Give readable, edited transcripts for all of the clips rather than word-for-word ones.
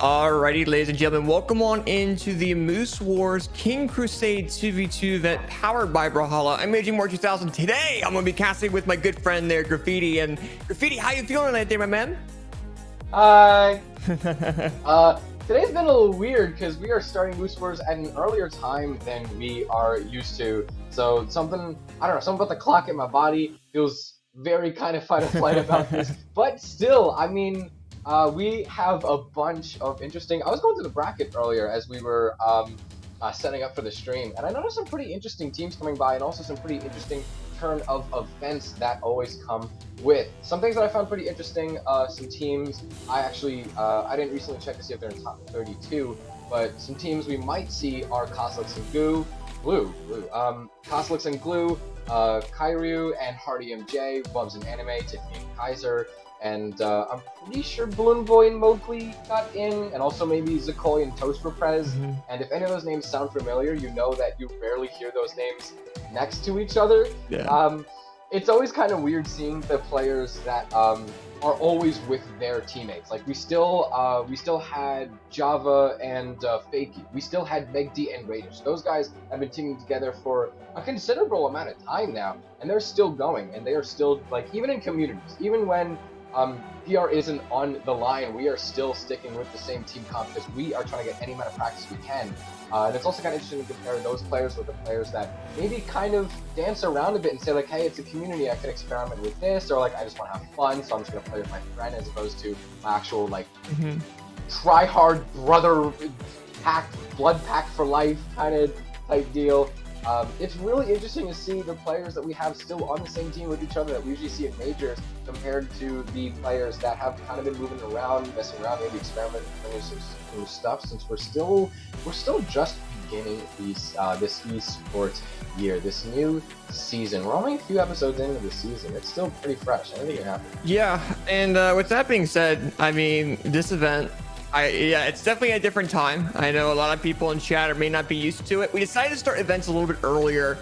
Alrighty, ladies and gentlemen, welcome on into the Moose Wars King Crusade 2v2 event powered by Brawlhalla. I'm Aging More 2000. Today, I'm going to be casting with my good friend there, Graffiti. And Graffiti, how you feeling tonight there, my man? Hi. Today's been a little weird because we are starting Moose Wars at an earlier time than we are used to. So something about the clock in my body feels very kind of fight or flight about this. But still, I mean, we have a bunch of interesting... I was going through the bracket earlier as we were setting up for the stream, and I noticed some pretty interesting teams coming by and also some pretty interesting turn of events that always come with. Some things that I found pretty interesting, some teams I actually, I didn't recently check to see if they're in top 32, but some teams we might see are Cosmix and Cosmix and Glue, Kyryu and Hardy MJ, Bubs and Anime, Tiffany and Kaiser, and I'm pretty sure Balloon Boy and Mowgli got in, and also maybe Zakoi and Toast for Prez. And if any of those names sound familiar, you know that you rarely hear those names next to each other. Yeah. It's always kind of weird seeing the players that are always with their teammates. Like we still had Java and Fakey. We still had Meg D and Radish. Those guys have been teaming together for a considerable amount of time now, and they're still going, and they are still, like, even in communities, even when PR isn't on the line, we are still sticking with the same team comp because we are trying to get any amount of practice we can. And it's also kind of interesting to compare those players with the players that maybe kind of dance around a bit and say, like, hey, it's a community, I can experiment with this, or like, I just want to have fun, so I'm just going to play with my friend, as opposed to my actual, like, try-hard brother pack, blood pack for life kind of type deal. It's really interesting to see the players that we have still on the same team with each other that we usually see in majors compared to the players that have kind of been moving around, messing around, maybe experimenting with some new stuff, since we're still just beginning this esports year, this new season. We're only a few episodes into the season. It's still pretty fresh. Anything can happen. Yeah, and with that being said, I mean, this event, it's definitely a different time. I know a lot of people in chat may not be used to it. We decided to start events a little bit earlier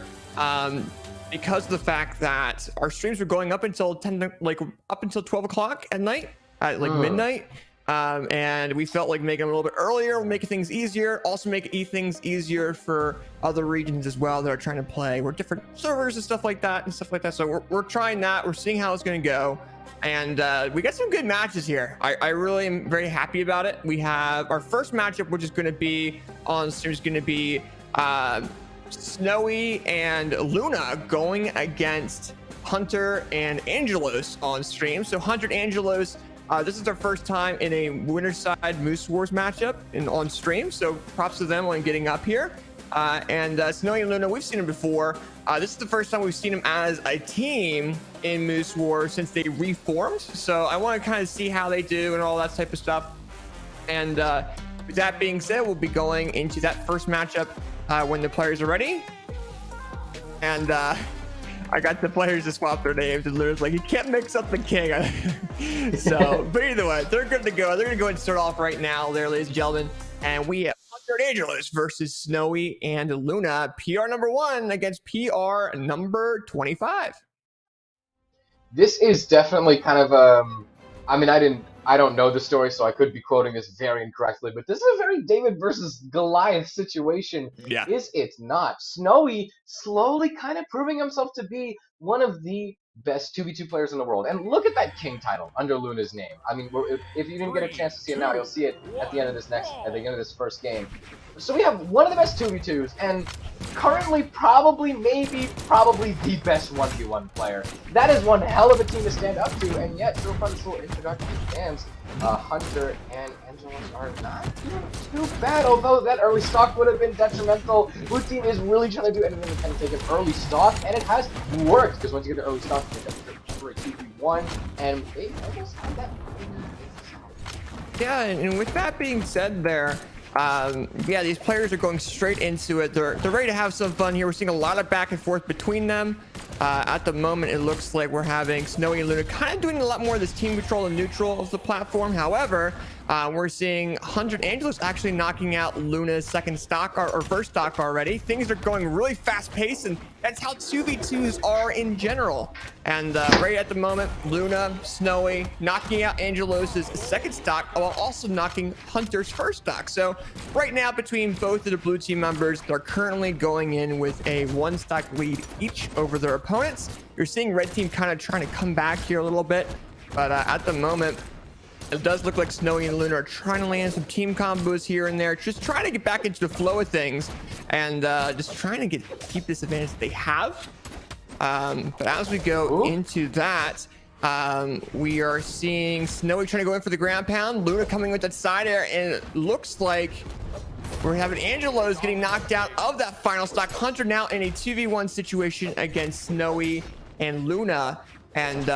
because of the fact that our streams were going up until 12 o'clock at night, at like midnight. And we felt like making it a little bit earlier, making things easier, also make things easier for other regions as well that are trying to play. We're different servers and stuff like that. So we're trying that. We're seeing how it's going to go. And we got some good matches here. I really am very happy about it. We have our first matchup, which is going to be on stream, is going to be Snowy and Luna going against Hunter and Angelos on stream. So Hunter and Angelos, this is their first time in a Winterside Moose Wars matchup on stream. So props to them on getting up here. And Snowy and Luna, we've seen them before. This is the first time we've seen them as a team in Moose Wars since they reformed. So I want to kind of see how they do and all that type of stuff. And with that being said, we'll be going into that first matchup when the players are ready. And I got the players to swap their names, and Luna's like, you can't mix up the king. So, but either way, they're good to go. They're going to go ahead and start off right now there, ladies and gentlemen. And we have Hunter and Angelos versus Snowy and Luna. PR number 1 against PR number 25. This is definitely kind of I mean, I don't know the story, so I could be quoting this very incorrectly, but this is a very David versus Goliath situation, is it not? Snowy slowly kind of proving himself to be one of the best 2v2 players in the world. And look at that king title under Luna's name. I mean, if you didn't get a chance to see it now, you'll see it at the end of this first game. So we have one of the best 2v2s, and currently probably the best 1v1 player. That is one hell of a team to stand up to, and yet, so far this little introduction stands, Hunter and Angelos are not doing too bad, although that early stock would have been detrimental. Blue team is really trying to do anything they can to take an early stock, and it has worked, because once you get an early stock, you get for a 2v1, and they almost have that. Yeah, and with that being said there, these players are going straight into it. They're ready to have some fun here. We're seeing a lot of back and forth between them. At the moment, it looks like we're having Snowy and Luna kind of doing a lot more of this team control and neutral of the platform. However, we're seeing 100 Angelos actually knocking out Luna's second stock or first stock already. Things are going really fast paced, and that's how 2v2s are in general. And right at the moment, Luna, Snowy knocking out Angelos' second stock while also knocking Hunter's first stock. So right now, between both of the blue team members, they're currently going in with a 1 stock lead each over their opponents. You're seeing red team kind of trying to come back here a little bit, but at the moment, it does look like Snowy and Luna are trying to land some team combos here and there, just trying to get back into the flow of things, and just trying to keep this advantage that they have. But as we go into that, we are seeing Snowy trying to go in for the ground pound, Luna coming with that side air, and it looks like we're having Angelos getting knocked out of that final stock. Hunter now in a 2v1 situation against Snowy and Luna. And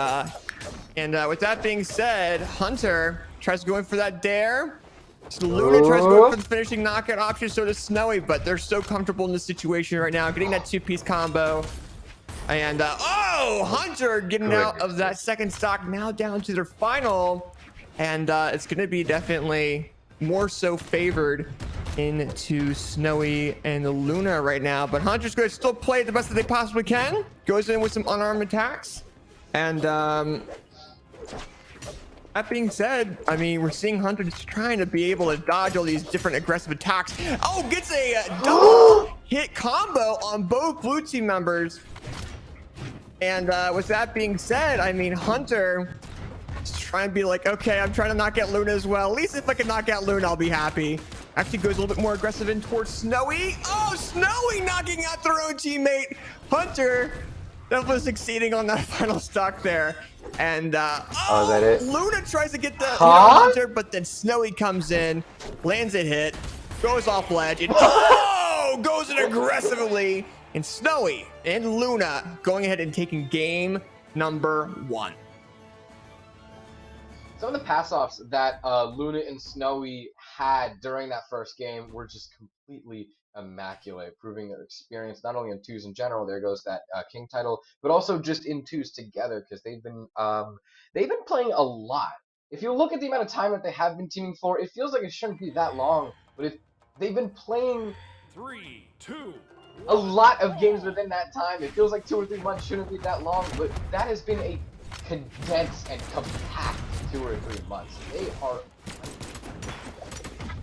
with that being said, Hunter tries to go in for that dare. So Luna tries to go in for the finishing knockout option, so does Snowy, but they're so comfortable in this situation right now, getting that 2-piece combo. And Hunter getting out of that second stock, now down to their final. And it's going to be definitely more so favored into Snowy and Luna right now. But Hunter's going to still play it the best that they possibly can. Goes in with some unarmed attacks. And that being said, I mean, we're seeing Hunter just trying to be able to dodge all these different aggressive attacks. Oh, gets a double hit combo on both blue team members. And with that being said, I mean, Hunter is trying to be like, okay, I'm trying to knock out Luna as well. At least if I can knock out Luna, I'll be happy. Actually goes a little bit more aggressive in towards Snowy. Oh, Snowy knocking out their own teammate. Hunter definitely succeeding on that final stock there. And is that it? Luna tries to get the Hunter, but then Snowy comes in, lands a hit, goes off ledge, and goes in aggressively. And Snowy and Luna going ahead and taking game number 1. Some of the pass-offs that Luna and Snowy had during that first game were just completely immaculate, proving their experience not only in 2s in general. There goes that King title, but also just in 2s together, because they've been playing a lot. If you look at the amount of time that they have been teaming for, it feels like it shouldn't be that long. But if they've been playing 3, 2, a lot of games within that time, it feels like 2 or 3 months shouldn't be that long. But that has been a condensed and compact 2 or 3 months. They are.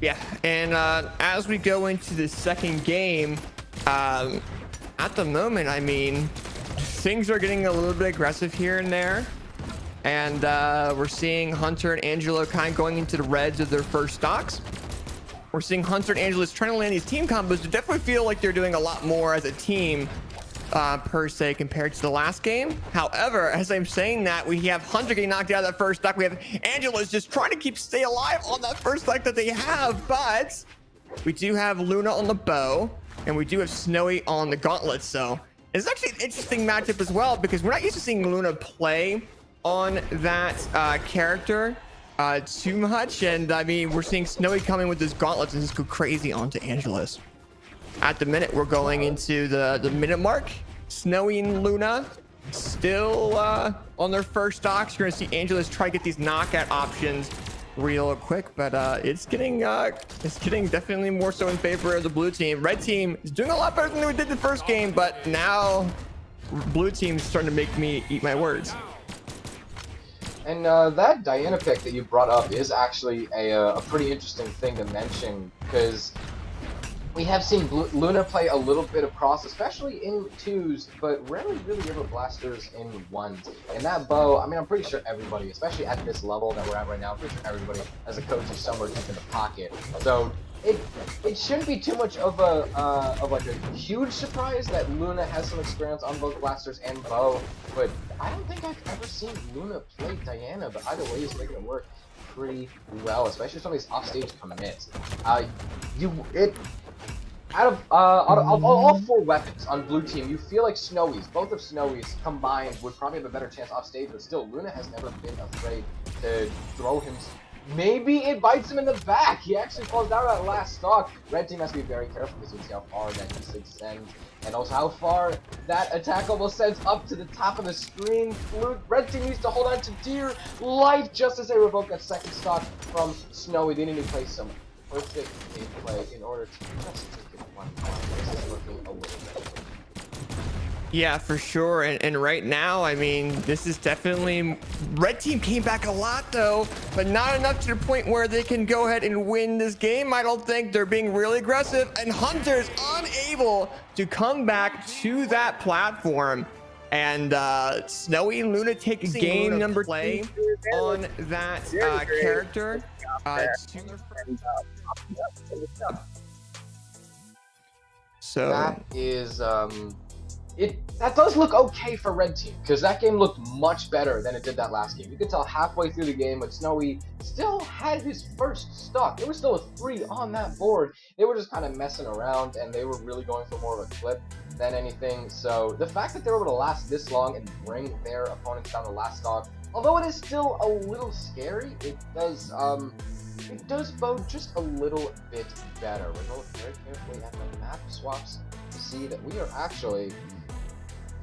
Yeah, and as we go into the second game, at the moment, I mean, things are getting a little bit aggressive here and there. And we're seeing Hunter and Angelo kind of going into the reds of their first stocks. We're seeing Hunter and Angelo trying to land these team combos to definitely feel like they're doing a lot more as a team, per se, compared to the last game. However, as I'm saying that, we have Hunter getting knocked out of that first stock. We have Angelo's just trying to stay alive on that first stock that they have, but we do have Luna on the bow, and we do have Snowy on the gauntlet. So it's actually an interesting matchup as well, because we're not used to seeing Luna play on that character too much. And I mean, we're seeing Snowy coming with his gauntlets and just go crazy onto Angelos. At the minute, we're going into the minute mark. Snowy and Luna still on their first stocks. You're gonna see Angelos try to get these knockout options real quick, but it's getting definitely more so in favor of the blue team. Red team is doing a lot better than we did the first game, but now blue team's starting to make me eat my words. And that Diana pick that you brought up is actually a pretty interesting thing to mention, because we have seen Luna play a little bit of cross, especially in 2s, but rarely really ever blasters in 1s. And that bow, I mean, I'm pretty sure everybody, especially at this level that we're at right now, I'm pretty sure everybody has a Cody somewhere deep in the pocket. So it shouldn't be too much of like a huge surprise that Luna has some experience on both blasters and bow. But I don't think I've ever seen Luna play Diana, but either way, he's making it work pretty well, especially some of these offstage commits. Out of all 4 weapons on blue team, you feel like Snowy's, both of Snowy's combined would probably have a better chance off stage, but still, Luna has never been afraid to throw maybe it bites him in the back. He actually falls down that last stock. Red team has to be very careful because you can see how far that E6 sends, and also how far that attack almost sends up to the top of the screen. Red team needs to hold on to dear life just as they revoke that second stock from Snowy. They need to play some perfect gameplay in order to just take it 1-1. This is looking a little better. Yeah, for sure. And right now, I mean, this is definitely... Red team came back a lot, though, but not enough to the point where they can go ahead and win this game. I don't think they're being really aggressive, and Hunter's unable to come back to that platform. And Snowy and Luna take game number 2 on that character. So that is... that does look okay for Red Team, because that game looked much better than it did that last game. You could tell halfway through the game, but Snowy still had his first stock. There was still a 3 on that board. They were just kind of messing around, and they were really going for more of a clip than anything. So the fact that they were able to last this long and bring their opponents down the last stock, although it is still a little scary, it does bode just a little bit better. We're going to look very carefully at the map swaps to see that we are actually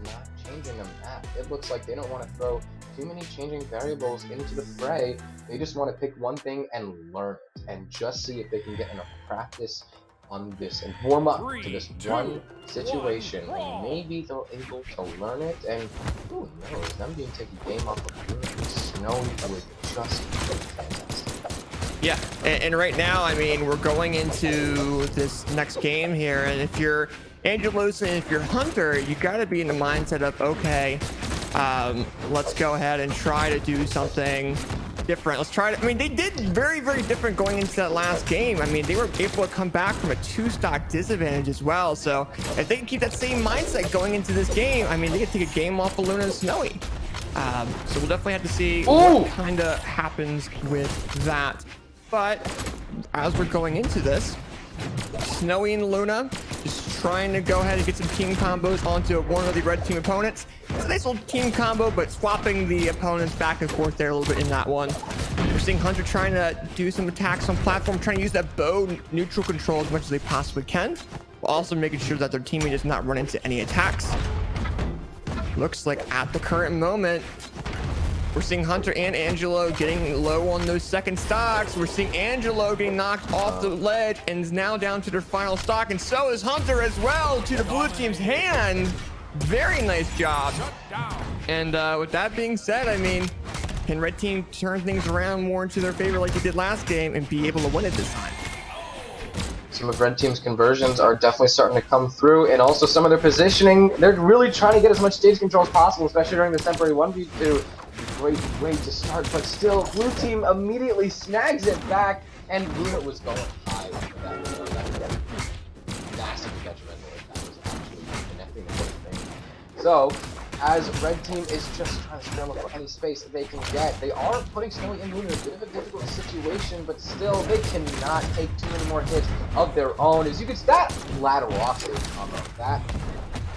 not changing the map. It looks like they don't want to throw too many changing variables into the fray. They just want to pick one thing and learn it, and just see if they can get enough practice on this and warm up to this one situation. And maybe they're able to learn it, and who knows, them being taken game off of Snowy would just be fantastic. yeah, and right now, I mean, we're going into this next game here, and if you're Angelos and if you're Hunter, you got to be in the mindset of, okay, let's go ahead and try to do something different. Let's try to, I mean, they did very, very different going into that last game. I mean, they were able to come back from a 2-stock disadvantage as well. So if they can keep that same mindset going into this game, I mean, they could take a game off of Luna and Snowy. So we'll definitely have to see what kind of happens with that. But as we're going into this, Snowy and Luna just trying to go ahead and get some team combos onto one of the red team opponents. It's a nice little team combo, but swapping the opponents back and forth there a little bit in that one. We're seeing Hunter trying to do some attacks on platform, trying to use that bow neutral control as much as they possibly can, while also making sure that their teammate does not run into any attacks. Looks like at the current moment, we're seeing Hunter and Angelo getting low on those second stocks. We're seeing Angelo getting knocked off the ledge and is now down to their final stock. And so is Hunter as well, to the blue team's hand. Very nice job. And with that being said, I mean, can red team turn things around more into their favor like they did last game and be able to win it this time? Some of red team's conversions are definitely starting to come through, and also some of their positioning. They're really trying to get as much stage control as possible, especially during this temporary 1v2. Great way to start, but still, blue team immediately snags it back, and Luna was going high with that. Nasty detrimental if that was actually connecting the whole thing. So, as red team is just trying to scramble for any space that they can get, they are putting Snowy and Luna in a bit of a difficult situation, but still, they cannot take too many more hits of their own. As you can see, that lateral offstage combo, that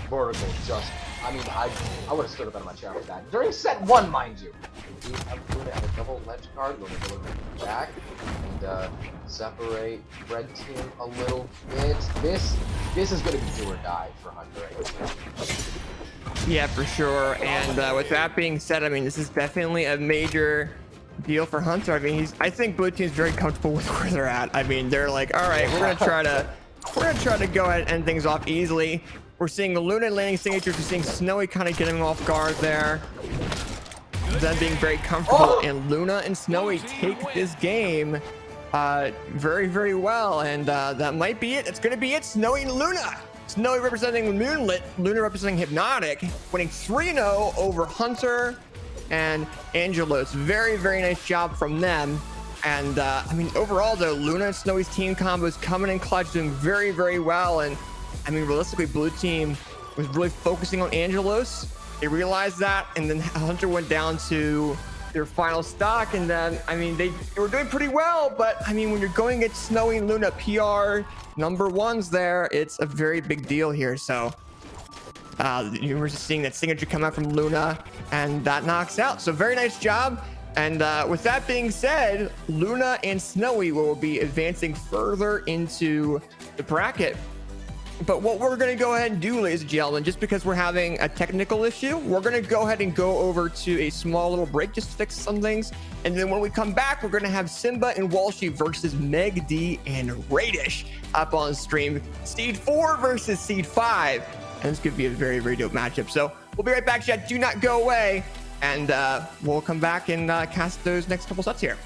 vertical just, I mean, I would have stood up out of my chair after that. During set 1, mind you. We do have Luna at a double ledge guard. Luna go back and separate red team a little bit. This is going to be do or die for Hunter. Yeah, for sure. And with that being said, I mean, this is definitely a major deal for Hunter. I mean, I think blue team's very comfortable with where they're at. I mean, they're like, all right, we're gonna try to go ahead and end things off easily. We're seeing Luna landing signatures. We're seeing Snowy kind of getting off guard there. Them being very comfortable, and Luna and Snowy take this game very, very well. And that might be it. It's gonna be it. Snowy and Luna. Snowy representing Moonlit, Luna representing Hypnotic, winning 3-0 over Hunter and Angelo. It's very, very nice job from them. And I mean, overall though, Luna and Snowy's team combos coming in clutch, doing very, very well. And I mean, realistically, blue team was really focusing on Angelos. They realized that, and then Hunter went down to their final stock, and then I mean they were doing pretty well, but I mean when you're going against Snowy and Luna PR #1s there, it's a very big deal here. So you were just seeing that signature come out from Luna, and that knocks out. So very nice job. And with that being said, Luna and Snowy will be advancing further into the bracket. But what we're going to go ahead and do, ladies and gentlemen, just because we're having a technical issue, we're going to go ahead and go over to a small little break just to fix some things. And then when we come back, we're going to have Simba and Walshy versus Meg D and Radish up on stream. Seed 4 versus Seed 5. And this could be a very, very dope matchup. So we'll be right back, chat. Do not go away. And we'll come back and cast those next couple sets here.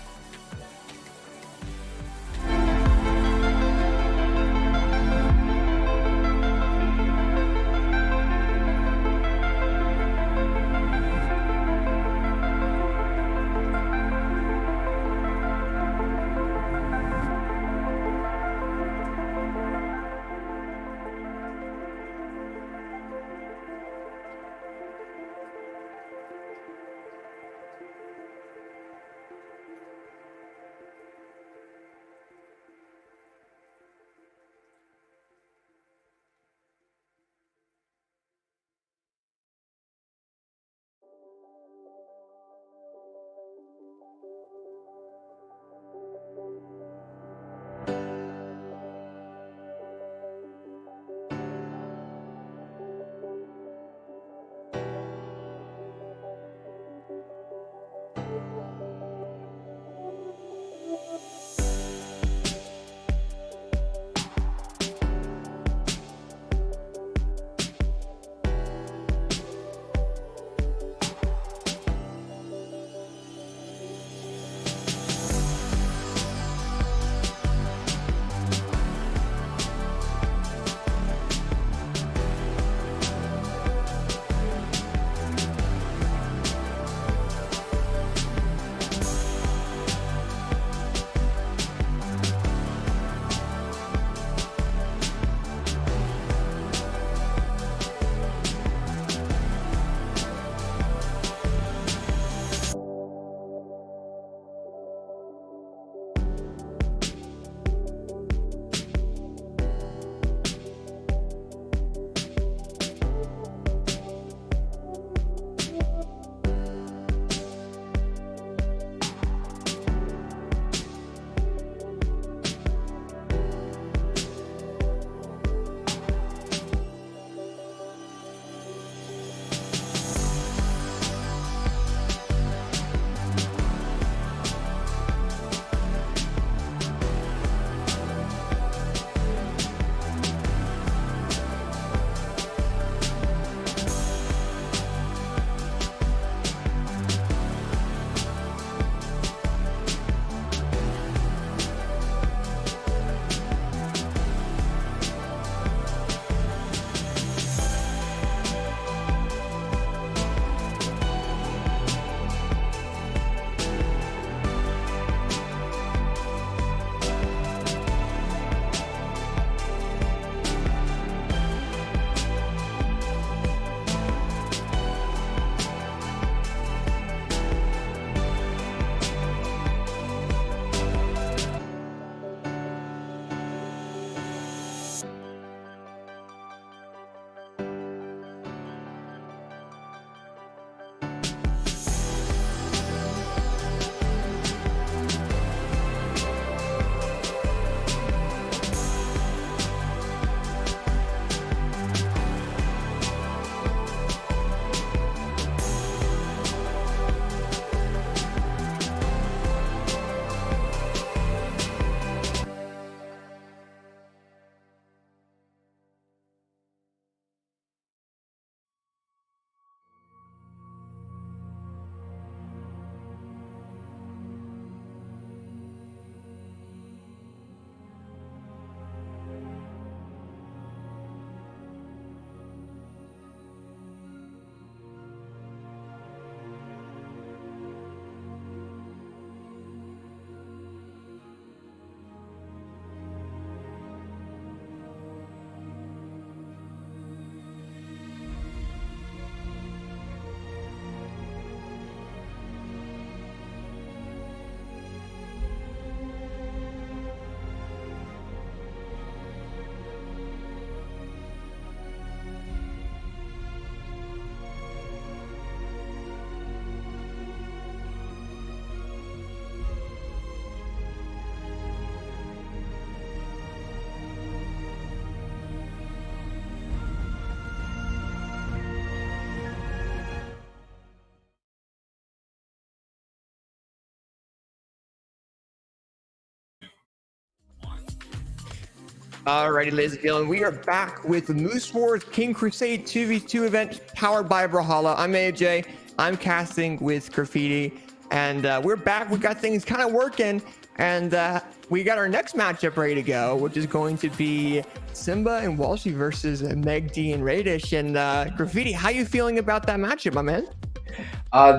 Alrighty, ladies and gentlemen, we are back with the Moose Wars King Crusade 2v2 event powered by Brawlhalla. I'm AJ. I'm casting with Graffiti, and we're back. We got things kind of working, and we got our next matchup ready to go, which is going to be Simba and Walshy versus Meg D and Radish. And Graffiti, how you feeling about that matchup, my man?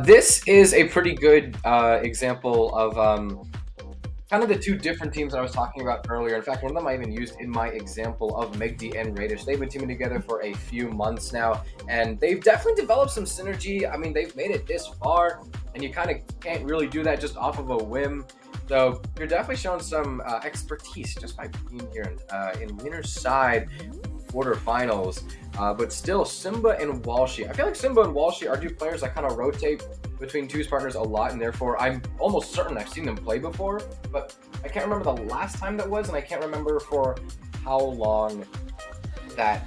This is a pretty good example of kind of the two different teams that I was talking about earlier. In fact, one of them I even used in my example of Megdi and Radish. They've been teaming together for a few months now, and they've definitely developed some synergy. I mean, they've made it this far, and you kind of can't really do that just off of a whim. So you're definitely showing some expertise just by being here in winner's side quarterfinals. But still, Simba and Walshy. I feel like Simba and Walshy are two players that kind of rotate between Two's partners a lot, and therefore I'm almost certain I've seen them play before, but I can't remember the last time that was, and I can't remember for how long that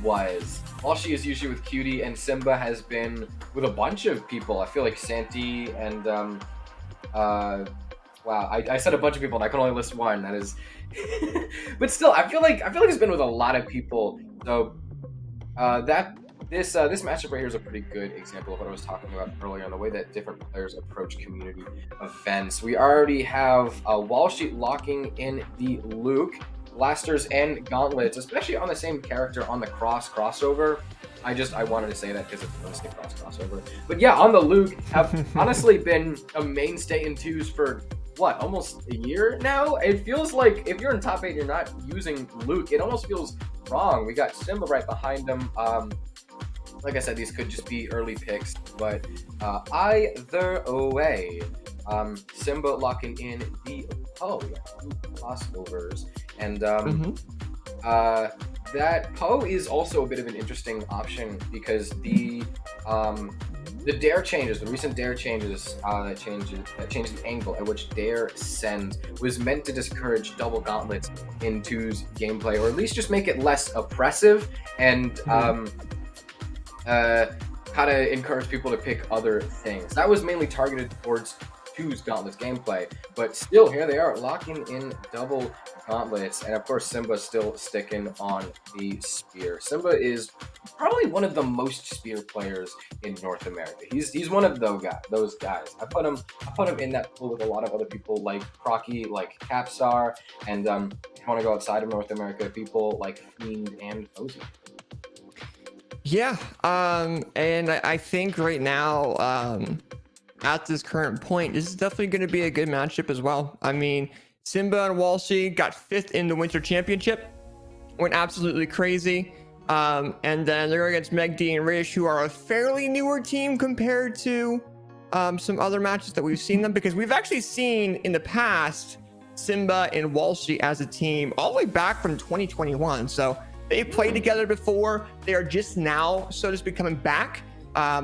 was. Walshy is usually with Cody, and Simba has been with a bunch of people. I feel like Santi and wow, I said a bunch of people, and I can only list one. That is, but still, I feel like it's been with a lot of people. So this matchup right here is a pretty good example of what I was talking about earlier on the way that different players approach community events. We already have Walshy locking in the Luke, blasters, and gauntlets, especially on the same character on the crossover. I wanted to say that because it's mostly crossover. But yeah, on the Luke, have honestly been a mainstay in twos for what, almost a year now? It feels like if you're in top 8, you're not using Luke. It almost feels wrong. We got Simba right behind him. Like I said, these could just be early picks, but either way, Simba locking in the Poe, crossovers, and that Poe is also a bit of an interesting option because the dare changes, the recent dare changes that changed the angle at which dare sends was meant to discourage double gauntlets in 2's gameplay, or at least just make it less oppressive and how to encourage people to pick other things. That was mainly targeted towards 2's gauntlets gameplay, but still here they are locking in double gauntlets, and of course Simba's still sticking on the spear. Simba is probably one of the most spear players in North America. He's one of those guys. I put him in that pool with a lot of other people like Crocky, like Capstar, and if you want to go outside of North America, people like Fiend and Phazon. Yeah, and I think right now, at this current point, this is definitely going to be a good matchup as well. I mean, Simba and Walshy got 5th in the Winter Championship, went absolutely crazy, and then they're going against Meg D and Radish, who are a fairly newer team compared to some other matches that we've seen them, because we've actually seen in the past Simba and Walshy as a team all the way back from 2021, so they've played together before. They are just now, so to speak, coming back.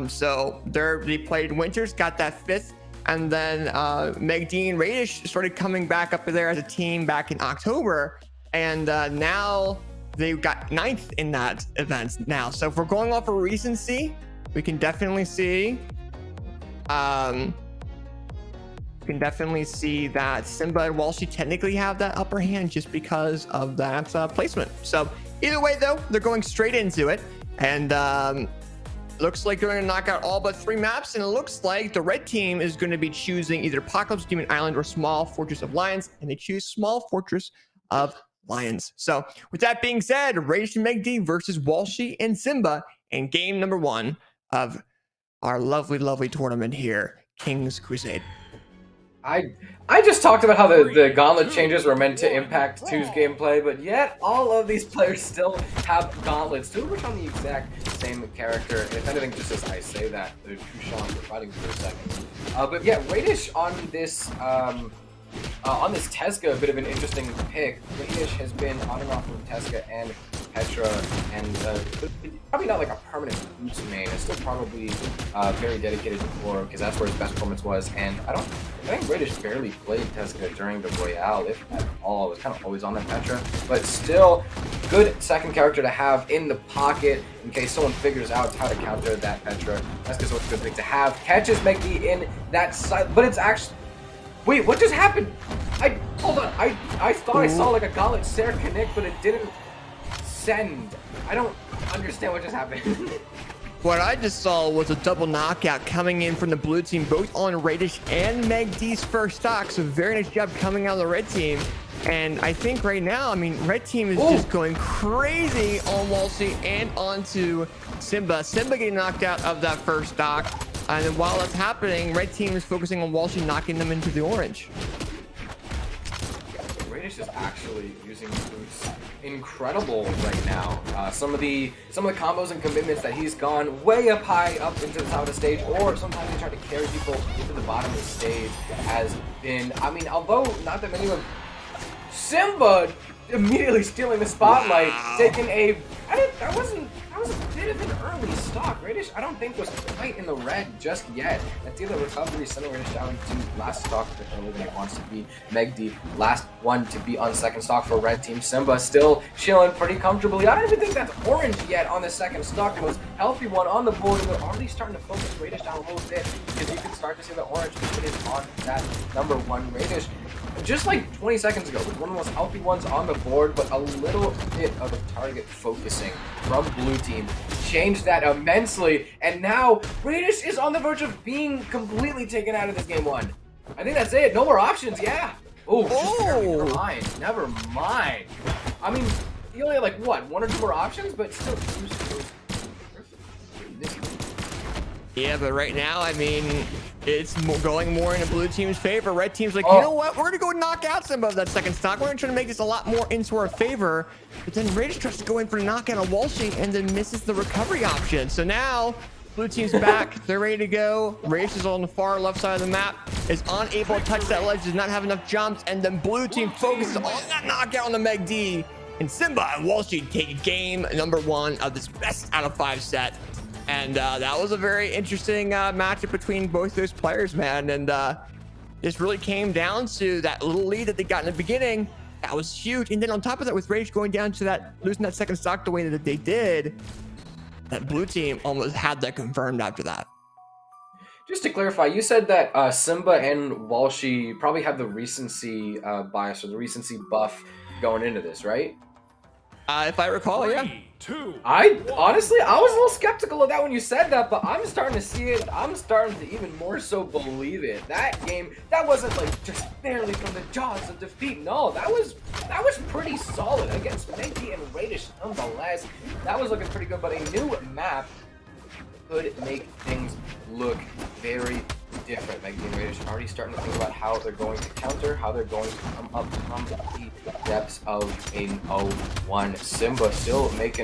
So they played Winters, got that 5th, and then Meg D and Radish started coming back up there as a team back in October, and now they've got 9th in that event now. So if we're going off of recency, we can definitely see that Simba and Walshy technically have that upper hand just because of that placement. So either way, though, they're going straight into it, and looks like they're going to knock out all but 3 maps, and it looks like the red team is going to be choosing either Apocalypse Demon Island or Small Fortress of Lions, and they choose Small Fortress of Lions. So with that being said, Radish and Meg D versus Walshy and Simba in game number 1 of our lovely tournament here, King's Crusade. I just talked about how the gauntlet changes were meant to impact 2's gameplay, but yet all of these players still have gauntlets, 2 of which on the exact same character. And if anything, just as I say that, the Kushan were fighting for a second. But yeah, Radish on this Tezca, a bit of an interesting pick. Radish has been on and off of Tezca and Petra, and probably not like a permanent boots main. It's still probably very dedicated to Core, because that's where his best performance was. And I think Radish barely played Tezca during the Royale, if at all. It was kind of always on that Petra, but still good second character to have in the pocket in case someone figures out how to counter that Petra. That's just a good pick to have. Catches Megdi in that side, but it's actually, wait, what just happened? Hold on. I thought I saw like a Gauntlet Sarah connect, but it didn't send. I don't understand what just happened. What I just saw was a double knockout coming in from the blue team, both on Radish and Meg D's first stock. So very nice job coming out of the red team. And I think right now, I mean, red team is just going crazy on Walshy and onto Simba. Simba getting knocked out of that first stock. And then while that's happening, red team is focusing on Walshy, knocking them into the orange. Radish is actually using boots incredible right now. Some of the combos and commitments that he's gone way up high up into the top of the stage, or sometimes he's trying to carry people into the bottom of the stage, has been, I mean, although not that many of them, Simba immediately stealing the spotlight, taking a, that was a bit of an early stock. Radish, I don't think, was quite in the red just yet. That's either recovery, sending Radish down to last stock a bit earlier than he wants to be. Meg D, last one to be on second stock for red team. Simba still chilling pretty comfortably. I don't even think that's orange yet on the second stock. The most healthy one on the board, and they're already starting to focus Radish down a little bit, because you can start to see the orange is on that number one. Radish, just like 20 seconds ago, was one of the most healthy ones on the board, but a little bit of a target focusing from blue team changed that immensely, and now Radish is on the verge of being completely taken out of this game one. I think that's it. No more options. Yeah. Never mind. Never mind. I mean, he only had like what, one or two more options, but still. Yeah, but right now, I mean, it's going more in the blue team's favor. Red team's like, you know what? We're going to go knock out some of that second stock. We're going to try to make this a lot more into our favor. But then Radish tries to go in for a knockout on Walshy and then misses the recovery option. So now, blue team's back. They're ready to go. Radish is on the far left side of the map, is unable to touch that ledge, does not have enough jumps. And then blue team focuses on that knockout on the Meg D. And Simba and Walshy take game number one of this best out of 5 set. And that was a very interesting matchup between both those players, man. And this really came down to that little lead that they got in the beginning. That was huge. And then on top of that, with Rage going down to that, losing that second stock the way that they did, that blue team almost had that confirmed after that. Just to clarify, you said that Simba and Walshy probably have the recency bias or the recency buff going into this, right? If I recall, yeah. I honestly, I was a little skeptical of that when you said that, but I'm starting to see it. I'm starting to even more so believe it. That game, that wasn't like just barely from the jaws of defeat. No, that was pretty solid against Menki and Radish nonetheless. That was looking pretty good, but a new map could make things look very different. Meg and Radish already starting to think about how they're going to counter, how they're going to come up from the depths of an 0-1. Simba still make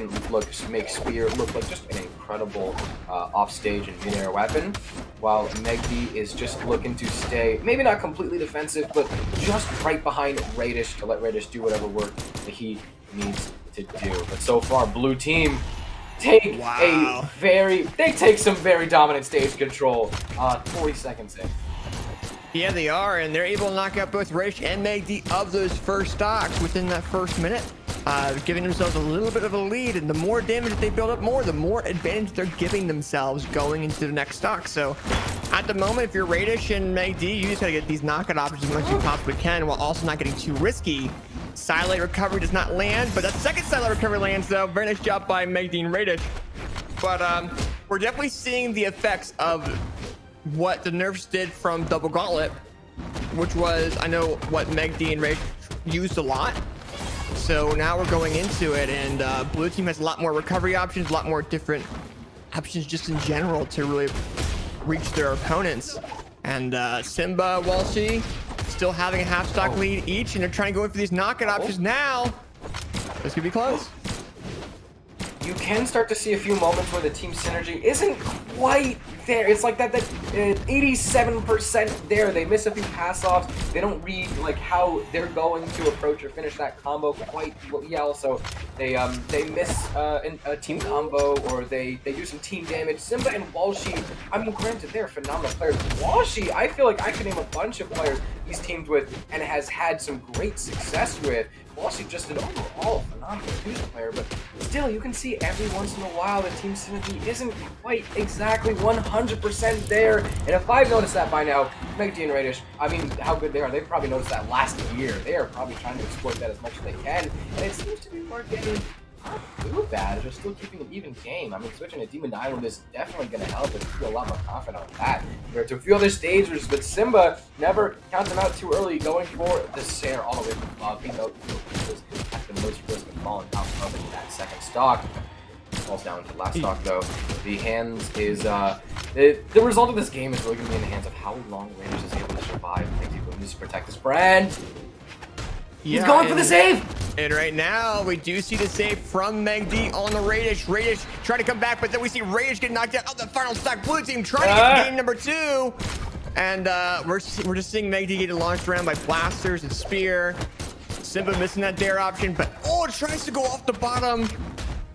Spear look like just an incredible offstage and mid-air weapon, while Meg D is just looking to stay, maybe not completely defensive, but just right behind Radish to let Radish do whatever work that he needs to do. But so far, blue team take some very dominant stage control. 40 seconds in. Yeah, they are, and they're able to knock out both Radish and Meg D of those first stocks within that first minute, giving themselves a little bit of a lead. And the more damage that they build up the more advantage they're giving themselves going into the next stock. So at the moment, if you're Radish and Meg D, you just gotta get these knockout options as much as you possibly can while also not getting too risky. Silent recovery does not land, but that second silent recovery lands though. Very nice job by Meg D and Radish. But we're definitely seeing the effects of what the nerfs did from Double Gauntlet, which was, I know, what Meg D and Radish used a lot. So now we're going into it, and blue team has a lot more recovery options, a lot more different options just in general to really reach their opponents. And Simba, Walshy, still having a half stock lead each, and they're trying to go in for these knockout options now. This could be close. You can start to see a few moments where the team synergy isn't quite there. It's like that 87% there. They miss a few pass-offs. They don't read like how they're going to approach or finish that combo quite well. So they miss a team combo, or they do some team damage. Simba and Walshy, I mean, granted, they're phenomenal players. Walshy, I feel like I could name a bunch of players he's teamed with and has had some great success with. Walshy just an overall phenomenal confident who's the player, but still, you can see every once in a while the team synergy isn't quite exactly 100% there. And if I've noticed that by now, Megdi and Radish, I mean, how good they are, they've probably noticed that last year. They are probably trying to exploit that as much as they can, and it seems to be working. Not too bad, just still keeping an even game. I mean, switching to Demon Island is definitely going to help us feel a lot more confident on that. Compared to a few other stages, but Simba never count them out too early, going for the Sair all the way from above. He knows at the most risk of falling out of that second stock. Falls down to the last stock though. The hands is the result of this game is really going to be in the hands of how long Rangers is able to survive. Makes people need to protect his brand. He's going for the save! And right now, we do see the save from Megdi on the Radish. Radish trying to come back, but then we see Radish get knocked out of the final stock. Blue team trying to get game number 2. And we're just seeing Megdi getting launched around by blasters and spear. Simba missing that dare option, but tries to go off the bottom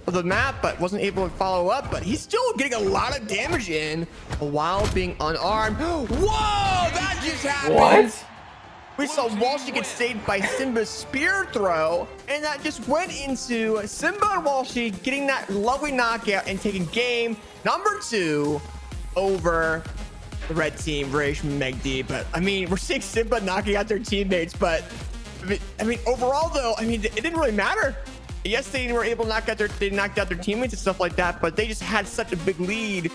of the map, but wasn't able to follow up. But he's still getting a lot of damage in while being unarmed. Whoa, that just happened! What? We saw Walshy get saved by Simba's spear throw, and that just went into Simba and Walshy getting that lovely knockout and taking game number 2 over the red team, Radish and Megdi. But I mean, we're seeing Simba knocking out their teammates, but I mean, overall though, I mean, it didn't really matter. Yes, they were able to knock out they knocked out their teammates and stuff like that, but they just had such a big lead.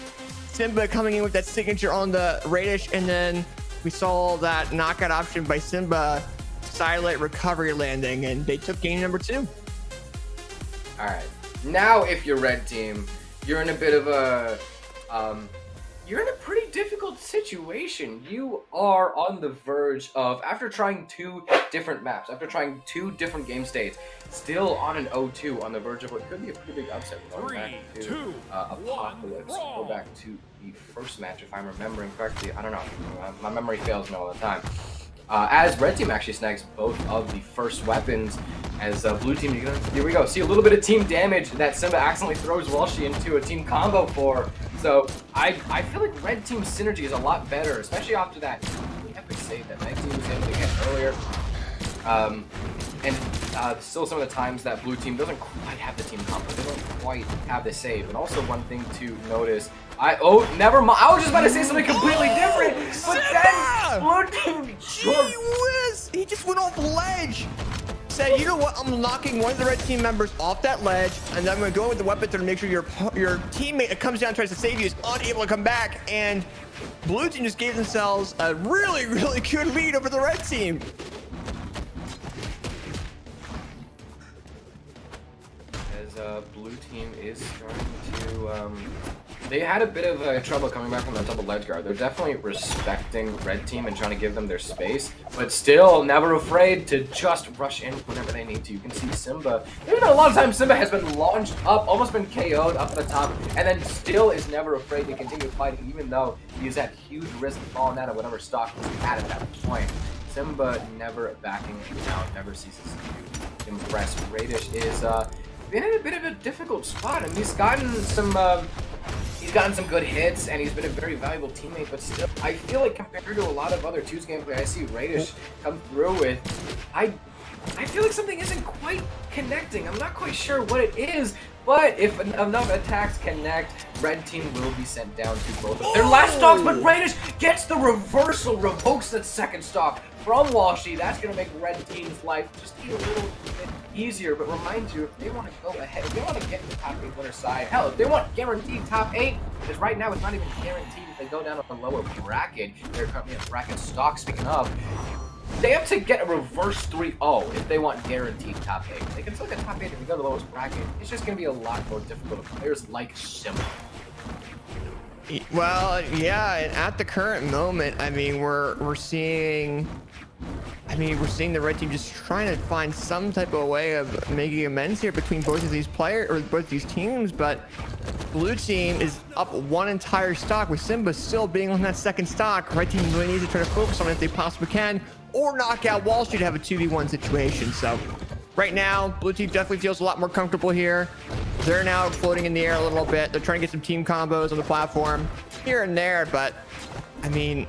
Simba coming in with that signature on the Radish, and then we saw that knockout option by Simba, silent recovery landing, and they took game number 2. All right. Now, if you're red team, you're in a bit of a, you're in a pretty difficult situation. You are on the verge of, after trying 2 different maps, after trying 2 different game states, still on an 0-2, on the verge of what could be a pretty big upset. Going back to Apocalypse. Go back to the first match, if I'm remembering correctly. I don't know. My memory fails me all the time. As red team actually snags both of the first weapons, as blue team, here we go. See a little bit of team damage that Simba accidentally throws Walshy into a team combo for. So I feel like red team synergy is a lot better, especially after that really epic save that Megdi was able to get earlier. And still some of the times that blue team doesn't quite have the team combo. They don't quite have the save. And also one thing to notice, never mind. I was just about to say something completely different, but then blue team, Gee whiz! He just went off the ledge. Said, you know what? I'm knocking one of the red team members off that ledge, and then I'm going to go with the weapon to make sure your teammate that comes down and tries to save you is unable to come back. And blue team just gave themselves a really, really good lead over the red team. As blue team is starting to, they had a bit of trouble coming back from that double ledge guard. They're definitely respecting red team and trying to give them their space, but still never afraid to just rush in whenever they need to. You can see Simba. There's been a lot of times Simba has been launched up, almost been KO'd up at the top, and then still is never afraid to continue fighting, even though he's at huge risk of falling out of whatever stock he's at that point. Simba never backing down, never ceases to impress. Radish is been in a bit of a difficult spot. I mean, he's gotten some good hits, and he's been a very valuable teammate, but still, I feel like compared to a lot of other 2's gameplay I see Radish come through with, I feel like something isn't quite connecting. I'm not quite sure what it is, but if enough attacks connect, red team will be sent down to both of their last stocks, but Radish gets the reversal, revokes that second stock from Walshy. That's going to make red team's life just a little bit easier, but remind you, if they want to go ahead, if they want to get to the top 8 winner side, hell, if they want guaranteed top 8, because right now it's not even guaranteed if they go down a lower bracket. They're currently in bracket stock, speaking of. They have to get a reverse 3-0 if they want guaranteed top 8. They can still get top 8 if you go to the lowest bracket. It's just going to be a lot more difficult for players like Simba. Well, yeah, and at the current moment, I mean, we're seeing the red team just trying to find some type of way of making amends here between both of these players, or both these teams, but blue team is up 1 entire stock with Simba still being on that second stock. Red team really needs to try to focus on it if they possibly can, or knock out Walshy to have a 2v1 situation. So right now, blue team definitely feels a lot more comfortable here. They're now floating in the air a little bit. They're trying to get some team combos on the platform here and there, but I mean,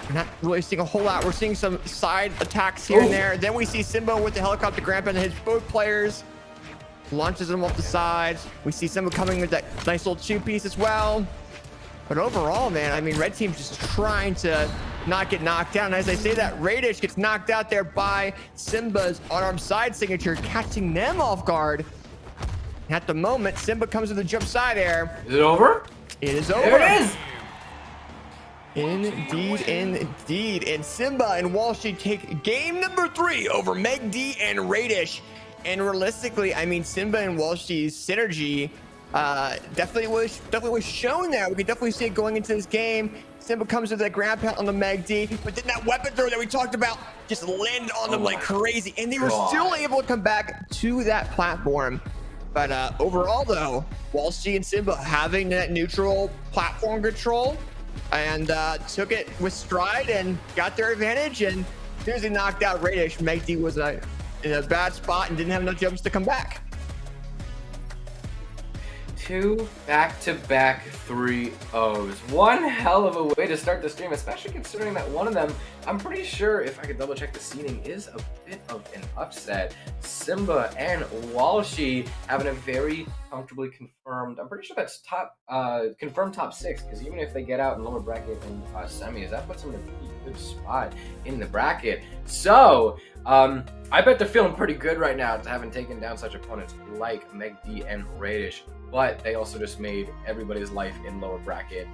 we're not really seeing a whole lot. We're seeing some side attacks here and there. Then we see Simba with the helicopter grab and hits both players. launches them off the sides. We see Simba coming with that nice little 2-piece as well. But overall, man, I mean, red team's just trying to not get knocked down. As I say that, Radish gets knocked out there by Simba's unarmed side signature, catching them off guard. At the moment, Simba comes with a jump side air. Is it over? It is over. There it is. Indeed. And Simba and Walshy take game number 3 over Meg D and Radish. And realistically, I mean, Simba and Walshy's synergy definitely was shown there. We could definitely see it going into this game. Simba comes with that grab pound on the Meg D, but then that weapon throw that we talked about just landed on them like crazy, and they were still able to come back to that platform. But overall, though, Walshy and Simba having that neutral platform control and took it with stride and got their advantage. And as soon as he knocked out Radish, Meg D was in a bad spot and didn't have enough jumps to come back. 2 back-to-back 3-0s. One hell of a way to start the stream, especially considering that one of them, I'm pretty sure, if I could double check the seeding, is a bit of an upset. Simba and Walshy having a very comfortably confirmed, I'm pretty sure that's confirmed top 6, because even if they get out in lower bracket and semis, that puts them in a pretty good spot in the bracket. So, I bet they're feeling pretty good right now to having taken down such opponents like Meg D and Radish. But they also just made everybody's life in lower bracket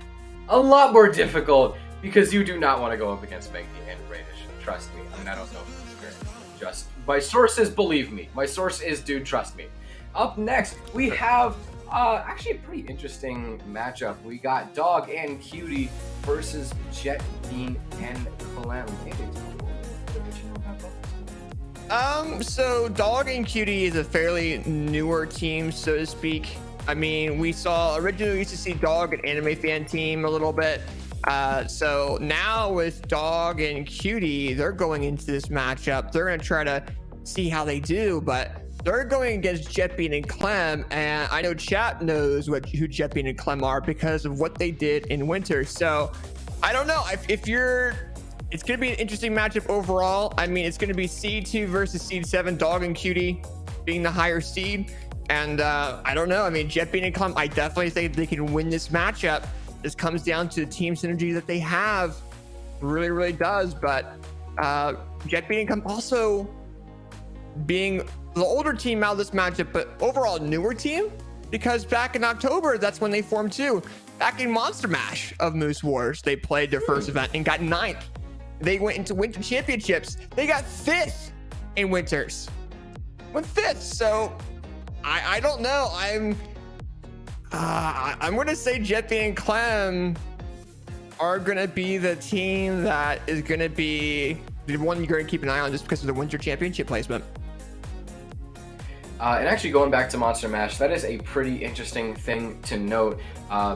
a lot more difficult, because you do not want to go up against Meg D and Radish. Trust me. I mean, I don't know if it's experience. Just my sources believe me. My source is dude, trust me. Up next, we have actually a pretty interesting matchup. We got Dog and Cutie versus Jet, Bean, and Clem. So Dog and Cutie is a fairly newer team, so to speak. I mean, originally we used to see Dog, an anime fan team, a little bit. So now with Dog and Cutie, they're going into this matchup. They're going to try to see how they do, but they're going against Jetbean and Clem, and I know chat knows who Jetbean and Clem are because of what they did in winter. So I don't know it's going to be an interesting matchup overall. I mean, it's going to be seed 2 versus seed 7, Dog and Cutie being the higher seed. And I don't know. I mean, Jetbean and Clem, I definitely think they can win this matchup. This comes down to the team synergy that they have. Really, really does. But Jetbean and Clem also being the older team out of this matchup, but overall newer team, because back in October, that's when they formed too. Back in Monster Mash of Moose Wars, they played their first event and got 9th. They went into Winter Championships. They got 5th in Winters. Went 5th. So I don't know. I'm going to say Jetbean and Clem are going to be the team that is going to be the one you're going to keep an eye on just because of the Winter Championship placement. And actually going back to Monster Mash, that is a pretty interesting thing to note,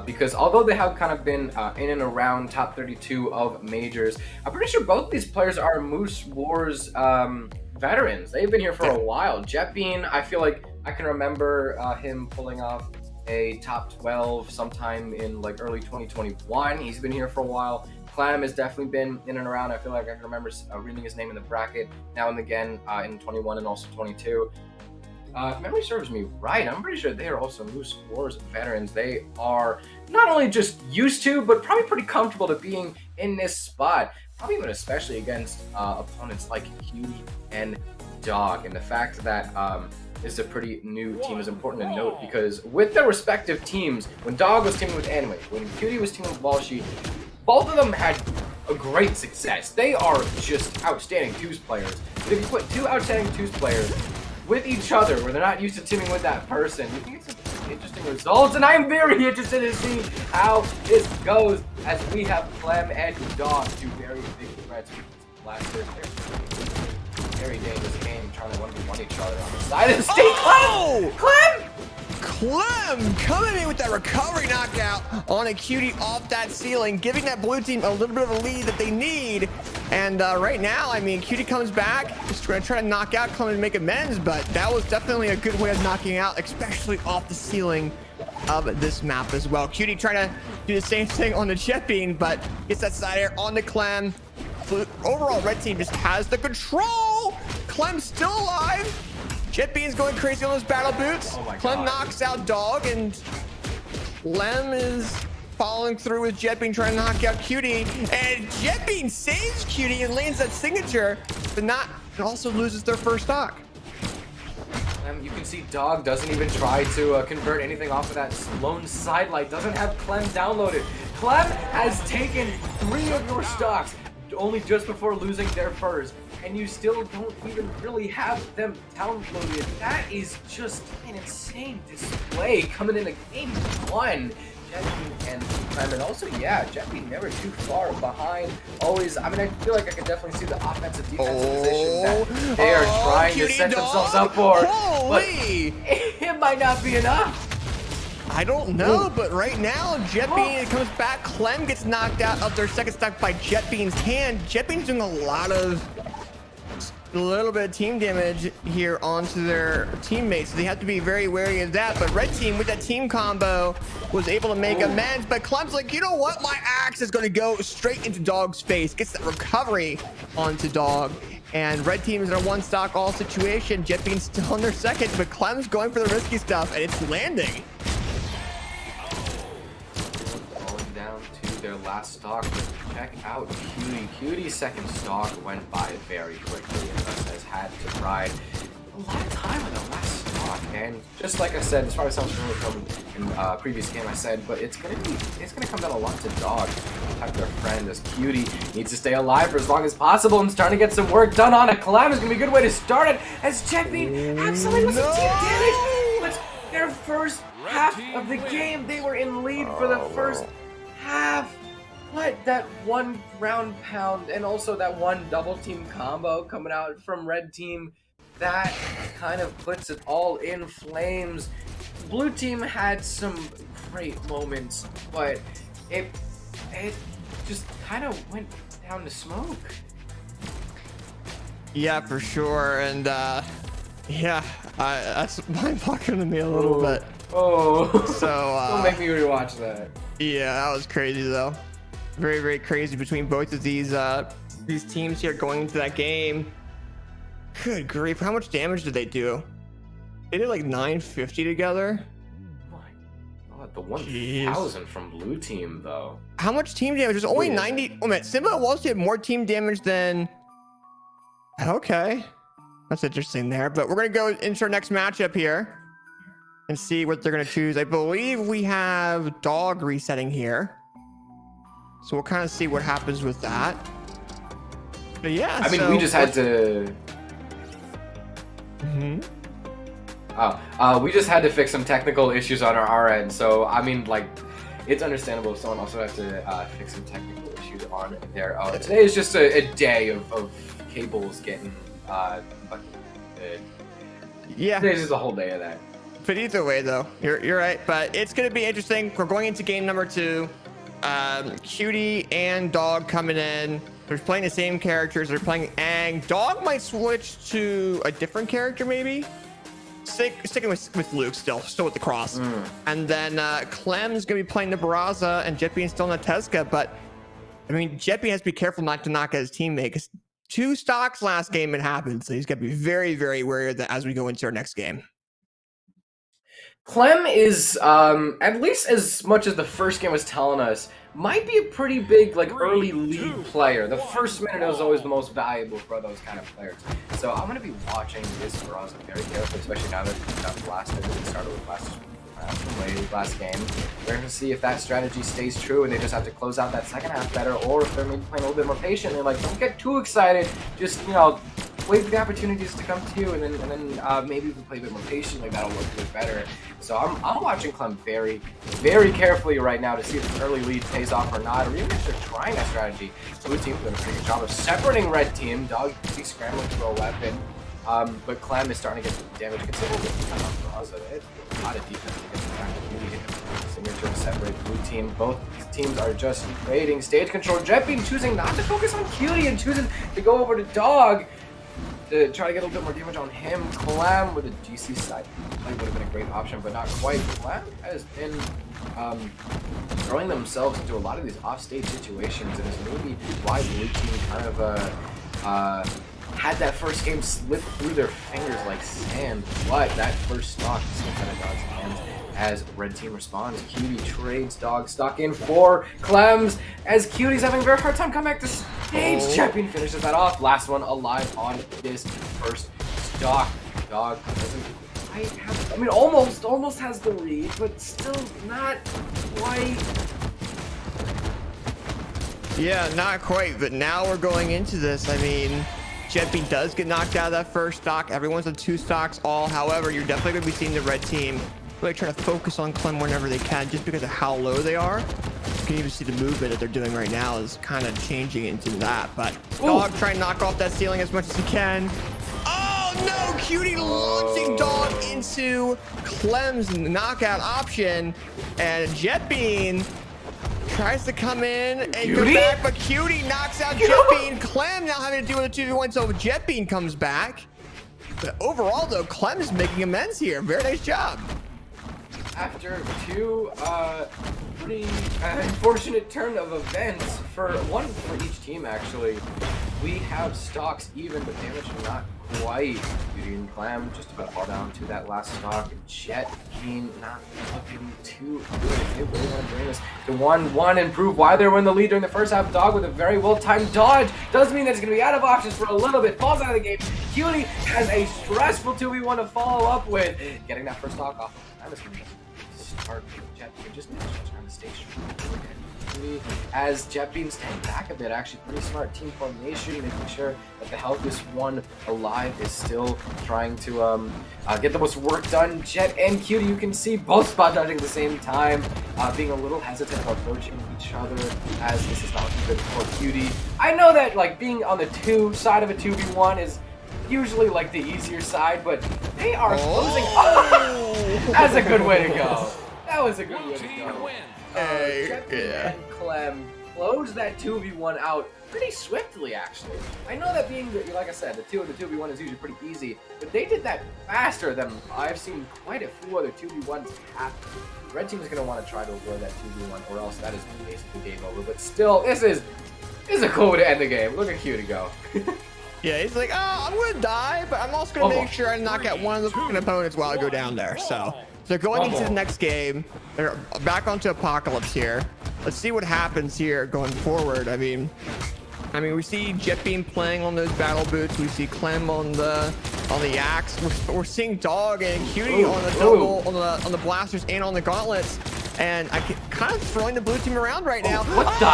because although they have kind of been in and around top 32 of majors, I'm pretty sure both these players are Moose Wars veterans. They've been here for a while. Jetbean, I feel like I can remember him pulling off a top 12 sometime in like early 2021. He's been here for a while. Clem has definitely been in and around. I feel like I can remember reading his name in the bracket now and again in 21 and also 22. If memory serves me right, I'm pretty sure they are also Moose Wars veterans. They are not only just used to, but probably pretty comfortable to being in this spot. Probably even especially against opponents like Cutie and Dog. And the fact that this is a pretty new team is important to note, because with their respective teams, when Dog was teaming with Anime, when Cutie was teaming with Walshy, both of them had a great success. They are just outstanding twos players. But if you put 2 outstanding twos players with each other, where they're not used to teaming with that person, you can get some interesting results, and I'm very interested to see how this goes, as we have Clem and Dog, 2 very big threats with blasters. Very dangerous game, trying to 1v1 each other on the side of the stage. Oh! Clem coming in with that recovery knockout on a Cutie off that ceiling, giving that blue team a little bit of a lead that they need. And right now, I mean, Cutie comes back, just going to try to knock out Clem and make amends, but that was definitely a good way of knocking out, especially off the ceiling of this map as well. Cutie trying to do the same thing on the Jetbean, but gets that side air on the Clem. So overall, red team just has the control. Clem's still alive. Jet Bean's going crazy on those battle boots. Oh my Clem God. knocks out Dog, and Lem is following through with Jet Bean trying to knock out Cutie. And Jet Bean saves Cutie and lands that signature, but not, and also loses their first stock. You can see Dog doesn't even try to convert anything off of that lone sidelight. Doesn't have Clem downloaded. Clem has taken 3 of your stocks only just before losing their first, and you still don't even really have them downloaded. That is just an insane display coming into game 1. Jet Bean and Clem, and also, yeah, Jet Bean never too far behind. Always, I mean, I feel like I can definitely see the offensive defensive position that they are trying to set themselves up for. Holy! But it might not be enough. I don't know, but right now, Jet Bean comes back. Clem gets knocked out of their second stock by Jet Bean's hand. Jet Bean's doing a little bit of team damage here onto their teammates, so they have to be very wary of that. But red team with that team combo was able to make amends, but Clem's like, you know what, my axe is going to go straight into Dog's face. Gets that recovery onto Dog, and red team is in a one stock all situation. Jet Bean's still on their second, but Clem's going for the risky stuff, and it's landing. Falling down to their last stock. Check out Cutie. Cutie's second stock went by very quickly, and thus has had to ride a lot of time on the last stock. And just like I said, this probably sounds familiar from in previous game I said, but it's gonna come down a lot to Dog. Protect their friend, as Cutie needs to stay alive for as long as possible and starting to get some work done on a Clam is gonna be a good way to start it, as Jet Bean absolutely was some team damage. But their first half of the game, they were in lead for the first half. But that one ground pound and also that one double team combo coming out from red team, that kind of puts it all in flames. Blue team had some great moments, but it just kind of went down to smoke. Yeah, for sure. And yeah, that's mind-boggling to me a little bit. Oh, so don't make me rewatch that. Yeah, that was crazy though. Very, very crazy between both of these teams here going into that game. Good grief, how much damage did they do? They did like 950 together. Oh my God, the 1,000 from blue team though. How much team damage? There's only 90. Oh man, Simba Walls did more team damage than. Okay, that's interesting there. But we're gonna go into our next matchup here and see what they're gonna choose. I believe we have Dog resetting here. So we'll kind of see what happens with that. But yeah, I mean, we just had to. We just had to fix some technical issues on our end. So I mean, like, it's understandable if someone also has to fix some technical issues on their own. Today is just a day of cables getting yeah. Today's just a whole day of that. But either way, though, you're right. But it's gonna be interesting. We're going into game number 2. Cutie and Dog coming in. They're playing the same characters. They're playing Aang. Dog might switch to a different character, maybe. Sticking with Luke still with the cross. And then Clem's gonna be playing the Barraza, and Jet Bean's still in the Tesca. But I mean, Jet Bean has to be careful not to knock out his teammate, because 2 stocks last game it happened. So he's got to be very, very wary of that as we go into our next game. Clem is, at least as much as the first game was telling us, might be a pretty big, like, early lead player. The first minute is always the most valuable for those kind of players. So I'm going to be watching this Barraza very carefully, especially now that it got blasted as it started with last game. We're going to see if that strategy stays true and they just have to close out that second half better, or if they're maybe playing a little bit more patient and, like, don't get too excited. Just, you know, wait for the opportunities to come to you, and then maybe if we play a bit more patiently, that'll work a bit better. So I'm watching Clem very, very carefully right now to see if this early lead pays off or not, or even if they're trying that strategy. Blue team's doing a pretty good job of separating red team. Dog is scrambling for a weapon, but Clem is starting to get damage considerably. A lot of defense to get the back of Beauty hit. Signature to separate blue team. Both teams are just trading stage control. Jet Bean choosing not to focus on Cutie and choosing to go over to Dog to try to get a little bit more damage on him. Clam with a GC side play would have been a great option, but not quite. Clam has been throwing themselves into a lot of these offstage situations, and is maybe why blue team kind of had that first game slip through their fingers like sand, but that first stock is still kind of Dog's hands as red team responds. Cutie trades Dog stock in for Clems as Cutie's having a very hard time coming back to stage. Champion finishes that off. Last one alive on this first stock. Dog doesn't quite have, I mean, almost has the lead, but still not quite. Yeah, not quite, but now we're going into this. I mean, Jetbean does get knocked out of that first stock. Everyone's on 2 stocks all. However, you're definitely going to be seeing the red team really trying to focus on Clem whenever they can, just because of how low they are. You can even see the movement that they're doing right now is kind of changing into that. But Dog trying to knock off that ceiling as much as he can. Oh no! Cutie launching Dog into Clem's knockout option, and Jetbean tries to come in and go back, but Cutie knocks out Jetbean. Clem now having to deal with a 2v1, so Jetbean comes back. But overall, though, Clem is making amends here. Very nice job. After 2 pretty unfortunate turn of events, one for each team actually, we have stocks even, but damage not quite. Cutie and Clam just about fall down to that last stock. Jetbean not looking too good. If they really want to bring this to 1-1 and prove why they were in the lead during the first half, Dog with a very well-timed dodge does mean that it's going to be out of options for a little bit. Falls out of the game. Cutie has a stressful 2v1 to follow up with. Getting that first stock off. That is going to start Jetbean just trying to stay strong. As Jetbean staying back a bit, actually pretty smart team formation, making sure that the healthiest one alive is still trying to get the most work done. Jet and Cutie, you can see both spot dodging at the same time, being a little hesitant about approaching each other, as this is not good for Cutie. I know that like being on the 2 side of a 2v1 is usually like the easier side, but they are closing. That's a good way to go. That was a good way to go. Jetbean and Clem close that 2v1 out pretty swiftly, actually. I know that being, like I said, the 2v1 is usually pretty easy, but they did that faster than I've seen quite a few other 2v1s happen. Red team is going to want to try to avoid that 2v1, or else that is basically game over. But still, this is a cool way to end the game. Look at Cutie go. Yeah, he's like, oh, I'm going to die, but I'm also going to make sure I knock out one of the fucking opponents while I go down there. So going into the next game, they're back onto Apocalypse here. Let's see what happens here going forward. I mean, we see Jetbean playing on those battle boots. We see Clem on the axe. We're seeing Dog and Cutie on the double, on the blasters and on the gauntlets. And I can kind of throwing the blue team around right now. What the?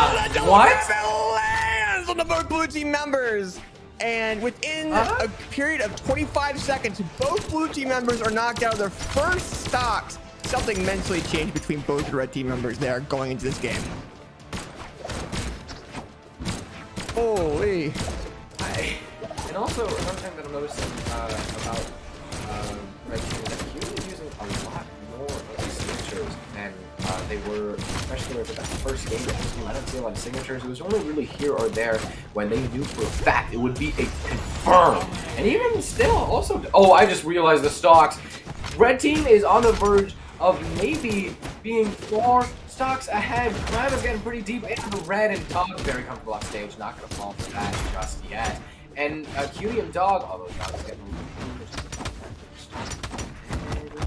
What? Lands on the both blue team members. And within a period of 25 seconds, both blue team members are knocked out of their first stocks. Something mentally changed between both the red team members there going into this game. Holy. And also, another thing that I'm noticing about red team is that Cutie is using a lot more of the signatures than they were, especially with that first game. I don't see a lot of signatures. It was only really here or there when they knew for a fact it would be a confirm. And even still, also, I just realized the stocks. Red team is on the verge of maybe being 4 stocks ahead. Clem is getting pretty deep into the red, and Dog very comfortable off stage. Not going to fall for that just yet. And Cutie and Dog, although Dog is getting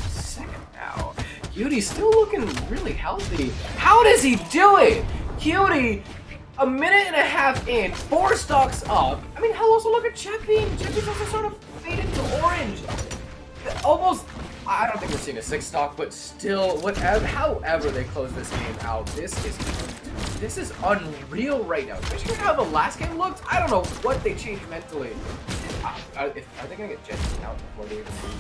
second now. Cutie's still looking really healthy. How does he do it? Cutie, a minute and a half in, 4 stocks up. I mean, hell, also look at Jetbean. Jetbean's also sort of faded to orange. Almost, I don't think we're seeing a 6 stock, but still, however they close this game out, this is unreal right now. Especially how the last game looked. I don't know what they changed mentally. Are they gonna get Jetbean out before they even lose?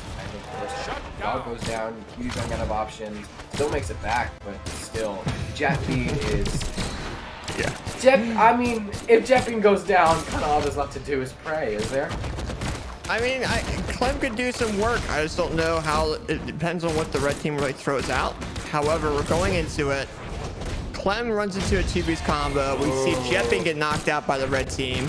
Dog goes down, Cutie's running out of options, still makes it back, but still, Jetbean is... Yeah. I mean, if Jetbean goes down, kind of all there's left to do is pray, is there? I mean, Clem could do some work. I just don't know how. It depends on what the red team really throws out. However, we're going into it. Clem runs into a 2-piece combo. We see Jetbean get knocked out by the red team.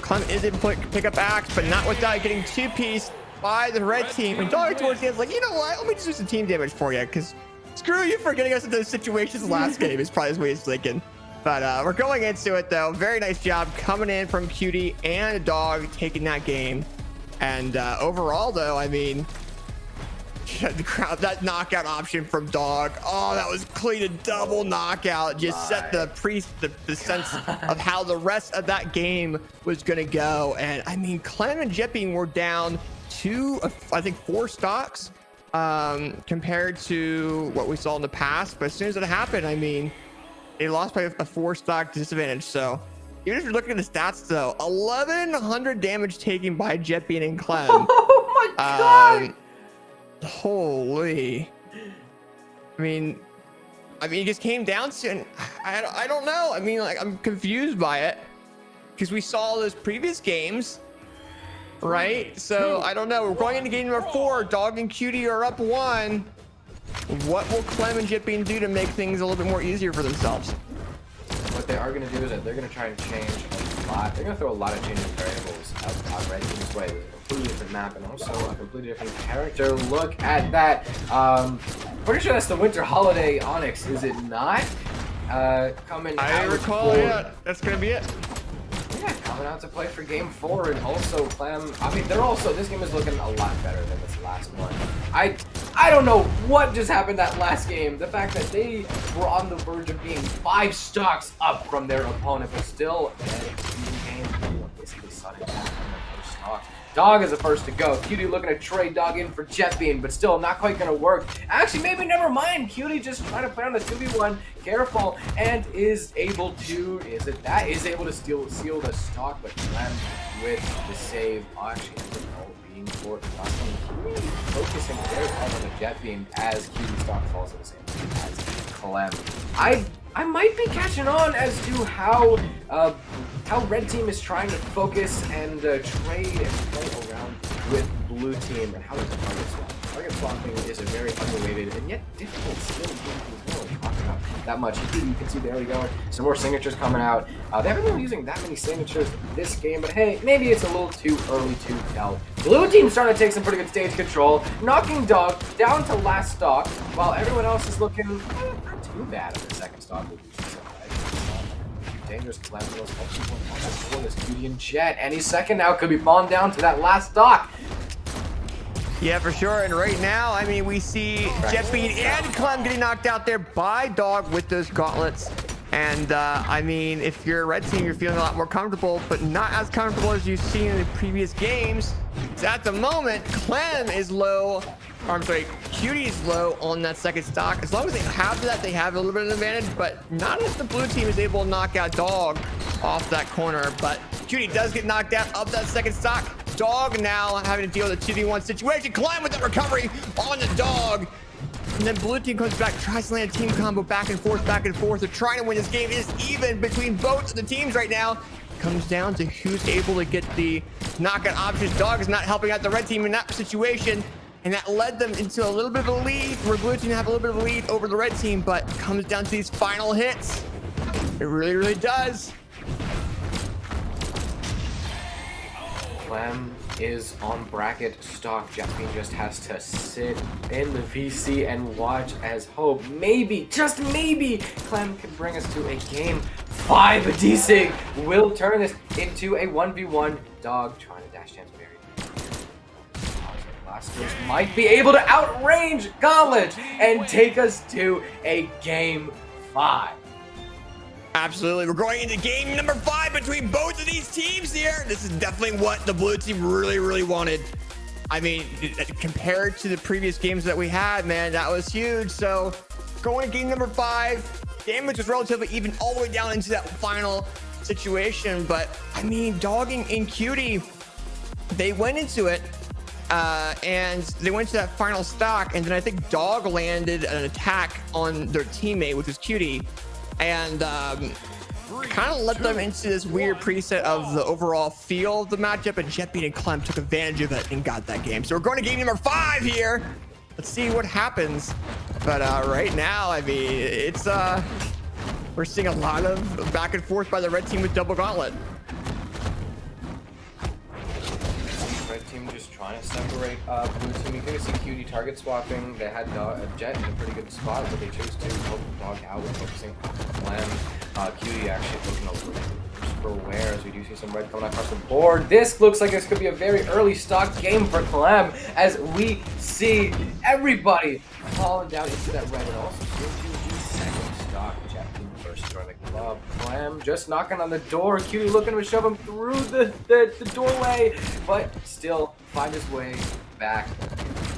Clem is able to pick up axe, but not without getting 2-piece by the red team. And Dog towards the end is like, you know what? Let me just do some team damage for you, because screw you for getting us into those situations last game is probably what he's thinking. But we're going into it though. Very nice job coming in from Cutie and Dog taking that game. And overall though, I mean, the crowd, that knockout option from Dog. Oh, that was clean, a double knockout. Just set the sense of how the rest of that game was going to go. And I mean, Clem and Jetbean were down to, I think, 4 stocks compared to what we saw in the past. But as soon as it happened, I mean, they lost by a 4-stock disadvantage. So even if you're looking at the stats though, 1100 damage taken by Jetbean and Clem. Oh my god! Holy. I mean, it just came down to, and I don't know. I mean, like, I'm confused by it because we saw those previous games, right? So I don't know. We're going into game number 4. Dog and Cutie are up 1. What will Clem and Jetbean do to make things a little bit more easier for themselves? What they are going to do is that they're going to try and change a lot. They're going to throw a lot of changing variables out right in this way. There's a completely different map and also a completely different character. Look at that. Pretty sure that's the Winter Holiday Onyx, is it not? Coming out. I recall, yeah. That's going to be it. Yeah, coming out to play for game 4, and also Clem. I mean, this game is looking a lot better than this last one. I don't know what just happened that last game. The fact that they were on the verge of being 5 stocks up from their opponent, but still basically sudden death on their first stock. Dog is the first to go. Cutie looking to trade Dog in for Jetbean, but still not quite gonna work. Actually, maybe never mind. Cutie just trying to play on the 2v1, careful, and is able to seal the stock, but Clem with the save. Actually, being for Cutie focusing very hard on the Jetbean as Cutie stock falls at the same time as Clem. I might be catching on as to how Red Team is trying to focus and trade and play around with Blue Team and how to target swap. Target swapping is a very underrated and yet difficult skill to really talk about that much. You can see there we go. Some more signatures coming out. They haven't been using that many signatures this game, but hey, maybe it's a little too early to tell. Blue Team's starting to take some pretty good stage control, knocking Dog down to last stock, while everyone else is looking not too bad on the second stock. Dangerous Clem was for this Cutie and Jet, and he's second now. Could be falling down to that last stock. Yeah, for sure. And right now, I mean, we see Jetbean and Clem getting knocked out there by Dog with those gauntlets. And I mean, if you're a Red Team, you're feeling a lot more comfortable, but not as comfortable as you've seen in the previous games. So at the moment, Clem is low. Or, I'm sorry, Cutie is low on that second stock. As long as they have that, they have a little bit of an advantage, but not if the Blue Team is able to knock out Dog off that corner. But Cutie does get knocked out of that second stock. Dog now having to deal with a 2v1 situation. Clem with the recovery on the Dog. And then Blue Team comes back, tries to land a team combo back and forth. They're trying to win this game. It is even between both of the teams right now. Comes down to who's able to get the knockout options. Dog is not helping out the Red Team in that situation. And that led them into a little bit of a lead, where Blue Team have a little bit of a lead over the Red Team, but it comes down to these final hits. It really, really does. Clem is on bracket stock. Jetbean just has to sit in the VC and watch as hope, maybe, just maybe, Clem can bring us to a game 5. Desig will turn this into a 1v1. Dog trying to dash chance berry. Blasters might be able to outrange College and take us to a game 5. Absolutely. We're going into game number 5 between both of these teams here. This is definitely what the Blue Team really, really wanted. I mean, compared to the previous games that we had, man, that was huge. So going to game number 5, damage was relatively even all the way down into that final situation. But I mean, Dogging and Cutie, they went into it and they went to that final stock. And then I think Dog landed an attack on their teammate, which was Cutie. And kind of let them into this weird preset of the overall feel of the matchup, and Jetbean and Clem took advantage of it and got that game. So we're going to game number 5 here. Let's see what happens. But right now, I mean, it's we're seeing a lot of back and forth by the Red Team with double gauntlet. Red Team just trying to separate Blue Team. You're going to see Cutie target swapping. They had Jet in a pretty good spot, but they chose to help Dog out with focusing on Clem. Cody actually looking a little for where, as we do see some red coming across the board. This looks like this could be a very early stock game for Clem, as we see everybody falling down into that red, and also into the second stock. Jackson first join the club. Clem just knocking on the door. Cody looking to shove him through the doorway, but still find his way back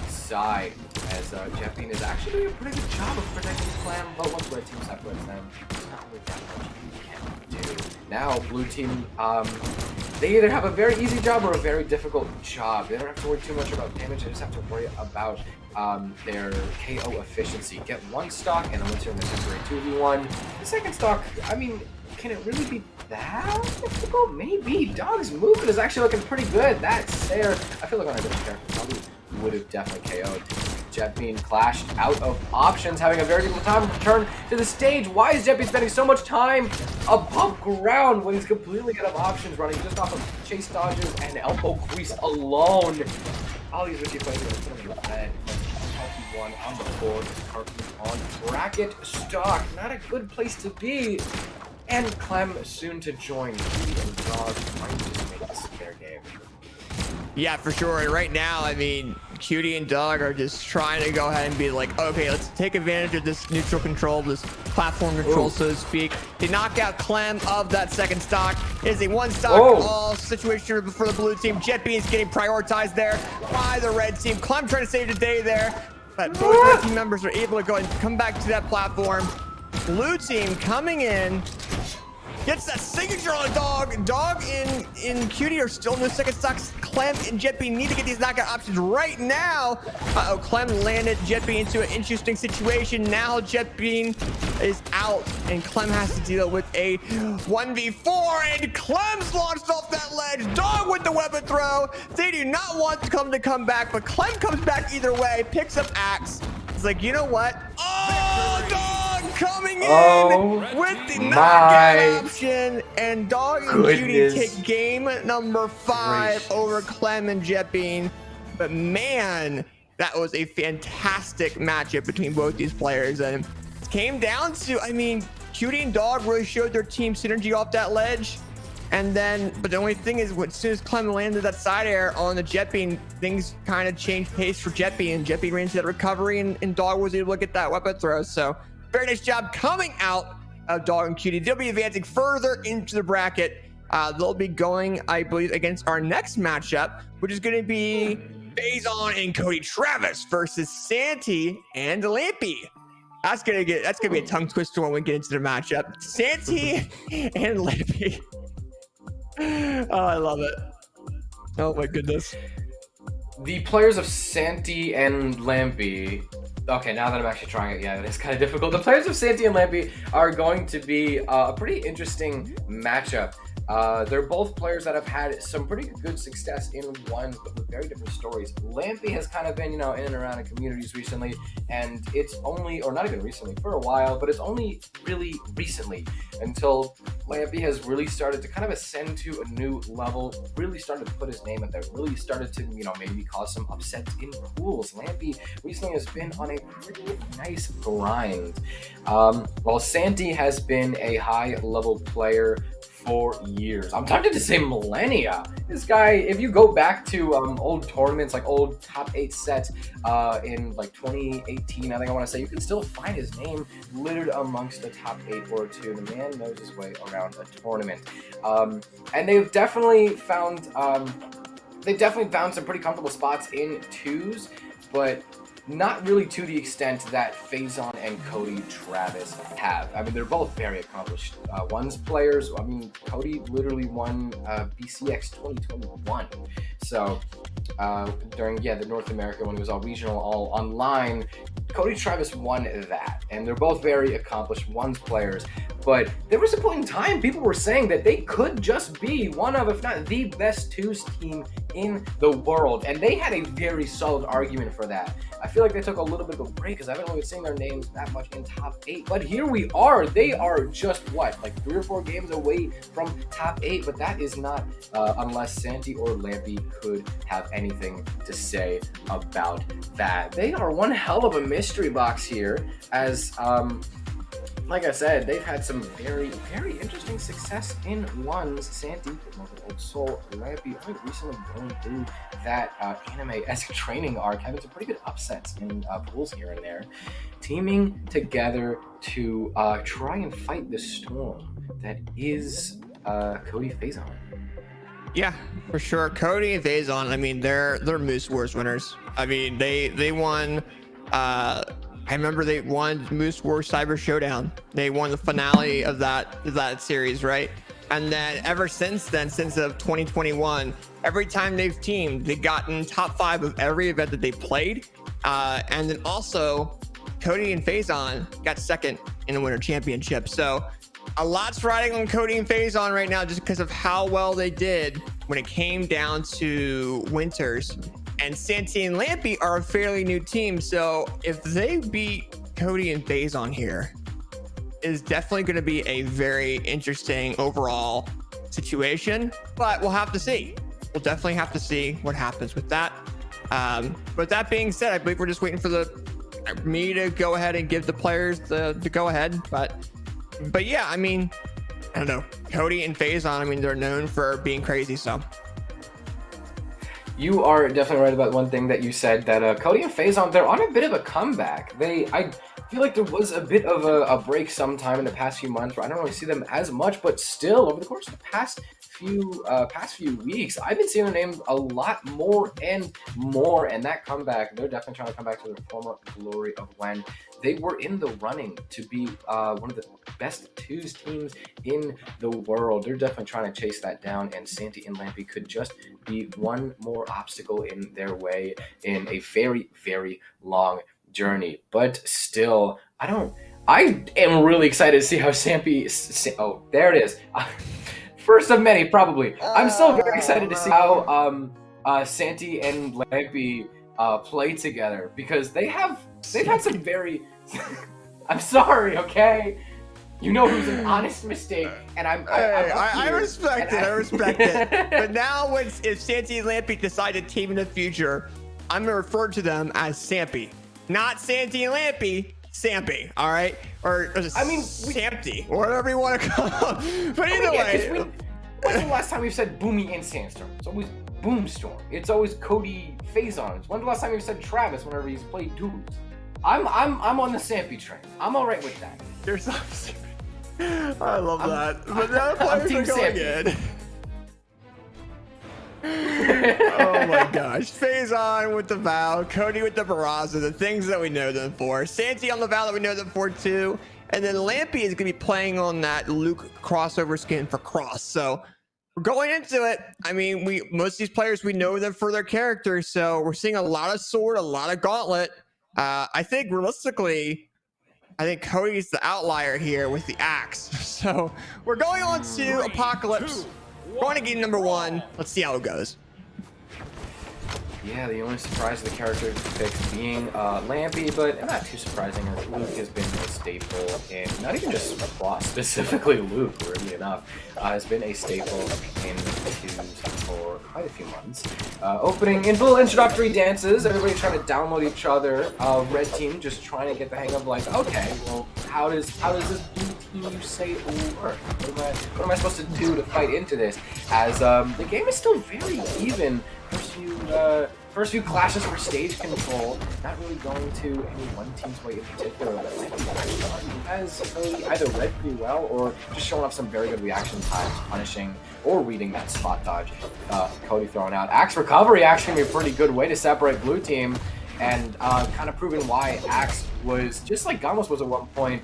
side, as Jeffine is actually doing a pretty good job of protecting Clem, but once red team separates them, there's not really that much you can do. Now, blue team, they either have a very easy job or a very difficult job. They don't have to worry too much about damage, they just have to worry about their KO efficiency. Get one stock, and unless you're in the temporary 2v1, the second stock, I mean, can it really be that difficult? Maybe. Dog's movement is actually looking pretty good. That's there. I feel like on a different character, probably would have definitely KO'd. Jet being clashed out of options, having a very difficult time to return to the stage. Why is Jet spending so much time above ground when he's completely out of options, running just off of chase dodges and elbow grease alone? All these risky plays are going to put him in the bed. Healthy one on the board, Carton on bracket stock. Not a good place to be. And Clem soon to join. Cody and Dog might just make this fair game. Yeah, for sure. And right now, I mean, Cody and Dog are just trying to go ahead and be like, okay, let's take advantage of this neutral control, this platform control, so to speak. They knock out Clem of that second stock. It is a one stock all situation for the blue team. Jet Bean's getting prioritized there by the red team. Clem trying to save the day there, but both red team members are able to go and come back to that platform. Blue team coming in. Gets that signature on a Dog. Dog and Cody are still in the second stocks. Clem and Jetbean need to get these knockout options right now. Clem landed Jetbean into an interesting situation. Now Jetbean is out, and Clem has to deal with a 1v4, and Clem's launched off that ledge. Dog with the weapon throw. They do not want to come back, but Clem comes back either way, picks up axe. It's like, you know what? Oh, Dog coming in with the knockout option, and Dog and Cody take game number 5 over Clem and Jetbean. But man, that was a fantastic matchup between both these players, and it came down to, I mean, Cody and Dog really showed their team synergy off that ledge. And then, but the only thing is, as soon as Clem landed that side air on the Jetbean, things kind of changed pace for Jetbean. Jetbean ran into that recovery, and Dog was able to get that weapon throw. So very nice job coming out of Dog and Cody. They'll be advancing further into the bracket. They'll be going, I believe, against our next matchup, which is going to be Phazon and Cody Travis versus Santi and Lampy. That's gonna be a tongue twister when we get into the matchup. Santi and Lampy. Oh, I love it. Oh my goodness. The players of Santi and Lampy. Okay, now that I'm actually trying it, yeah, it is kind of difficult. The players of Santi and Lampy are going to be a pretty interesting matchup. They're both players that have had some pretty good success in ones, but with very different stories. Lampy has kind of been, in and around in communities recently, and it's only, or not even recently, for a while, but it's only really recently until Lampy has really started to kind of ascend to a new level, really started to put his name out there, really started to, maybe cause some upsets in pools. Lampy recently has been on a pretty nice grind. While Santi has been a high-level player for years. I'm tempted to say millennia. This guy, if you go back to old tournaments, like old top 8 sets in like 2018, I think I want to say, you can still find his name littered amongst the top 8 or 2. The man knows his way around a tournament. And they've definitely found some pretty comfortable spots in 2s, but not really to the extent that Phazon and Cody Travis have. I mean, they're both very accomplished ones players. I mean, Cody literally won BCX 2021. So during the North America, when it was all regional, all online, Cody Travis won that. And they're both very accomplished ones players. But there was a point in time people were saying that they could just be one of, if not the best 2s team in the world. And they had a very solid argument for that. I feel like they took a little bit of a break because I haven't really seen their names that much in top 8. But here we are. They are just, what, like 3 or 4 games away from top 8. But that is not unless Santi or Lampy could have anything to say about that. They are one hell of a mystery box here, as like I said, they've had some very, very interesting success in ones. Santi, Old Soul, Lampy, only recently going through that anime-esque training arc, having some pretty good upsets in pools here and there, teaming together to try and fight the storm that is Cody Phazon. Yeah, for sure. Cody and Phazon, I mean, they're Moose Wars winners. I mean, they won. I remember they won Moose Wars Cyber Showdown. They won the finale of that series, right? And then ever since then, since of 2021, every time they've teamed, they've gotten top 5 of every event that they played. And then also, Cody and Phazon got second in the Winter Championship. So a lot's riding on Cody and Phazon right now just because of how well they did when it came down to Winters. And Santi and Lampy are a fairly new team, so if they beat Cody and Phazon here, is definitely going to be a very interesting overall situation. But we'll have to see. We'll definitely have to see what happens with that. But that being said, I believe we're just waiting for me to go ahead and give the players the go ahead. But yeah, I mean, I don't know. Cody and Phazon, I mean, they're known for being crazy, so. You are definitely right about one thing that you said, that Cody and Phazon, they're on a bit of a comeback. I feel like there was a bit of a break sometime in the past few months where I don't really see them as much, but still, over the course of the past few weeks, I've been seeing their name a lot more and more, and that comeback, they're definitely trying to come back to their former glory of when they were in the running to be one of the best twos teams in the world. They're definitely trying to chase that down, and Santi and Lampy could just be one more obstacle in their way in a very, very long journey. But still, I am really excited to see how oh, there it is. First of many, probably. I'm still very excited to see how Santi and Lampy play together, because they've had some very I'm sorry, okay? You know who's an honest mistake, and I respect it. I respect it. But now, if Santi and Lampy decide to team in the future, I'm gonna refer to them as Sampy, not Santi and Lampy. Sampy, all right, or Sampy, or whatever you want to call them. But either way, when's the last time we've said Boomy and Sandstorm? It's always Boomstorm. It's always Cody Phazon. When's the last time we've said Travis whenever he's played dudes? I'm on the Sampy train. I'm all right with that. You're so stupid. I love that. But the other players are going in. Oh my gosh. Phazon with the Vow, Cody with the Barraza, the things that we know them for. Santi on the Vow that we know them for too. And then Lampy is going to be playing on that Luke crossover skin for Cross. So we're going into it. I mean, most of these players, we know them for their characters. So we're seeing a lot of sword, a lot of gauntlet. I think realistically, Cody's the outlier here with the axe. So we're going on to Apocalypse. Going to game number 1. Let's see how it goes. Yeah, the only surprise of the character picks being Lampy, but not too surprising, as Luke has been a staple, and not even just Cross, specifically Luke, weirdly enough, has been a staple in twos for quite a few months. Opening in little introductory dances, everybody trying to download each other. Red team just trying to get the hang of, like, okay, well, how does this blue team you say will work? What am I supposed to do to fight into this? As the game is still very even. First few clashes for stage control, not really going to any one team's way in particular, but Lampy has either read pretty well or just showing off some very good reaction times, punishing or reading that spot dodge. Cody throwing out Axe recovery, actually a pretty good way to separate blue team, and kind of proving why Axe was, just like Gamos was at one point,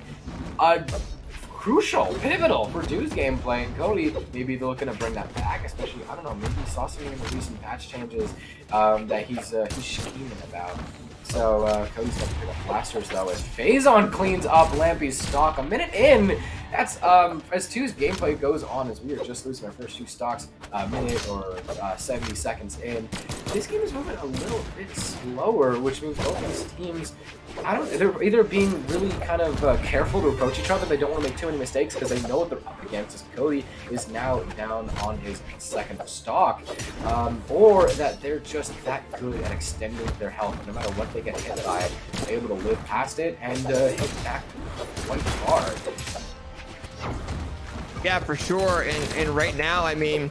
crucial, pivotal for Dude's gameplay, and Cody maybe they're looking to bring that back, especially, I don't know, maybe he saw something in the recent patch changes that he's scheming about. So Cody's going to pick up blasters though, as Phazon cleans up Lampy's stock. A minute in, that's as 2's gameplay goes on, as we are just losing our first 2 stocks a minute or 70 seconds in. This game is moving a little bit slower, which means both these teams, they're either being really kind of careful to approach each other. They don't want to make too many mistakes because they know what they're up against, as Cody is now down on his 2nd stock, or that they're just that good at extending their health. No matter what they get hit by, they're able to live past it and hit back quite hard. Yeah, for sure. And right now, I mean,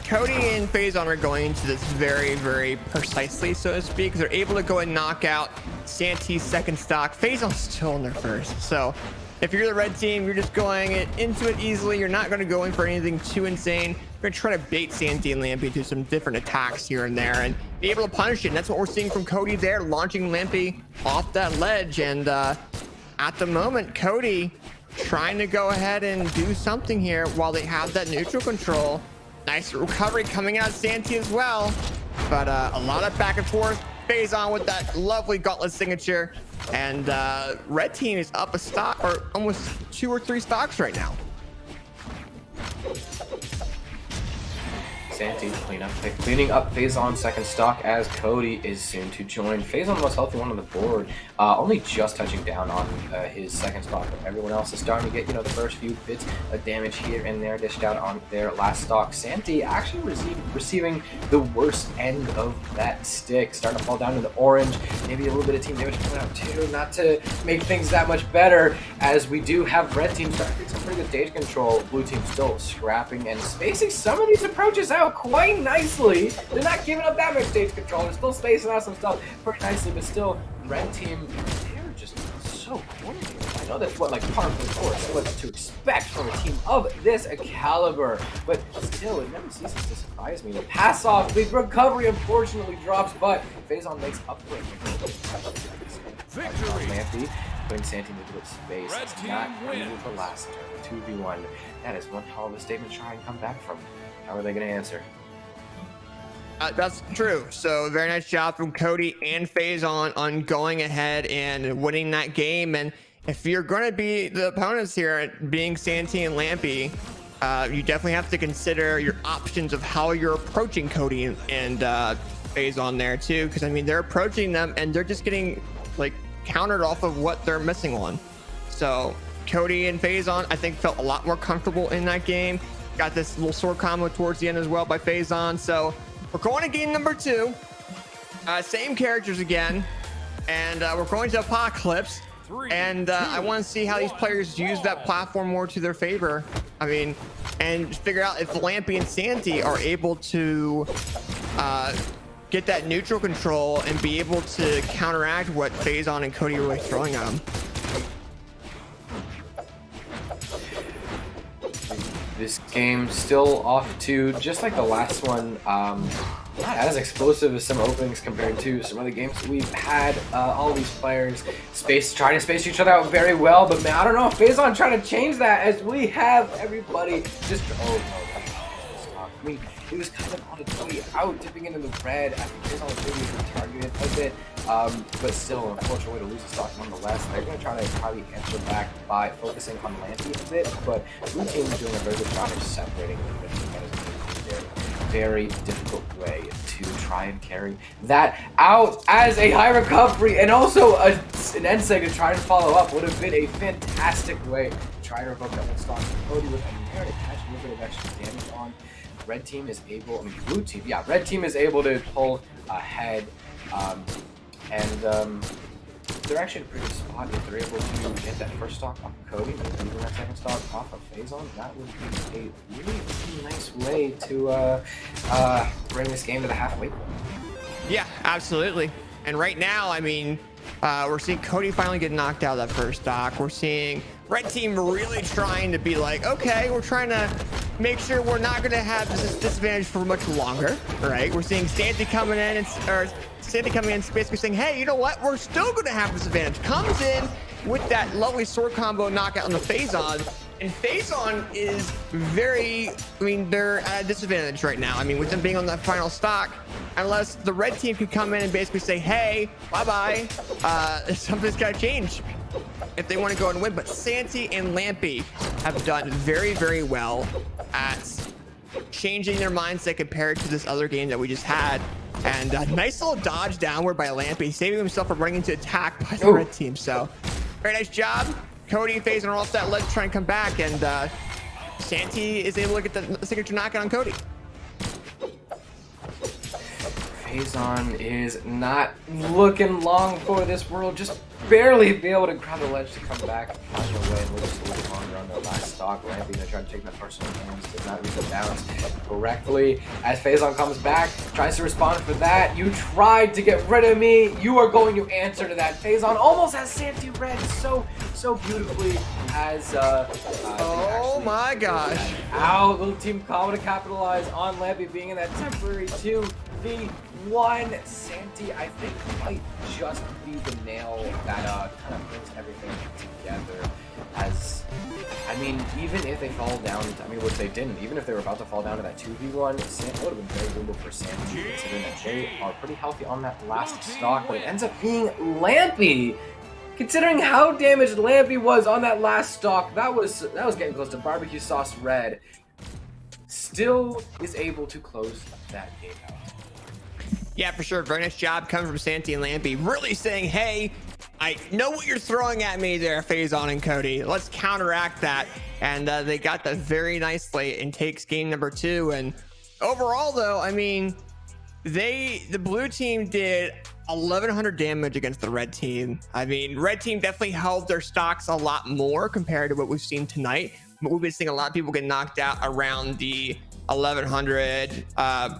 Cody and Phazon are going into this very, very precisely, so to speak. They're able to go and knock out Santi's 2nd stock. Phazon's still in their 1st. So if you're the red team, you're just going into it easily. You're not going to go in for anything too insane. You're going to try to bait Santi and Lampy to some different attacks here and there and be able to punish it. And that's what we're seeing from Cody there, launching Lampy off that ledge. And at the moment, Cody trying to go ahead and do something here while they have that neutral control. Nice recovery coming out of Santi as well, but a lot of back and forth. Phazon with that lovely gauntlet signature, and red team is up a stock, or almost 2 or 3 stocks right now. Santi cleaning up Phazon's 2nd stock as Cody is soon to join. Phazon, the most healthy one on the board, only just touching down on his 2nd stock, but everyone else is starting to get, the first few bits of damage here and there dished out on their last stock. Santi actually receiving the worst end of that stick, starting to fall down to the orange. Maybe a little bit of team damage coming out too, not to make things that much better, as we do have red team starting to get some pretty good stage control. Blue team still scrapping and spacing some of these approaches out quite nicely. They're not giving up that much stage control. They're still spacing out some stuff pretty nicely, but still, red team, they're just so coordinated. I know that's what, par for the course, what to expect from a team of this caliber, but still, it never ceases to surprise me. The pass off, the recovery unfortunately drops, but Phazon makes up for it. Victory! Lampy putting Santi in a bit of space. It's not even the last turn, 2v1. That is one hell of a statement to try and come back from. How are they going to answer? That's true. So very nice job from Cody and Phazon on going ahead and winning that game. And if you're going to be the opponents here, being Santi and Lampy, you definitely have to consider your options of how you're approaching Cody and Phazon there too. Because I mean, they're approaching them and they're just getting countered off of what they're missing on. So Cody and Phazon, I think, felt a lot more comfortable in that game. Got this little sword combo towards the end as well by Phazon. So we're going to game number 2. Same characters again. And we're going to Apocalypse. And I want to see how these players use that platform more to their favor. I mean, and figure out if Lampy and Santi are able to get that neutral control and be able to counteract what Phazon and Cody are really throwing at them. This game still off to, just like the last one, not as explosive as some openings compared to some other games that we've had. All these players trying to space each other out very well, but man, I don't know if Phazon trying to change that, as we have everybody just, oh no, I mean, it was kind of on its way out, dipping into the red. I think Phazon was maybe targeted a bit, but still an unfortunate way to lose a stock nonetheless. They're going to try to probably answer back by focusing on Lampy a bit, but Blue Team is doing a very good job of separating them. Very difficult way to try and carry that out, as a high recovery and also an end seg to try and follow up would have been a fantastic way to try and revoke that one stock. Cody with a merit catch, a little bit of extra damage on. Red team is able, blue team, yeah, red team is able to pull ahead, and they're actually in a pretty good spot if they're able to get that first stock off of Cody, and even that 2nd stock off of Phazon. That would be a really nice way to bring this game to the halfway point. Yeah, absolutely. And right now, I mean, we're seeing Cody finally get knocked out of that first stock. We're seeing red team really trying to be like, okay, we're trying to make sure we're not going to have this disadvantage for much longer, right? We're seeing Santi coming in, basically saying, hey, you know what? We're still going to have this advantage. Comes in with that lovely sword combo knockout on the Phazon, And Phazon is very, I mean, they're at a disadvantage right now. I mean, with them being on that final stock, unless the red team can come in and basically say, hey, bye-bye, something's got to change if they want to go and win. But Santi and Lampy have done very, very well at changing their mindset compared to this other game that we just had. And a nice little dodge downward by Lampy, saving himself from running into attack by the red team. So very nice job. Cody and Phazon are off that ledge trying to come back, and Santi is able to get the signature knockout on Cody. Phazon is not looking long for this world, just barely be able to grab the ledge to come back, find a way, and we'll just a little longer on the last stock. Lampy gonna try to take that personal hands, did not read the bounce correctly. As Phazon comes back, tries to respond for that. You tried to get rid of me, you are going to answer to that. Phazon almost has Santi red so beautifully as oh my gosh. Ow, little team Combo to capitalize on Lampy being in that temporary 2v1. Santi, I think, might just be the nail that kind of brings everything together. As, I mean, even if they fall down, I mean, which they didn't, even if they were about to fall down to that 2v1, Santi would have been very doable for Santi, considering that they are pretty healthy on that last stock, but it ends up being Lampy. Considering how damaged Lampy was on that last stock, that was getting close to barbecue sauce red. Still is able to close that game out. Yeah, for sure. Very nice job coming from Santi and Lampy. Really saying, hey, I know what you're throwing at me there, Phazon and Cody. Let's counteract that. And they got that very nicely and takes game number 2. And overall, though, I mean, the blue team did 1,100 damage against the red team. I mean, red team definitely held their stocks a lot more compared to what we've seen tonight. But we've been seeing a lot of people get knocked out around the 1,100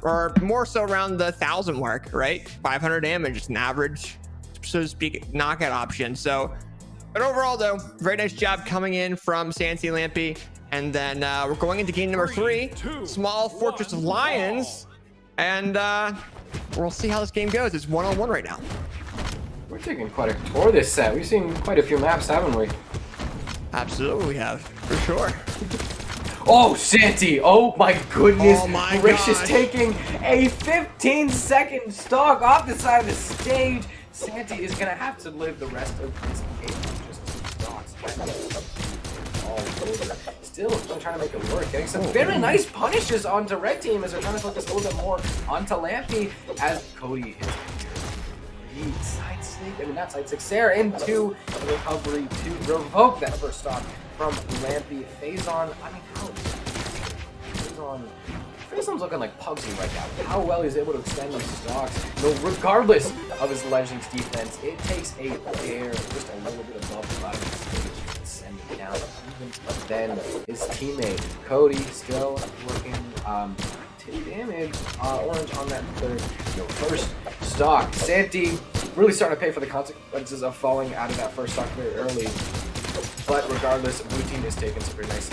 or more so around the 1,000 mark, right? 500 damage is an average, so to speak, knockout option. So, but overall though, very nice job coming in from Santi Lampy. And then we're going into game number 3, Small Fortress of Lions. And we'll see how this game goes. It's 1-on-1 right now. We're taking quite a tour this set. We've seen quite a few maps, haven't we? Absolutely, we have, for sure. Oh, Santi! Oh my goodness! Oh my gracious, gosh. taking a 15-second stock off the side of the stage. Santi is gonna have to live the rest of this game with just 2 stocks. All over. Still trying to make it work. Getting some very nice punishes onto red team as they're trying to focus a little bit more onto Lampy as Cody is here. Side sneak, I mean not side sneak, Sarah into the recovery to revoke that first stock from Lampy. Phazon, I mean, how Phazon's looking like Pugsy right now. How well he's able to extend these stocks. Though regardless of his Legends defense, it takes a bare, just a little bit above the bottom of the stage to send it down. Even then, his teammate Cody still working 2 damage, orange on that first stock. Santi really starting to pay for the consequences of falling out of that first stock very early. But regardless, blue team is taking some pretty nice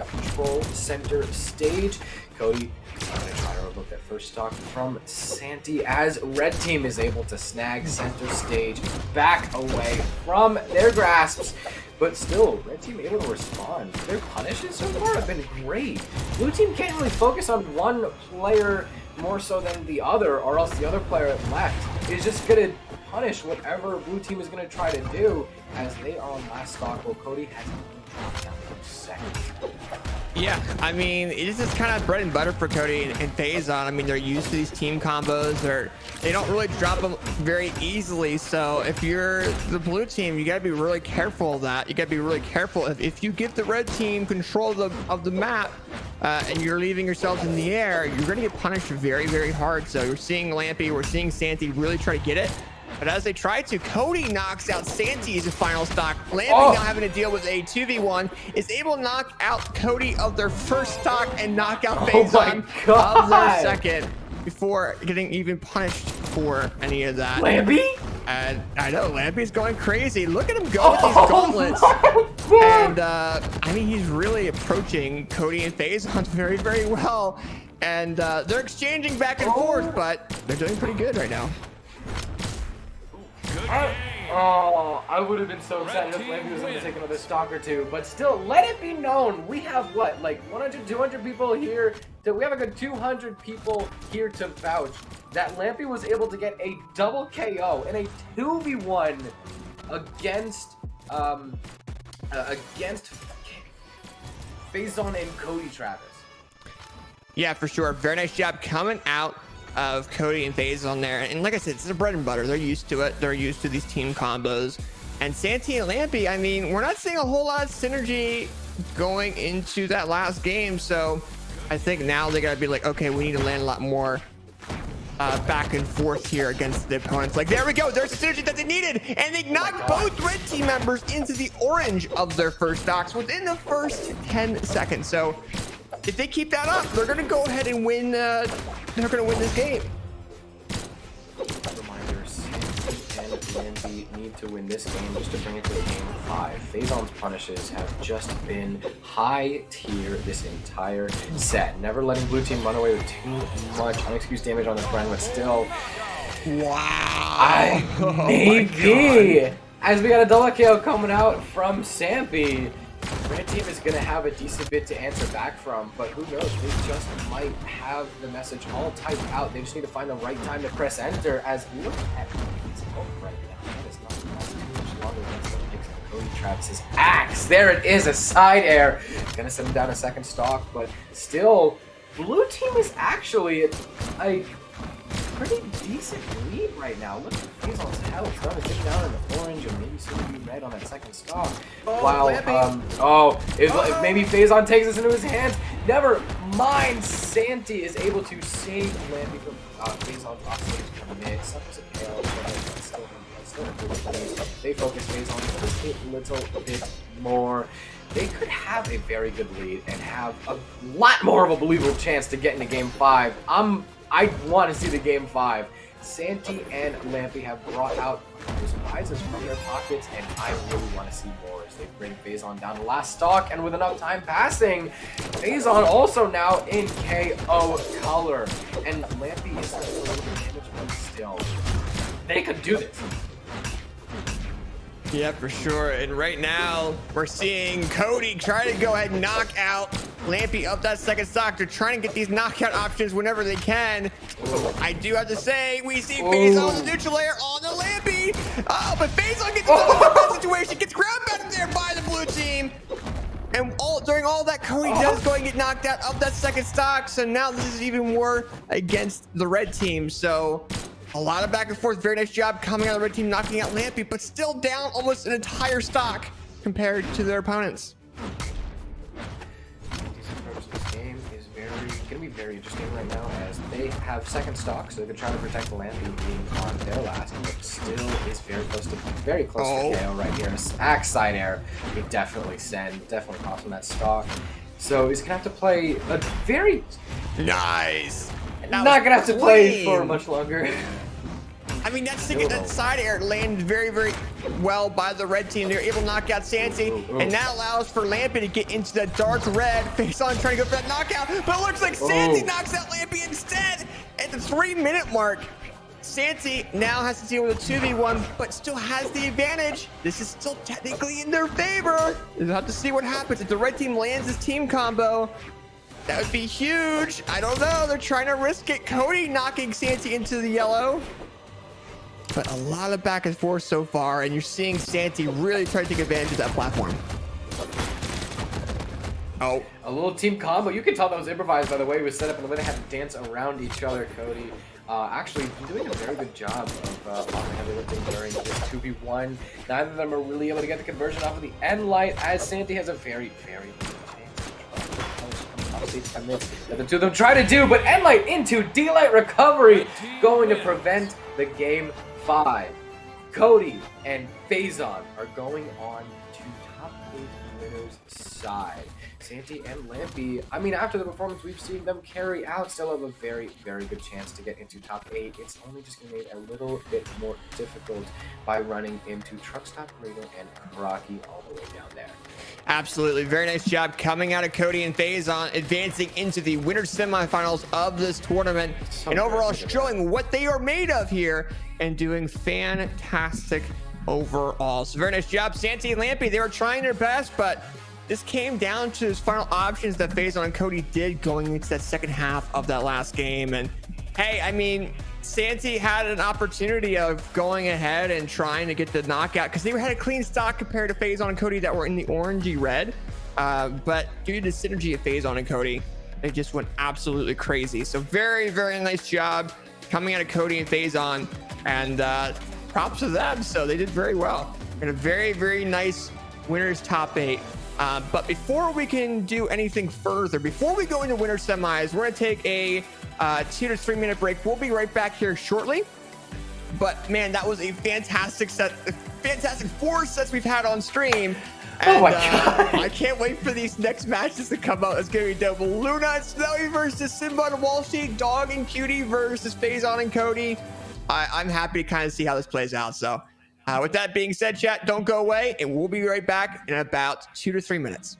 control center stage. Cody is going to try to revoke that first stock from Santi as red team is able to snag center stage back away from their grasps. But still, red team able to respond. Their punishes so far have been great. Blue team can't really focus on one player more so than the other, or else the other player left is just going to punish whatever blue team is going to try to do as they are on last stock. Well, Cody has dropped down for second. Yeah, I mean, it's just kind of bread and butter for Cody and Phazon. I mean, they're used to these team combos. They don't really drop them very easily. So if you're the blue team, you got to be really careful of that. You got to be really careful. If you give the red team control of the map and you're leaving yourselves in the air, you're going to get punished very, very hard. So you're seeing Lampy, we're seeing Santi really try to get it. But as they try to, Cody knocks out Santi as a final stock. Lampy now having to deal with a 2v1 is able to knock out Cody of their first stock and knock out Phazon of their second before getting even punished for any of that. Lampy? And I know Lampy's going crazy. Look at him go with these gauntlets. And I mean, he's really approaching Cody and Phazon very, very well. And they're exchanging back and forth, but they're doing pretty good right now. Oh, I would have been so excited if Lampy was going to take another stock or two. But still, let it be known, we have what, like 100, 200 people here. We have a good 200 people here to vouch that Lampy was able to get a double KO in a 2v1 against Phazon and Cody Travis. Yeah, for sure. Very nice job coming out of Cody and Phazon there. And like I said, it's their bread and butter. They're used to it. They're used to these team combos. And Santi and Lampy, I mean, we're not seeing a whole lot of synergy going into that last game. So I think now they got to be like, okay, we need to land a lot more back and forth here against the opponents. Like, there we go. There's the synergy that they needed. And they knocked both red team members into the orange of their first stocks within the first 10 seconds. So if they keep that up, they're going to go ahead and win. They're going to win this game. Reminder, Santi and Lampy need to win this game just to bring it to game 5. Phazon's punishes have just been high tier this entire set. Never letting blue team run away with too much unexcused damage on the friend, but still. Wow. Maybe. As we got a double KO coming out from Sampy. Red team is going to have a decent bit to answer back from, but who knows, they just might have the message all typed out. They just need to find the right time to press enter. As look at this right now, that is not going to last too much longer against the likes of Cody Travis's axe. There it is, a side air. Going to send him down a second stock, but still, blue team is actually a pretty decent lead right now. Look at Phazon's health. Starting to dip down in the orange and maybe soon to be red on that second stock. Wow. If maybe Phazon takes this into his hands. Never mind. Santi is able to save Lampy from Phazon's offstage from mid. Suffers a KO, but still a good lead. They focus Phazon just a little bit more. They could have a very good lead and have a lot more of a believable chance to get into game 5. I want to see the game 5. Santi and Lampy have brought out those prizes from their pockets, and I really want to see more as they bring Phazon down the last stock. And with enough time passing, Phazon also now in KO color. And Lampy is a little bit damaged, but still, they could do this. Yeah, for sure. And right now, we're seeing Cody try to go ahead and knock out Lampy up that second stock. They're trying to get these knockout options whenever they can. I do have to say, we see Phazon on the neutral layer on the Lampy. Oh, but Phazon gets into the bad situation, gets ground batted there by the blue team. And during all that, Cody does go and get knocked out of that second stock. So now this is even more against the red team. So a lot of back and forth. Very nice job coming out of the red team, knocking out Lampy, but still down almost an entire stock compared to their opponents. This game is going to be very interesting right now as they have second stock, so they can try to protect the Lampy being on their last, but still is very close to KO right here. Axe side air, he definitely cost him that stock. So he's gonna have to play a very nice. Not gonna have to play for much longer. I mean, that side air landed very, very well by the red team. They're able to knock out Santi, and that allows for Lampy to get into the dark red. Phazon trying to go for that knockout, but it looks like Santi knocks out Lampy instead. At the 3-minute mark, Santi now has to deal with a 2v1, but still has the advantage. This is still technically in their favor. We'll have to see what happens if the red team lands this team combo. That would be huge. I don't know. They're trying to risk it. Cody knocking Santi into the yellow. But a lot of back and forth so far, and you're seeing Santi really try to take advantage of that platform. Oh. A little team combo. You can tell that was improvised by the way it was set up and the way they had to dance around each other. Cody actually doing a very good job of heavy lifting during this 2v1. Neither of them are really able to get the conversion off of the end light, as Santi has a very, very good chance. That the two of them try to do, but Endlight into D-Light recovery, going to prevent the game 5. Cody and Phazon are going on to top 8 winners side. Santi and Lampy, I mean, after the performance we've seen them carry out, still have a very, very good chance to get into top 8. It's only just going to be a little bit more difficult by running into Truck Stop Reno and Rocky all the way down there. Absolutely. Very nice job coming out of Cody and Phazon, advancing into the winner semifinals of this tournament, and overall showing what they are made of here and doing fantastic overall. So very nice job, Santi and Lampy. They were trying their best, but this came down to those final options that Phazon and Cody did going into that second half of that last game. And hey, I mean, Santi had an opportunity of going ahead and trying to get the knockout because they had a clean stock compared to Phazon and Cody that were in the orangey red. But due to the synergy of Phazon and Cody, they just went absolutely crazy. So very, very nice job coming out of Cody and Phazon, and props to them. So they did very well. And a very, very nice winners top 8. But before we can do anything further, before we go into winner semis, we're going to take a 2 to 3 minute break. We'll be right back here shortly. But man, that was a fantastic set, fantastic 4 sets we've had on stream. And, oh my god! I can't wait for these next matches to come out. It's gonna be dope. Luna and Snowy versus Simba and Walshy, Dog and Cutie versus Phazon and Cody. I'm happy to kind of see how this plays out. So with that being said, chat, don't go away, and we'll be right back in about 2 to 3 minutes.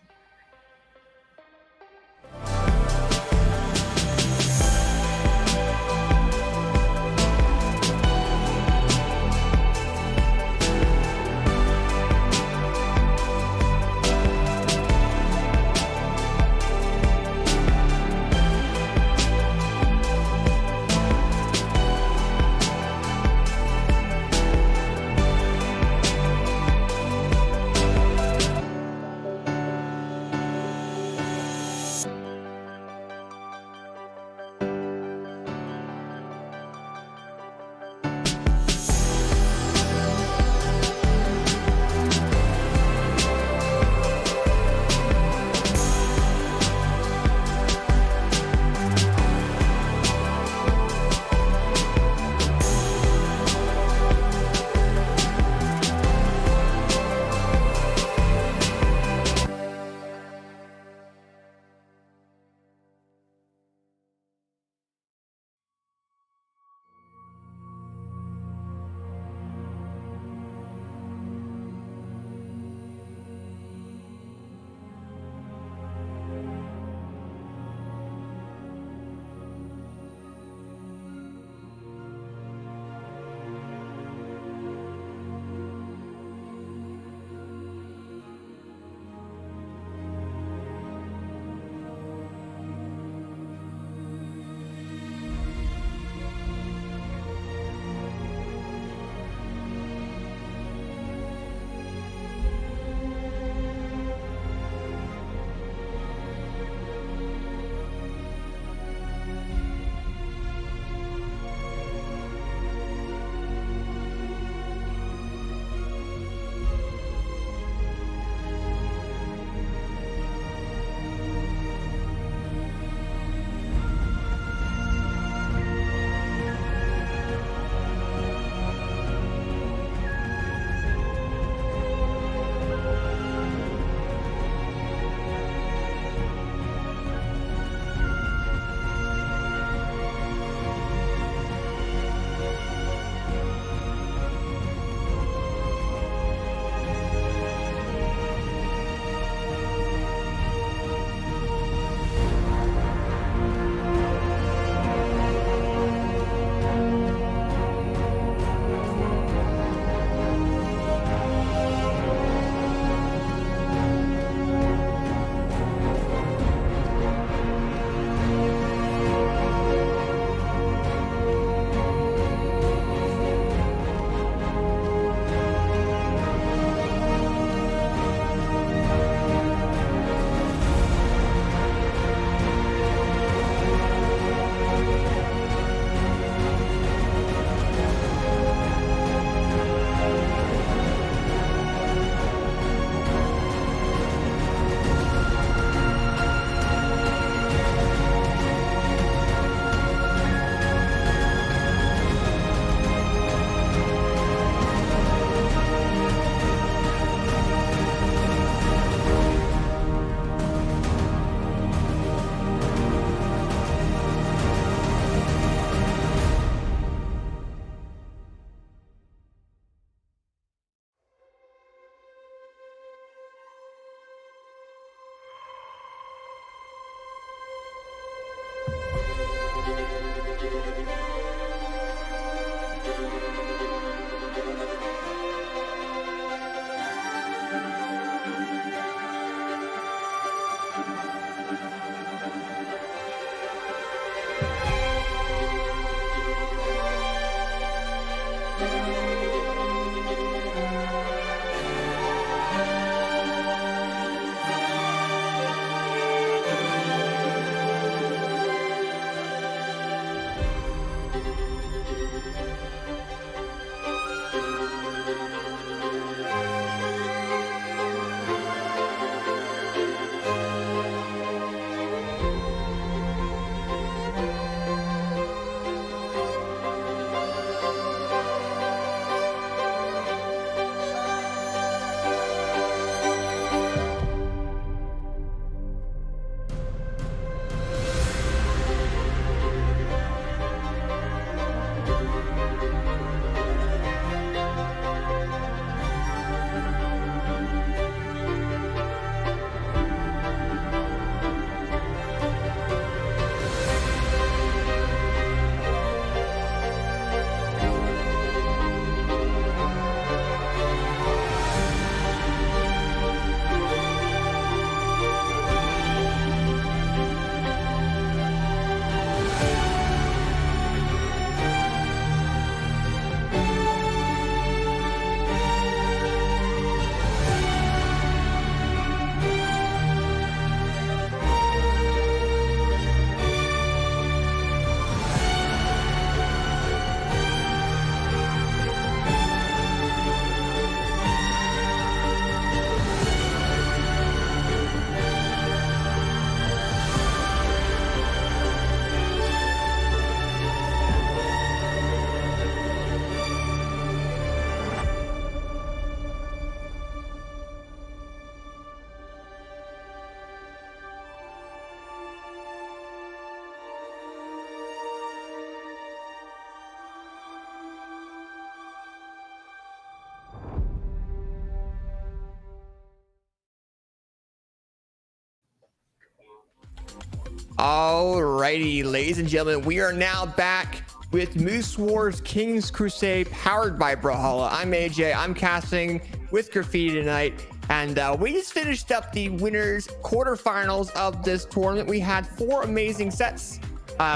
Alrighty, ladies and gentlemen, we are now back with Moose Wars King's Crusade powered by Brawlhalla. I'm AJ. I'm casting with Graffiti tonight. And we just finished up the winners quarterfinals of this tournament. We had 4 amazing sets.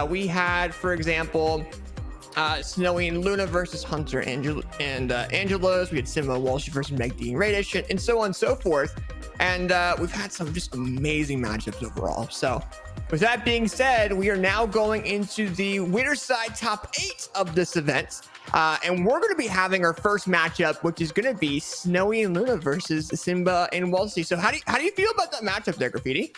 We had, for example, Snowy and Luna versus Hunter and Angelos. We had Simba Walsh versus Meg D and Radish, and so on and so forth. And we've had some just amazing matchups overall. So with that being said, we are now going into the winner side top 8 of this event. And we're going to be having our first matchup, which is going to be Snowy and Luna versus Simba and Walshy. So how do you feel about that matchup there, Graffiti?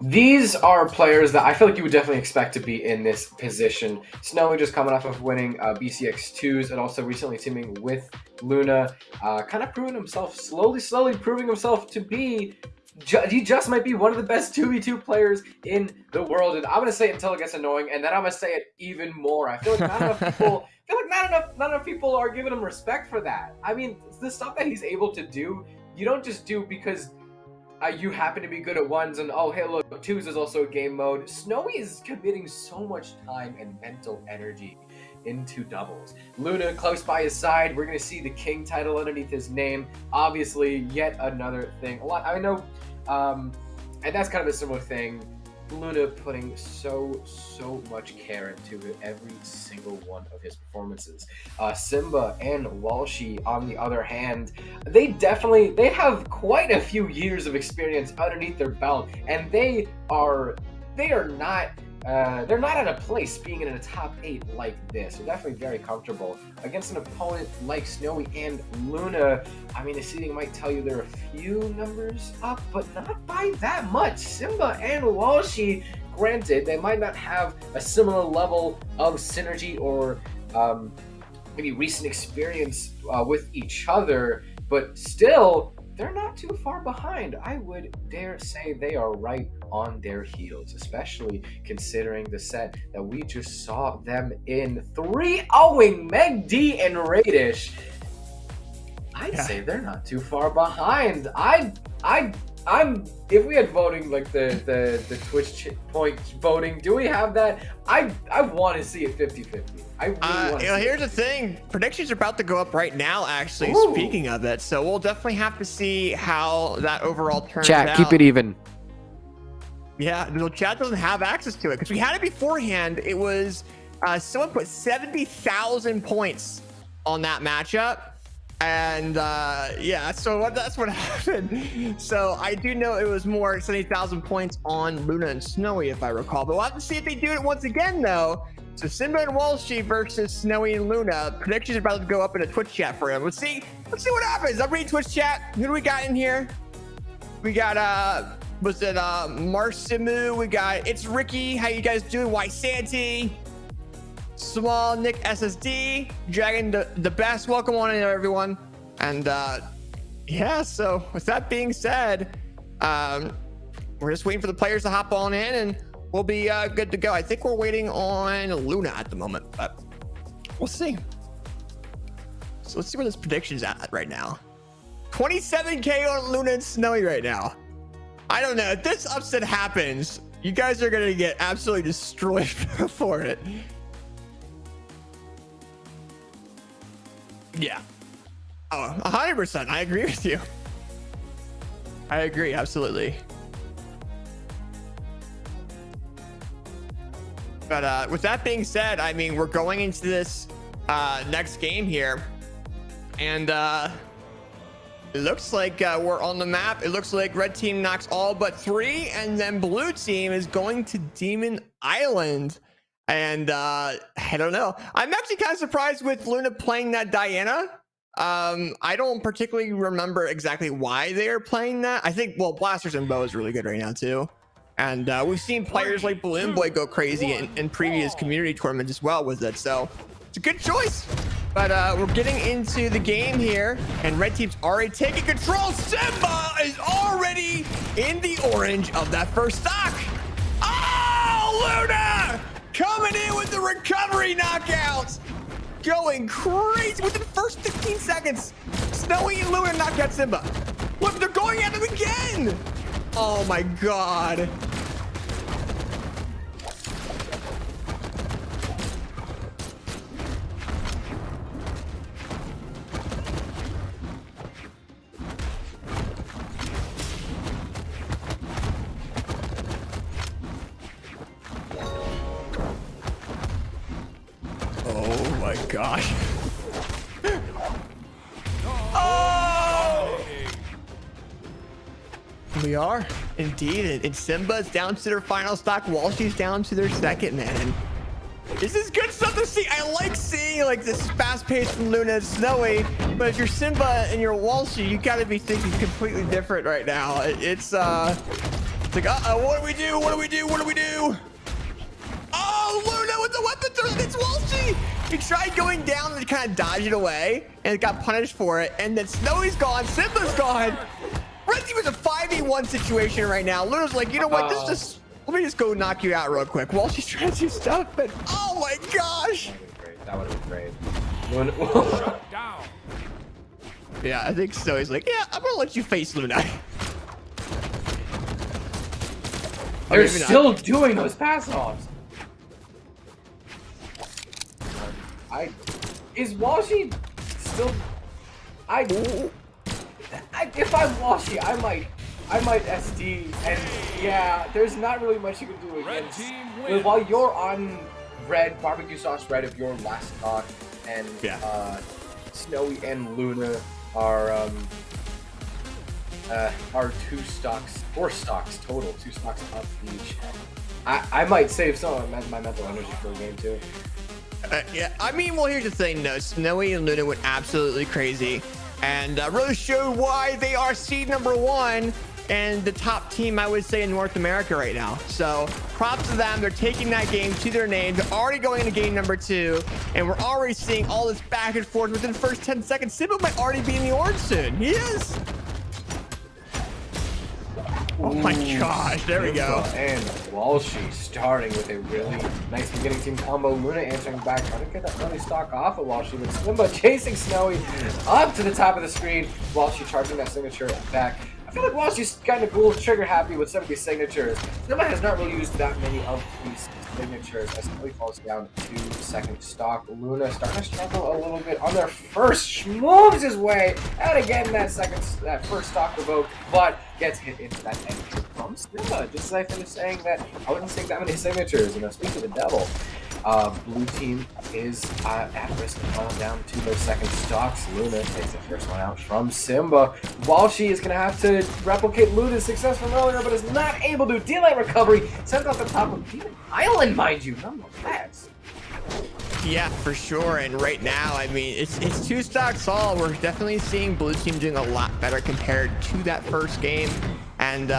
These are players that I feel like you would definitely expect to be in this position. Snowy just coming off of winning BCX2s and also recently teaming with Luna, kind of proving himself, slowly proving himself to be, he just might be one of the best 2v2 players in the world. And I'm going to say it until it gets annoying, and then I'm going to say it even more. I feel like not enough people are giving him respect for that. I mean, the stuff that he's able to do, you don't just do because you happen to be good at ones and, oh, hey, look, twos is also a game mode. Snowy is committing so much time and mental energy into doubles. Luna close by his side. We're going to see the king title underneath his name. Obviously, yet another thing. A lot, I know, and that's kind of a similar thing. Luna putting so much care into every single one of his performances. Simba and Walshy, on the other hand, they have quite a few years of experience underneath their belt, and they are not at a place being in a top 8 like this. They're definitely very comfortable against an opponent like Snowy and Luna. I mean, the seeding might tell you they're a few numbers up, but not by that much. Simba and Walshy, granted, they might not have a similar level of synergy or maybe recent experience with each other, but still, they're not too far behind. I would dare say they are right on their heels, especially considering the set that we just saw them in, 3-0ing Meg D and Radish. I'd say they're not too far behind. I'm if we had voting like the Twitch point voting, do we have that? I want to see it 50-50. I really want to see here's the thing, predictions are about to go up right now, actually. Ooh. Speaking of it, so we'll definitely have to see how that overall turns out. Chat, keep it even. Yeah, the chat doesn't have access to it because we had it beforehand. It was someone put 70,000 points on that matchup. And yeah, so that's what happened. So I do know it was more 70,000 points on Luna and Snowy, if I recall. But we'll have to see if they do it once again, though. So Simba and Walshy versus Snowy and Luna. Predictions are about to go up in a Twitch chat for him. Let's see what happens. I'm reading Twitch chat. Who do we got in here? We got was it Marsimu? We got It's Ricky. How you guys doing? Why Santy? Small Nick SSD, Dragon the best. Welcome on in, everyone. And yeah, so with that being said, we're just waiting for the players to hop on in and we'll be good to go. I think we're waiting on Luna at the moment, but we'll see. So let's see where this prediction's at right now. 27k on Luna and Snowy right now. I don't know if this upset happens, you guys are gonna get absolutely destroyed for it. Yeah. Oh, 100%. I agree with you. I agree. Absolutely. But with that being said, I mean, we're going into this next game here. And it looks like we're on the map. It looks like red team knocks all but 3. And then blue team is going to Demon Island. And I don't know. I'm actually kind of surprised with Luna playing that Diana. I don't particularly remember exactly why they're playing that. I think, well, Blasters and Bow is really good right now too. And we've seen players like Balloon Boy go crazy in previous community tournaments as well with it. So it's a good choice. But we're getting into the game here. And red team's already taking control. Simba is already in the orange of that first stock. Oh, Luna! Coming in with the recovery knockouts. Going crazy within the first 15 seconds. Snowy and Luna knocked out Simba. Look, they're going at him again. Oh my god. Oh my gosh. Oh! We are indeed, and Simba's down to their final stock. Walshy's down to their second, man. This is good stuff to see. I like seeing like this fast-paced from Luna and Snowy, but if you're Simba and you're Walshy, you gotta be thinking completely different right now. It's like, what do we do? What do we do? What do we do? Oh, Luna with the weapon throw. It's Walshy. He tried going down and kind of dodged it away and got punished for it. And then Snowy's gone. Simba's gone. Red team is a 5v1 situation right now. Luna's like, you know what? Let me just go knock you out real quick. Walshy's trying to do stuff, but oh my gosh. That would have been great. Shut down. Yeah, I think Snowy's like, yeah, I'm gonna let you face Luna. They're still doing those pass-offs. Is Walshy still? If I'm Walshy, I might SD, and yeah, there's not really much you can do against. Red team wins. While you're on red, barbecue sauce red if you're last stock, and Snowy and Luna are 4 stocks total, 2 stocks up each. I might save some of my mental energy for the game too. Yeah, I mean, well, here's the thing, though. Snowy and Luna went absolutely crazy and really showed why they are seed number 1 and the top team, I would say, in North America right now. So props to them. They're taking that game to their name. They're already going into game number 2, and we're already seeing all this back and forth within the first 10 seconds. Simba might already be in the orange soon. He is. Oh my gosh, there we go. And Walshy starting with a really nice beginning team combo. Luna answering back, trying to get that early stock off of Walshy, but Simba chasing Snowy up to the top of the screen. Walshy charging that signature back. I feel like Walshy's kind of cool, trigger happy with some of these signatures. Simba has not really used that many of these signatures as Snowy falls down to second stock. Luna starting to struggle a little bit on their first, moves his way out again that first stock revoke, but gets hit into that end from Simba. Just as I finished saying that I wouldn't take that many signatures. Speak to the devil. Blue team is at risk of falling down to those second stocks. Luna takes the first one out from Simba. Walshy is going to have to replicate Luna's success from earlier, but is not able to. D-Lane recovery sent off the top of Demon Island, mind you, nonetheless. Yeah, for sure. And right now, I mean, it's 2 stocks all. We're definitely seeing Blue team doing a lot better compared to that first game. And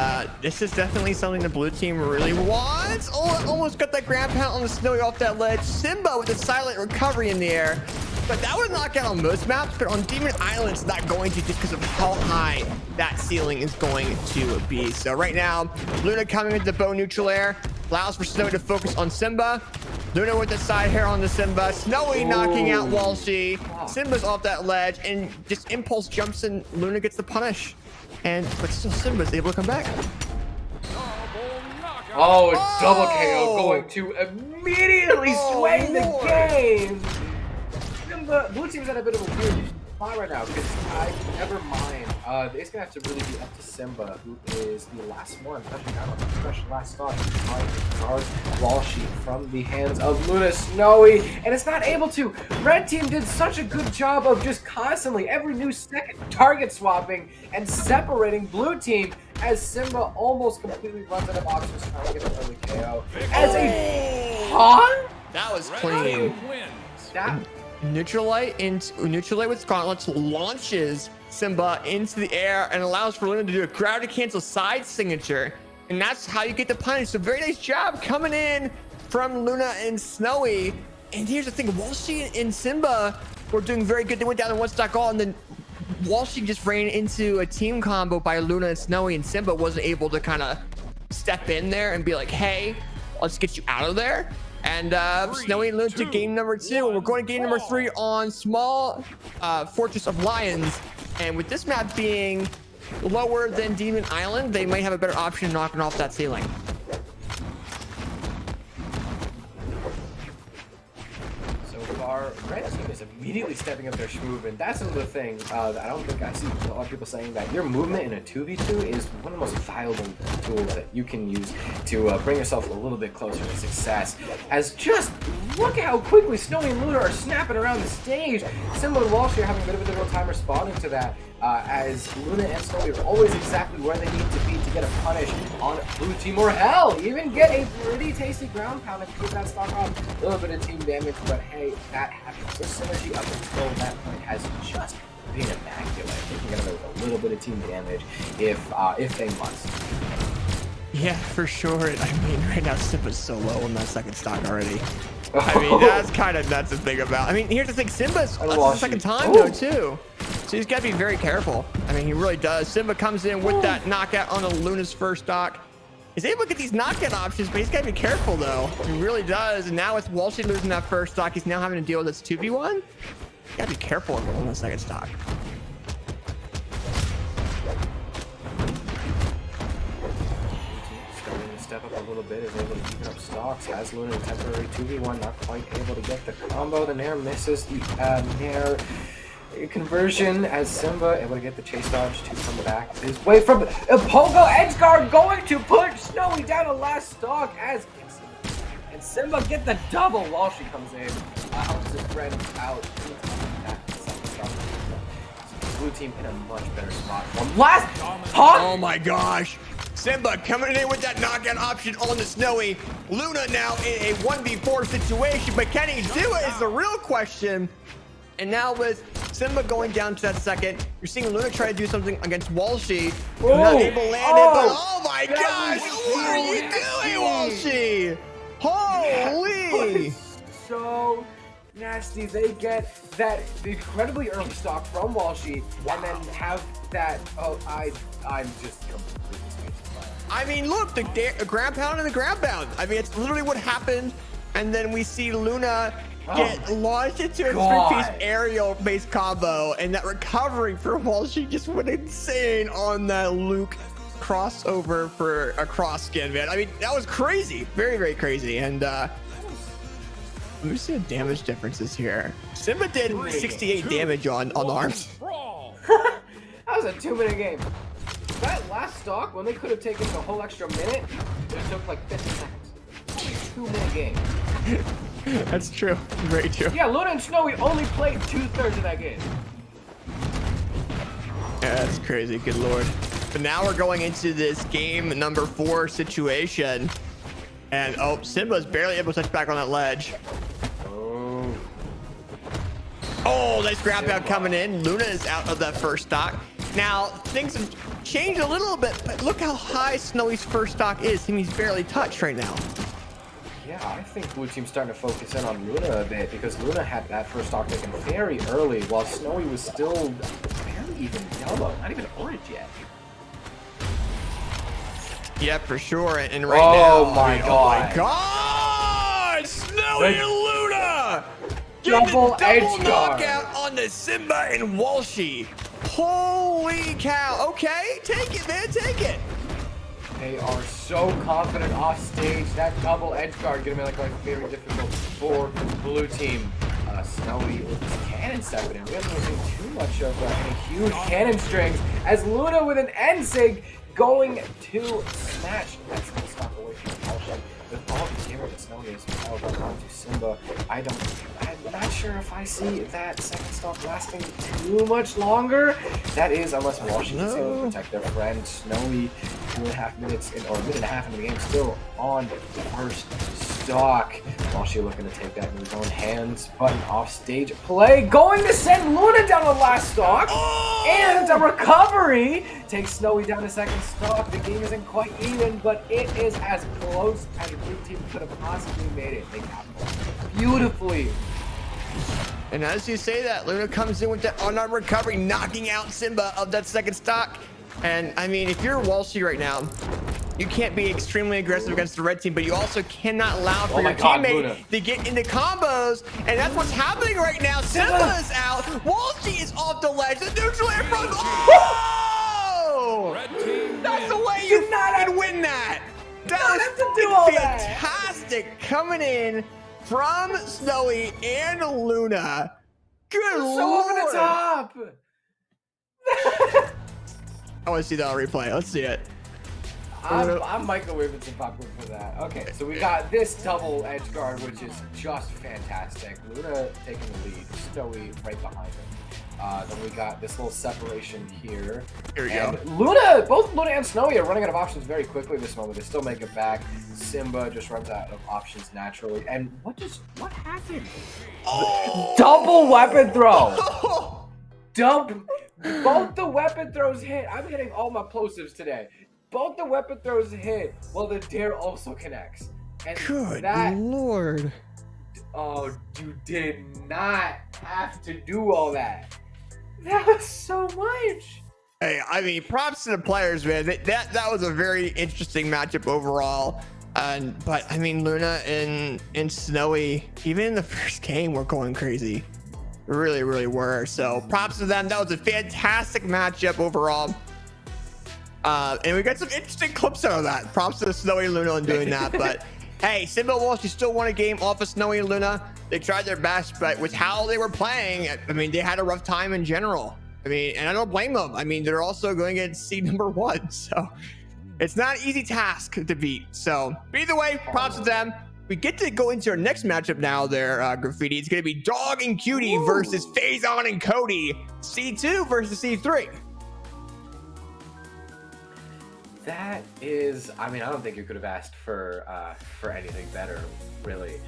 this is definitely something the Blue team really wants. Oh, almost got that ground pound on the Snowy off that ledge. Simba with a silent recovery in the air. But that would knock out on most maps, but on Demon Island, it's not going to just because of how high that ceiling is going to be. So right now, Luna coming with the bow neutral air, allows for Snowy to focus on Simba. Luna with the side hair on the Simba. Snowy knocking out Walshy. Simba's off that ledge and just impulse jumps and Luna gets the punish. But still Simba's able to come back. Oh, double KO going to immediately sway the game. Simba, Blue team's at a bit of a weird spot right now because never mind. It's gonna have to really be up to Simba, who is the last one, touching out on the fresh last stock, trying to guard Walshy from the hands of Luna Snowy, and it's not able to. Red team did such a good job of just constantly, every new second, target swapping and separating Blue team as Simba almost completely runs out of options trying to get an early KO. As a That was clean. that Neutralite with gauntlets launches Simba into the air and allows for Luna to do a gravity cancel side signature, and that's how you get the punish. So very nice job coming in from Luna and Snowy. And here's the thing, Walshy and Simba were doing very good. They went down to 1 stock all, and then Walshy just ran into a team combo by Luna and Snowy, and Simba wasn't able to kind of step in there and be like, hey, let's get you out of there. And Snowy and Luna to game number 2, and we're going to game number 3 on small Fortress of Lions. And with this map being lower than Demon Island, they might have a better option of knocking off that ceiling. Red team is immediately stepping up their movement. That's another thing that I don't think I see a lot of people saying, that your movement in a 2v2 is one of the most valuable tools that you can use to bring yourself a little bit closer to success. As just look at how quickly Snowy and Luna are snapping around the stage. Simba and Walsh are having a bit of a difficult time responding to that, as Luna and Snowy are always exactly where they need to be to get a punish on blue team, or hell, even get a pretty tasty ground pound and keep that stock off. A little bit of team damage, but hey, that happens. The synergy up until that point has just been immaculate. They can get away with a little bit of team damage if they must. Yeah, for sure. I mean, right now Simba's so low on that second stock already. I mean, that's kind of nuts to think about. I mean, here's the thing, Simba's the second time though too, so he's got to be very careful. I mean, he really does. Simba comes in with that knockout on Luna's first stock. He's able to get these knockout options, but he's got to be careful though. He really does. And now with Walshy losing that first stock, he's now having to deal with this 2v1. You got to be careful on the second stock. Step up a little bit, is able to even up stocks, has Luna in temporary 2v1, not quite able to get the combo. The Nair misses the Nair conversion, as Simba able to get the chase dodge to come back his way from a Pogo edge guard, going to put Snowy down the last stock as and Simba get the double while she comes in. Helps his friend out. Blue team in a much better spot. One last Oh my gosh. Simba coming in with that knockout option on the Snowy. Luna now in a 1v4 situation, but can he do it is the real question. And now with Simba going down to that second, you're seeing Luna try to do something against Walshy. Not able to land it, but oh my gosh, what are you doing, Walshy? Holy! So nasty. They get that incredibly early stock from Walshy, and then have that. Oh, I'm just completely. I mean, look, the ground pound and the ground pound. I mean, it's literally what happened. And then we see Luna get launched into a three-piece aerial-based combo, and that recovery for Walshy just went insane on that Luke crossover for a cross skin, man. I mean, that was crazy. Very, very crazy. And let me see the damage differences here. Simba did 68 damage on the arms. That was a 2-minute game. That last stock, when they could have taken a whole extra minute, it took like 50 seconds. Only 2-minute game. That's true. Very true. Yeah, Luna and Snowy only played 2/3 of that game. Yeah, that's crazy. Good lord. But now we're going into this game number 4 situation. And oh, Simba's barely able to touch back on that ledge. Oh, nice grab out coming in. Luna is out of that first stock. Now, things have changed a little bit, but look how high Snowy's first stock is. I mean, he's barely touched right now. Yeah, I think Blue Team's starting to focus in on Luna a bit, because Luna had that first stock taken very early, while Snowy was still barely even yellow, not even orange yet. Yeah, for sure. And right now, oh my god! Snowy and Luna! Double edge knockout on the Simba and Walshy. Holy cow. Okay, take it, man, take it. They are so confident off stage. That double edge guard gonna be like very difficult for the Blue Team. Snowy with his cannon stepping in. We haven't seen too much of any huge cannon strings, as Luna with an N-Sig going to smash that stop away from the Walshy. With all the gamer that Snowy is piled up onto Simba, I'm not sure if I see that second stock lasting too much longer. That is, unless Walshy is able to protect their friend. Snowy, 2.5 minutes in, or a minute and a half in the game, still on the first stock. Walshy looking to take that in his own hands. Button off stage play, going to send Luna down the last stock. And a recovery takes Snowy down to second stock. The game isn't quite even, but it is as close as the Blue Team could have possibly made it. They capitalized beautifully. And as you say that, Luna comes in with that unarmed recovery, knocking out Simba of that second stock. And I mean, if you're Walshy right now, you can't be extremely aggressive against the red team, but you also cannot allow for your teammate to get into combos. And that's what's happening right now. Simba is out. Walshy is off the ledge. The neutral air front. Oh! you not fucking win that? That not was have to do all that. fantastic coming in from Snowy and Luna. Good So lord. over the top. I want to see that on replay. Let's see it. I'm microwaving some popcorn for that. Okay, so we got this double edge guard, which is just fantastic. Luna taking the lead, Snowy right behind him. Then we got this little separation here. Here we and go. Luna, both Luna and Snowy are running out of options very quickly this moment. They still make it back. Simba just runs out of options naturally. And what happened? Oh! Double weapon throw. Oh! Both the weapon throws hit. I'm hitting all my plosives today. Both the weapon throws hit, while the dare also connects. And Good that, lord. oh, you did not have to do all that. That was so much. Hey, I mean, props to the players, man. That was a very interesting matchup overall. But I mean, Luna and Snowy, even in the first game, were going crazy. Really, really were. So props to them. That was a fantastic matchup overall. And we got some interesting clips out of that. Props to Snowy and Luna on doing that. But hey, Simba Walsh, you still won a game off of Snowy and Luna. They tried their best, but with how they were playing, I mean, they had a rough time in general. I mean, and I don't blame them. I mean, they're also going against seed number 1. So it's not an easy task to beat. So either way, props to them. We get to go into our next matchup now there, Graffiti. It's going to be Dog and Cutie versus Phazon and Cody. C2 versus C3. That is, I mean, I don't think you could have asked for anything better, really.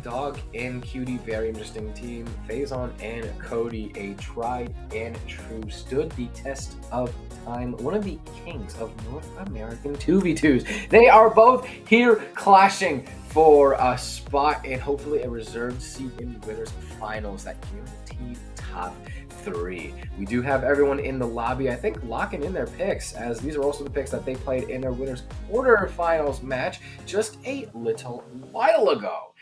Dog and Cutie, very interesting team. Phazon and Cody, a tried and true, stood the test of time. One of the kings of North American 2v2s. They are both here clashing for a spot and hopefully a reserved seat in the winners finals that guaranteed top 3. We do have everyone in the lobby, I think, locking in their picks, as these are also the picks that they played in their winners quarterfinals match just a little while ago.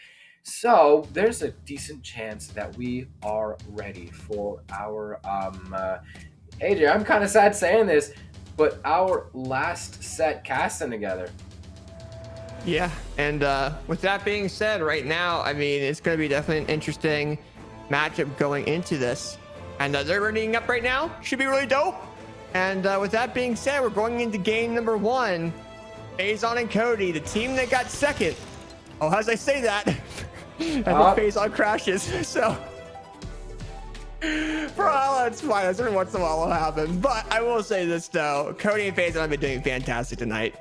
So there's a decent chance that we are ready for our AJ, I'm kind of sad saying this, but our last set casting together. Yeah, and with that being said, right now, I mean, it's going to be definitely an interesting matchup going into this. And they're running up right now. Should be really dope. And with that being said, we're going into game number 1. Phazon and Cody, the team that got second. Oh, as I say that, I think Phazon crashes. So, Brawlhalla, it's fine. Every once in a while will happen. But I will say this, though. Cody and Phazon have been doing fantastic tonight.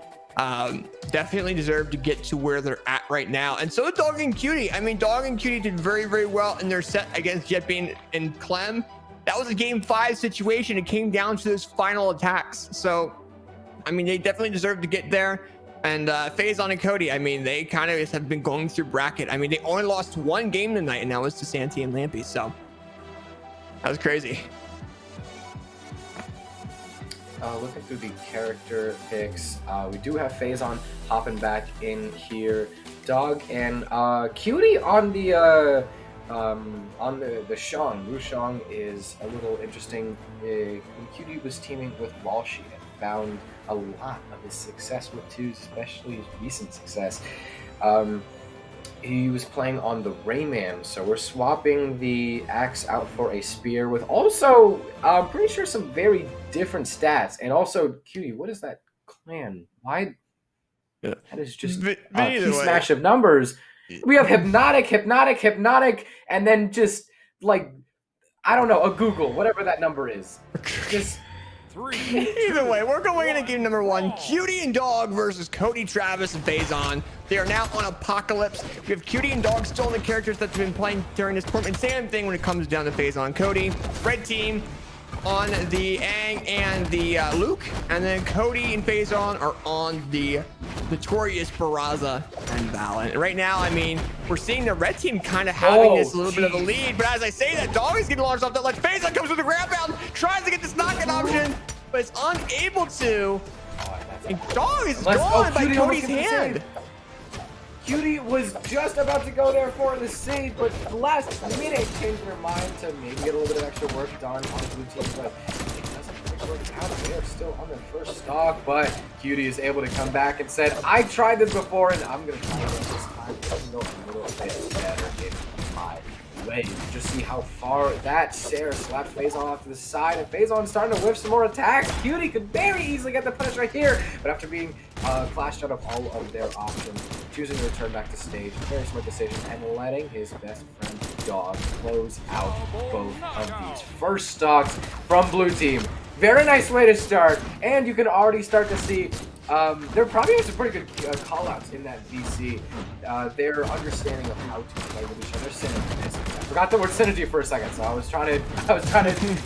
Definitely deserve to get to where they're at right now. And so did Dog and Cutie. I mean, Dog and Cutie did very, very well in their set against Jetbean and Clem. That was a game 5 situation. It came down to those final attacks. So, I mean, they definitely deserve to get there. And Phazon and Cody, I mean, they kind of have been going through bracket. I mean, they only lost 1 game tonight, and that was to Santi and Lampy. So, that was crazy. Looking through the character picks, we do have Phazon hopping back in here. Dog and Cutie on the Shang. Rushang is a little interesting. When Cutie was teaming with Walshy and found a lot of his success with twos, especially his recent success. He was playing on the Rayman, so we're swapping the axe out for a spear with also, I'm pretty sure, some very different stats. And also, Cutie, what is that clan? Why? Yeah. That is just a key smash of numbers. We have hypnotic, and then just, like, I don't know, a Google, whatever that number is. Just... Either way, we're going into game number 1. Cutie and Dog versus Cody, Travis, and Phazon. They are now on Apocalypse. We have Cutie and Dog still in the characters that have been playing during this tournament. Same thing when it comes down to Phazon and Cody. Red team on the Aang and the Luke. And then Cody and Phazon are on the notorious Barraza and Valen. And right now, I mean, we're seeing the red team kind of having this little bit of a lead. But as I say that, Dog is getting launched off that ledge. Phazon comes with the grab bound, tries to get this knockout option, but it's unable to. And Dog is gone by Cody's hand. Cutie was just about to go there for the save, but the last minute changed their mind to maybe get a little bit of extra work done on the blue team, but it doesn't They're still on their first stock, but Cutie is able to come back and said, I tried this before and I'm going to try it this time. It's a little bit better in my way. Just see how far that Sarah slaps Phazon off to the side, and Phazon's starting to whiff some more attacks. Cutie could very easily get the punish right here, but after being flashed out of all of their options, choosing to return back to stage, very smart decision, and letting his best friend Dog close out both of these first stocks from blue team. Very nice way to start, and you can already start to see there probably was some pretty good call-outs in that VC. Their understanding of how to play with each other. Synergy. I forgot the word synergy for a second, so I was trying to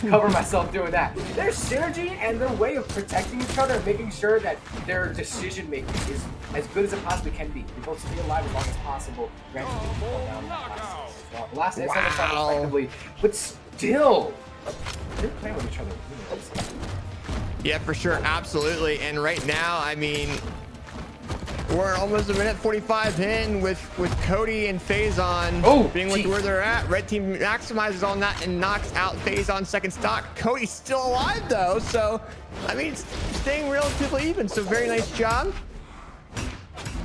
cover myself doing that. Their synergy and their way of protecting each other and making sure that their decision making is as good as it possibly can be. You both stay alive as long as possible. Granted, you can fall down the last wow. Respectively, but still, they're playing with each other. Yeah, for sure, absolutely. And right now, I mean, we're almost a minute 45 in with Cody and Phazon being with where they're at. Red team maximizes on that and knocks out Phazon's second stock. Cody's still alive though, so I mean, it's staying relatively even. So very nice job.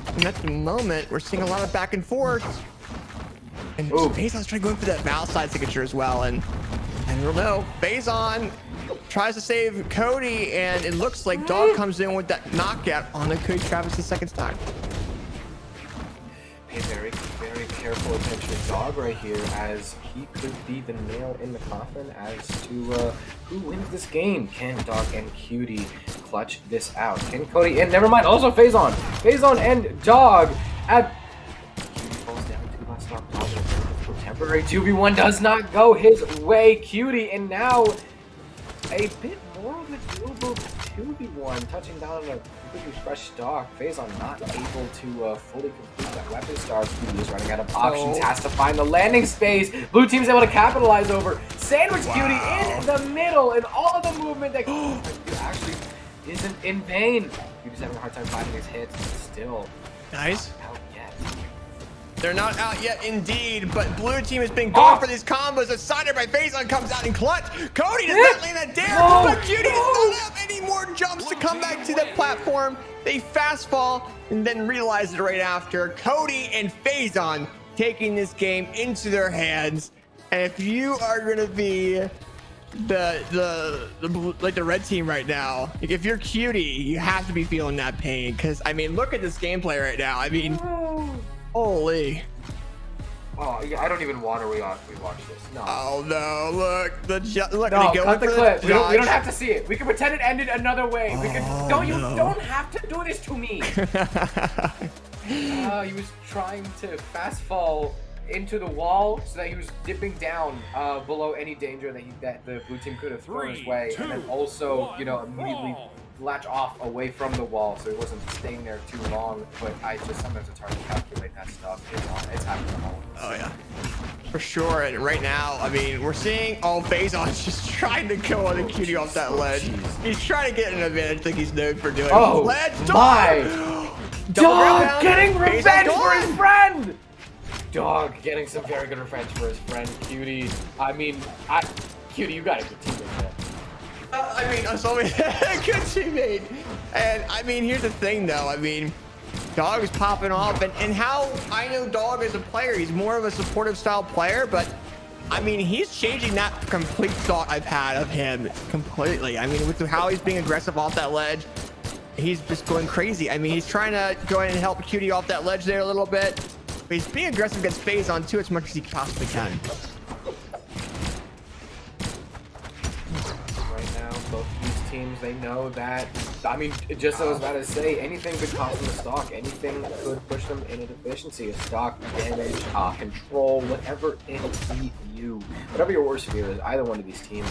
And at the moment, we're seeing a lot of back and forth. And Phazon's trying to go in for that Val side signature as well. And I don't know, Phazon tries to save Cody, and it looks like Dog comes in with that knockout on the Cody Travis's second stock. Pay very, very careful attention to Dog right here, as he could be the nail in the coffin as to who wins this game. Can Dog and Cutie clutch this out? Can Cody and never mind, also Phazon and Dog at Cutie falls down to last stock. Dog temporary 2v1 does not go his way. Cutie, and now a bit more of a doable 2v1, touching down on a completely fresh stock. Phazon not able to fully complete that weapon star. Cutie is running out of options, has to find the landing space. Blue team's able to capitalize over. Sandwich Cutie in the middle, and all of the movement that actually isn't in vain. Cutie's having a hard time finding his hits, but still nice. Not out yet. They're not out yet, indeed, but blue team has been going for these combos. A cider by Phazon comes out in clutch. Cody does not land that dare, but Cutie does not have any more jumps to come back to that platform. They fast fall and then realize it right after. Cody and Phazon taking this game into their hands. And if you are going to be the red team right now, like if you're Cutie, you have to be feeling that pain, because I mean, look at this gameplay right now. I mean, holy. Oh, yeah, I don't even want to rewatch this. No. Oh, no. Look. Look. No, cut the clip. We don't have to see it. We can pretend it ended another way. We can. You don't have to do this to me. He was trying to fast fall into the wall so that he was dipping down below any danger that the blue team could have thrown his way. And then also, immediately latch off away from the wall so he wasn't staying there too long. But sometimes it's hard to calculate that stuff. It's happening all. Oh yeah, for sure. And right now, I mean, we're seeing Phazon's just trying to go on the Cutie off that ledge. He's trying to get an advantage like he's known for doing. Ledge my Dog getting revenge for his friend. Dog getting some very good revenge for his friend Cutie. I mean, Cutie, you got a good teammate there. I mean, I'm sorry, good teammate. And I mean, here's the thing though. I mean, Dog is popping off, and how I know Dog as a player, he's more of a supportive style player, but I mean, he's changing that complete thought I've had of him completely. I mean, with how he's being aggressive off that ledge, he's just going crazy. I mean, he's trying to go in and help Cutie off that ledge there a little bit, but he's being aggressive against Phazon too as much as he possibly can. Both these teams, they know that, I mean, just as I was about to say, anything could cost them a stock. Anything could push them into deficiency. A stock, damage, control, whatever it be you. Whatever your worst fear is, either one of these teams,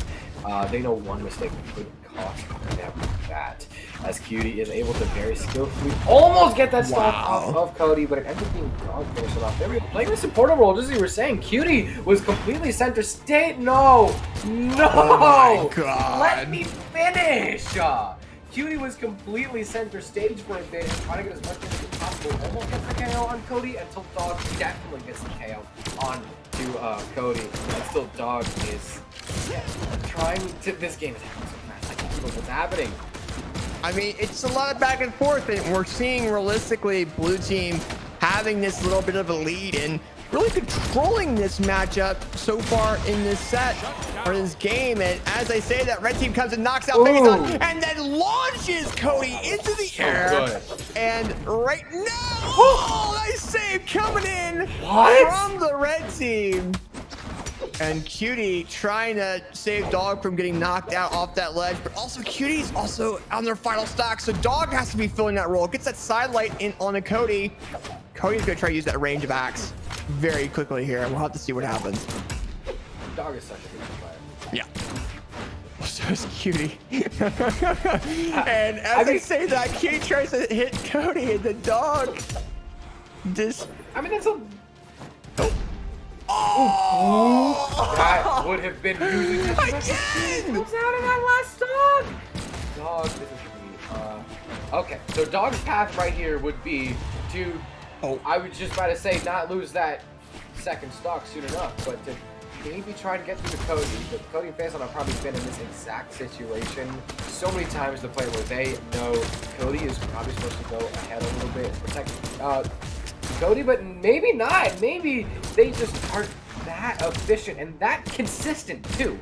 they know one mistake could cost them that. As Cutie is able to very skillfully almost get that stock off of Cody, but it ends up being Dog finishing off. They were playing the supporter role, just as you were saying. Cutie was completely center stage. No! Oh my God. Let me finish! Cutie was completely center stage for a bit, trying to get as much damage as possible. Almost gets the KO on Cody until Dog definitely gets the KO on to Cody. And still Dog is trying to. This game is happening so fast. but what's happening? I mean, it's a lot of back and forth, and we're seeing realistically blue team having this little bit of a lead and really controlling this matchup so far in this set or this game. And as I say that, red team comes and knocks out Phazon and then launches Cody into the air. Good. And right now, nice save coming in from the red team. And Cutie trying to save Dog from getting knocked out off that ledge, but also Cutie's also on their final stock, so Dog has to be filling that role. Gets that side light in on the Cody. Cody's gonna try to use that range of axe very quickly here, and we'll have to see what happens. Dog is such a good player. Yeah. So is Cutie. And as I say that, Cutie tries to hit Cody, and the Dog just... I mean, that's a... Oh! That would have been using this Again! Comes out of that last dog. Dog, this is me. Okay, so Dog's path right here would be to, I was just about to say, not lose that second stock soon enough, but to maybe try to get through the Cody. The Cody and Phazon have probably been in this exact situation so many times to play where they know Cody is probably supposed to go ahead a little bit and protect Cody, but maybe not. Maybe they just aren't that efficient and that consistent too.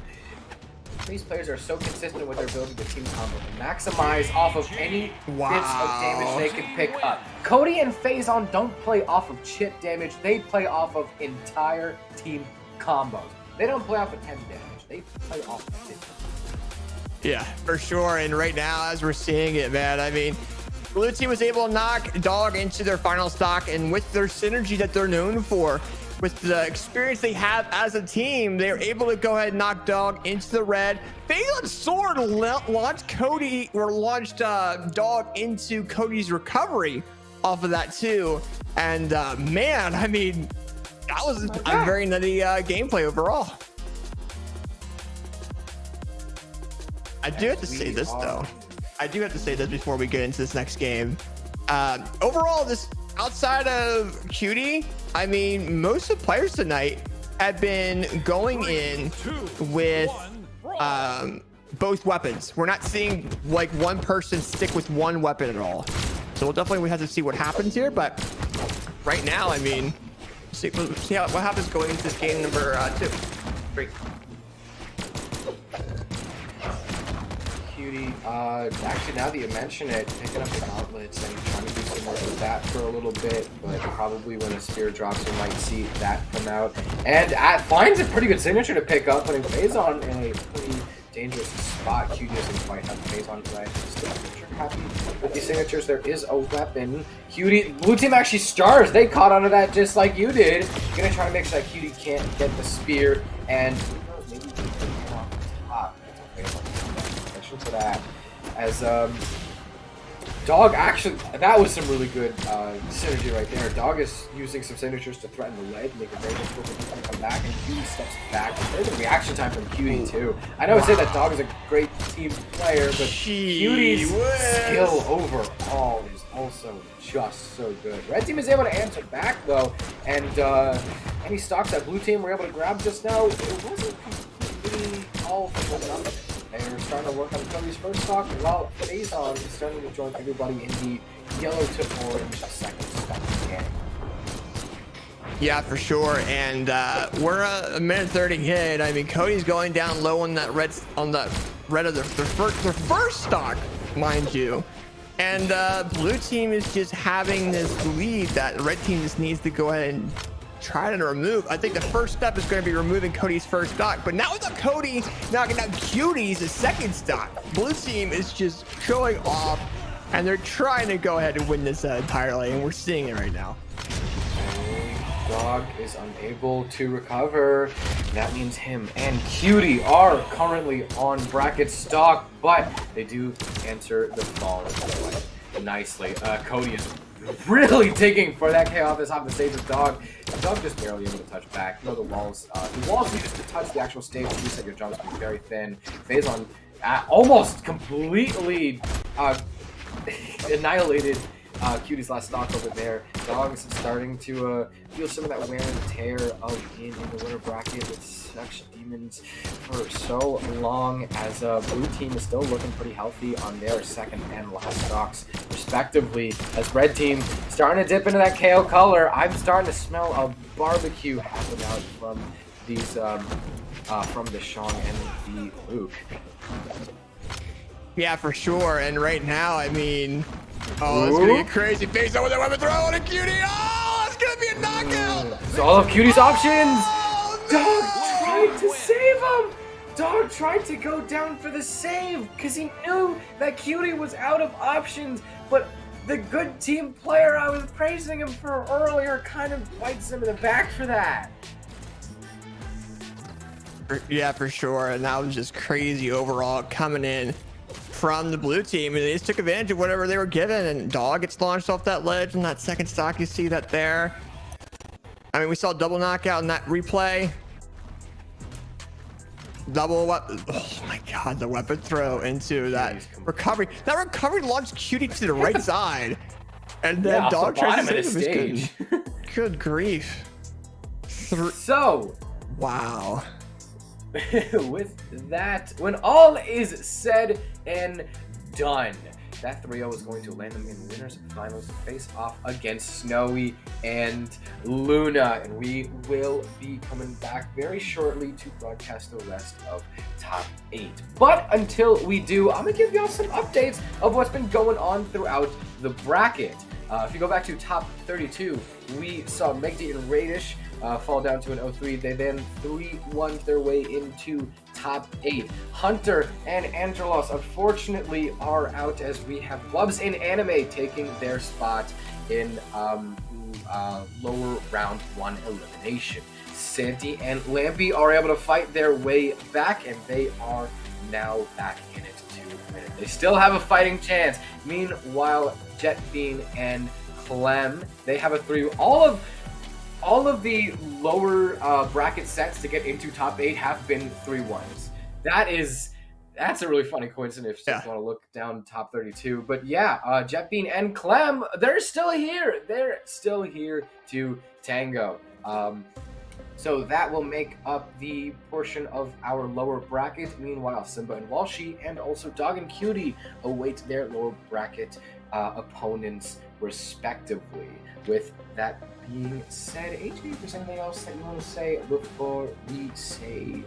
These players are so consistent with their ability to team combo and maximize off of any bits of damage they can pick up. Cody and Phazon don't play off of chip damage. They play off of entire team combos. They don't play off of 10 damage. They play off of 50. Yeah, for sure. And right now, as we're seeing it, man, I mean, blue team was able to knock Dog into their final stock, and with their synergy that they're known for, with the experience they have as a team, they're able to go ahead and knock Dog into the red. Phazon's sword launched Cody, or launched Dog into Cody's recovery off of that too. And man, I mean, that was a very nutty gameplay overall. I do have to say this though. I do have to say this before we get into this next game. Overall, this outside of Cutie, I mean, most of the players tonight have been going in with both weapons. We're not seeing like one person stick with one weapon at all. So we'll definitely have to see what happens here. But right now, I mean, see what happens going into this game number 2. 3. Actually, now that you mention it, picking up the gauntlets and trying to do some work with that for a little bit, but probably when a spear drops, you might see that come out. And finds a pretty good signature to pick up, putting Phazon in a pretty dangerous spot. Cutie doesn't quite have Phazon today. Still happy with these signatures. There is a weapon. Cutie, blue team actually stars. They caught onto that just like you did. Gonna try to make sure that Cutie can't get the spear, and who knows, maybe he can get off the top. That's okay. To that, as Dog actually, that was some really good synergy right there. Dog is using some signatures to threaten the ledge, make it very difficult for him to come back, and Cutie steps back. There's a reaction time from Cutie too. I know I say that Dog is a great team player, but Cutie's skill overall is also just so good. Red team is able to answer back though, and any stocks that blue team were able to grab just now, it wasn't completely all for nothing. They're starting to work on Cody's first stock, while Phazon is starting to join everybody in the yellow to orange second stock game. Yeah, for sure. And we're a minute 30 in. I mean, Cody's going down low on that red of their first stock, mind you. And blue team is just having this lead that red team just needs to go ahead and try to remove. I think the first step is going to be removing Cody's first stock, but now without Cody knocking out Cutie's second stock, blue team is just showing off, and they're trying to go ahead and win this entirely, and we're seeing it right now. Dog is unable to recover. That means him and Cutie are currently on bracket stock, but they do answer the fall nicely. Cody is really digging for that KO off the stage of Dog. Dog just barely able to touch back. You know, the walls need just to touch the actual stage. You said your jump's be very thin. Phazon almost completely annihilated Cutie's last stock over there. Dog's starting to feel some of that wear and tear of being in the winner bracket with such demons for so long, as blue team is still looking pretty healthy on their second and last stocks respectively, as red team starting to dip into that KO color. I'm starting to smell a barbecue happening out from these from the Shang and the Luke. Yeah, for sure. And right now, I mean, oh, it's gonna get crazy. Phazon with that weapon throw on a Cutie. Oh, it's gonna be a knockout. It's all of Cutie's options. Oh, Dog tried to save him. Dog tried to go down for the save because he knew that Cutie was out of options, but the good team player I was praising him for earlier kind of bites him in the back for that. Yeah, for sure. And that was just crazy overall coming in from the blue team, and they just took advantage of whatever they were given, and Dog gets launched off that ledge in that second stock. You see that there. I mean, we saw double knockout in that replay. Double weapon. Oh my god, the weapon throw into that recovery. That recovery launched Cutie to the right side, and then Dog tries to save him. Good grief. So wow. With that, when all is said and done, that 3-0 is going to land them in winners finals to face off against Snowy and Luna, and we will be coming back very shortly to broadcast the rest of top 8. But until we do, I'm gonna give y'all some updates of what's been going on throughout the bracket. If you go back to top 32, we saw Megdi and Radish fall down to an 0-3. They then 3-1 their way into top 8. Hunter and Angelos unfortunately are out, as we have Blubs in Anime taking their spot in lower round 1 elimination. Santi and Lampy are able to fight their way back, and they are now back in it to win it. They still have a fighting chance. Meanwhile, Jetbean and Clem, they have a 3. All of the lower bracket sets to get into top 8 have been 3-1s. That's a really funny coincidence if you just want to look down top 32. But yeah, Jetbean and Clem, they're still here. They're still here to tango. So that will make up the portion of our lower bracket. Meanwhile, Simba and Walshy and also Dog and Cutie await their lower bracket opponents respectively. With that being said, AJ, if there's anything else that you want to say before we say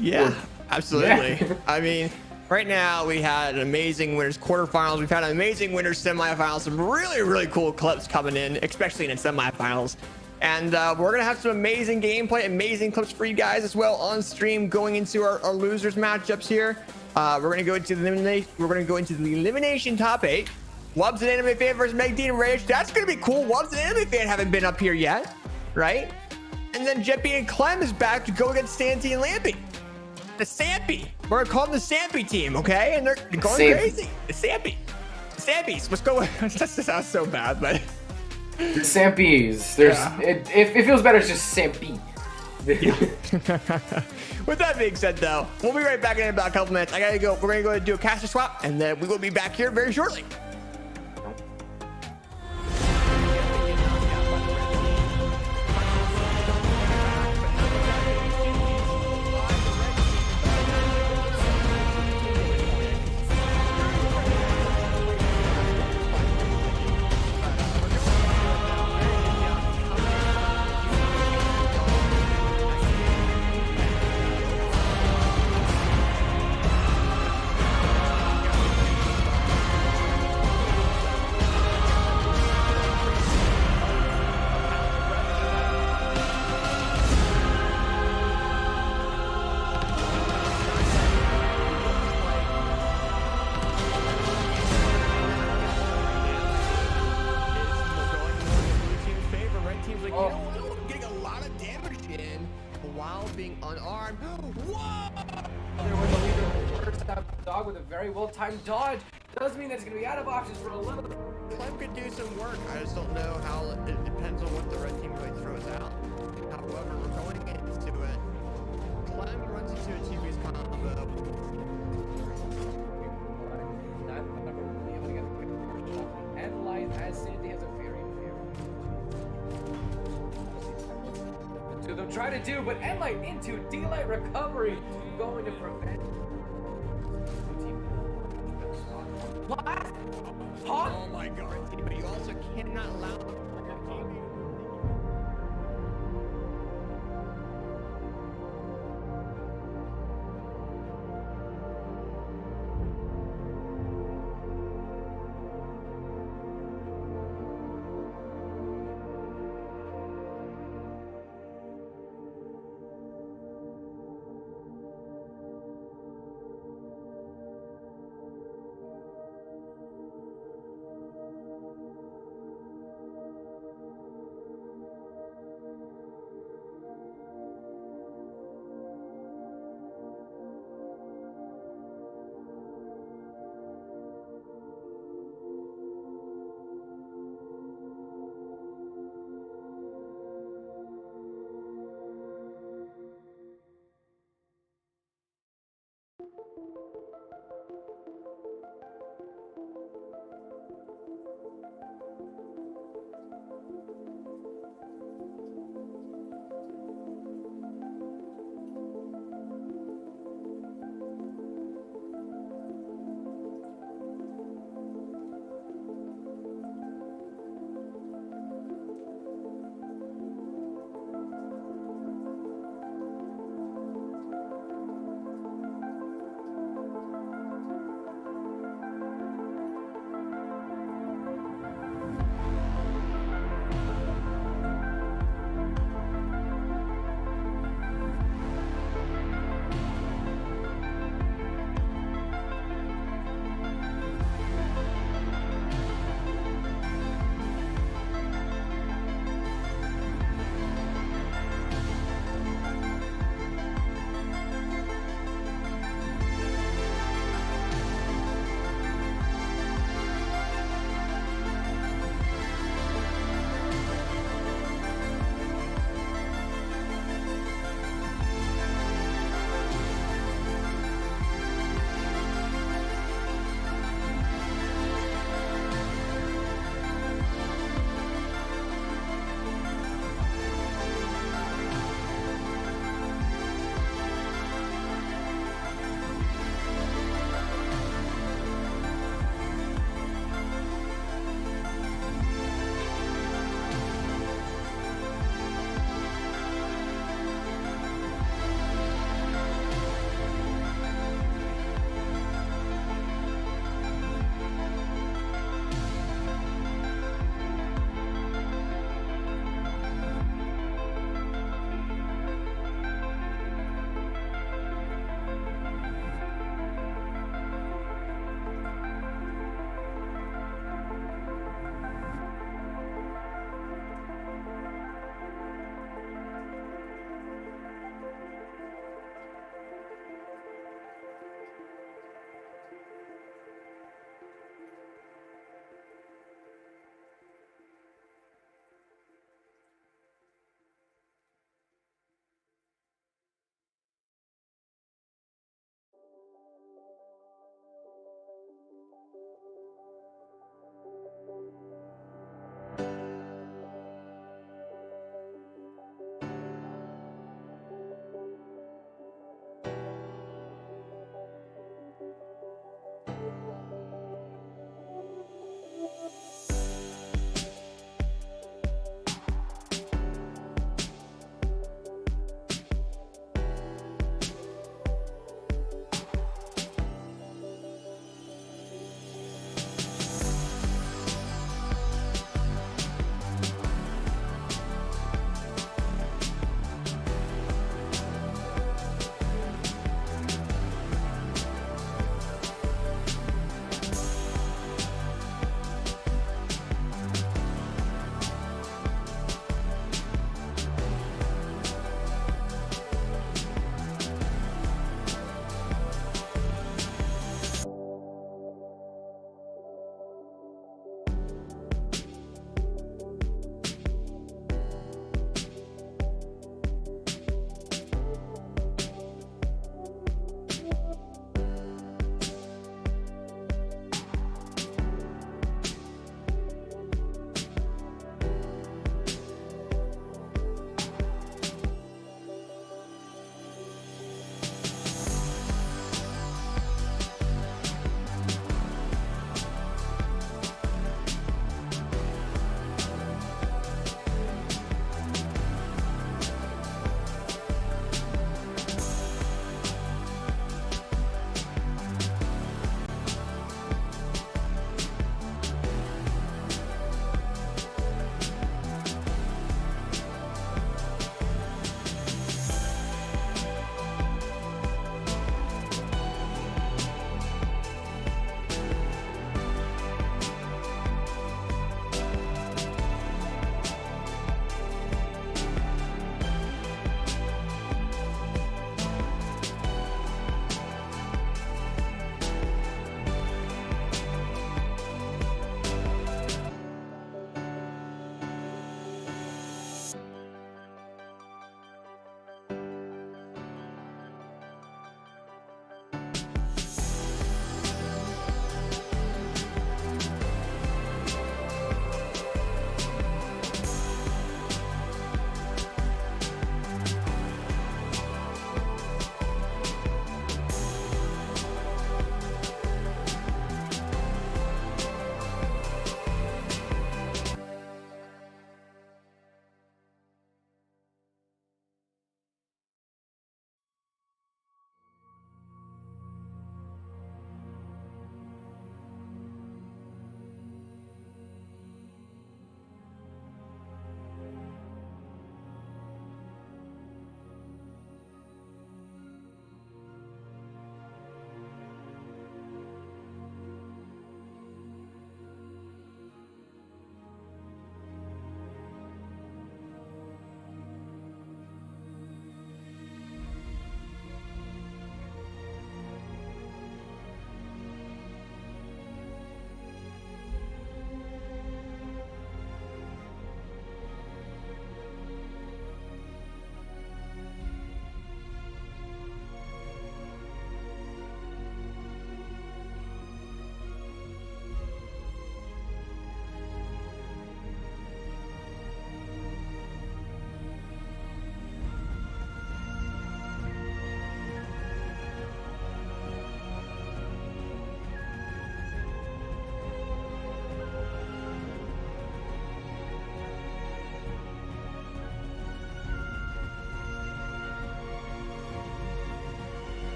yeah, absolutely. Yeah. I mean, right now we had an amazing winners quarterfinals. We've had an amazing winners semifinals. Some really, really cool clips coming in, especially in the semifinals. And we're gonna have some amazing gameplay, amazing clips for you guys as well on stream going into our losers matchups here. We're gonna go into the elimination top 8. Wubs and Anime Fan versus Megdi and Rage. That's gonna be cool. Wubs and Anime Fan haven't been up here yet, right? And then Jetbean and Clem is back to go against Santi and Lampy. The Sampy. We're gonna call them the Sampy team, okay? And they're going crazy. The Sampy. The Sampies. Let's go. That sounds so bad, but the Sampies. It feels better. It's just Sampy. With that being said, though, we'll be right back in about a couple minutes. I gotta go. We're gonna go do a caster swap, and then we will be back here very shortly. Well-timed dodge does mean that it's going to be out of options for a little bit. Clem could do some work. I just don't know how. It depends on what the red team really throws out. However, we're going into it. Clem runs into a two-piece combo. And try to do, but Enlight into D-Light recovery, going to prevent. What? Huh? Oh my god, but you also cannot allow them to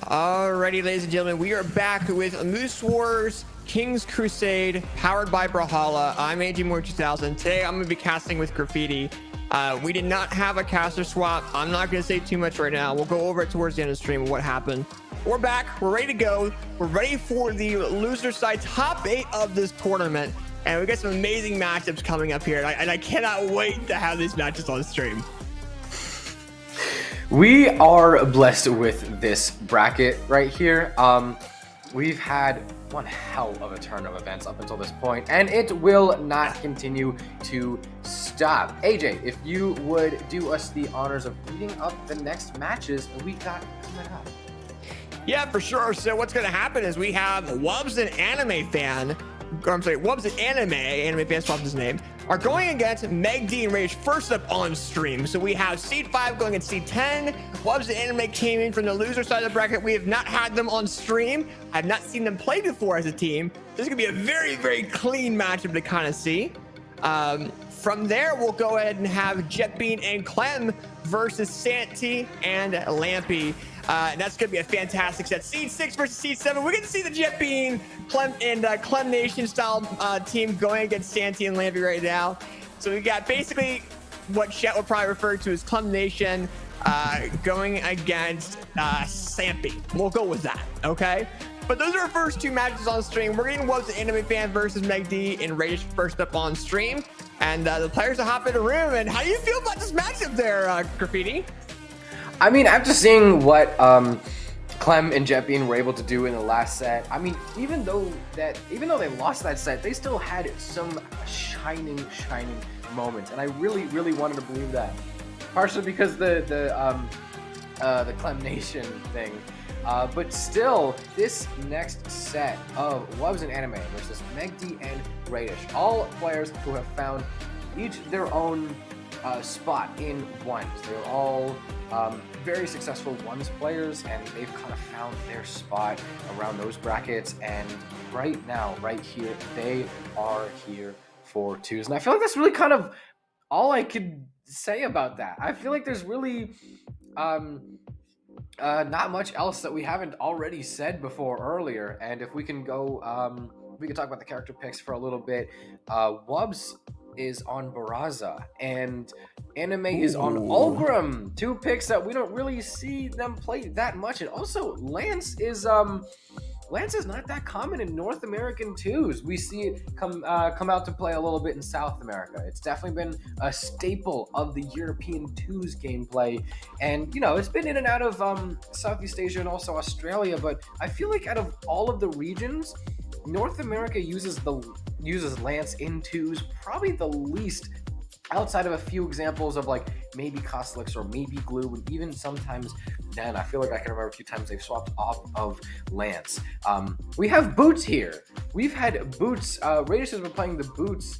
Alrighty, ladies and gentlemen, we are back with Moose Wars King's Crusade, powered by Brawlhalla. I'm AGMore2000. Today, I'm going to be casting with Graffiti. We did not have a caster swap. I'm not going to say too much right now. We'll go over it towards the end of the stream of what happened. We're back. We're ready to go. We're ready for the loser side top 8 of this tournament. And we got some amazing matchups coming up here. And I cannot wait to have these matches on stream. We are blessed with this bracket right here. We've had one hell of a turn of events up until this point, and it will not continue to stop. AJ, if you would do us the honors of reading up the next matches we got coming up. Yeah, for sure. So what's going to happen is we have Wubs, an anime fan, or I'm sorry, Wubs, an anime fan, swapped his name, are going against Meg D and Rage first up on stream. So we have seed 5 going against seed 10. Wubs and Anime came in from the loser side of the bracket. We have not had them on stream. I've not seen them play before as a team. This is gonna be a very, very clean matchup to kind of see. From there, we'll go ahead and have Jetbean and Clem versus Santi and Lampy. That's going to be a fantastic set. Seed 6 versus Seed 7. We're going to see the Jetbean, Clem, and Clem Nation style team going against Santi and Lampy right now. So we got basically what Chet would probably refer to as Clem Nation going against Sampy. We'll go with that, okay? But those are our first 2 matches on stream. We're getting Wubs, the anime fan, versus Meg D and Radish first up on stream. And the players will hop in the room. And how do you feel about this matchup there, Graffiti? I mean, after seeing what Clem and Jetbean were able to do in the last set, I mean, even though they lost that set, they still had some shining moments, and I really wanted to believe that. Partially because the Clem Nation thing, but still, this next set of Wubs and Anime versus Meg D and Radish, all players who have found each their own spot in ones. They're all very successful ones players, and they've kind of found their spot around those brackets. And right now, right here, they are here for twos. And I feel like that's really kind of all I could say about that. I feel like there's really not much else that we haven't already said before earlier. And if we can go, we can talk about the character picks for a little bit. Wubs is on Barraza, and Anime is on Ulgrim. 2 picks that we don't really see them play that much. And also Lance is not that common in North American twos. We see it come out to play a little bit in South America. It's definitely been a staple of the European twos gameplay, and you know, it's been in and out of Southeast Asia and also Australia. But I feel like out of all of the regions, North America uses Lance in twos probably the least, outside of a few examples of like maybe Kostelix or maybe Glue, and even sometimes then I feel like I can remember a few times they've swapped off of Lance. We have Boots here. We've had Boots. Radius has been playing the Boots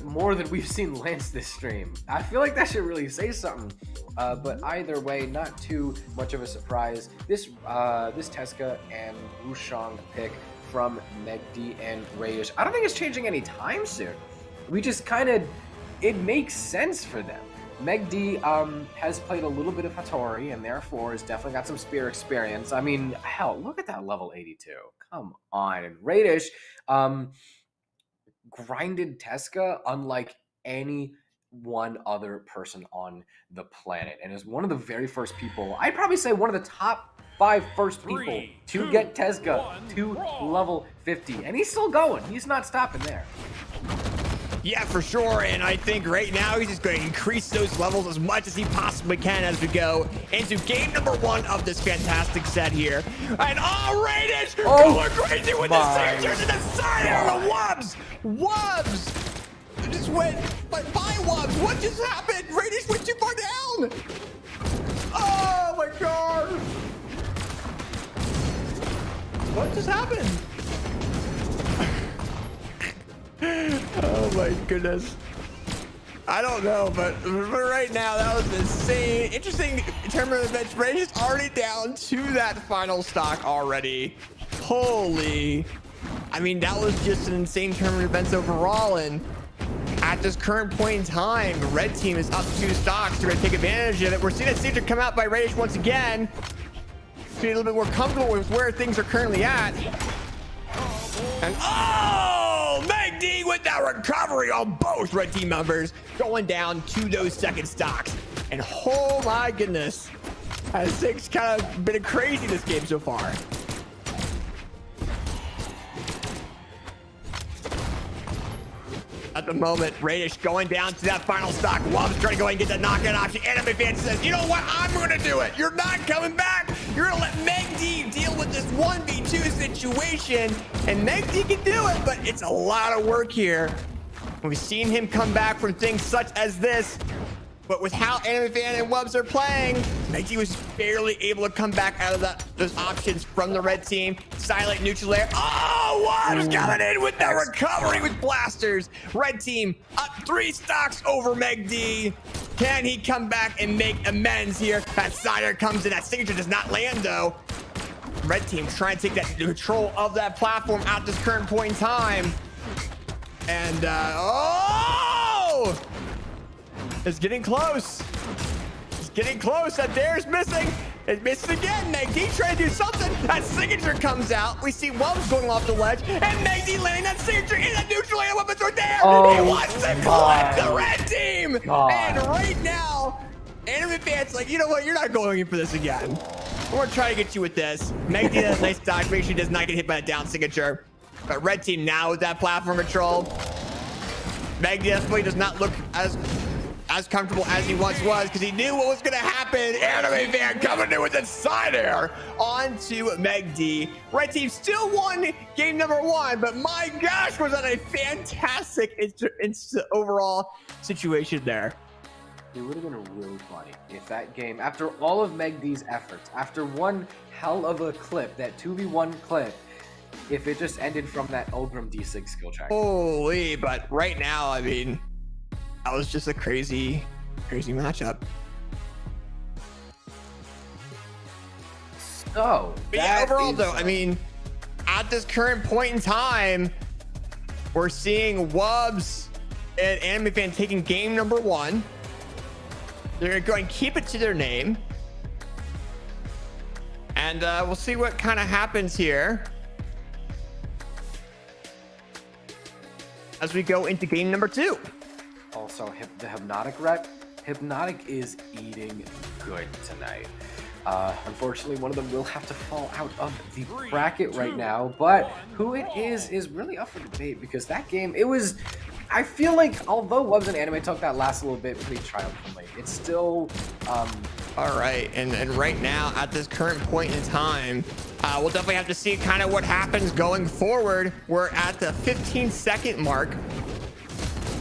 more than we've seen Lance this stream. I feel like that should really say something. But either way, not too much of a surprise. This Teska and Wushang pick from Meg D and Radish, I don't think it's changing any time soon. We just kind of, it makes sense for them. Meg D has played a little bit of Hattori, and therefore has definitely got some spear experience. I mean, hell, look at that level 82. Come on. And Radish grinded Teska unlike any one other person on the planet, and is one of the very first people, I'd probably say one of the top 5 first people to get Teska to level 50. And he's still going. He's not stopping there. Yeah, for sure. And I think right now he's just going to increase those levels as much as he possibly can as we go into game number 1 of this fantastic set here. And Radish going crazy with the signature to the side of the Wubs. Wubs just went by Wubs. What just happened? Radish went too far down. Oh my god. What just happened? Oh my goodness. I don't know, but right now that was insane. Interesting tournament events. Rage is already down to that final stock already. Holy. I mean, that was just an insane tournament events overall. And at this current point in time, the red team is up 2 stocks. They're going to take advantage of it. We're seeing a signature come out by Rage once again. feel a little bit more comfortable with where things are currently at. And oh, Meg with that recovery on both red team members, going down to those second stocks. And oh my goodness, has kind of been crazy this game so far. At the moment, Radish going down to that final stock. Wobb's trying to go ahead and get the knockout option. Anime fan says, you know what? I'm going to do it. You're not coming back. You're going to let Meg D deal with this 1v2 situation. And Meg D can do it, but it's a lot of work here. We've seen him come back from things such as this. But with how Anime Fan and Wubbs are playing, Meg D was barely able to come back out of those options from the red team. Silent neutral air. Oh, Wubbs coming in with that recovery with blasters. Red team up 3 stocks over Meg D. Can he come back and make amends here? That Cider comes in. That signature does not land though. Red team trying to take that control of that platform at this current point in time. And oh! It's getting close. It's getting close. That dare's missing. It misses again. Meg D trying to do something. That signature comes out. We see Wubbs going off the ledge. And Meg D landing that signature in that neutral air weapons right there. Oh, he wants to collect the red team. God. And right now, Anime Fan's like, you know what? You're not going in for this again. We're going to try to get you with this. Meg D does a nice dodge. Make sure he does not get hit by a down signature. But red team now with that platform control. Meg D definitely does not look as comfortable as he once was because he knew what was going to happen. Anime Fan coming in with a side air onto Meg D. Red team still won game number 1, but my gosh, was that a fantastic overall situation there. It would have been really funny if that game, after all of Meg D's efforts, after one hell of a clip, that 2v1 clip, if it just ended from that Ulgrim D6 skill check. Holy, but right now, I mean, that was just a crazy matchup. So, but yeah, overall though, I mean, at this current point in time, we're seeing Wubbs and Anime Fan taking game number 1. They're going to keep it to their name. And we'll see what kind of happens here as we go into game number 2. Also, the Hypnotic rep. Hypnotic is eating good tonight. Unfortunately, one of them will have to fall out of the bracket right now, but who it is really up for debate because that game, it was, I feel like, although Wubbs and Anime took that last little bit pretty triumphantly, it's still, all right, and right now, at this current point in time, we'll definitely have to see kind of what happens going forward. We're at the 15-second mark.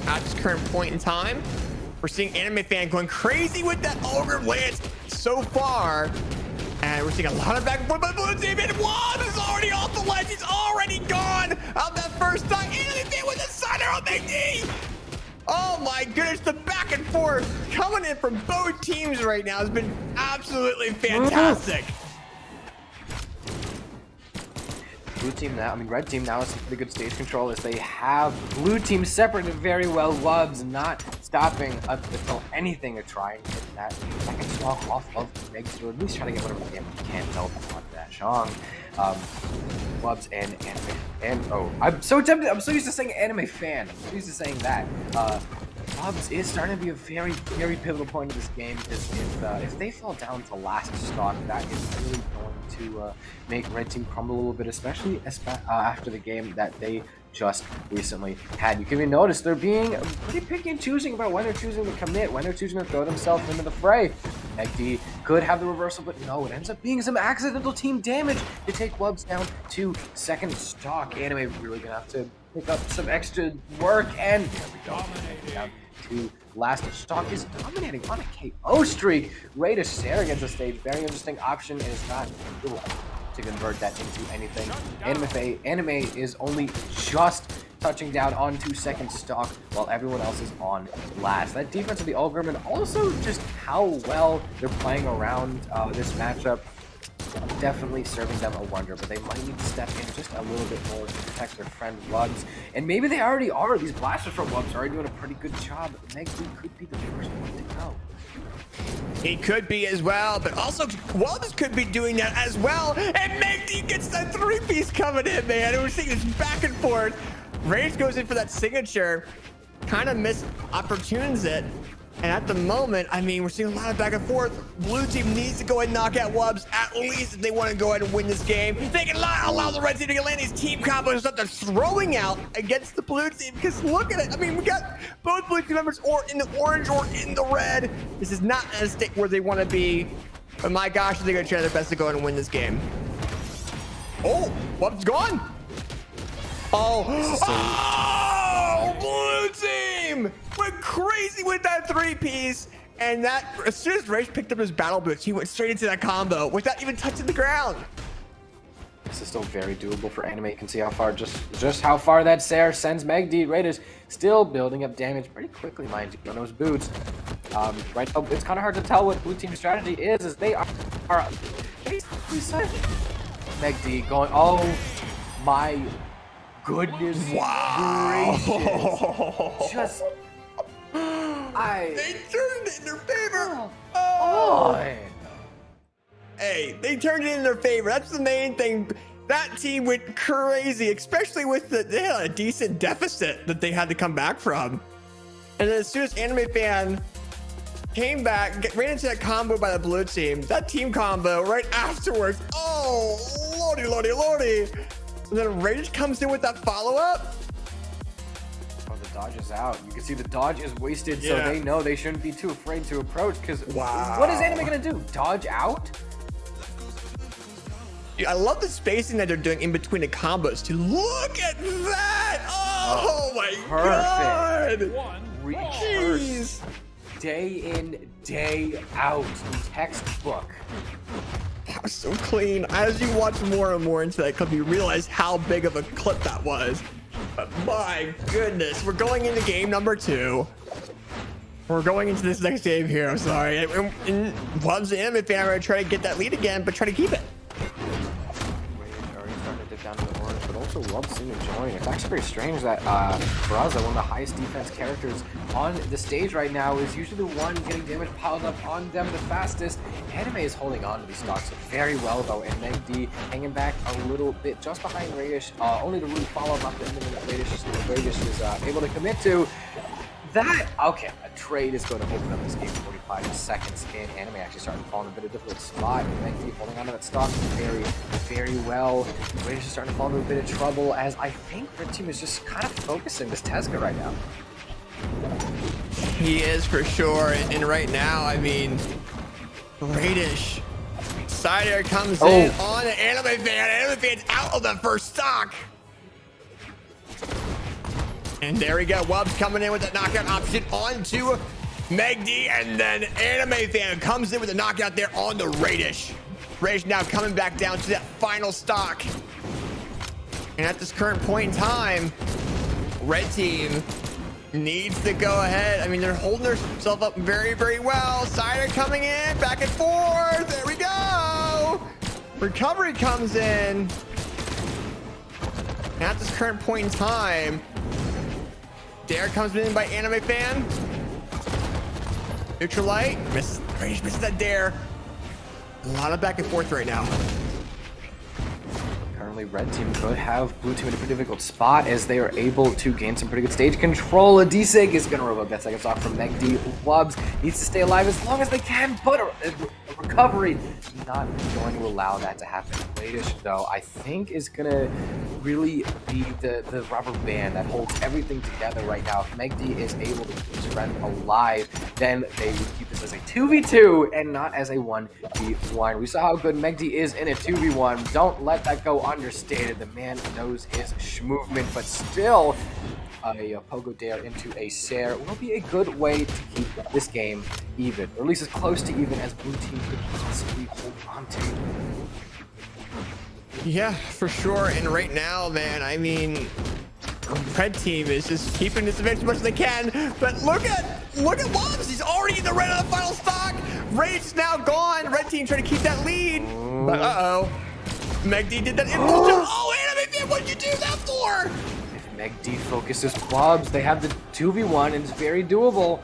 At this current point in time, we're seeing Anime Fan going crazy with that Ulgrim lance so far. And we're seeing a lot of back and forth by Blue Team. And Wubbs is already off the ledge. He's already gone out that first time. Anime Fan with a cider on Meg D. Oh my goodness, the back and forth coming in from both teams right now has been absolutely fantastic. Blue team now, I mean red team now has some pretty good stage control as they have blue team separated very well. Wubbs not stopping up until anything or trying to get that second stock off of Meg to at least try to get whatever damage he can to on that Shang. Wubbs and Anime and oh, I'm so tempted. I'm so used to saying Anime Fan. I'm so used to saying that. Wubbs is starting to be a very, very pivotal point of this game because if they fall down to last stock, that is really going to make Red Team crumble a little bit, especially after the game that they just recently had. You can even notice they're being pretty picky and choosing about when they're choosing to commit, when they're choosing to throw themselves into the fray. Meg D could have the reversal, but no, it ends up being some accidental team damage to take Wubbs down to second stock. Anime really gonna have to pick up some extra work, and there we go. Down to last stock is dominating on a KO streak. Radish staring at the stage, very interesting option, and it's not able to convert that into anything. Anime is only just touching down onto second stock while everyone else is on last. That defense of the Ulgrim and also just how well they're playing around this matchup definitely serving them a wonder, but they might need to step in just a little bit more to protect their friend Wubbs. And maybe they already are. These blasters from Wubbs are already doing a pretty good job. Meg D could be the first one to go. He could be as well, but also Wubs could be doing that as well. And Magdy gets that 3-piece coming in, man. And we're seeing this back and forth. Rage goes in for that signature, kind of missed opportunes it. And at the moment, I mean, we're seeing a lot of back and forth. Blue team needs to go ahead and knock out Wubs, at least if they want to go ahead and win this game. They can allow the red team to land these team combos that they're throwing out against the blue team, because look at it. I mean, we got both blue team members or in the orange or in the red. This is not a state where they want to be, but my gosh, they're going to try their best to go ahead and win this game. Oh, Wubs gone. Oh, blue team went crazy with that 3-piece, and that as soon as Rage picked up his battle boots, he went straight into that combo without even touching the ground. This is still very doable for Anime. You can see how far, just how far that Sarah sends Magdy. Raiders still building up damage pretty quickly, mind you, on those boots. Right, it's kind of hard to tell what blue team's strategy is, as they are basically such. Magdy going, oh my goodness, wow, gracious. Just they turned it in their favor. Hey, they turned it in their favor. That's the main thing. That team went crazy, especially with they had a decent deficit that they had to come back from. And then as soon as Anime Fan came back, ran into that combo by the blue team, that team combo right afterwards. Oh, lordy. And then Rage comes in with that follow-up. Oh, the dodge is out. You can see the dodge is wasted, so they know they shouldn't be too afraid to approach, because what is Anime gonna do? Dodge out? I love the spacing that they're doing in between the combos too. Look at that! Oh my god! Jeez. Day in, day out. Textbook. That was so clean. As you watch more and more into that clip, you realize how big of a clip that was. But my goodness, we're going into game number 2. We're going into this next game here. I'm sorry. And Wubs the Anime Fan are going to try to get that lead again, but try to keep it. Already starting to dip down to the orange, but also Wubs seem enjoying it. It's actually very strange that Brawlhalla, one of the highest defense characters on the stage right now, is usually the one getting damage piled up on them the fastest. Anime is holding on to these stocks very well though, and Magdy hanging back a little bit just behind Radish, only to really follow up after the minute Radish is able to commit to. That, okay, a trade is going to open up this game 45 seconds in. Anime actually starting to fall in a bit of a difficult spot. Magdy holding onto that stock very well. Radish is starting to fall into a bit of trouble, as I think Red Team is just kind of focusing this Tezca right now. He is for sure, and right now, I mean, Radish. Side air comes in on the Anime Fan. Anime Fan's out of the first stock. And there we go. Wubs coming in with that knockout option onto Magdy, and then Anime Fan comes in with a knockout there on the Radish. Radish now coming back down to that final stock. And at this current point in time, Red Team needs to go ahead. I mean, they're holding themselves up very well. Cider coming in, back and forth. There we go. Recovery comes in. And at this current point in time, Dare comes in by Anime Fan. Neutralite misses that Dare. A lot of back and forth right now. Currently, Red Team could have Blue Team in a pretty difficult spot, as they are able to gain some pretty good stage control. A D-Sig is going to revoke that second stock from Magdy. Wubs needs to stay alive as long as they can, but a recovery not going to allow that to happen. Radish, though, I think is going to really be the rubber band that holds everything together right now. If Magdy is able to keep his friend alive, then they would keep this as a 2v2 and not as a 1v1. We saw how good Magdy is in a 2v1. Don't let that go understated. The man knows his movement, but still a Pogo Dare into a Sare will be a good way to keep this game even, or at least as close to even as Blue Team could possibly hold on to. Yeah, for sure. And right now, man, I mean, Red Team is just keeping this advantage as much as they can. But look at Wubs. He's already in the red of the final stock. Rage is now gone. Red Team trying to keep that lead. But Magdy did that. Anime Fan, what did you do that for? If Magdy focuses Wubs, they have the 2v1 and it's very doable.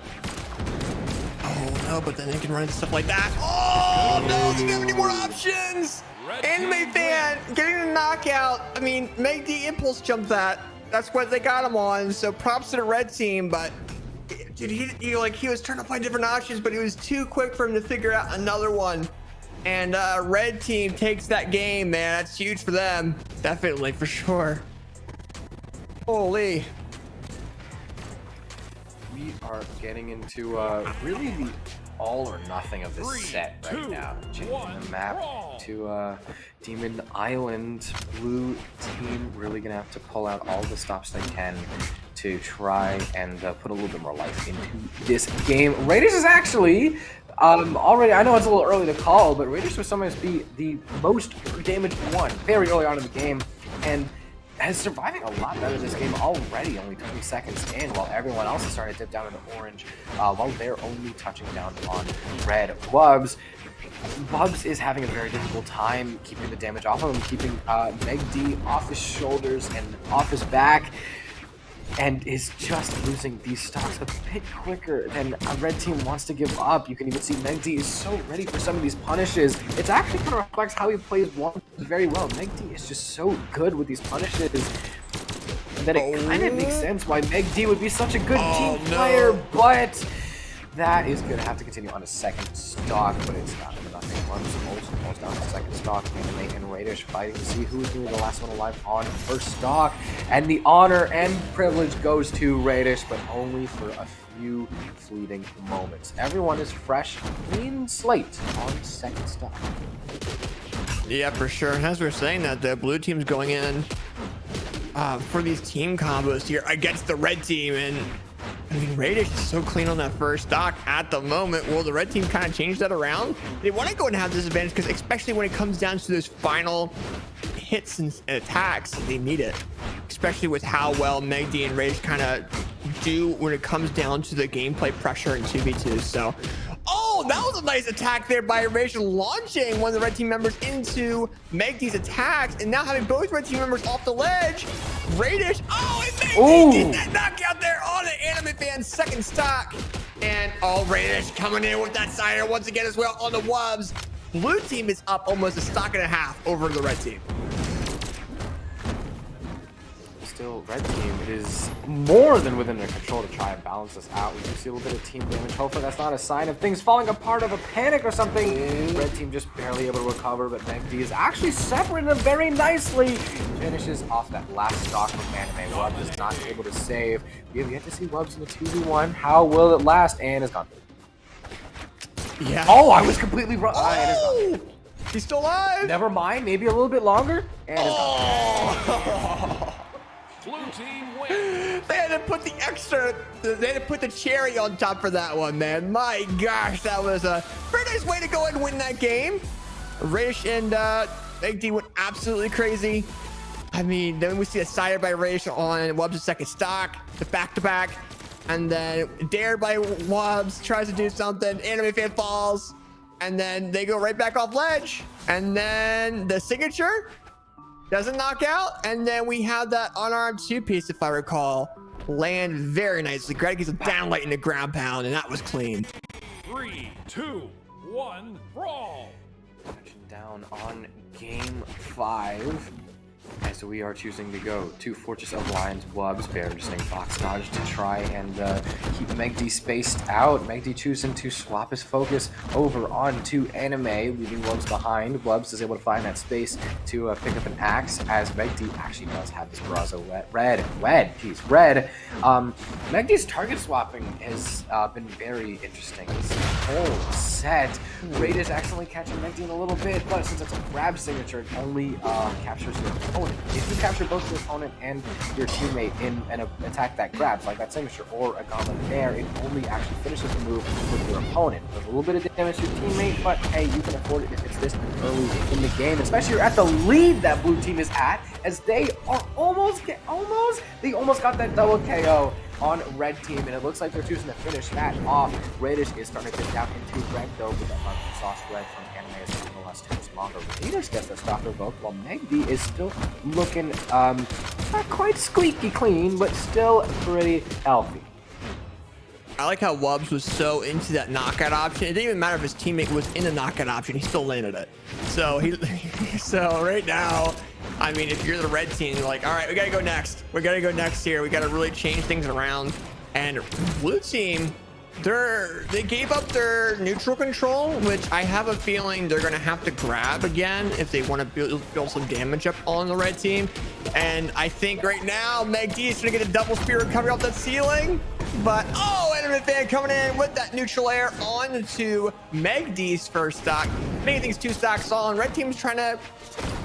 Oh though, but then they can run into stuff like that. Oh no, they don't have any more options. Anime fan getting the knockout. I mean, Meg D impulse jumped that. That's what they got him on. So props to the red team, but dude, he was trying to find different options, but he was too quick for him to figure out another one. And red team takes that game, man. That's huge for them. Definitely, for sure. Holy. We are getting into really the all or nothing of this set right now. Changing the map to Demon Island. Blue team really gonna have to pull out all the stops they can to try and put a little bit more life into this game. Raiders is actually already, I know it's a little early to call, but Raiders was sometimes be the most damaged one very early on in the game, and is surviving a lot better this game already, only 20 seconds in, while everyone else is starting to dip down into orange, while they're only touching down on red. Wubs is having a very difficult time keeping the damage off of him, keeping Meg D off his shoulders and off his back, and is just losing these stocks a bit quicker than a red team wants to give up. You can even see Meg D is so ready for some of these punishes. It's actually kind of reflects how he plays one very well. Meg D is just so good with these punishes that it kind of makes sense why Meg D would be such a good team player, but that is going to have to continue on a second stock, but it's not for nothing. Almost down to second stock. Anime and Raiders fighting to see who's going to be the last one alive on first stock. And the honor and privilege goes to Raiders, but only for a few fleeting moments. Everyone is fresh, clean slate on second stock. Yeah, for sure. And as we're saying that, the blue team's going in for these team combos here against the red team, and I mean, Raiders is so clean on that first stock at the moment. Will the red team kind of change that around? They want to go and have this advantage because especially when it comes down to those final hits and attacks, they need it. Especially with how well Meg D and Raiders kind of do when it comes down to the gameplay pressure in 2v2. So, oh, that was a nice attack there by Raiders, launching one of the red team members into Meg D's attacks, and now having both red team members off the ledge. Raiders, oh, and Meg D did that knockout there on an Anime Fan's second stock. And all Raiders coming in with that cider once again as well on the Wubs. Blue team is up almost a stock and a half over the red team. Still, red team is more than within their control to try and balance this out. We do see a little bit of team damage. Hopefully that's not a sign of things falling apart, of a panic or something. Red team just barely able to recover, but Meg D is actually separating them very nicely. Finishes off that last stock from Anime. Wubs is not able to save. We have yet to see Wubs in the 2v1. How will it last? And it's gone. Yeah. Oh, I was completely wrong. Oh, he's still alive. Never mind. Maybe a little bit longer. And it's gone. Blue team wins. They had to put they had to put the cherry on top for that one, man. My gosh, that was a very nice way to go and win that game. Rish and Meg D went absolutely crazy. I mean, then we see a cider by Rish on Wubs' second stock, the back-to-back, and then dared by Wubs, tries to do something, Anime Fan falls, and then they go right back off ledge, and then the signature doesn't knock out, and then we have that unarmed two-piece, if I recall, land very nicely. Greg gets a downlight in the ground pound, and that was clean. 3, 2, 1, brawl. Touching down on game 5. As we are choosing to go to Fortress of Lions, Wubs, Bearsting, Fox Dodge to try and keep Meg D spaced out. Meg D choosing to swap his focus over onto Anime, leaving Wubs behind. Wubs is able to find that space to pick up an axe, as Meg D actually does have his Brazzo red. Meg D's target swapping has been very interesting. This whole set, Raiders accidentally catching Meg D in a little bit, but since it's a grab signature, it only captures your opponent. If you capture both your opponent and your teammate in an attack that grabs, like that signature or a gauntlet there, it only actually finishes the move with your opponent. There's a little bit of damage to your teammate, but hey, you can afford it if it's this early in the game, especially at the lead that blue team is at, as they are almost got that double KO on red team, and it looks like they're choosing to finish that off. Raiders is starting to dip down into red, though, with that barbecue sauce red from Anime is taking the last 2 longer. Raiders gets their stock revoked, while Meg D is still looking not quite squeaky clean, but still pretty healthy. I like how Wubbs was so into that knockout option. It didn't even matter if his teammate was in the knockout option. He still landed it. So so right now, I mean, if you're the red team, you're like, all right, we got to go next. We got to go next here. We got to really change things around. And blue team, they gave up their neutral control, which I have a feeling they're going to have to grab again if they want to build some damage up on the red team. And I think right now, Meg D is going to get a double spear recovery off that ceiling. But, oh, enemy fan coming in with that neutral air onto Meg D's first stock. Making things 2 stocks on. Red team's trying to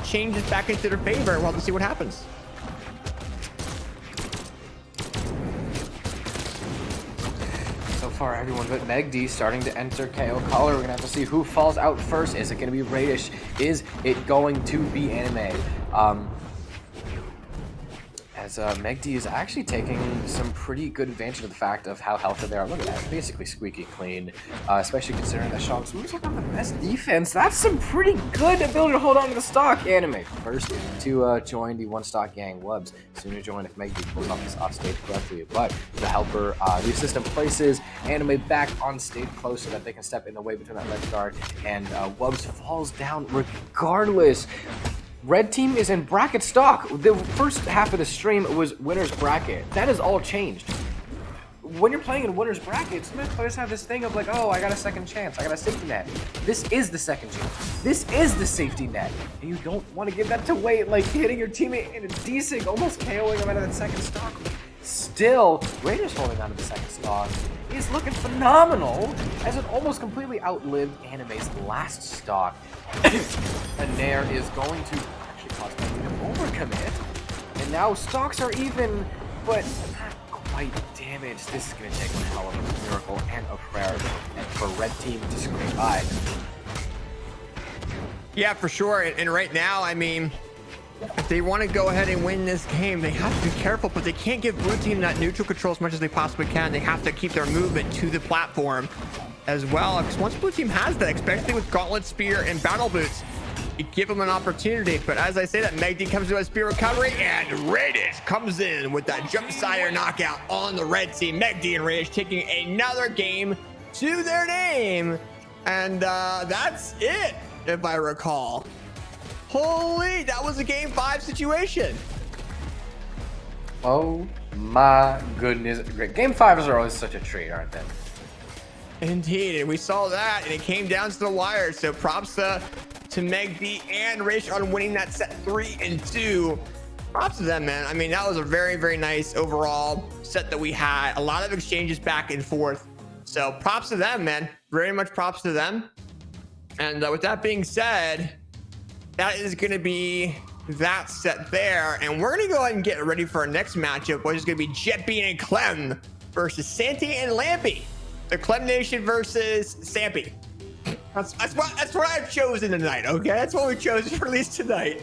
change it back into their favor. We'll have to see what happens. So far, everyone but Meg D starting to enter KO collar. We're gonna have to see who falls out first. Is it gonna be Radish? Is it going to be Anime? As Meg D is actually taking some pretty good advantage of the fact of how healthy they are. Look at that, basically squeaky clean, especially considering that Shog's moves are not the best defense. That's some pretty good ability to hold on to the stock. Anime first to join the 1-stock gang. Wubbs soon to join if Meg D pulls off this off stage correctly. But the helper, the assistant places Anime back on stage close so that they can step in the way between that left guard, and Wubbs falls down regardless. Red team is in bracket stock. The first half of the stream was winner's bracket. That has all changed. When you're playing in winner's brackets, players have this thing of like, oh, I got a second chance. I got a safety net. This is the second chance. This is the safety net. And you don't want to give that to Wade, like hitting your teammate in a desync, almost KOing him out of that second stock. Still, Raiders holding on to the second stock is looking phenomenal as it almost completely outlived Anime's last stock. And Nair is going to actually cause Meg to overcommit. And now stocks are even, but not quite damaged. This is going to take one hell of a miracle and a prayer and for Red Team to scrape by. Yeah, for sure. And right now, I mean, if they want to go ahead and win this game, they have to be careful, but they can't give blue team that neutral control as much as they possibly can. They have to keep their movement to the platform as well, because once blue team has that, especially with Gauntlet Spear and Battle Boots, you give them an opportunity. But as I say that, Meg D comes to a spear recovery, and Radish comes in with that jump sire knockout on the red team. Meg D and Radish taking another game to their name, and that's it, if I recall. Holy, that was a game 5 situation. Oh my goodness. Great. Game 5s are always such a treat, aren't they? Indeed, and we saw that, and it came down to the wire. So props to Meg D and Rich on winning that set 3 and 2. Props to them, man. I mean, that was a very, very nice overall set that we had. A lot of exchanges back and forth. So props to them, man. Very much props to them. And with that being said, that is going to be that set there. And we're going to go ahead and get ready for our next matchup, which is going to be Jetbean and Clem versus Santi and Lampy. The Clem Nation versus Sampy. That's what I've chosen tonight, okay? That's what we chose for release tonight.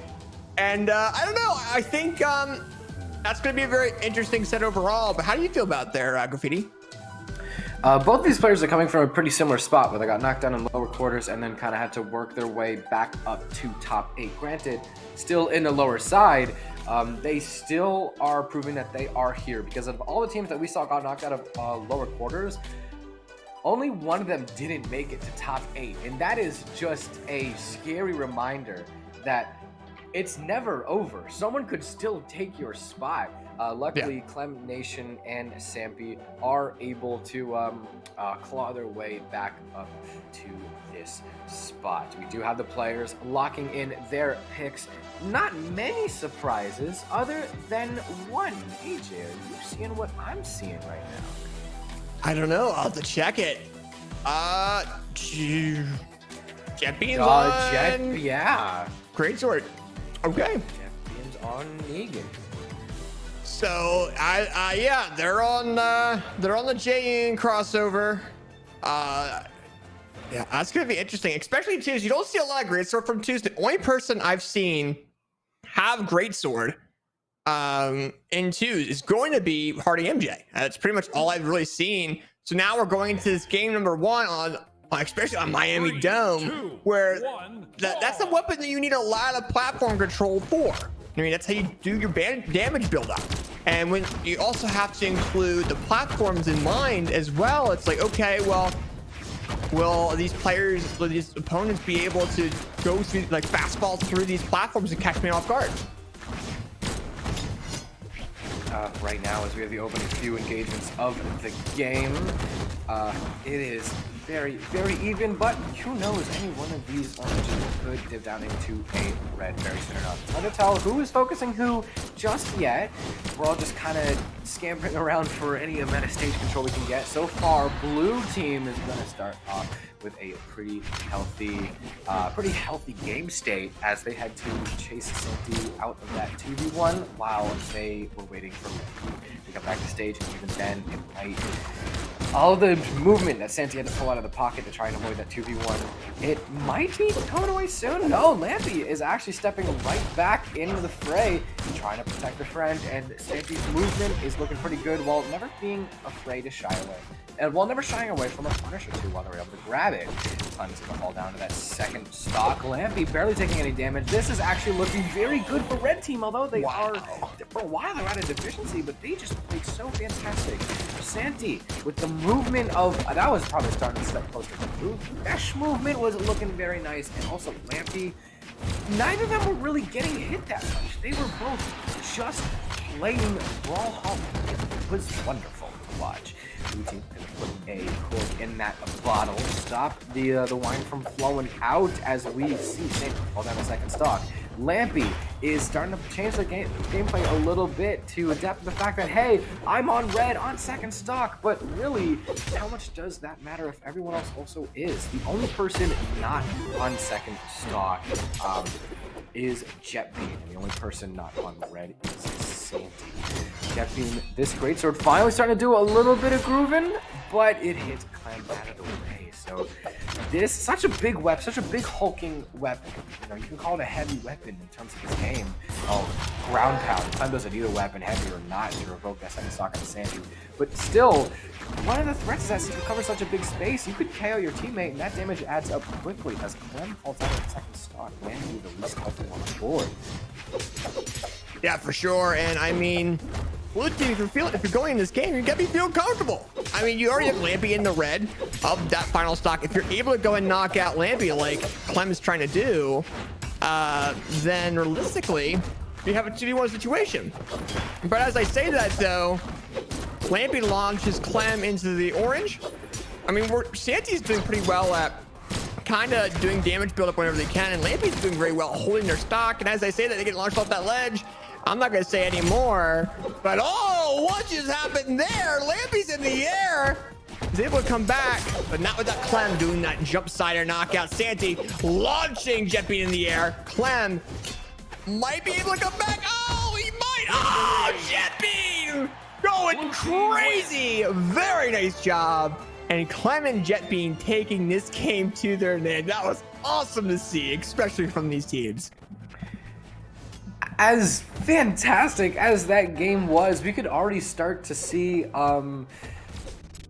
And I don't know. I think that's going to be a very interesting set overall. But how do you feel about there, Graffiti? Both these players are coming from a pretty similar spot where they got knocked down in lower quarters and then kind of had to work their way back up to top 8. Granted, still in the lower side, they still are proving that they are here, because of all the teams that we saw got knocked out of lower quarters, only one of them didn't make it to top 8. And that is just a scary reminder that it's never over. Someone could still take your spot. Luckily, Clem Nation and Sampy are able to claw their way back up to this spot. We do have the players locking in their picks. Not many surprises other than one. AJ, are you seeing what I'm seeing right now? I don't know. I'll have to check it. Jetbean's on. Yeah. Greatsword. Okay. Jetbean's on Negan. So yeah, they're on the J-In crossover. Yeah, that's gonna be interesting, especially twos. You don't see a lot of Greatsword from twos. The only person I've seen have Greatsword in twos is going to be Hardy MJ. That's pretty much all I've really seen. So now we're going into this game number 1 on especially on Miami 3, Dome, 2, where 1, that's the weapon that you need a lot of platform control for. I mean, that's how you do your damage build up. And when you also have to include the platforms in mind as well, it's like, okay, well, will these players, will these opponents be able to go through, like, fastball through these platforms and catch me off guard? Right now, as we have the opening few engagements of the game, it is very, very even, but who knows, any one of these oranges could dip down into a red very soon enough. It's hard to tell who is focusing who just yet. We're all just kind of scampering around for any amount of stage control we can get. So far, blue team is going to start off with a pretty healthy game state as they had to chase Santi out of that 2v1 while they were waiting for Lampi to come back to stage, and even then it might. All the movement that Santi had to pull out of the pocket to try and avoid that 2v1, it might be going away soon. No, Lampi is actually stepping right back into the fray, trying to protect her friend, and Santi's movement is looking pretty good while never being afraid to shy away. And while never shying away from a punish or two while they're able to grab it. Clem's gonna fall down to that second stock. Lampi barely taking any damage. This is actually looking very good for red team, although they are, for a while they're at a deficiency, but they just played so fantastic. Santi, with the movement of, that was probably starting to step closer to blue. Mesh movement was looking very nice, and also Lampi, neither of them were really getting hit that much. They were both just playing Brawlhalla. It was wonderful to watch. Blue team gonna put a cork in that bottle, stop the wine from flowing out as we see Santi fall down the second stock. Lampi is starting to change the gameplay a little bit to adapt to the fact that, hey, I'm on red on second stock, but really, how much does that matter if everyone else also is? The only person not on second stock is Jetbeam, and the only person not on red is Santi. Jetbeam, this greatsword finally starting to do a little bit of grooving, but it hits Clem out of the way. So this, such a big weapon, such a big hulking weapon. You know, you can call it a heavy weapon in terms of this game. Oh, ground pound. Clem doesn't need a weapon, heavy or not, to revoke that second stock on Santi. But still, one of the threats is that since you cover such a big space, you could KO your teammate, and that damage adds up quickly as Clem falls out of the second stock, landing the least healthy on the board. Yeah, for sure. And I mean, blue team, if you're going in this game, you gotta be feeling comfortable. I mean, you already have Lampi in the red of that final stock. If you're able to go and knock out Lampi like Clem is trying to do, then realistically, you have a 2v1 situation. But as I say that though, Lampi launches Clem into the orange. I mean, Santi's doing pretty well at kind of doing damage buildup whenever they can, and Lampi's doing very well holding their stock. And as I say that, they get launched off that ledge. I'm not going to say any more, but oh, what just happened there? Lampi's in the air. He's able to come back, but not without Clem doing that jump sider knockout. Santi launching Jetbeam in the air. Clem might be able to come back. Oh, he might. Oh, Jetbeam going crazy. Very nice job. And Clem and Jetbeam taking this game to their land. That was awesome to see, especially from these teams. As fantastic as that game was, we could already start to see, I'm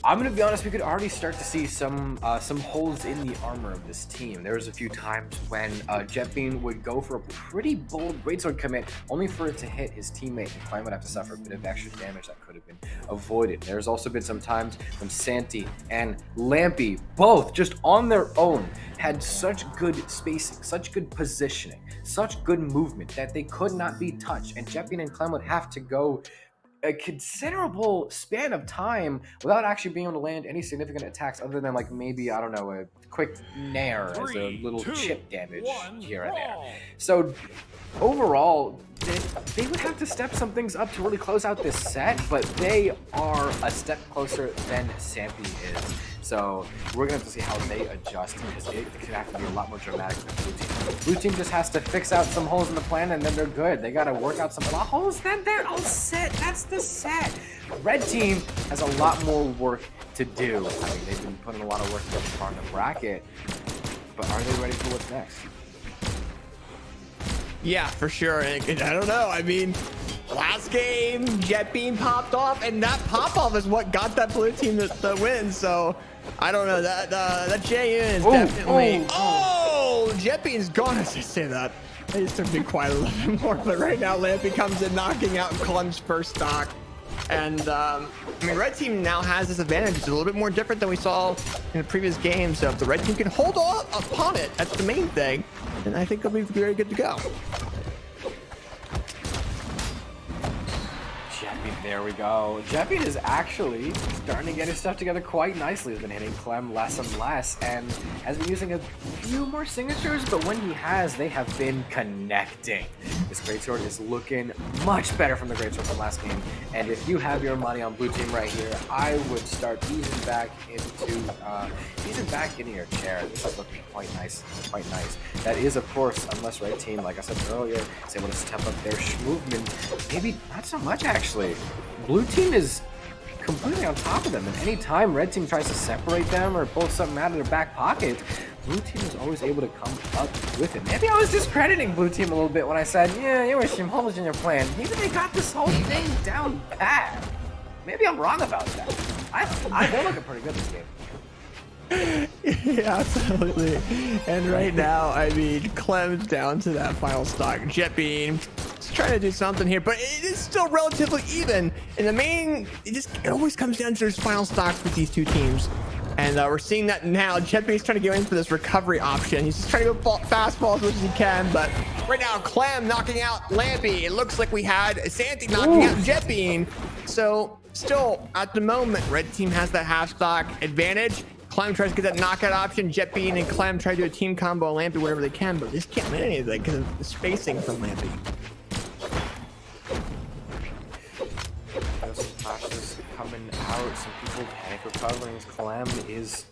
gonna be honest, we could already start to see some holes in the armor of this team. There was a few times when Jetbeam would go for a pretty bold greatsword commit, only for it to hit his teammate, and Clem would have to suffer a bit of extra damage that could have been avoided. There's also been some times when Santi and Lampi, both just on their own, had such good spacing, such good positioning, such good movement that they could not be touched, and Jetbeam and Clem would have to go a considerable span of time without actually being able to land any significant attacks other than, like, maybe, I don't know, a quick nair as a little chip damage here and there. So overall, they would have to step some things up to really close out this set, but they are a step closer than Santi is. So we're going to have to see how they adjust, because it could have to be a lot more dramatic than blue team. Blue team just has to fix out some holes in the plan, and then they're good. They got to work out some holes, then they're all set. That's the set. Red team has a lot more work to do. I mean, they've been putting a lot of work so far in the bracket, but are they ready for what's next? Yeah, for sure. And I don't know. I mean, last game, Jetbeam popped off, and that pop-off is what got that blue team the win. So I don't know. That JN is definitely. Oh, Jetbeam's gone as I say that. I used to be quiet a little bit more, but right now Lampy comes in knocking out Clem's first stock. And I mean, red team now has this advantage. It's a little bit more different than we saw in the previous game. So if the red team can hold on upon it, that's the main thing. And I think it'll be very good to go. Jeppy, there we go. Jeppy is actually starting to get his stuff together quite nicely. He's been hitting Clem less and less, and has been using a few more signatures, but when he has, they have been connecting. This greatsword is looking much better from the greatsword from last game, and if you have your money on blue team right here, I would start easing back into your chair. This is looking quite nice, quite nice. That is, of course, unless red team, like I said earlier, is able to step up their movement. Maybe not so much, actually. Blue team is completely on top of them, and anytime red team tries to separate them or pull something out of their back pocket, blue team is always able to come up with it. Maybe I was discrediting blue team a little bit when I said, yeah, you were some holes in your plan. Maybe they got this whole thing down pat. Maybe I'm wrong about that. They're looking pretty good this game. Yeah, absolutely. And right now, I mean, Clem's down to that final stock. Jet Bean is trying to do something here, but it is still relatively even. In the main, it always comes down to his final stocks with these two teams. And we're seeing that now. Jet Bean's trying to go in for this recovery option. He's just trying to go fastball as much as he can, but right now, Clem knocking out Lampy. It looks like we had Santi knocking out Jet Bean. So still, at the moment, red team has that half stock advantage. Clem tries to get that knockout option. Jet Bean and Clem try to do a team combo on Lampy wherever they can, but they just can't win anything because of the spacing from Lampy. Some flashes coming out, some people panic recovering. Clem is,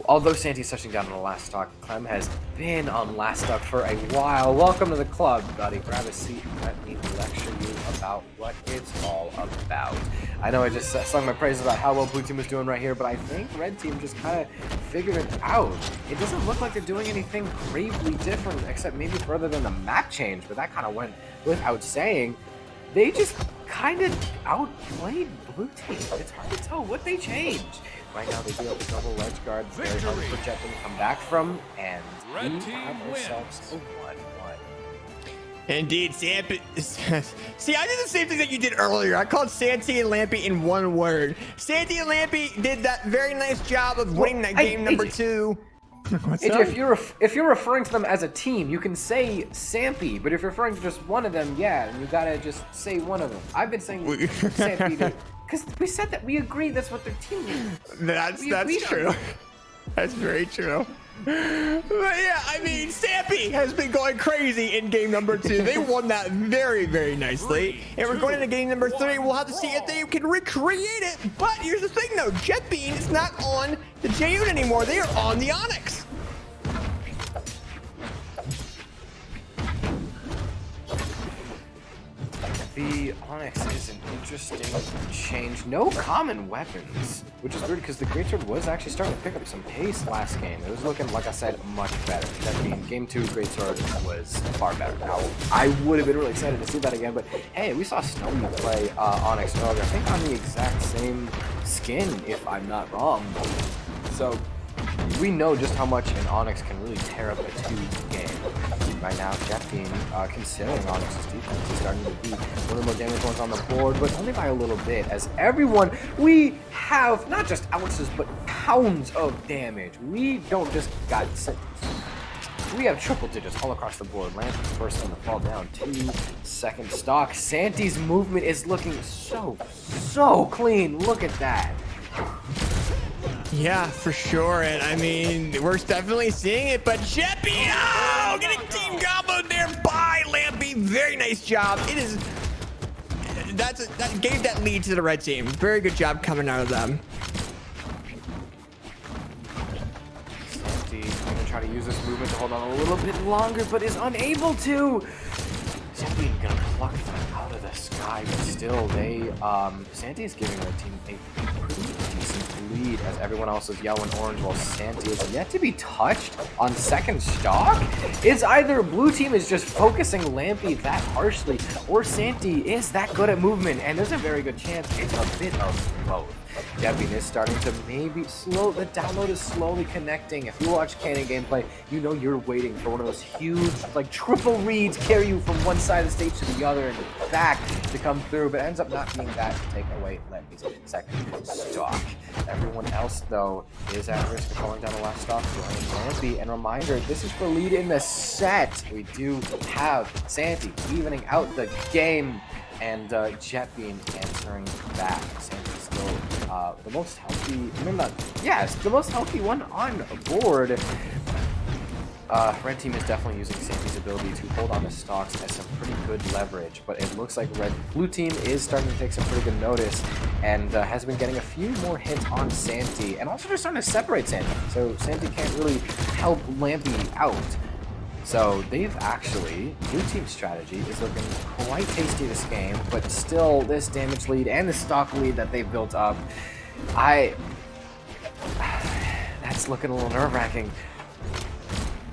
although Santi's touching down on the last stock, Clem has been on last stock for a while. Welcome to the club, buddy. Grab a seat and let me lecture you about what it's all about. I know I just sung my praises about how well blue team was doing right here, but I think red team just kind of figured it out. It doesn't look like they're doing anything gravely different, except maybe further than the map change, but that kind of went without saying. They just kind of outplayed blue team. It's hard to tell what they changed. Right now they do have a double ledge guard, very hard to project them to come back from, and we have ourselves a 1-1. Indeed, Santi. See, I did the same thing that you did earlier. I called Santi and Lampy in one word. Santi and Lampy did that very nice job of winning that game number 2. If you're referring to them as a team, you can say Sampy, but if you're referring to just one of them, yeah, you gotta just say one of them. I've been saying Sampy because we said that we agree that's what their team is. That's true. That's very true. But yeah, I mean, Sampy has been going crazy in game number 2. They won that very, very nicely. And we're going into game number 3. We'll have to see if they can recreate it. But here's the thing, though. Jet Bean is not on the Jayun anymore. They are on the Onyx. The Onyx is an interesting change. No common weapons, which is weird because the greatsword was actually starting to pick up some pace last game. It was looking, like I said, much better. That means game 2 greatsword was far better. Now, I would have been really excited to see that again, but hey, we saw Stony play Onyx earlier. I think on the exact same skin, if I'm not wrong. So we know just how much an Onyx can really tear up a 2 game. Right now, Jet Bean, considering Onyx's defense, is starting to be one of the more damage ones on the board, but only by a little bit, as everyone, we have not just ounces, but pounds of damage. We don't just got we have triple digits all across the board. Lance is the first one to fall down. 2-second stock. Santi's movement is looking so clean. Look at that. Yeah, for sure. And I mean, we're definitely seeing it, but Jet Bean, oh, getting team combo there by Lampy. Very nice job. It is, that gave that lead to the red team. Very good job coming out of them. Santi gonna try to use this movement to hold on a little bit longer, but is unable to. Jet Bean gonna pluck them out of the sky, but still, Santi is giving their team a pretty decent lead as everyone else is yellow and orange while Santi is yet to be touched on second stock. It's either blue team is just focusing Lampy that harshly, or Santi is that good at movement, and there's a very good chance it's a bit of both. Jetbean is starting to maybe slow, the download is slowly connecting. If you watch Canon gameplay, you know you're waiting for one of those huge, like triple reads carry you from one side of the stage to the other and back to come through, but it ends up not being that to take away Lampy's second stock. Everyone else, though, is at risk of falling down the last stock behind Lampy. And reminder, this is for lead in the set. We do have Santi evening out the game, and Jetbean answering back. Santi's still the most healthy, the most healthy one on board. Red team is definitely using Santi's ability to hold on to stocks as some pretty good leverage, but it looks like blue team is starting to take some pretty good notice and has been getting a few more hits on Santi, and also they're starting to separate Santi, so Santi can't really help Lampy out. So they've actually, blue team's strategy is looking quite tasty this game, but still this damage lead and the stock lead that they've built up, that's looking a little nerve-wracking.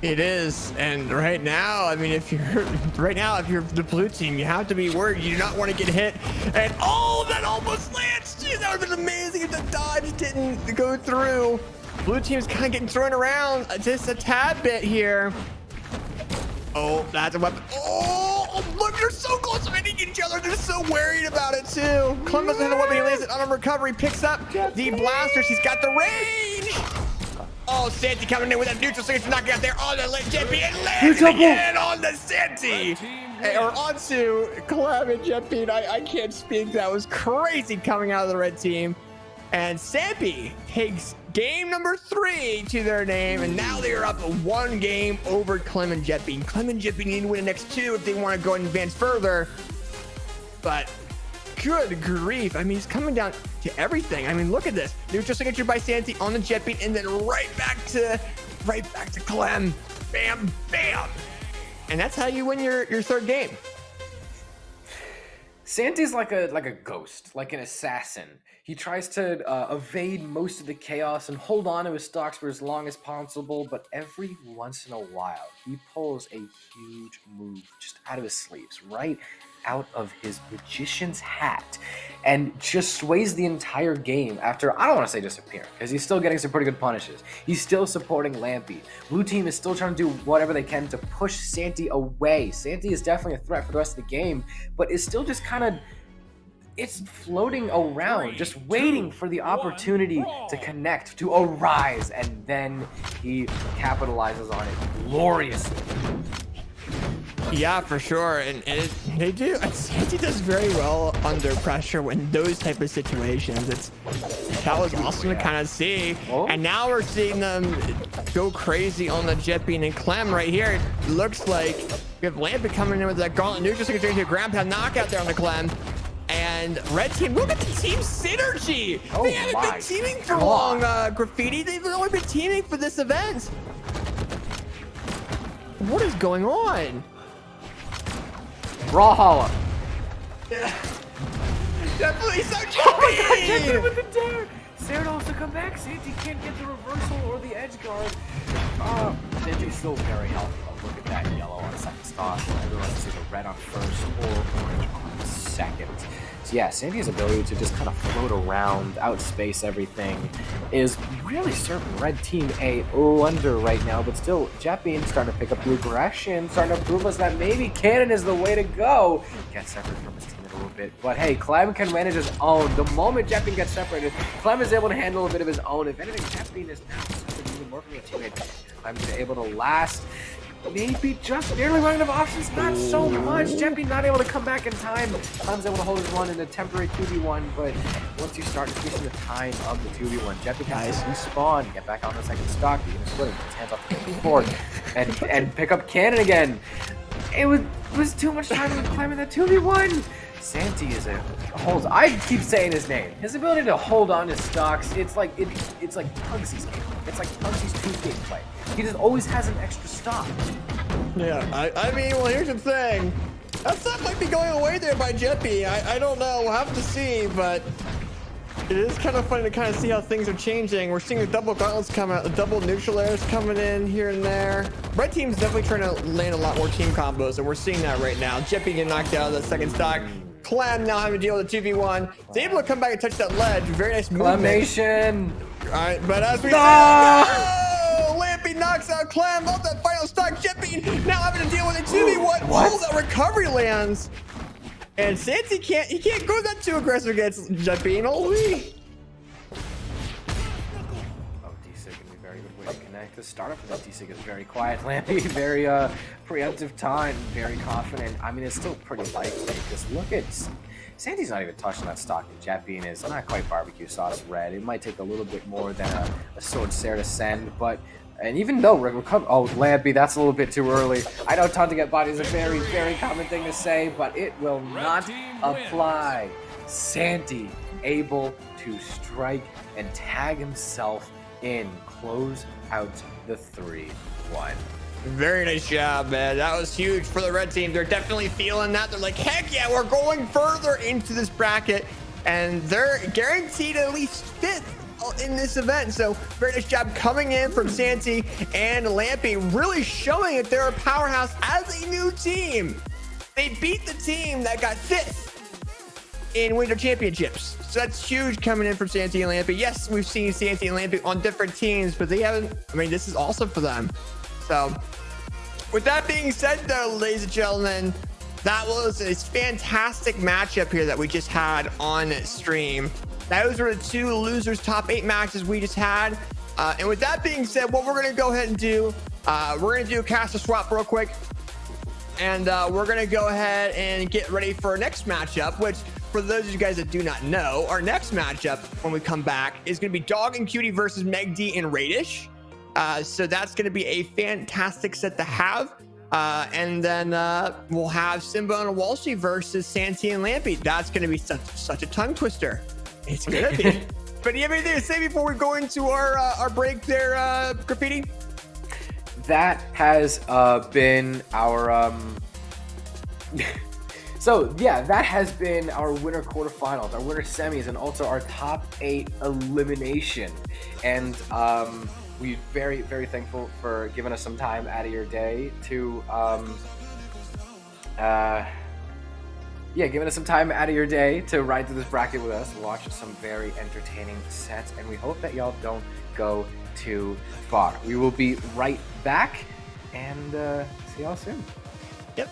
It is, and right now, I mean, if you're the blue team, you have to be worried. You do not want to get hit, and oh, that almost lands. Jeez, that would have been amazing if the dodge didn't go through. Blue team's kind of getting thrown around just a tad bit here. Oh, that's a weapon. Oh, look, they're so close to hitting each other. They're so worried about it too. Clem doesn't have a weapon. He lands it on a recovery, picks up the blaster. She's got the range. Oh, Santi coming in with that neutral signature knocking out there on the Jetbean and lands again on the Santi. Or onto Clem and Jetbean. I can't speak. That was crazy coming out of the red team. And Santi takes game number 3 to their name, and now they are up 1 game over Clem and Jetbean. Clem and Jetbean need to win the next 2 if they want to go and advance further. But good grief, I mean, it's coming down to everything. I mean, look at this. Neutral signature by Santi on the Jetbean, and then right back to Clem. Bam, bam. And that's how you win your 3rd game. Santi's like a ghost, like an assassin. He tries to evade most of the chaos and hold on to his stocks for as long as possible, but every once in a while, he pulls a huge move just out of his sleeves, right out of his magician's hat, and just sways the entire game after, I don't want to say disappearing, because he's still getting some pretty good punishes. He's still supporting Lampy. Blue team is still trying to do whatever they can to push Santi away. Santi is definitely a threat for the rest of the game, but is still just kind of, it's floating around, just waiting for the opportunity to connect, to arise, and then he capitalizes on it gloriously. Yeah, for sure, and they do. Santi does very well under pressure when those type of situations. That was awesome to kind of see. Oh. And now we're seeing them go crazy on the Jetbean and Clem right here. It looks like we have Lampy coming in with that gauntlet neutral signature to a ground pound knockout there on the Clem. And red team, look at the team synergy. Oh, they haven't been teaming for long, Graffiti. They've only been teaming for this event. What is going on? Brawlhalla. Definitely so Jetbean! Oh my god, Jetbean with the dare! Sarah also come back. Santi can't get the reversal or the edge guard. Santi's still very healthy. Oh, look at that yellow on second stock. Everyone wants to see the red on first or orange on second. So yeah, Santi's ability to just kind of float around, outspace everything is really serving red team a wonder right now, but still, Jetbean starting to pick up the aggression, starting to prove us that maybe Cannon is the way to go. Gets separate from his teammate a little bit, but hey, Clem can manage his own. The moment Jetbean gets separated, Clem is able to handle a bit of his own. If anything, Jetbean is now suffering even more from his teammate. Clem's able to last. Maybe just barely running out of options, not so much. Jetbean not able to come back in time. Clem's able to hold his one in a temporary 2v1, but once you start increasing the time of the 2v1, Jetbean has to respawn, get back on the second stock, even splitting, put his hands off the board, and pick up Cannon again. It was too much time to climb in that 2v1. Santi is a holds. I keep saying his name. His ability to hold on to stocks, it's like Pugsy's game. It's like Pugsy's 2 gameplay. He just always has an extra stock. Yeah, I mean, well, here's the thing. That stuff might be going away there by Jetbean. I don't know. We'll have to see, but it is kind of funny to kind of see how things are changing. We're seeing the double gauntlets come out, the double neutral airs coming in here and there. Red team's definitely trying to land a lot more team combos, and we're seeing that right now. Jetbean getting knocked out of the second stock. Clem now having to deal with a 2v1. He's able to come back and touch that ledge. Very nice movement. Clemation. All right, but as we No! no! Lampy knocks out Clem off that final stock shipping. Now having to deal with a 2v1. What? Oh, that recovery lands. And Santi can't go that too aggressive against Jumping. Holy. D-Sig can be a very good way to connect. The startup for that D-Sig is very quiet. Lampy, very preemptive time, very confident. I mean, it's still pretty likely. Just look at Sandy's not even touching that stock. Jet Bean is not quite barbecue sauce red. It might take a little bit more than a sword stare to send, but and even though oh, Lampy, that's a little bit too early. I know time to get body is a very, very common thing to say, but it will not apply. Sandy able to strike and tag himself in, close out the 3-1. Very nice job, man. That was huge for the red team. They're definitely feeling that. They're like, heck yeah, we're going further into this bracket, and they're guaranteed at least 5th in this event. So very nice job coming in from Santi and Lampy, really showing that they're a powerhouse as a new team. They beat the team that got 5th in Winter Championships. So that's huge coming in from Santi and Lampy. Yes, we've seen Santi and Lampy on different teams, but they haven't, I mean, this is awesome for them. So with that being said, though, ladies and gentlemen, that was a fantastic matchup here that we just had on stream. Those were the 2 losers top 8 matches we just had. And with that being said, what we're going to go ahead and do, we're going to do a caster swap real quick. And we're going to go ahead and get ready for our next matchup, which for those of you guys that do not know, our next matchup when we come back is going to be Dog and Cutie versus Meg D and Radish. So that's going to be a fantastic set to have. And then we'll have Simba and Walshy versus Santi and Lampy. That's going to be such a tongue twister. It's going to be. But do you have anything to say before we go into our break there, Graffiti? That has been our... So, yeah, that has been our winter quarterfinals, our winter semis, and also our top 8 elimination. And we're very, very thankful for giving us some time out of your day to, giving us some time out of your day to ride through this bracket with us, watch some very entertaining sets, and we hope that y'all don't go too far. We will be right back, and see y'all soon. Yep.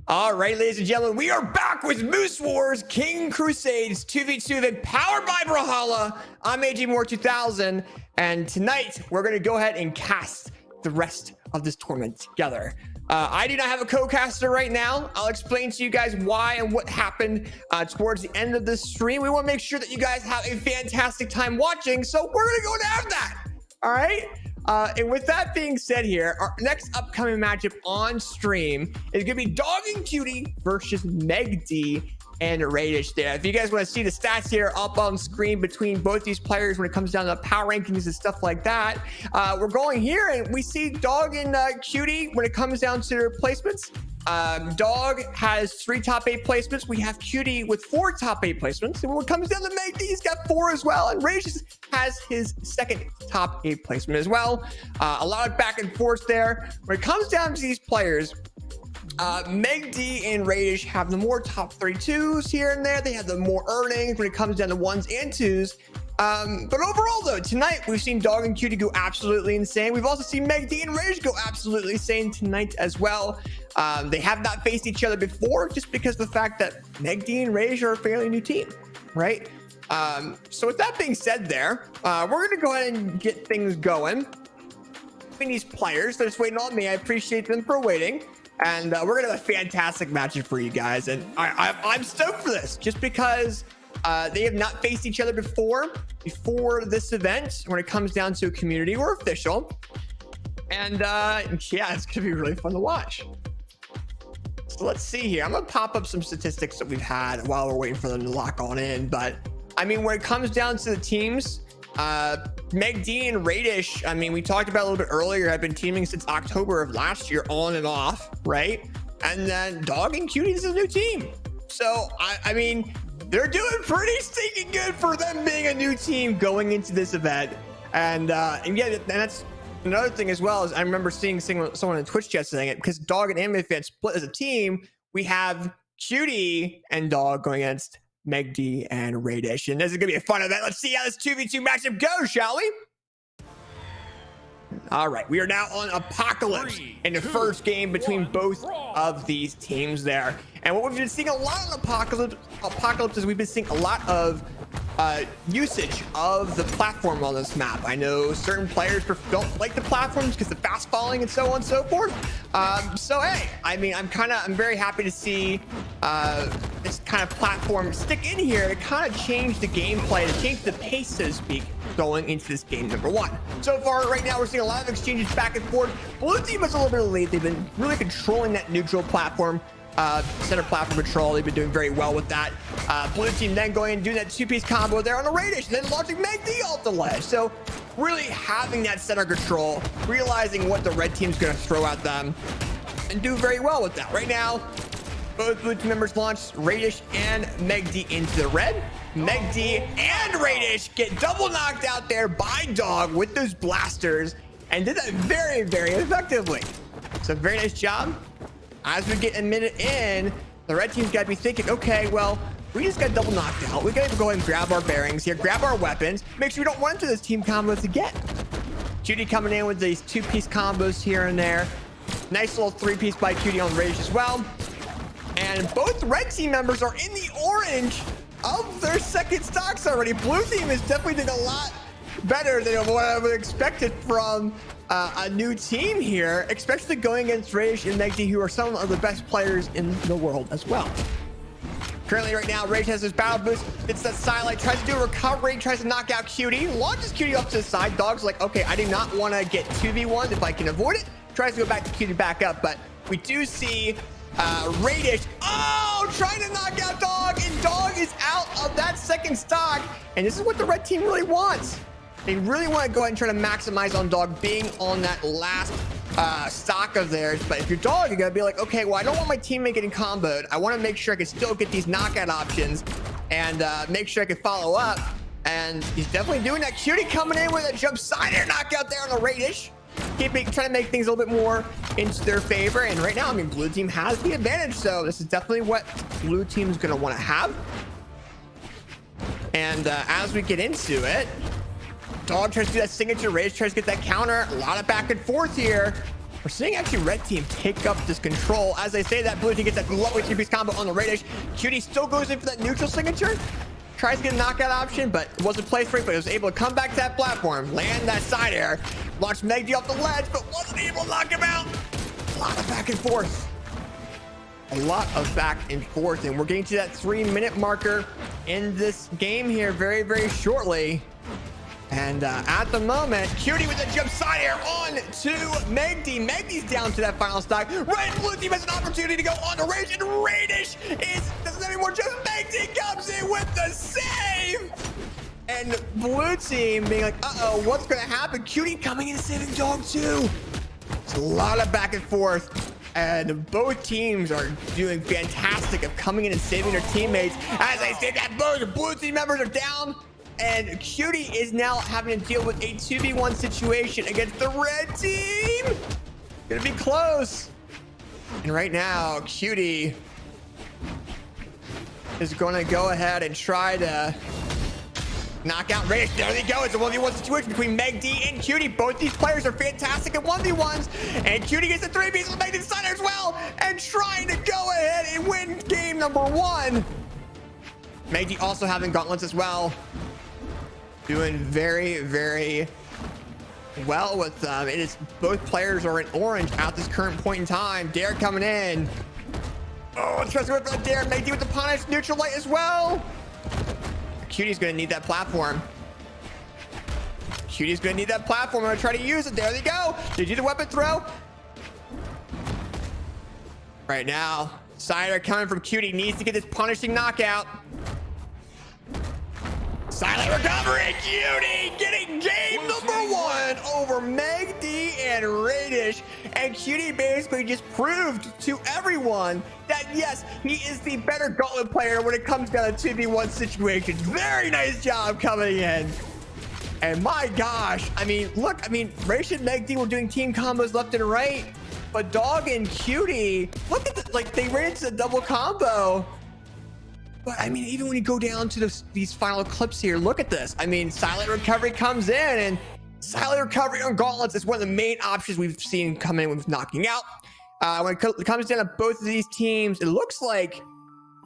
All right, ladies and gentlemen, we are back with Moose Wars King Crusades 2v2 event powered by Brawlhalla. I'm AG Moore 2000, and tonight we're going to go ahead and cast the rest of this tournament together. I do not have a co-caster right now. I'll explain to you guys why and what happened towards the end of this stream. We want to make sure that you guys have a fantastic time watching, so we're going to go and have that. All right. And with that being said here, our next upcoming matchup on stream is going to be Dog and Cutie versus Meg D and Radish there. If you guys want to see the stats here up on screen between both these players when it comes down to power rankings and stuff like that, we're going here and we see Dog and Cutie when it comes down to their placements. Dog has 3 top 8 placements. We have Cutie with 4 top 8 placements. And when it comes down to Meg D, he's got 4 as well. And Radish has his 2nd top 8 placement as well. A lot of back and forth there. When it comes down to these players, Meg D and Radish have the more top 32s here and there. They have the more earnings when it comes down to 1s and 2s. But overall, though, tonight we've seen Dog and Cutie go absolutely insane. We've also seen Meg D and Radish go absolutely insane tonight as well. They have not faced each other before just because of the fact that Meg D and Radish are a fairly new team, right? So with that being said there, we're going to go ahead and get things going. These players, they're just waiting on me. I appreciate them for waiting. And we're going to have a fantastic matchup for you guys. And I'm stoked for this just because they have not faced each other before this event when it comes down to a community or official. And yeah, it's going to be really fun to watch. So let's see here. I'm going to pop up some statistics that we've had while we're waiting for them to lock on in. But I mean, when it comes down to the teams, Meg D and Radish, I mean, we talked about a little bit earlier, have been teaming since October of last year on and off, right? And then Dog and Cutie is a new team. So, I mean, they're doing pretty stinking good for them being a new team going into this event. And yeah, and that's another thing as well. Is I remember seeing someone in Twitch chat saying it, because Dog and Anime Fan split as a team. We have Cutie and Dog going against Meg D and Radish, and this is gonna be a fun event. Let's see how this 2v2 matchup goes, shall we? All right, we are now on Apocalypse in the first game between both of these teams there. And what we've been seeing a lot on Apocalypse is we've been seeing a lot of usage of the platform on this map. I know certain players don't like the platforms because the fast falling and so on and so forth. So hey, I mean, I'm very happy to see this kind of platform stick in here to kind of change the gameplay, to change the pace, so to speak, going into this game number 1. So far, right now, we're seeing a lot of exchanges back and forth. Blue team has a little bit of lead. They've been really controlling that neutral platform. Center platform control. They've been doing very well with that. Blue team then going and doing that 2-piece combo there on the Radish, and then launching Meg D off the ledge. So really having that center control, realizing what the red team's going to throw at them, and do very well with that. Right now, both blue team members launched Radish and Meg D into the red. Meg D and Radish get double knocked out there by Dog with those blasters, and did that very, very effectively. So very nice job. As we get a minute in, the red team's got to be thinking, okay, well, we just got double knocked out. We got to go ahead and grab our bearings here, grab our weapons, make sure we don't run into those team combos again. Cutie coming in with these 2-piece combos here and there. Nice little 3-piece by Cutie on Radish as well. And both red team members are in the orange of their 2nd stocks already. Blue team is definitely doing a lot better than what I would have expected from a new team here, especially going against Radish and Meg D, who are some of the best players in the world as well. Currently right now, Radish has his battle boost. It's that sidelight, tries to do a recovery, tries to knock out Cutie, launches Cutie up to the side. Dog's like, okay, I do not want to get 2v1 if I can avoid it. Tries to go back to Cutie back up, but we do see Radish, trying to knock out Dog, and Dog is out of that 2nd stock. And this is what the red team really wants. They really want to go ahead and try to maximize on Dog being on that last stock of theirs. But if you're Dog, you're going to be like, okay, well, I don't want my teammate getting comboed. I want to make sure I can still get these knockout options and make sure I can follow up. And he's definitely doing that. Cutie coming in with a jump side air knockout there on the Radish. Trying to make things a little bit more into their favor. And right now, I mean, blue team has the advantage. So this is definitely what blue team is going to want to have. And as we get into it, Dog tries to do that signature, Radish tries to get that counter. A lot of back and forth here. We're seeing actually red team take up this control. As I say that, blue team gets that lovely two-piece combo on the Radish. Cutie still goes in for that neutral signature. Tries to get a knockout option, but it wasn't placed right, but it was able to come back to that platform, land that side air, launch Megdy off the ledge, but wasn't able to knock him out. A lot of back and forth. A lot of back and forth, and we're getting to that 3-minute marker in this game here very, very shortly. And at the moment, Cutie with a jump side air on to Megdy. Megdy's down to that final stock. Right, blue team has an opportunity to go on the Radish, and Radish doesn't have any more jumps. Megdy comes in with the save. And blue team being like, uh-oh, what's gonna happen? Cutie coming in and saving dog too. It's a lot of back and forth. And both teams are doing fantastic of coming in and saving their teammates. As I say that, both the blue team members are down. And Cutie is now having to deal with a 2v1 situation against the red team. Gonna be close. And right now, Cutie is gonna go ahead and try to knock out Radish. There they go. It's a 1v1 situation between Megdy and Cutie. Both these players are fantastic at 1v1s. And Cutie gets a 3-piece with Megdy's side as well. And trying to go ahead and win game number 1. Megdy also having gauntlets as well. Doing very, very well with them. It is both players are in orange at this current point in time. Dare coming in. Oh, tries to go for that Dare. Megdy with the punish. Neutral light as well. Cutie's gonna need that platform. Cutie's gonna need that platform. I'm gonna try to use it. There they go. Did you do the weapon throw? Right now, Cider coming from Cutie needs to get this punishing knockout. Silent recovery, Cutie getting game number 1 over Megdy and Radish. And Cutie basically just proved to everyone that yes, he is the better gauntlet player when it comes down to 2v1 situations. Very nice job coming in. And my gosh, I mean, look, I mean, Radish and Megdy were doing team combos left and right, but Dog and Cutie, look at the, like they ran into the double combo. But I mean, even when you go down to these final clips here, look at this. I mean, silent recovery comes in, and silent recovery on gauntlets is one of the main options we've seen come in with knocking out. When it comes down to both of these teams, it looks like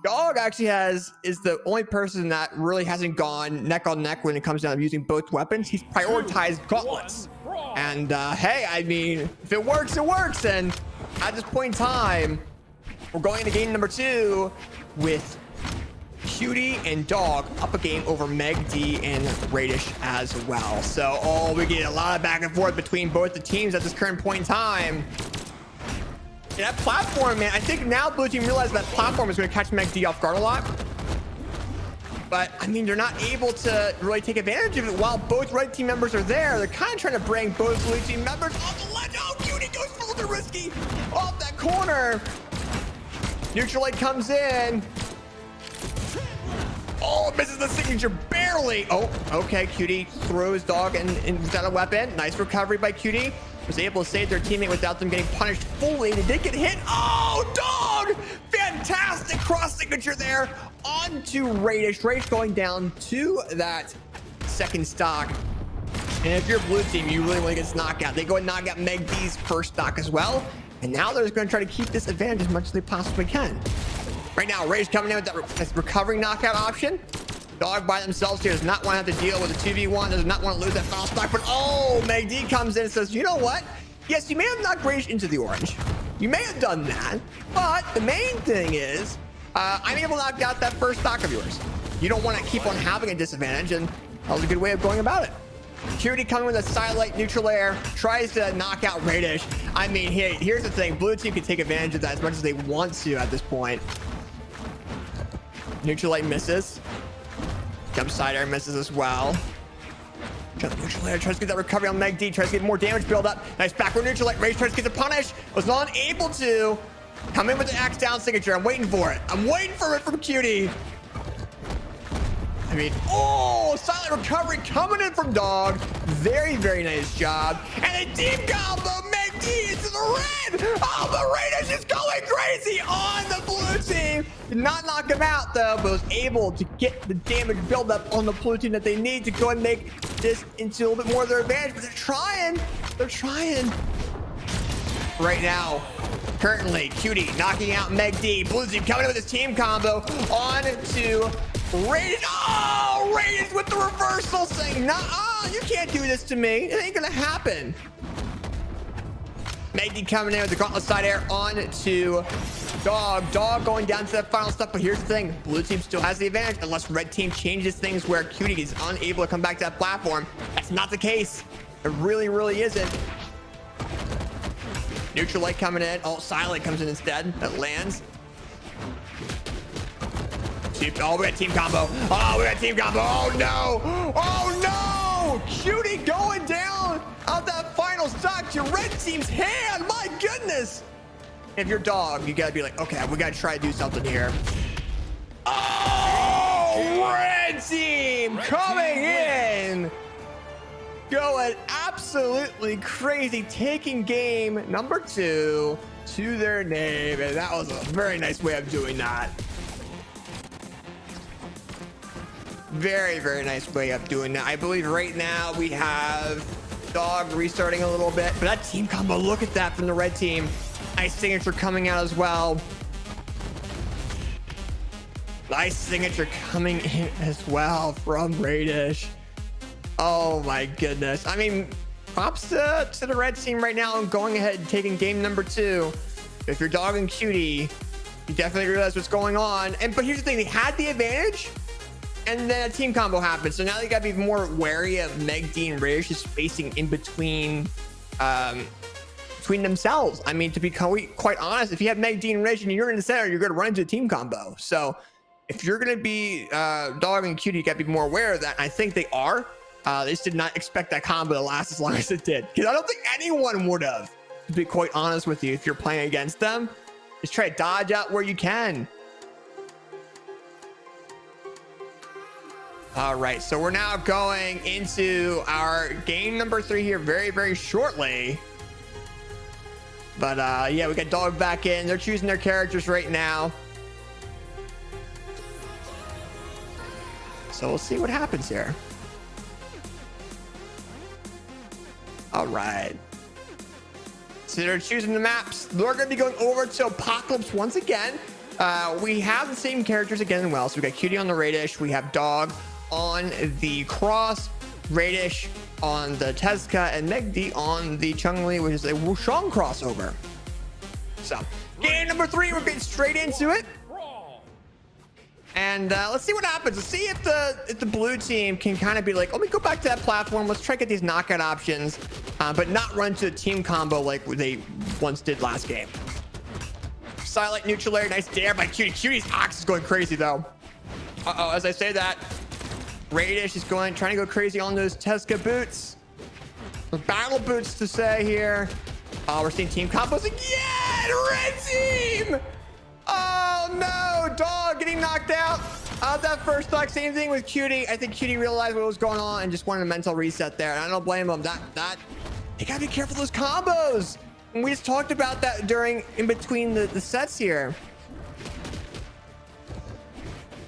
Dog actually is the only person that really hasn't gone neck on neck when it comes down to using both weapons. He's prioritized gauntlets. And hey, I mean, if it works, it works. And at this point in time, we're going into game number 2 with Cutie and Dog up a game over Megdy and Radish as well. So, we get a lot of back and forth between both the teams at this current point in time. And that platform, man, I think now blue team realized that platform is going to catch Megdy off guard a lot. But, I mean, they're not able to really take advantage of it while both red team members are there. They're kind of trying to bring both blue team members off the ledge. Oh, Cutie goes full to risky off that corner. Neutral light comes in. Oh, misses the signature barely. Oh, okay. Cutie throws Dog and without a weapon. Nice recovery by Cutie. Was able to save their teammate without them getting punished fully. They did get hit. Oh, Dog! Fantastic cross signature there onto Radish. Radish going down to that second stock. And if you're blue team, you really want to get this knockout. They go and knock out Megdy's first stock as well. And now they're just going to try to keep this advantage as much as they possibly can. Right now, Ray's coming in with that recovering knockout option. Dog by themselves here does not want to have to deal with a 2v1. Does not want to lose that final stock. But oh, Megdy comes in and says, you know what? Yes, you may have knocked Ray's into the orange. You may have done that. But the main thing is, I'm able to knock out that first stock of yours. You don't want to keep on having a disadvantage. And that was a good way of going about it. Cutie coming with a silent neutral air, tries to knock out Radish. I mean, hey, here's the thing. Blue team can take advantage of that as much as they want to at this point. Neutral light misses. Jump side air misses as well. Neutral air tries to get that recovery on Megdy. Tries to get more damage build up. Nice backward neutral light. Rage tries to get the punish. Was not able to come in with the axe down signature. I'm waiting for it. I'm waiting for it from Cutie. I mean, oh, silent recovery coming in from Dog. Very, very nice job. And a deep combo. Megdy into the red. Oh, the Raiders is going crazy on the blue team. Did not knock him out, though, but was able to get the damage build up on the blue team that they need to go and make this into a little bit more of their advantage. But they're trying. They're trying. right now. Currently, Cutie knocking out Meg D. Blue team coming in with his team combo on to Raiden. Oh, Raiden's with the reversal saying, nah, you can't do this to me. It ain't gonna happen. Meg D coming in with the gauntlet side air on to Dog. Dog going down to that final step, but here's the thing. Blue team still has the advantage unless red team changes things where Cutie is unable to come back to that platform. That's not the case. It really, really isn't. Neutral light coming in. Oh, Silent comes in instead. That lands. Oh, we got team combo. Oh, we got team combo. Oh, no. Oh, no. Cutie going down on that final stock to red team's hand. My goodness. If you're Dog, you got to be like, okay, we got to try to do something here. Oh, red team coming in. Going absolutely crazy, taking game number 2 to their name, and that was a very nice way of doing that. Very, very nice way of doing that. I believe right now we have Dog restarting a little bit, but that team combo, look at that from the red team. Nice signature coming out as well. Nice signature coming in as well from Radish. Oh my goodness. I mean, props to the red team right now going ahead and taking game number 2. If you're Dog and Cutie, you definitely realize what's going on. But here's the thing, they had the advantage and then a team combo happened. So now they gotta be more wary of Meg D and Radish just spacing in between themselves. I mean, to be quite honest, if you have Meg D and Radish and you're in the center, you're gonna run into a team combo. So if you're gonna be Dog and Cutie, you gotta be more aware of that. I think they are. They just did not expect that combo to last as long as it did, because I don't think anyone would have, to be quite honest with you. If you're playing against them, just try to dodge out where you can. All right, so we're now going into our game number 3 here very, very shortly. But yeah, we got Dog back in. They're choosing their characters right now. So we'll see what happens here. All right. So they're choosing the maps. They're going to be going over to Apocalypse once again. We have the same characters again as well. So we got Cutie on the Radish. We have Dog on the Cross. Radish on the Tezca. And Meg D on the Chun-Li, which is a Wushang crossover. So game number 3, we're getting straight into it. And let's see what happens. Let's see if the blue team can kind of be like, let me go back to that platform. Let's try to get these knockout options, but not run to a team combo like they once did last game. Silent neutral air, nice dare by Cutie. Cutie's ox is going crazy though. Uh-oh, as I say that, Radish is trying to go crazy on those Tezca boots. The battle boots to say here. We're seeing team combos again, red team. Oh no, Dog getting knocked out. That first stock, same thing with Cutie. I think Cutie realized what was going on and just wanted a mental reset there. And I don't blame him. You gotta be careful of those combos. And we just talked about that in between the sets here.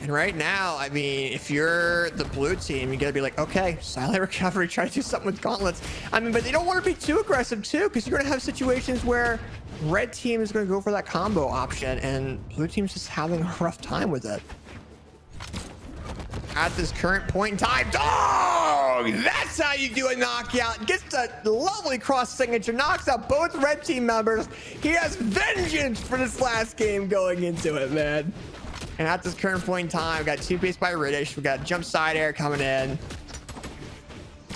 And right now, I mean, if you're the blue team, you gotta be like, okay, silent recovery, try to do something with gauntlets. I mean, but they don't want to be too aggressive too, because you're gonna have situations where red team is going to go for that combo option and blue team's just having a rough time with it. At this current point in time, Dog! That's how you do a knockout. Gets a lovely cross signature, knocks out both red team members. He has vengeance for this last game going into it, man. And at this current point in time, we got 2-piece by Radish. We got jump side air coming in.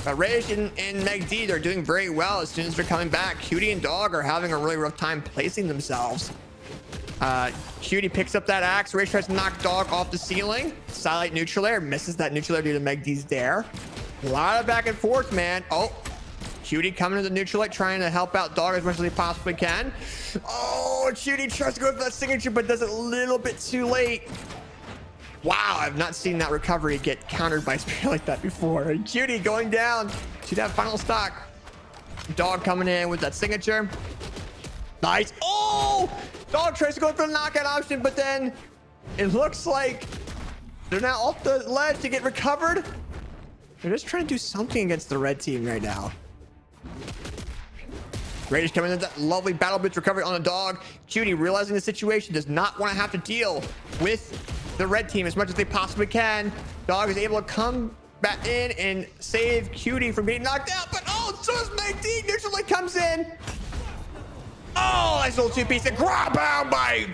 But Radish and Meg D, they're doing very well as soon as they're coming back. Cutie and Dog are having a really rough time placing themselves. Cutie picks up that axe. Radish tries to knock Dog off the ceiling. Silent neutral air, misses that neutral air due to Meg D's dare. A lot of back and forth, man. Oh, Cutie coming to the neutral air, trying to help out Dog as much as he possibly can. Oh, Cutie tries to go for that signature, but does it a little bit too late. Wow, I've not seen that recovery get countered by Spirit like that before. And Cutie going down to that final stock. Dog coming in with that signature. Nice. Oh! Dog tries to go for the knockout option, but then it looks like they're now off the ledge to get recovered. They're just trying to do something against the red team right now. Radish coming in that lovely battle boots recovery on the dog. Cody, realizing the situation, does not want to have to deal with the red team as much as they possibly can. Dog is able to come back in and save Cody from being knocked out, but oh, so is McD. Neutral Link comes in. Oh, nice little two-piece. Grab out by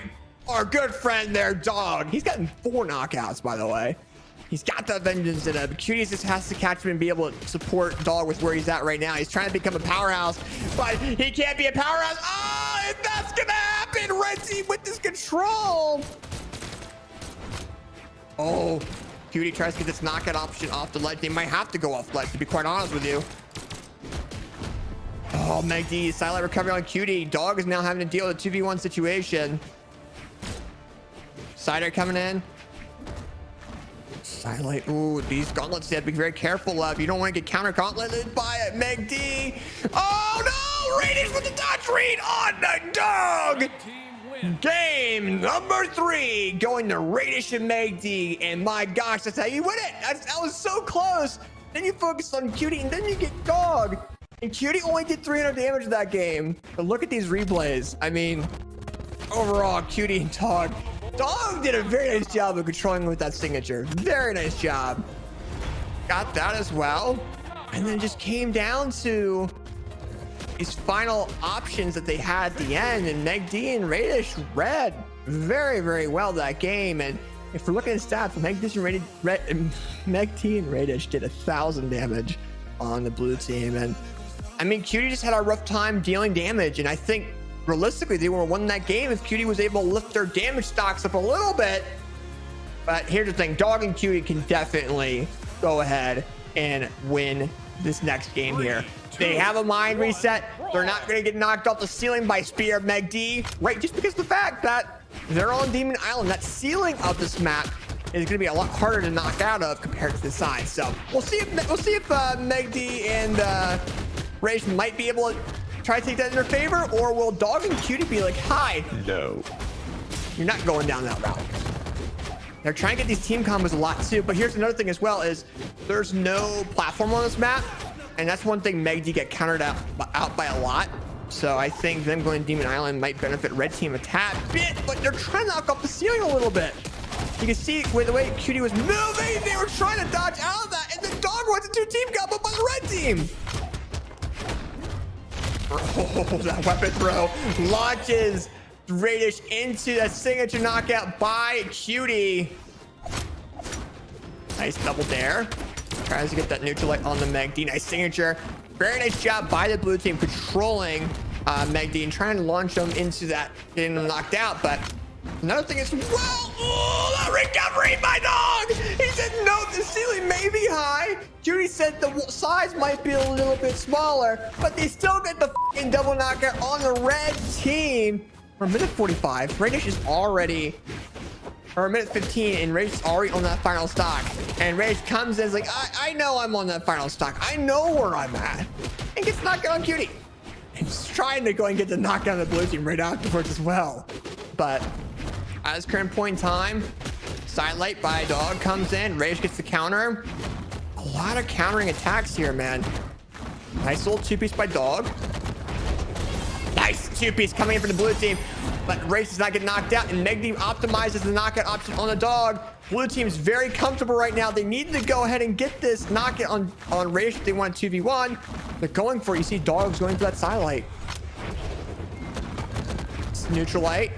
our good friend there, Dog. He's gotten 4 knockouts, by the way. He's got that vengeance in him. Cody just has to catch him and be able to support Dog with where he's at right now. He's trying to become a powerhouse, but he can't be a powerhouse. Oh, and that's gonna happen. Red team with this control. Oh, Cody tries to get this knockout option off the ledge. They might have to go off ledge, to be quite honest with you. Oh, McD, silent recovery on Cody. Dog is now having to deal with a 2v1 situation. Cider coming in. Silent. Ooh, these gauntlets you have to be very careful of. You don't want to get counter gauntleted by it. McD. Oh no! Radish with the dodge read on the Dog. Team win. Game number 3 going to Radish and McD. And my gosh, that's how you win it. That was so close. Then you focus on Cody and then you get Dog. And Cody only did 300 damage in that game. But look at these replays. I mean, overall, Cody and Dog. Dog did a very nice job of controlling with that signature. Very nice job. Got that as well. And then just came down to these final options that they had at the end. And McD and Radish read very, very well that game. And if we're looking at stats, McD and Radish did 1,000 damage on the blue team. And I mean, Cody just had a rough time dealing damage. And I think realistically, they would have won that game if Cody was able to lift their damage stocks up a little bit. But here's the thing, Dog and Cody can definitely go ahead and win this next game here. They have a mind reset. They're not going to get knocked off the ceiling by Spear McD, right? Just because of the fact that they're on Demon Island. That ceiling of this map is going to be a lot harder to knock out of compared to the side. So we'll see if McD and Rage might be able to try to take that in their favor, or will Dog and Cody be like, hi, no, you're not going down that route. They're trying to get these team combos a lot too, but here's another thing as well is there's no platform on this map, and that's one thing McD get countered out by a lot. So I think them going to Demon Island might benefit red team a tad bit, but they're trying to knock off the ceiling a little bit. You can see with the way Cody was moving, they were trying to dodge out of that, and then Dog wants a 2-team combo by the red team. Oh, that weapon throw launches Radish into that signature knockout by Cody. Nice double dare. Tries to get that neutral light on the McD. Nice signature. Very nice job by the blue team controlling McD and trying to launch them into that, getting them knocked out. But another thing is, well, oh, that recovery by Dog. He said, no, the ceiling may be high. Judy said the size might be a little bit smaller, but they still get the fucking double knockout on the red team. For minute 45, Radish is already, or minute 15, and Radish is already on that final stock. And Radish comes in and is like, I know I'm on that final stock. I know where I'm at. And gets knocked out on Cody. And he's trying to go and get the knockout on the blue team right afterwards as well. But at this current point in time, sidelight by Dog comes in. Radish gets the counter. A lot of countering attacks here, man. Nice little 2-piece by Dog. Nice 2-piece coming in for the blue team. But Radish does not get knocked out, and McD optimizes the knockout option on the Dog. Blue team's very comfortable right now. They need to go ahead and get this knockout on Radish if they want a 2v1. They're going for it. You see Dog's going for that sidelight. It's neutral light.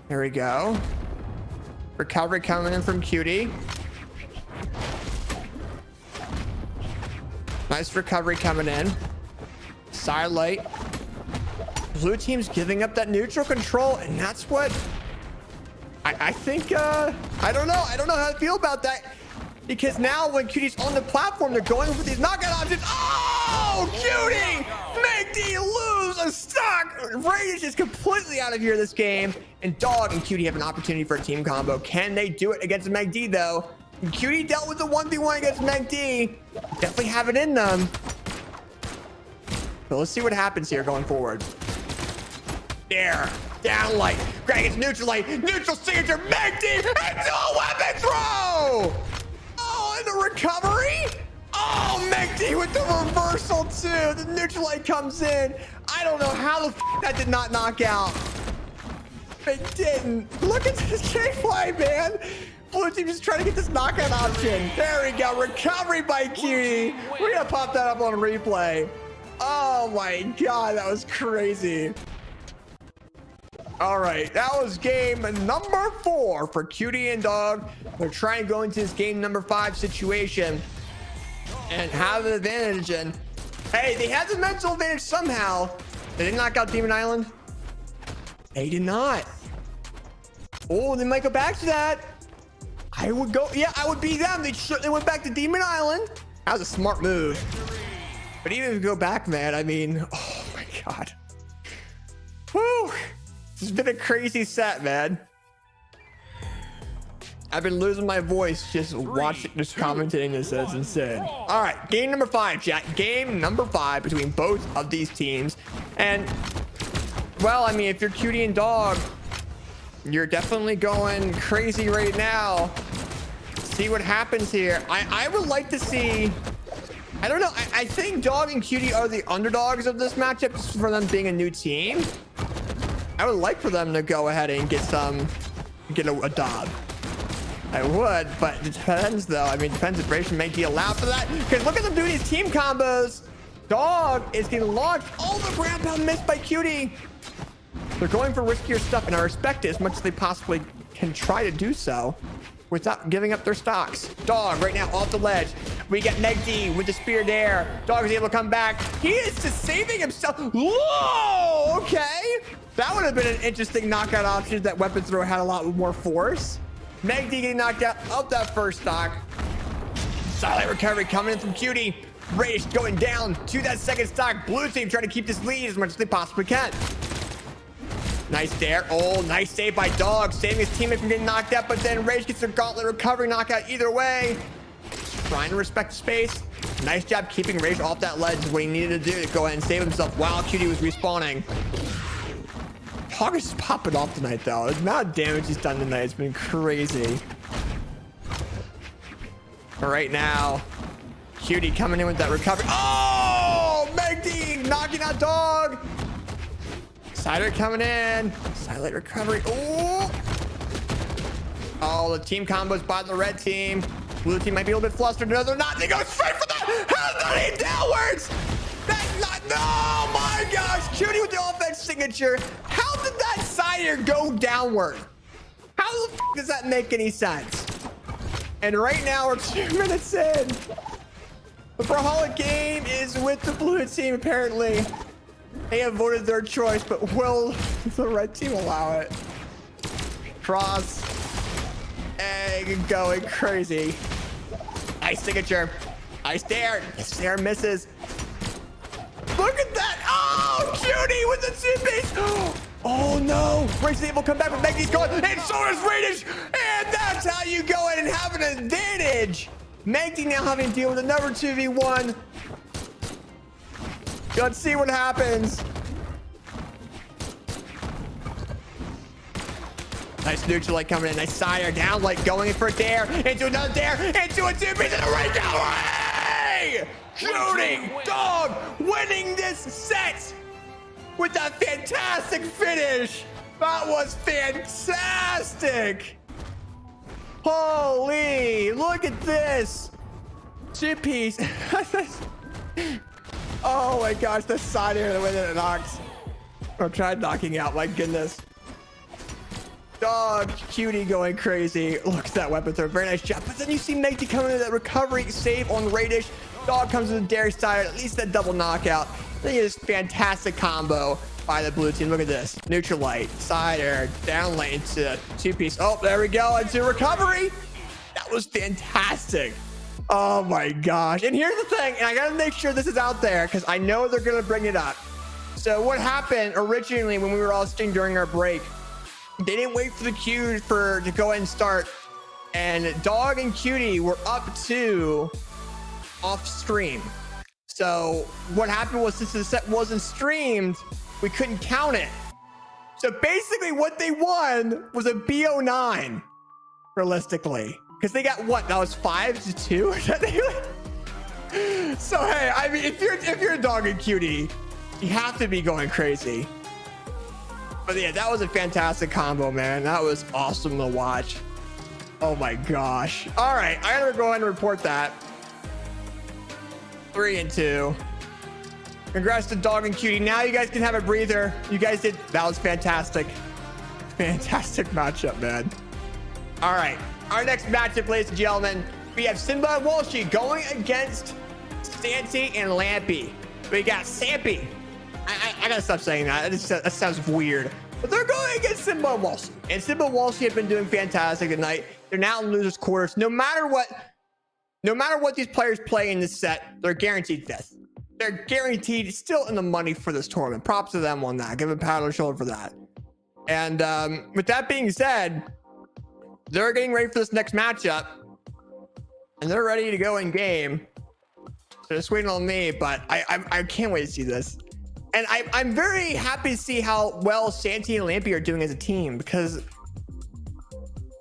There we go. Recovery coming in from Cody. Nice recovery coming in. Sidelight. Blue team's giving up that neutral control, and that's what I think. I don't know. I don't know how to feel about that, because now when Cody's on the platform, they're going for these knockout options. Oh, Cody! McD lose a stock. Radish is completely out of here this game, and Dog and Cody have an opportunity for a team combo. Can they do it against McD though? Cody dealt with the 1v1 against McD. Definitely have it in them. But let's see what happens here going forward. There. Down light. Greg is neutral light. Neutral signature. McD. And no weapon throw. Oh, and the recovery. Oh, McD with the reversal too. The neutral light comes in. I don't know how the that did not knock out. It didn't. Look at this gameplay, man. Blue team just trying to get this knockout option. There we go. Recovery by Cutie. We're gonna pop that up on replay. Oh my god, that was crazy. All right, that was game number 4 for Cutie and Dog. They're trying to go into this game number 5 situation and have an advantage. And hey, they had the mental advantage somehow. They didn't knock out Demon Island. They did not. Oh, they might go back to that. I would go. Yeah, I would be them. They went back to Demon Island. That was a smart move. But even if you go back, man, I mean, oh my god. Woo. This has been a crazy set, man. I've been losing my voice just watching, just commentating this. That's insane. All right, game number 5, chat. Game number 5 between both of these teams. And, well, I mean, if you're Cutie and Dog, you're definitely going crazy right now. See what happens here. I would like to see... I don't know. I think Dog and Cutie are the underdogs of this matchup just for them being a new team. I would like for them to go ahead and get a dub. I would, but it depends though. I mean, it depends if Ration may be allowed for that. Because look at them doing these team combos. Dog is getting launched. Oh, the ground pound missed by Cutie. They're going for riskier stuff, and I respect it as much as they possibly can try to do so without giving up their stocks. Dog right now off the ledge. We get Meg D with the spear there. Dog is able to come back. He is just saving himself. Whoa, okay. That would have been an interesting knockout option if that weapon throw had a lot more force. Meg D getting knocked out of that first stock. Solid recovery coming in from Cutie. Rage going down to that second stock. Blue team trying to keep this lead as much as they possibly can. Nice there. Oh, nice save by Dog, saving his teammate from getting knocked out, but then Rage gets their gauntlet recovery knockout either way. Trying to respect the space. Nice job keeping Rage off that ledge is what he needed to do to go ahead and save himself while Cutie was respawning. Dog is popping off tonight, though. The amount of damage he's done tonight has been crazy. But right now, Cutie coming in with that recovery. Oh, Meg D knocking out Dog. Cider coming in. Silent recovery. Oh, the team combos by the red team. Blue team might be a little bit flustered. No, they're not. They go straight for that. How's that aim downwards? That's not. Oh my gosh. Cutie with the offense signature. How did that Cider go downward? How the f does that make any sense? And right now we're 2 minutes in. The Brawlhalla game is with the blue team apparently. They have voted their choice, but will the red team allow it? Cross. Egg going crazy. Nice signature. Nice dare. Nice dare misses. Look at that. Oh, Cutie with the two-piece. Oh no. Rage is able to come back with Meggy's going. And so is Radish. And that's how you go in and have an advantage. Meggy now having to deal with another 2v1. Let's see what happens. Nice neutral light coming in. Nice Cider down light going in for a dare. Into another dare. Into a two-piece and a right gallery. Shooting Dog winning this set with a fantastic finish. That was fantastic. Holy, look at this. Two-piece. Oh my gosh, the side here, the way that it knocks. Or tried knocking out, my goodness. Dog, Cutie going crazy. Look at that weapon throw, very nice job. But then you see Megty coming in that recovery save on Radish. Dog comes with a dare Cider, at least that double knockout. Look at this fantastic combo by the blue team. Look at this, neutral light, Cider, down lane to two-piece. Oh, there we go, into recovery. That was fantastic. Oh my gosh. And here's the thing, and I gotta make sure this is out there because I know they're gonna bring it up. So what happened originally when we were all sitting during our break, they didn't wait for the queue to go ahead and start. And Dog and Cutie were up to off stream. So what happened was since the set wasn't streamed, we couldn't count it. So basically what they won was a BO9, realistically. Because they got what? That was 5-2? So hey, I mean, if you're a dog and cutie, you have to be going crazy. But yeah, that was a fantastic combo, man. That was awesome to watch. Oh my gosh. All right, I gotta go ahead and report that. 3 and 2. Congrats to dog and cutie. Now you guys can have a breather. You guys did. That was fantastic. Fantastic matchup, man. All right, our next matchup, ladies and gentlemen, we have Simba and Walshy going against Santy and Lampy. We got Sampy. I gotta stop saying that. That sounds weird. But they're going against Simba and Walshy. And Simba and Walshy have been doing fantastic tonight. They're now in losers quarters. No matter what these players play in this set, they're guaranteed fifth. They're guaranteed still in the money for this tournament. Props to them on that. Give them a pat on the shoulder for that. And with that being said, they're getting ready for this next matchup. And they're ready to go in game. So just waiting on me, but I can't wait to see this. And I'm very happy to see how well Santy and Lampy are doing as a team, because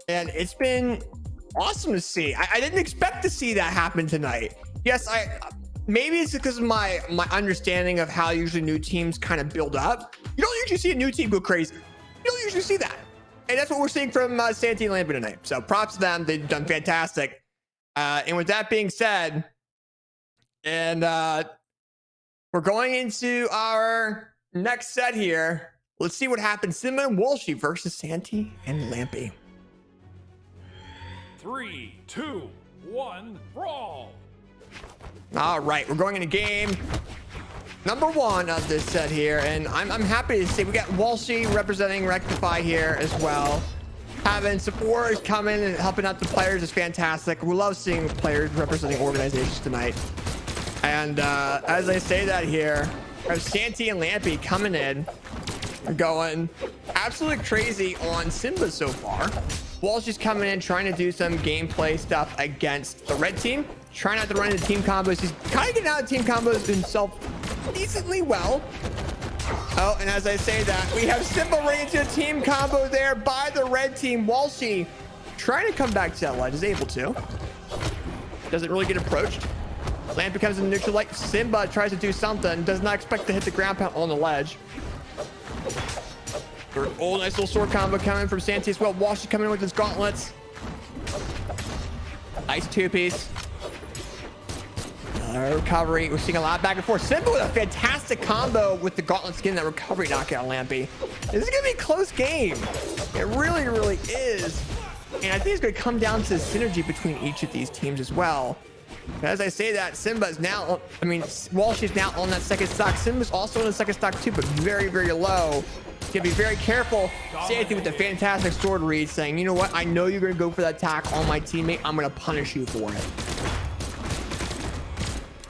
and it's been awesome to see. I didn't expect to see that happen tonight. Yes, maybe it's because of my understanding of how usually new teams kind of build up. You don't usually see a new team go crazy. You don't usually see that. And that's what we're seeing from Santy and Lampy tonight. So props to them. They've done fantastic. And with that being said, and we're going into our next set here. Let's see what happens. Simba and Walshy versus Santy and Lampy. 3, 2, 1, brawl. All right, we're going into game number 1 of this set here, and I'm happy to see we got Walshy representing Rectify here as well. Having supporters coming and helping out the players is fantastic. We love seeing players representing organizations tonight. And as I say that here, we have Santy and Lampy coming in, going absolutely crazy on Simba so far. Walshy's coming in, trying to do some gameplay stuff against the red team, trying not to run into team combos. He's kind of getting out of team combos himself decently well. Oh, and as I say that, we have Simba running into a team combo there by the red team. Walshy trying to come back to that ledge, is able to. Doesn't really get approached. Lamp becomes a neutral light. Simba tries to do something, does not expect to hit the ground pound on the ledge. Oh, nice little sword combo coming from Santy as well. Walshy coming in with his gauntlets. Nice 2-piece. Recovery. We're seeing a lot back and forth. Simba with a fantastic combo with the gauntlet skin, that recovery knockout Lampy. This is going to be a close game. It really, really is. And I think it's going to come down to the synergy between each of these teams as well. As I say that, Simba's now, Walshy's now on that second stock. Simba's also on the second stock too, but very, very low. You gotta be very careful. Santy with the fantastic sword read, saying, you know what? I know you're gonna go for that attack on my teammate. I'm gonna punish you for it.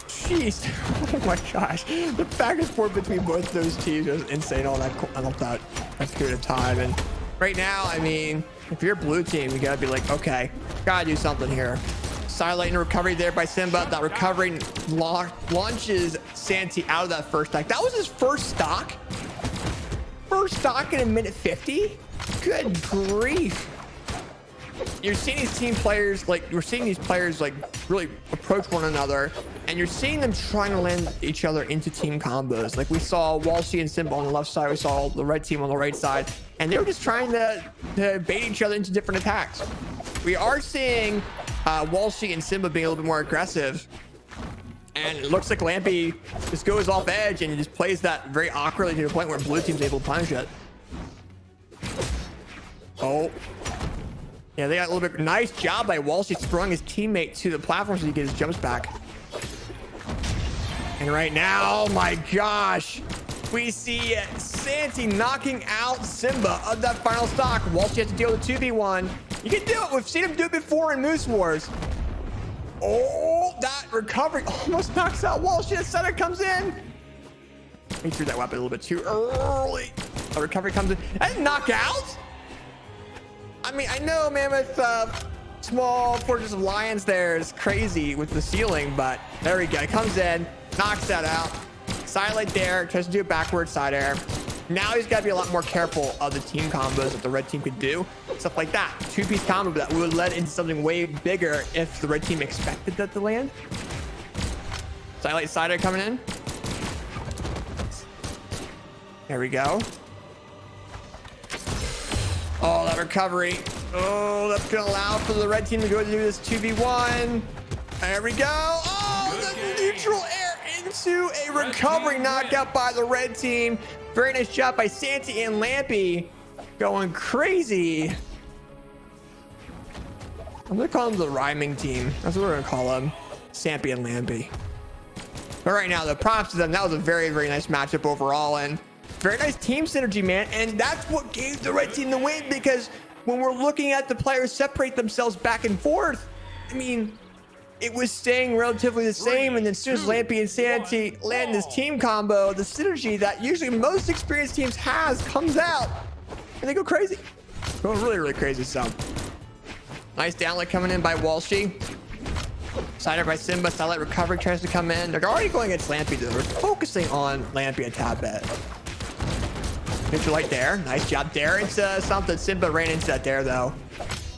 Jeez. Oh my gosh. The back and forth between both those teams was insane on that period of time. And right now, I mean, if you're a blue team, you gotta be like, okay, gotta do something here. Silent and recovery there by Simba. That recovery launches Santy out of that first stock. That was his first stock. First stock in a minute 50. Good grief. You're seeing these team players, like, you're seeing these players like really approach one another, and you're seeing them trying to land each other into team combos. Like we saw Walshy and Simba on the left side, we saw the red team on the right side, and they were just trying to bait each other into different attacks. We are seeing Walshy and Simba being a little bit more aggressive, and it looks like Lampy just goes off edge and he just plays that very awkwardly to the point where blue team's able to punish it. Oh, yeah, they got a little bit. Nice job by Walshy throwing his teammate to the platform so he gets his jumps back. And right now, oh my gosh, we see Santy knocking out Simba of that final stock. Walshy has to deal with 2v1. You can do it. We've seen him do it before in Moose Wars. Oh, that recovery almost knocks out Walshy. The center comes in. He threw that weapon a little bit too early. The recovery comes in. That knockout? I mean, I know, man, with small Fortress of Lions there is crazy with the ceiling, but there we go. It comes in, knocks that out. Silent there, tries to do it backwards, side air. Now he's got to be a lot more careful of the team combos that the red team could do. Stuff like that. 2-piece combo that would have led into something way bigger if the red team expected that to land. Silent Cider coming in. There we go. Oh, that recovery. Oh, that's gonna allow for the red team to go do this 2v1. There we go. Oh, the neutral air into a recovery knockout by the red team. Very nice job by Santi and Lampy. Going crazy. I'm gonna call them the rhyming team. That's what we're gonna call them. Sampy and Lampy. But right now, the props to them. That was a very, very nice matchup overall. And very nice team synergy, man. And that's what gave the red team the win, because when we're looking at the players separate themselves back and forth, I mean, it was staying relatively the same. And then as soon as Lampy and Santi land this team combo, the synergy that usually most experienced teams has comes out. And they go crazy. Going really, really crazy. So nice downlight coming in by Walshy. Cider by Simba. Silent recovery tries to come in. They're already going against Lampy though. They're focusing on Lampy a tad bit. Neutral light there. Nice job there. It's something. Simba ran into that there though.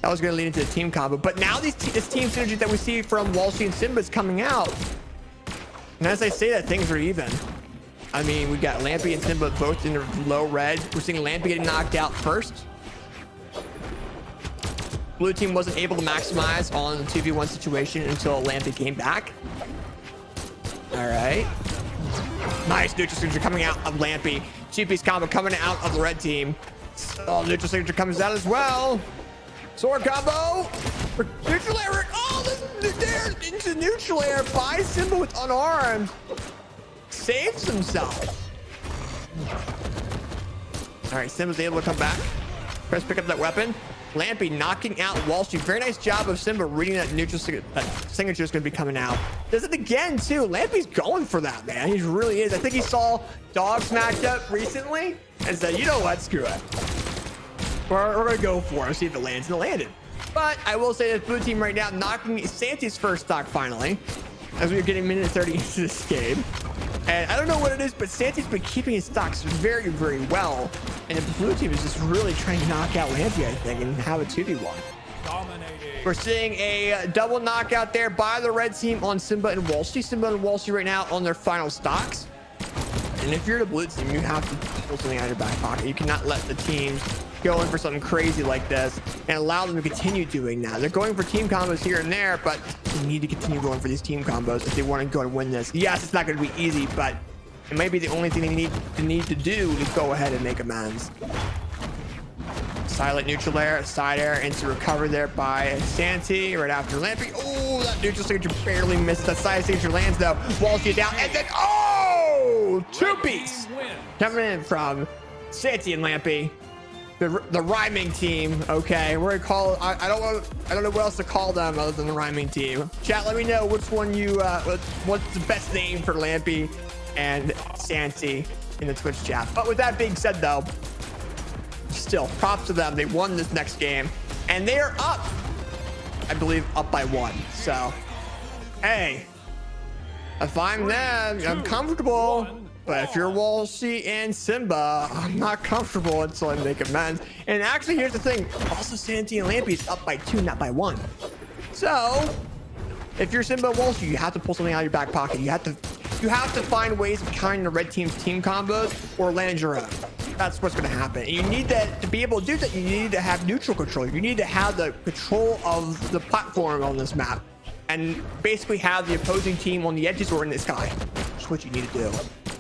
That was going to lead into the team combo. But now this team synergy that we see from Walshy and Simba is coming out. And as I say that, things are even. I mean, we got Lampy and Simba both in the low red. We're seeing Lampy getting knocked out first. Blue team wasn't able to maximize on the 2v1 situation until Lampy came back. All right. Nice neutral signature coming out of Lampy. Two-piece combo coming out of the red team. Oh, neutral signature comes out as well. Sword combo. Neutral air. Oh, there into neutral air by Simba with unarmed. Saves himself. All right, Simba's able to come back. Press pick up that weapon. Lampy knocking out Walshy. Very nice job of Simba reading that neutral signature is going to be coming out. Does it again too. Lampy's going for that, man. He really is. I think he saw Dog's matchup recently and said, you know what, screw it. We're going to go for it, see if it lands, and it landed. But I will say that blue team right now knocking Santi's first stock finally, as we are getting minute 30 into this game. And I don't know what it is, but Santi's been keeping his stocks very, very well. And the blue team is just really trying to knock out Lampy, I think, and have a 2v1. Dominating. We're seeing a double knockout there by the red team on Simba and Walshy. Simba and Walshy right now on their final stocks. And if you're the blue team, you have to pull something out of your back pocket. You cannot let the teams go in for something crazy like this and allow them to continue doing that. They're going for team combos here and there, but they need to continue going for these team combos if they want to go and win this. Yes, it's not going to be easy, but it might be the only thing they need to do to go ahead and make amends. Silent neutral air, side air into recover there by Santi right after Lampy. Oh, that neutral signature barely missed. That side signature lands though. Walshy down, and then oh, two-piece coming in from Santi and Lampy. The rhyming team. Okay, we're gonna call. I don't know what else to call them other than the rhyming team. Chat, let me know which one you what's the best name for Lampy and Santi in the Twitch chat. But with that being said, though, still props to them. They won this next game, and they are up. I believe up by 1. So, hey, if I'm them, I'm comfortable. But if you're Walshy and Simba, I'm not comfortable until I make amends. And actually, here's the thing. Also, Santi and Lampy is up by 2, not by 1. So, if you're Simba and Walshy, you have to pull something out of your back pocket. You have to find ways of countering the red team's team combos or land your own. That's what's going to happen. And you need that to be able to do that. You need to have neutral control. You need to have the control of the platform on this map, and basically have the opposing team on the edges or in the sky. That's what you need to do.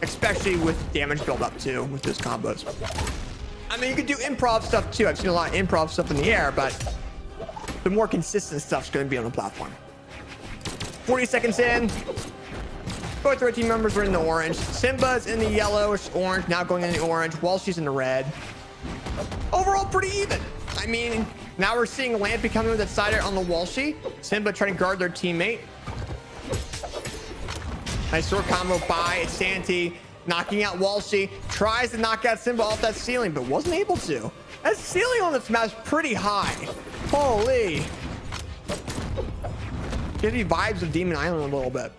Especially with damage build up too with those combos. I mean, you could do improv stuff too. I've seen a lot of improv stuff in the air, but the more consistent stuff's going to be on the platform. 40 seconds in. Both the red team members are in the orange. Simba's in the yellowish orange, now going in the orange. Walshy's in the red. Overall, pretty even. I mean, now we're seeing Lampy coming with that side air on the Walshy. Simba trying to guard their teammate. Nice sword combo by Santi, knocking out Walshy. Tries to knock out Simba off that ceiling, but wasn't able to. That ceiling on this map is pretty high. Holy. Gives me vibes of Demon Island a little bit.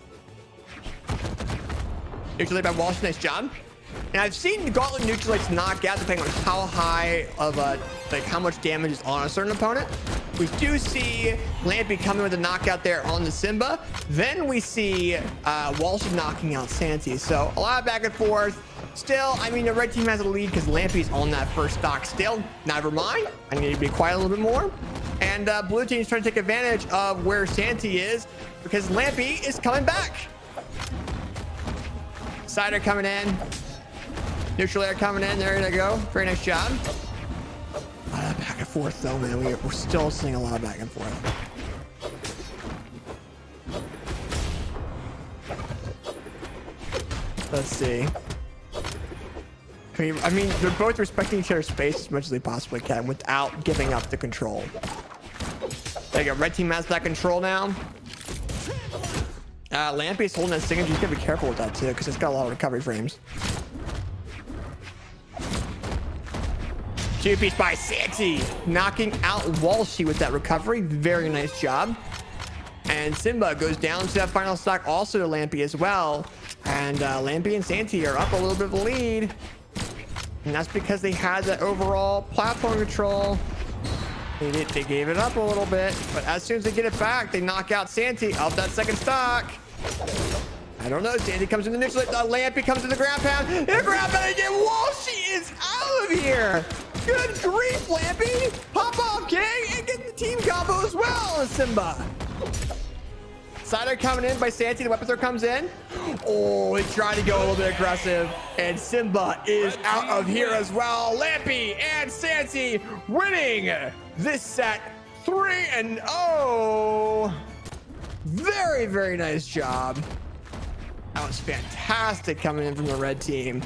Neutralate by Walshy, nice job. And I've seen Gauntlet neutralates knock out depending on how high of a, like how much damage is on a certain opponent. We do see Lampy coming with a knockout there on the Simba. Then we see Walsh knocking out Santi. So a lot of back and forth. Still, I mean, the red team has a lead because Lampy's on that first stock still. Never mind. I need to be quiet a little bit more. And blue team's trying to take advantage of where Santi is because Lampy is coming back. Cider coming in. Neutral air coming in. There you go. Very nice job. A lot of back and forth though, man. We're still seeing a lot of back and forth. Let's see. I mean, they're both respecting each other's space as much as they possibly can without giving up the control. There you go. Red team has that control now. Lampy's holding that signature. You gotta be careful with that too, because it's got a lot of recovery frames. Two-piece by Santi, knocking out Walshy with that recovery. Very nice job. And Simba goes down to that final stock, also to Lampy as well. And Lampy and Santi are up a little bit of a lead. And that's because they had that overall platform control. They gave it up a little bit, but as soon as they get it back, they knock out Santi off that second stock. I don't know. Santi comes in the neutral. Lampy comes in the ground pound. The ground pound again. Walshy is out of here. Good grief, Lampy. Pop off, King, and get the team combo as well as Simba. Cider coming in by Santi. The weapon throw comes in. Oh, he tried to go a little bit aggressive. And Simba is out of here as well. Lampy and Santi winning this set 3-0. Very, very nice job. That was fantastic coming in from the red team.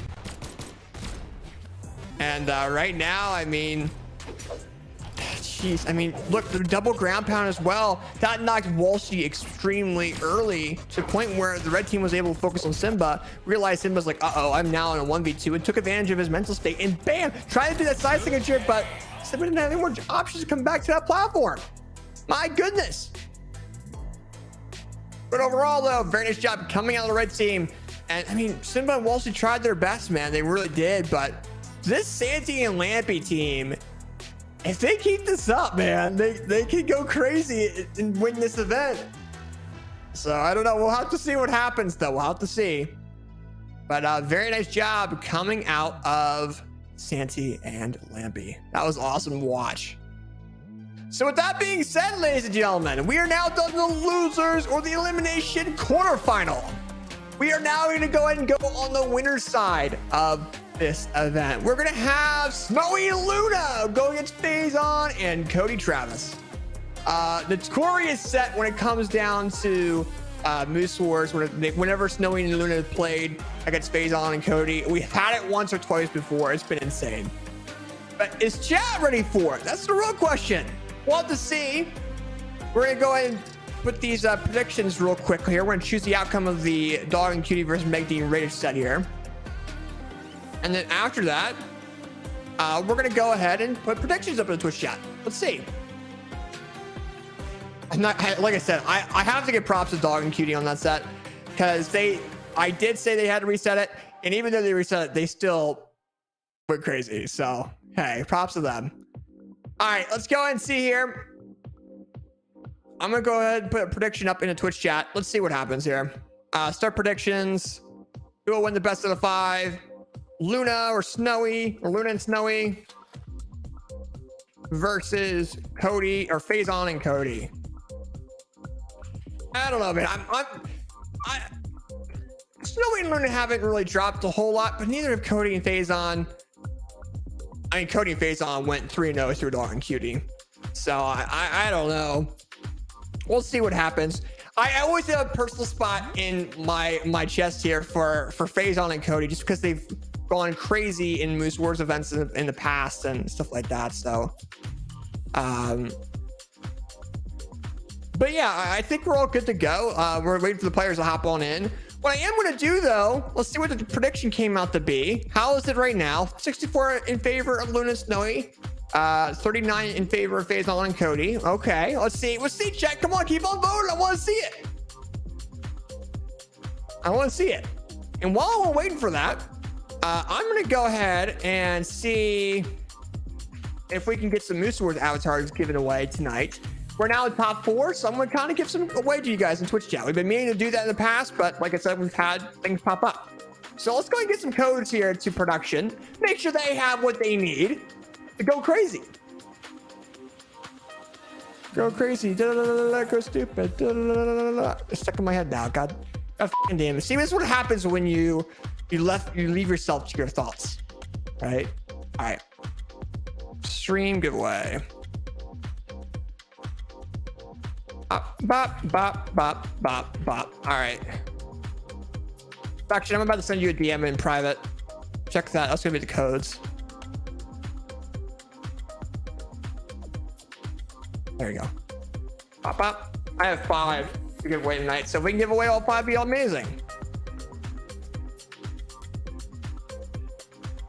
And right now, I mean, jeez, I mean, look, the double ground pound as well. That knocked Walshy extremely early to the point where the red team was able to focus on Simba. Realized Simba's like, uh-oh, I'm now in a 1v2, and took advantage of his mental state. And bam, tried to do that side signature, but Simba didn't have any more options to come back to that platform. My goodness. But overall, though, very nice job coming out of the red team. And I mean, Simba and Walshy tried their best, man. They really did. But this Santi and Lampy team, if they keep this up, man, they can go crazy and win this event. So I don't know. We'll have to see what happens, though. We'll have to see. But very nice job coming out of Santi and Lampy. That was awesome to watch. So with that being said, ladies and gentlemen, we are now done the losers or the elimination quarterfinal. We are now going to go ahead and go on the winner's side of this event. We're going to have Snowy Luna go against Phazon and Cody Travis. Notorious set when it comes down to Moose Wars. Whenever Snowy and Luna have played against Phazon and Cody, we've had it once or twice before. It's been insane. But is chat ready for it? That's the real question. We'll have to see. We're going to go ahead and put these predictions real quick here. We're going to choose the outcome of the Dog and Cutie versus Meg D rated set here. And then after that, we're going to go ahead and put predictions up in the Twitch chat. Let's see. Like I said, I have to give props to Dog and Cutie on that set because I did say they had to reset it. And even though they reset it, they still went crazy. So, hey, props to them. All right, let's go ahead and see here. I'm going to go ahead and put a prediction up in the Twitch chat. Let's see what happens here. Start predictions. Who will win the best of the 5? Luna or Snowy, or Luna and Snowy versus Cody, or Phazon and Cody. I don't know, man. Snowy and Luna haven't really dropped a whole lot, but neither have Cody and Phazon. I mean, Cody and Phazon went 3-0 through Dog and Cutie. So I don't know. We'll see what happens. I always have a personal spot in my chest here for Phazon and Cody, just because they've gone crazy in Moose Wars events in the past and stuff like that. So, but yeah, I think we're all good to go. We're waiting for the players to hop on in. What I am going to do, though, let's see what the prediction came out to be. How is it right now? 64 in favor of Luna and Snowy. 39 in favor of Phazon and Cody. Okay, let's see. Let's see, chat. Come on, keep on voting. I want to see it. I want to see it. And while we're waiting for that, I'm going to go ahead and see if we can get some Moose Wars avatars given away tonight. We're now in top 4, so I'm gonna kind of give some away to you guys in Twitch chat. We've been meaning to do that in the past, but like I said, we've had things pop up. So let's go and get some codes here to production. Make sure they have what they need to go crazy. Go crazy. Go stupid. It's stuck in my head now. God damn it. See, this is what happens when you leave yourself to your thoughts. Right? All right. Stream giveaway. Bop, bop, bop, bop, bop. All right. Actually, I'm about to send you a DM in private. Check that. That's gonna be the codes. There you go. Pop, pop. I have 5 to give away tonight, so if we can give away all 5, it'd be amazing.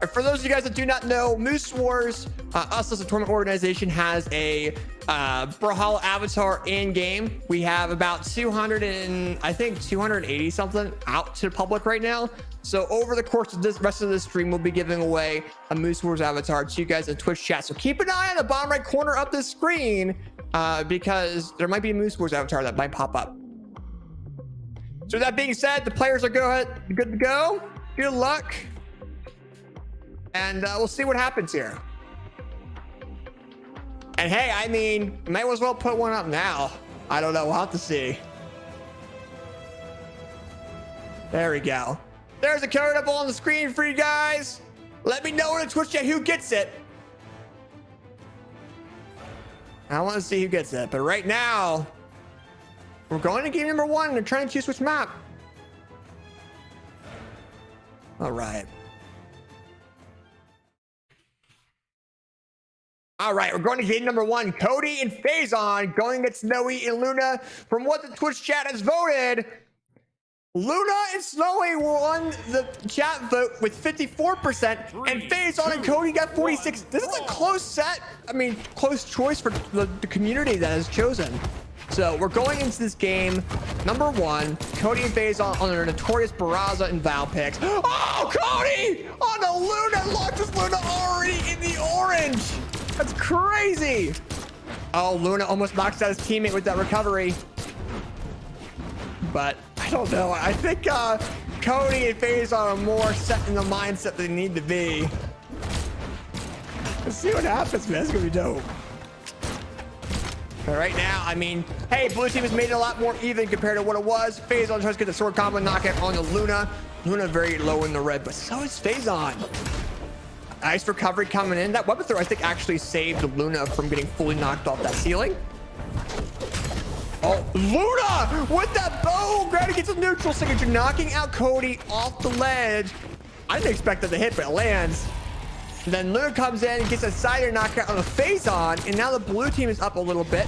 And for those of you guys that do not know, Moose Wars, us as a tournament organization, has a Brawlhalla avatar in game. We have about 280 something out to the public right now. So over the course of this rest of this stream, we'll be giving away a Moose Wars avatar to you guys in Twitch chat. So keep an eye on the bottom right corner of the screen because there might be a Moose Wars avatar that might pop up. So that being said, the players are good to go. Good luck. And we'll see what happens here. And hey, I mean, might as well put one up now. I don't know. We'll have to see. There we go. There's a code up on the screen for you guys. Let me know in the Twitch chat who gets it. I want to see who gets it. But right now, we're going to game number 1. They're trying to choose which map. All right. All right, we're going to game number 1. Cody and Phazon going against Snowy and Luna. From what the Twitch chat has voted, Luna and Snowy won the chat vote with 54%, and Phazon and Cody got 46%. This is a close set. I mean, close choice for the community that has chosen. So we're going into this game number 1. Cody and Phazon on their notorious Barraza and Val picks. Oh, Cody on the Luna. Look, this Luna already in the orange. That's crazy. Oh, Luna almost knocks out his teammate with that recovery. But I don't know. I think Cody and Phazon are more set in the mindset they need to be. Let's see what happens, man. That's going to be dope. But right now, I mean, hey, blue team has made it a lot more even compared to what it was. Phazon tries to get the sword combo knockout on the Luna. Luna very low in the red, but so is Phazon. Nice recovery coming in. That weapon throw, I think, actually saved Luna from getting fully knocked off that ceiling. Oh, Luna with that bow. Granny gets a neutral signature, knocking out Cody off the ledge. I didn't expect that to hit, but it lands. And then Luna comes in and gets a side air knockout on the Phazon, and now the blue team is up a little bit.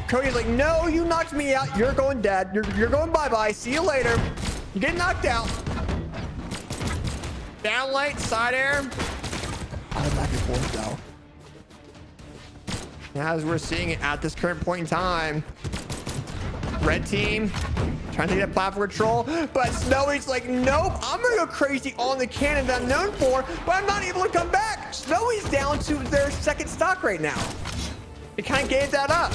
Cody's like, no, you knocked me out. You're going dead. You're going bye-bye. See you later. You get knocked out. Downlight, side air. Oh, back and forth though. Now, as we're seeing it at this current point in time, red team trying to get platform control, but Snowy's like, nope, I'm gonna go crazy on the cannon that I'm known for, but I'm not able to come back. Snowy's down to their second stock right now. They kind of gave that up.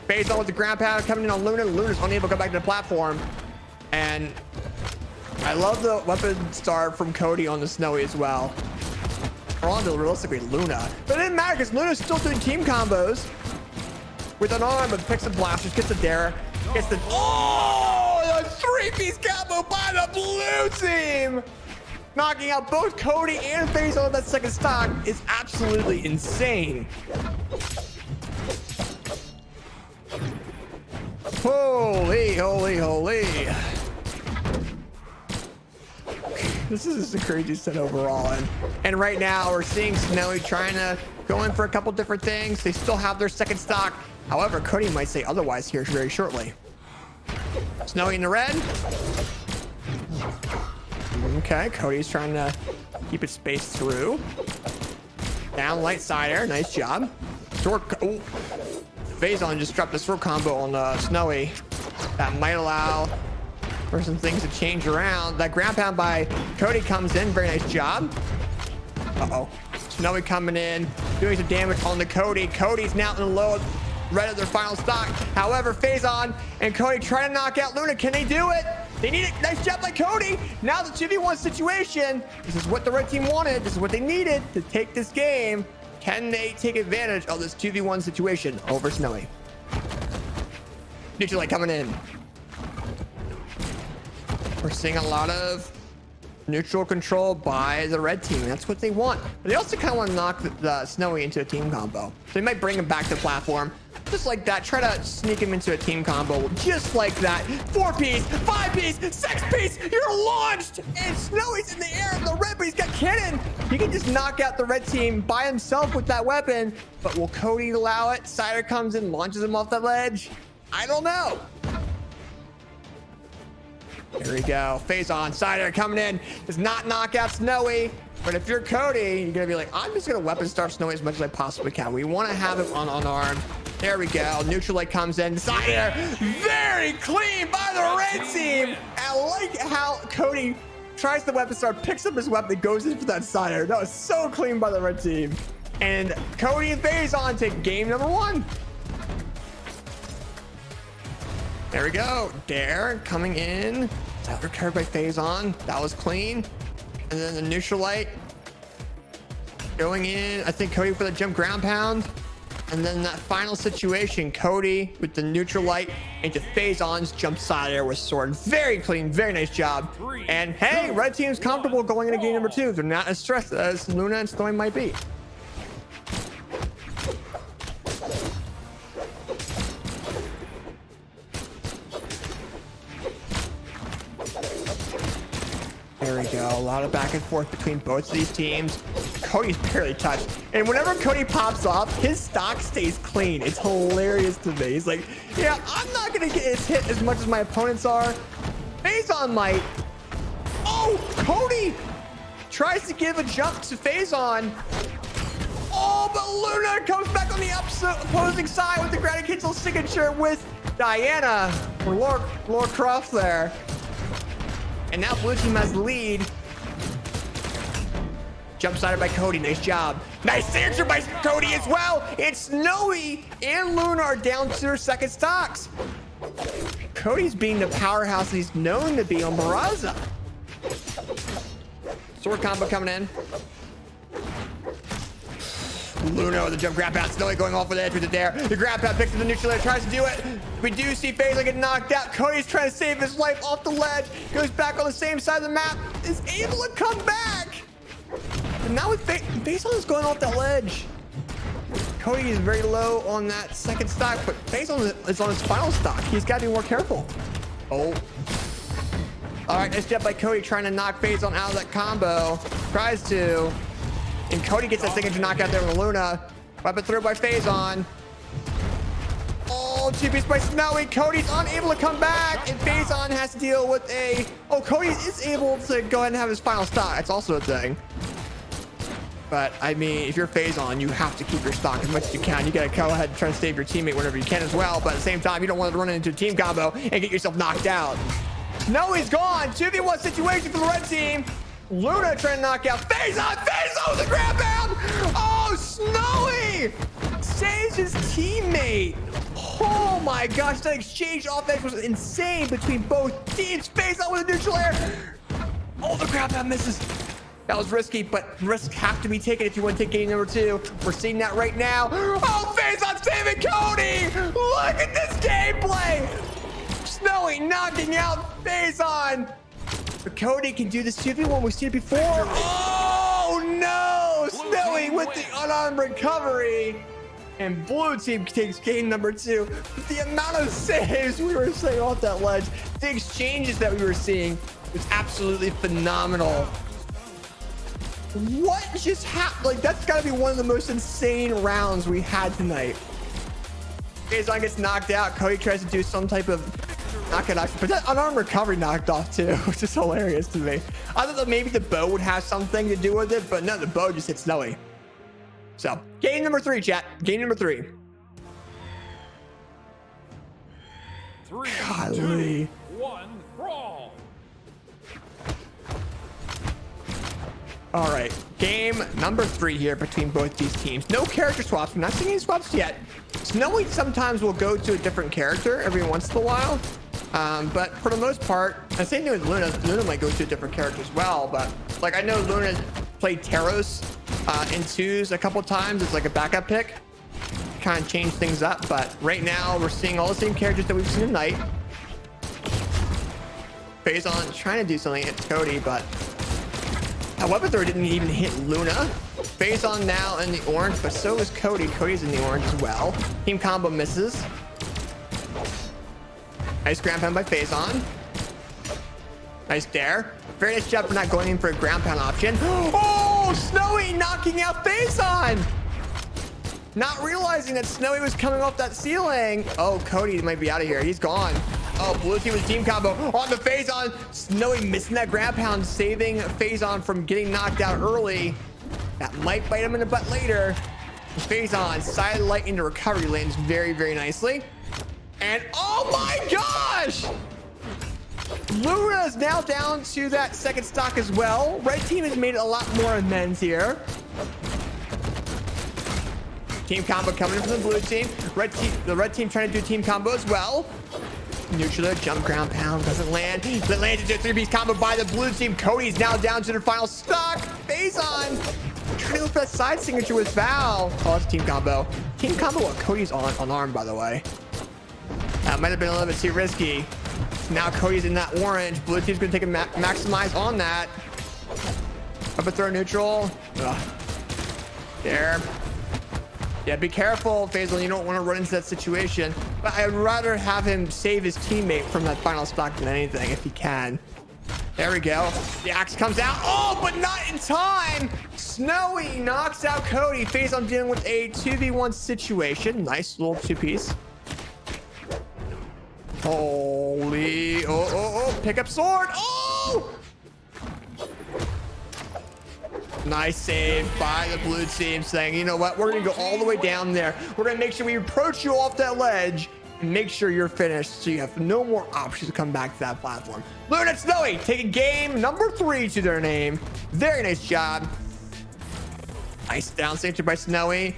Phazon with the ground pound coming in on Luna. Luna's unable to come back to the platform, and I love the weapon start from Cody on the Snowy as well. Or on the realistically Luna, but it didn't matter because Luna's still doing team combos with an arm, but picks the blasters, gets the dare, gets the a 3-piece combo by the blue team, knocking out both Cody and Phazon on that second stock is absolutely insane. Holy, holy, holy. This is a crazy set overall, and right now we're seeing Snowy trying to go in for a couple different things. They still have their second stock. However, Cody might say otherwise here very shortly. Snowy in the red. Okay, Cody's trying to keep it spaced through. Down light side air, nice job. Sword. Oh, Phazon just dropped a sword combo on Snowy. That might allow for some things to change around. That ground pound by Cody comes in. Very nice job. Uh-oh. Snowy coming in, doing some damage on the Cody. Cody's now in the low red of their final stock. However, Phazon and Cody trying to knock out Luna. Can they do it? They need it. Nice job by Cody. Now the 2v1 situation. This is what the red team wanted. This is what they needed to take this game. Can they take advantage of this 2v1 situation over Snowy? Neutral light coming in. We're seeing a lot of neutral control by the red team. That's what they want. But they also kind of want to knock the Snowy into a team combo. So they might bring him back to the platform. Just like that. Try to sneak him into a team combo. Just like that. 4-piece, 5-piece, 6-piece. You're launched. And Snowy's in the air. The red, but he's got cannon. He can just knock out the red team by himself with that weapon. But will Cody allow it? Cider comes in, launches him off the ledge. I don't know. Here we go. Phazon, Cider coming in. Does not knock out Snowy. But if you're Cody, you're going to be like, I'm just going to weapon starve Snowy as much as I possibly can. We want to have him unarmed. There we go. Neutral light comes in. Cider, very clean by the red team. I like how Cody tries the weapon starve, picks up his weapon, goes in for that Cider. That was so clean by the red team. And Cody and Phazon take game number 1. There we go. Dare coming in. That recovered by Phazon. That was clean. And then the neutral light going in. I think Cody for the jump ground pound. And then that final situation, Cody with the neutral light into Phazon's jump side air with sword. Very clean. Very nice job. And hey, red team's comfortable going into game number 2. They're not as stressed as Luna and Snowy might be. There we go. A lot of back and forth between both of these teams. Cody's barely touched. And whenever Cody pops off, his stock stays clean. It's hilarious to me. He's like, yeah, I'm not going to get his hit as much as my opponents are. Phazon might. Oh, Cody tries to give a jump to Phazon. Oh, but Luna comes back on the opposing side with the Granny Kitzel signature with Diana or Laura Croft there. And now blue team has the lead. Jump sided by Cody. Nice job. Nice signature by Cody as well. It's Snowy and Luna are down to their second stocks. Cody's being the powerhouse he's known to be on Brawlhalla. Sword combo coming in. Luna with the jump grab out. Snowy going off with the edge with it there. The grab out picks up the neutral layer, tries to do it. We do see Phazon get knocked out. Cody's trying to save his life off the ledge. Goes back on the same side of the map. Is able to come back. And now with Phazon is going off that ledge. Cody is very low on that second stock, but Phazon is on his final stock. He's got to be more careful. Oh. All right, nice job by Cody trying to knock Phazon out of that combo. Tries to. And Cody gets that signature knockout there with Luna. Weapon through by Phazon. Oh, 2-piece by Snowy. Cody's unable to come back. And Phazon has to deal with a... Oh, Cody is able to go ahead and have his final stock. That's also a thing. But, I mean, if you're Phazon, you have to keep your stock as much as you can. You got to go ahead and try to save your teammate whenever you can as well. But at the same time, you don't want to run into a team combo and get yourself knocked out. Snowy's gone. 2v1 situation for the red team. Luna trying to knock out Phazon. Phazon with the grab pound. Oh, Snowy saves his teammate. Oh my gosh, that exchange offense was insane between both teams. Phazon with a neutral air. Oh, the grab pound misses. That was risky, but risks have to be taken if you want to take game number 2. We're seeing that right now. Oh, Phazon saving Cody. Look at this gameplay. Snowy knocking out Phazon. But Cody can do this 2v1. We've seen it before. Oh, no. Snowy with the unarmed recovery. And blue team takes game number 2. But the amount of saves we were seeing off that ledge, the exchanges that we were seeing was absolutely phenomenal. What just happened? Like, that's got to be one of the most insane rounds we had tonight. Phazon gets knocked out. Cody tries to do some type of knockout action, but that unarmed recovery knocked off too, which is hilarious to me. I thought that maybe the bow would have something to do with it, but no, the bow just hit Snowy. So, game number 3, chat. Game number 3. 3, Golly. 2, 1, brawl. All right, Game number 3 here between both these teams. No character swaps. I'm not seeing any swaps yet. Snowy sometimes will go to a different character every once in a while. But for the most part, I say with Luna. Luna might go to a different character as well. But like I know Luna played Taros in 2s a couple times as like a backup pick. Kind of change things up. But right now we're seeing all the same characters that we've seen tonight. Phazon trying to do something at Cody, but that weapon throw didn't even hit Luna. Phazon now in the orange, but so is Cody. Cody's in the orange as well. Team combo misses. Nice ground pound by Phazon. Nice dare. Very nice job for not going in for a ground pound option. Oh, Snowy knocking out Phazon. Not realizing that Snowy was coming off that ceiling. Oh, Cody might be out of here. He's gone. Oh, blue team with team combo on the Phazon. Snowy missing that ground pound, saving Phazon from getting knocked out early. That might bite him in the butt later. Phazon side light into recovery lands very, very nicely. And oh my gosh! Luna is now down to that second stock as well. Red team has made a lot more amends here. Team combo coming in from the blue team. The red team trying to do team combo as well. Neutral jump ground pound doesn't land. But lands into a 3-piece combo by the blue team. Cody's now down to the final stock. Phazon trying to look for that side signature with Val. Oh, it's team combo. Team combo while Cody's on unarmed, by the way. That might have been a little bit too risky. Now Cody's in that orange. Blue team's gonna take a maximize on that. Up and throw neutral. Ugh. There. Yeah, be careful, Phazon. You don't want to run into that situation. But I'd rather have him save his teammate from that final stock than anything, if he can. There we go. The axe comes out. Oh, but not in time. Snowy knocks out Cody. Phazon dealing with a 2v1 situation. Nice little 2-piece. Holy. Oh. Pick up sword. Oh! Nice save by the blue team, saying, you know what, we're gonna go all the way down there. We're gonna make sure we approach you off that ledge and make sure you're finished so you have no more options to come back to that platform. Luna and Snowy taking game number 3 to their name. Very nice job. Nice down signature by Snowy.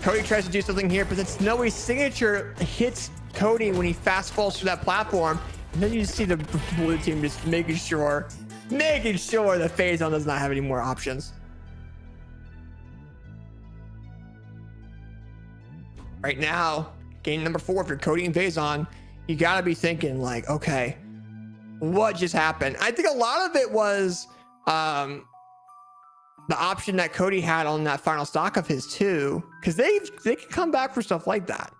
Cody tries to do something here, but then Snowy's signature hits Cody when he fast falls through that platform. And then you see the blue team just making sure that Phazon does not have any more options. Right now, game number 4 for Cody and Phazon, you gotta be thinking like, okay, what just happened? I think a lot of it was the option that Cody had on that final stock of his too, because they can come back for stuff like that.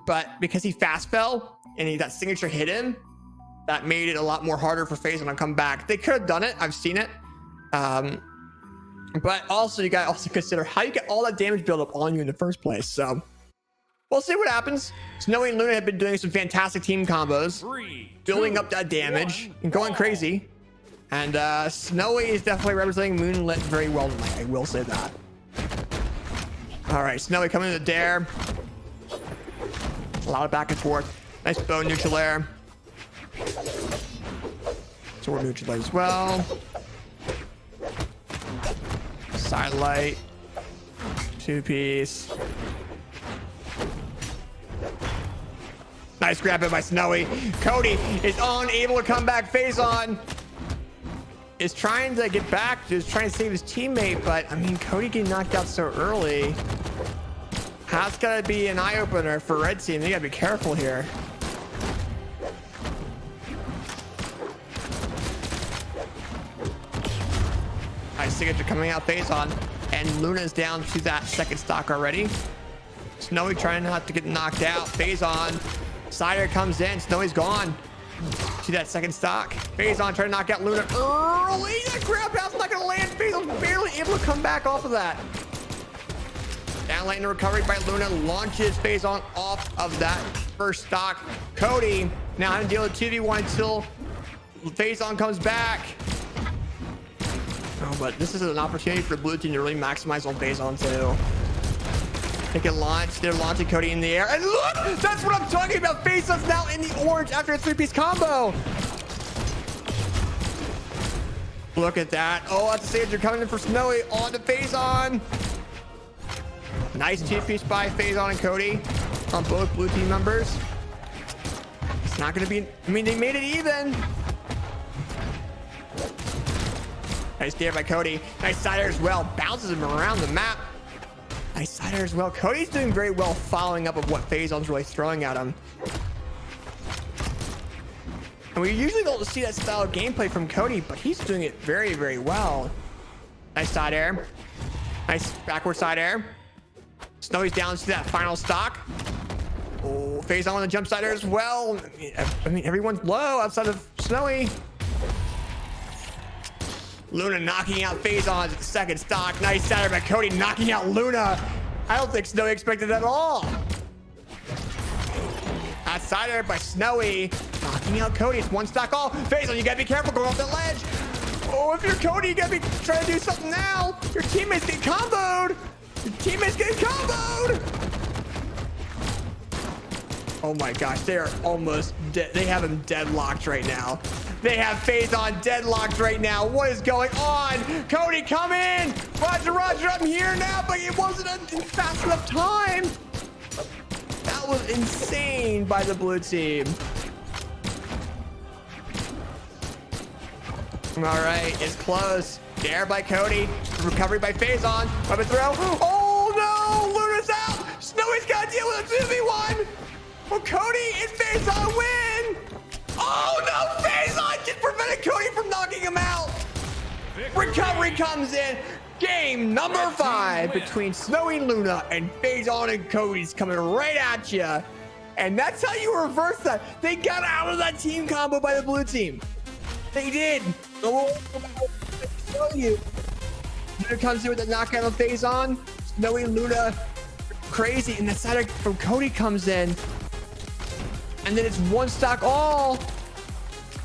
But because he fast fell and that signature hit him, that made it a lot more harder for Phazon to come back. They could have done it. I've seen it. But also you gotta also consider how you get all that damage build up on you in the first place. So we'll see what happens. Snowy and Luna have been doing some fantastic team combos, building up that damage and going crazy. And Snowy is definitely representing Moonlit very well tonight. I will say that. All right, Snowy coming to the dare. A lot of back and forth. Nice bow neutral air. Sword neutral as well. Side light. 2-piece. Nice grab it by Snowy. Cody is unable to come back. Phazon is trying to get back, just trying to save his teammate, but I mean, Cody getting knocked out so early. That's gotta be an eye-opener for red team. They gotta be careful here. Nice signature coming out Phazon, and Luna's down to that second stock already. Snowy trying not to get knocked out. Phazon, Cider comes in. Snowy's gone to that second stock. Phazon trying to knock out Luna early. That grab pound's not gonna land. Phazon's barely able to come back off of that. Down light in recovery by Luna, launches Phazon off of that first stock. Cody now having to deal with 2v1 until Phazon comes back. Oh, but this is an opportunity for blue team to really maximize on Phazon too. They can launch. They're launching Cody in the air. And look, that's what I'm talking about. Phazon's now in the orange after a 3-piece combo. Look at that. Oh, that's a stage. They're coming in for Snowy on to Phazon. Nice two-piece by Phazon and Cody on both blue team members. It's not going to be... I mean, they made it even. Nice dare by Cody. Nice side air as well. Bounces him around the map. Nice side air as well. Cody's doing very well following up of what Phazon's really throwing at him. And we usually don't see that style of gameplay from Cody, but he's doing it very, very well. Nice side air. Nice backward side air. Snowy's down to that final stock. Oh, Phazon on the jump side air as well. I mean, everyone's low outside of Snowy. Luna knocking out Phazon's at the second stock. Nice side air by Cody knocking out Luna. I don't think Snowy expected that at all. That side air by Snowy knocking out Cody. It's one stock all. Phazon, you gotta be careful going off the ledge. Oh, if you're Cody, you gotta be trying to do something now. Your teammates get comboed. Your teammates get comboed. Oh my gosh, they are almost dead. They have him deadlocked right now. They have Phazon deadlocked right now. What is going on? Cody, come in. Roger, Roger, I'm here now, but it wasn't in fast enough time. That was insane by the blue team. All right, it's close. Dare by Cody. Recovery by Phazon. Weapon throw. Oh no! Luna's out! Snowy's got to deal with a 2v1! Well, Cody and Phazon win! Oh no! Phazon just prevented Cody from knocking him out! Recovery comes in. Game number 5 between Snowy Luna and Phazon and Cody's coming right at you. And that's how you reverse that. They got out of that team combo by the blue team. They did. So show you. Luna comes in with the knockout of Phazon. Snowy Luna crazy, and the side from Cody comes in. And then it's one stock all.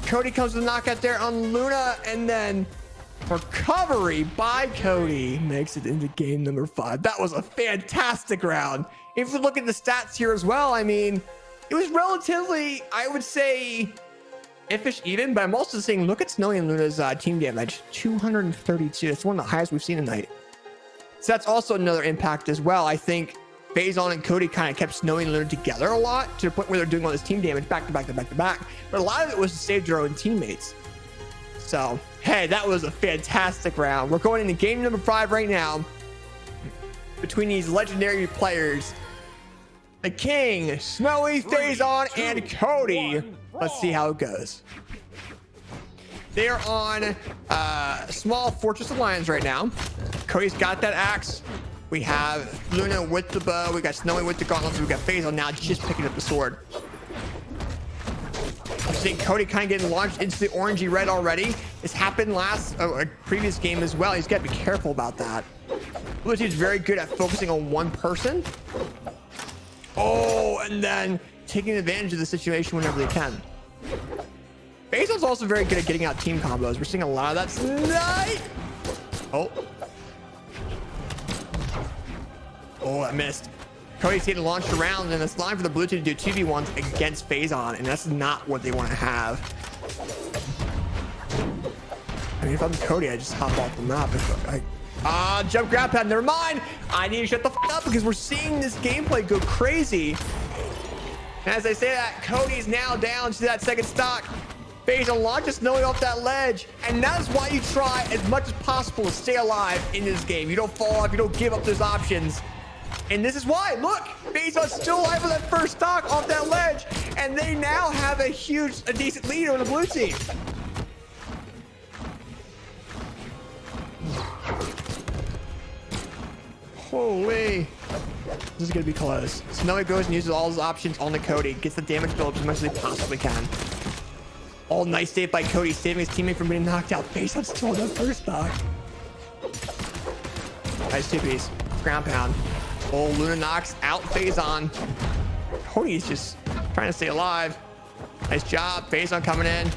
Cody comes with a knockout there on Luna, and then recovery by Cody makes it into game number 5. That was a fantastic round. If you look at the stats here as well, I mean, it was relatively, I would say, iffish even, but I'm also saying, look at Snowy and Luna's team damage, 232. It's one of the highest we've seen tonight. So that's also another impact as well. I think Phazon and Cody kind of kept Snowy and Luna together a lot to the point where they're doing all this team damage back to back to back to back. But a lot of it was to save their own teammates. So, hey, that was a fantastic round. We're going into game number 5 right now between these legendary players. The King, Snowy, Phazon, and Cody. Let's see how it goes. They are on small Fortress Alliance right now. Cody's got that axe. We have Luna with the bow. We got Snowy with the gauntlets. We got Phazon now just picking up the sword. I'm seeing Cody kind of getting launched into the orangey red already. This happened last previous game as well. He's got to be careful about that. Blue team's very good at focusing on one person. Oh, and then taking advantage of the situation whenever they can. Phazon's also very good at getting out team combos. We're seeing a lot of that tonight. Oh, I missed. Cody's getting launched around, and it's time for the blue team to do 2v1s against Phazon, and that's not what they want to have. I mean, if I'm Cody, I just hop off the map. Jump grab pad, never mind. I need to shut the f up because we're seeing this gameplay go crazy. And as I say that, Cody's now down to that second stock. Phazon launches Snowy off that ledge, and that's why you try as much as possible to stay alive in this game. You don't fall off, you don't give up those options. And this is why, look, Phazon's still alive with that first stock off that ledge, and they now have a decent lead on the blue team. Holy. This is gonna be close. Snowy goes and uses all his options on the Cody, gets the damage build up as much as he possibly can. All nice save by Cody, saving his teammate from being knocked out. Phazon's still on that first stock. Nice two-piece. Ground pound. Oh, Luna knocks out Phazon. Cody's just trying to stay alive. Nice job. Phazon coming in.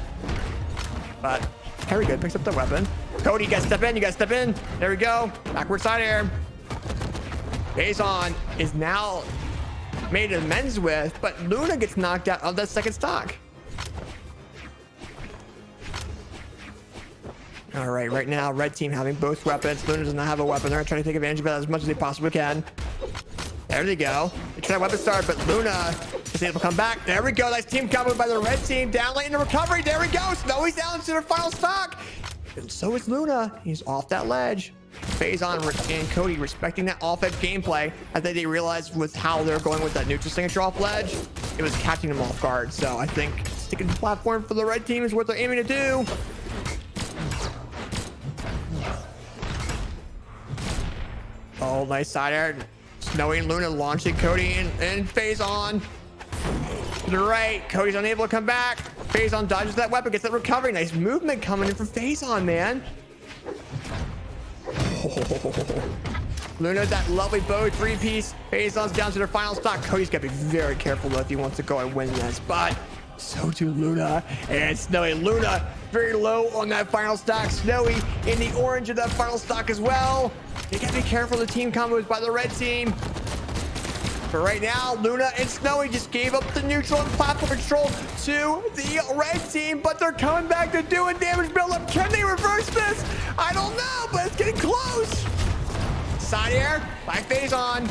But very good. Picks up the weapon. Cody, you gotta step in. You gotta step in. There we go. Backward side air. Phazon is now made amends with, but Luna gets knocked out of that second stock. All right, right now, red team having both weapons. Luna does not have a weapon. They're trying to take advantage of it as much as they possibly can. There they go. They try weapon start, but Luna is able to come back. There we go. Nice team combo by the red team. Down lane in the recovery. There we go. Snowy's down to their final stock. And so is Luna. He's off that ledge. Phazon and Cody respecting that off-edge gameplay. I think they realized with how they're going with that neutral signature off ledge, it was catching them off guard. So I think sticking to the platform for the red team is what they're aiming to do. Oh, nice side air. Snowy and Luna launching Cody and Phazon. To the right, Cody's unable to come back. Phazon dodges that weapon, gets that recovery. Nice movement coming in from Phazon, man. Luna's that lovely bow 3-piece. Phazon's down to their final stock. Cody's got to be very careful though if he wants to go and win this, but so too Luna and Snowy. Luna very low on that final stock. Snowy in the orange of that final stock as well. You got to be careful of the team combos by the red team. But right now, Luna and Snowy just gave up the neutral and platform control to the red team, but they're coming back to do a damage buildup. Can they reverse this? I don't know, but it's getting close. Side air by Phazon.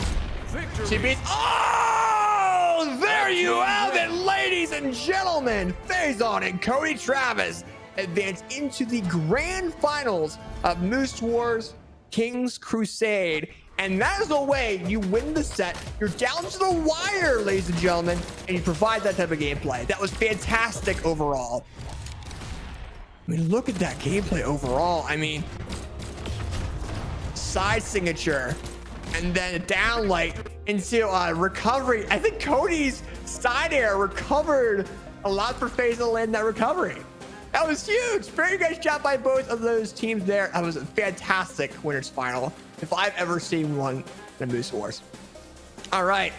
She beats. Oh, there you have it, ladies and gentlemen. Phazon and Cody Travis advance into the grand finals of Moose Wars King's Crusade. And that is the way you win the set. You're down to the wire, ladies and gentlemen, and you provide that type of gameplay. That was fantastic overall. I mean, look at that gameplay overall. I mean, side signature, and then a down light into recovery. I think Cody's side air recovered a lot for Phazon to land that recovery. That was huge. Very nice job by both of those teams there. That was a fantastic winners final, if I've ever seen one in Moose Wars. All right.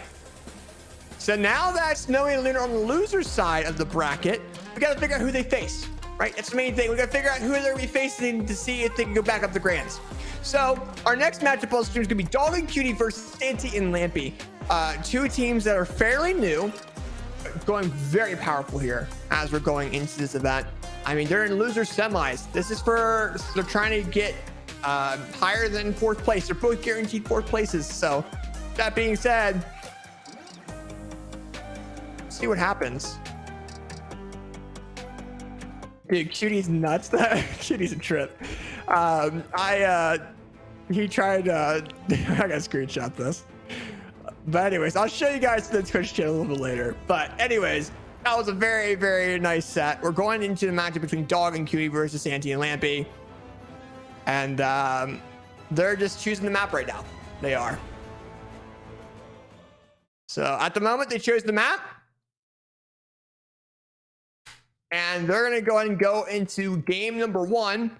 So now that Snowy and Luna are on the loser side of the bracket, we got to figure out who they face, right? That's the main thing. We got to figure out who they're going to be facing to see if they can go back up the grands. So our next matchup on stream is going to be Dog and Cutie versus Santy and Lampy. Two teams that are fairly new, going very powerful here as we're going into this event. I mean, they're in loser semis. This is for, they're trying to get higher than 4th place. They're both guaranteed 4th places. So that being said, let's see what happens. Dude, Cutie's nuts. Cutie's a trip. He tried, I gotta screenshot this. But anyways, I'll show you guys the Twitch channel a little bit later. But anyways, that was a very, very nice set. We're going into the matchup between Dog and Cutie versus Santy and Lampy. And they're just choosing the map right now. They are. So at the moment, they chose the map. And they're going to go ahead and go into game number 1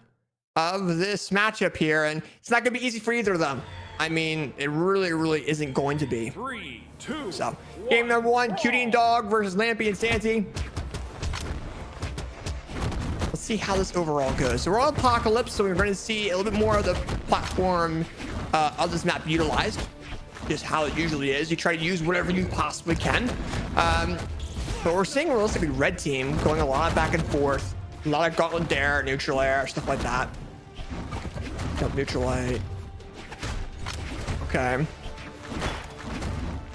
of this matchup here. And it's not going to be easy for either of them. I mean, it really, really isn't going to be. 3, 2, so, game number 1, Cutie and Dog versus Lampy and Santy. Let's see how this overall goes. So we're on Apocalypse, so we're going to see a little bit more of the platform of this map utilized. Just how it usually is. You try to use whatever you possibly can. But we're seeing a realistically red team going a lot back and forth. A lot of Gauntlet Dare, Neutral Air, stuff like that. Neutral Light. Okay.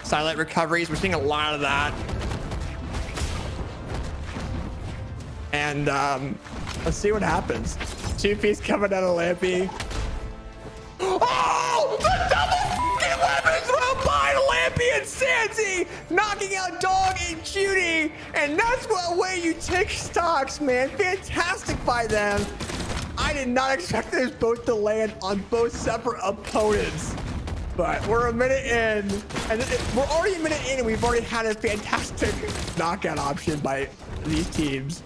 Silent recoveries. We're seeing a lot of that. And let's see what happens. 2-piece coming out of Lampy. Oh! The double weapons thrown by Lampy and Santy, knocking out Dog and Cutie. And that's what way you take stocks, man. Fantastic by them. I did not expect this both to land on both separate opponents. But we're a minute in, and we're already a minute in, and we've already had a fantastic knockout option by these teams.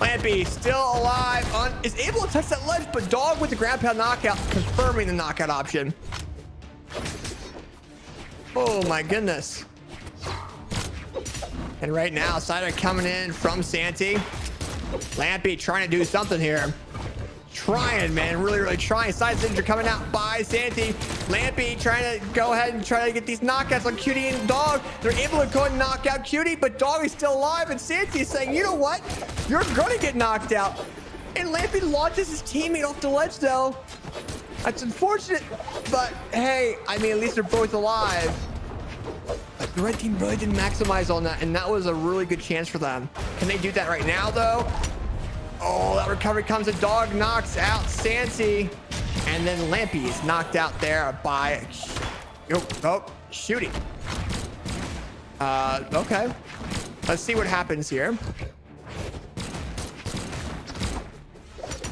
Lampy still alive, is able to touch that ledge, but Dog with the ground pound knockout, confirming the knockout option. Oh my goodness. And right now, Cider coming in from Santy. Lampy trying to do something here. Trying, man, really, really trying. Side signature coming out by Santy. Lampy trying to go ahead and try to get these knockouts on Cutie and Dog. They're able to go and knock out Cutie, but Dog is still alive, and Santy is saying, you know what? You're gonna get knocked out. And Lampy launches his teammate off the ledge, though. That's unfortunate, but hey, I mean, at least they're both alive. But the red team really didn't maximize on that, and that was a really good chance for them. Can they do that right now, though? Oh, that recovery comes. A dog knocks out Santi, and then Lampy is knocked out there by shooting. Okay. Let's see what happens here.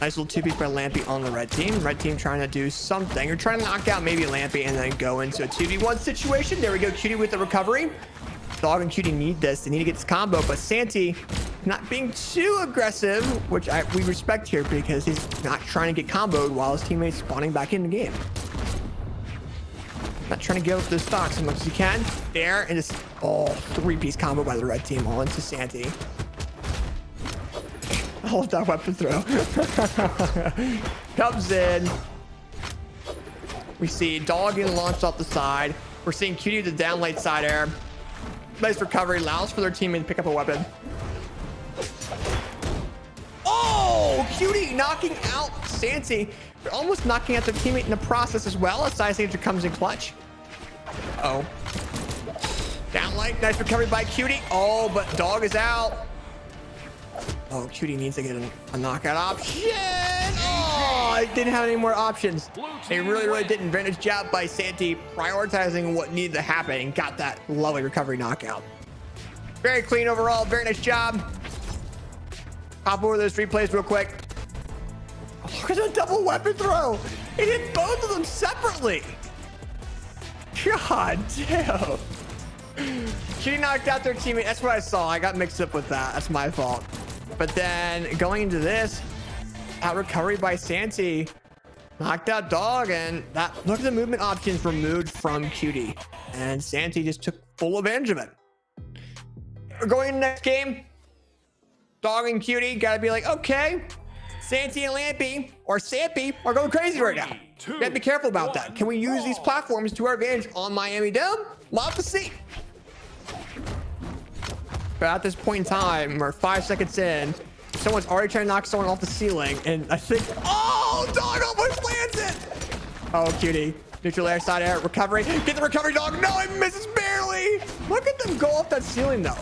Nice little two-piece by Lampy on the red team. Red team trying to do something. Or trying to knock out maybe Lampy and then go into a 2v1 situation. There we go. Cutie with the recovery. Dog and Cutie need this. They need to get this combo. But Santi not being too aggressive, which we respect here because he's not trying to get comboed while his teammates spawning back in the game. Not trying to give up the stocks as much as he can. There, and it's three-piece combo by the red team all into Santi. Oh, that weapon throw. Comes in. We see Dog getting launched off the side. We're seeing Cutie with the down late side air. Nice recovery. Allows for their teammate to pick up a weapon. Oh, Cutie knocking out Santi. They're almost knocking out their teammate in the process as well. As Side Sager comes in clutch. Oh. Down light. Nice recovery by Cutie. Oh, but Dog is out. Oh, Cutie needs to get a knockout option. Oh, I didn't have any more options. They really didn't. Very nice job by Santi prioritizing what needed to happen and got that lovely recovery knockout. Very clean overall. Very nice job. Hop over those replays real quick. Oh, look at the double weapon throw. It hit both of them separately. God damn. Cutie knocked out their teammate. That's what I saw. I got mixed up with that. That's my fault. But then going into this, out recovery by Santi, knocked out Dog, and that look at the movement options removed from Cutie, and Santi just took full advantage of it. We're going into the next game. Dog and Cutie gotta be like, okay, Santi and Lampy or Sampy are going crazy right now. We gotta be careful about that. Can we use these platforms to our advantage on Miami Dome? We'll have to see. But at this point in time, we're 5 seconds in. Someone's already trying to knock someone off the ceiling, and I think, oh, Dog almost lands it. Oh, Cutie, neutral air, side air, recovery. Get the recovery, Dog. No, it misses barely. Look at them go off that ceiling, though.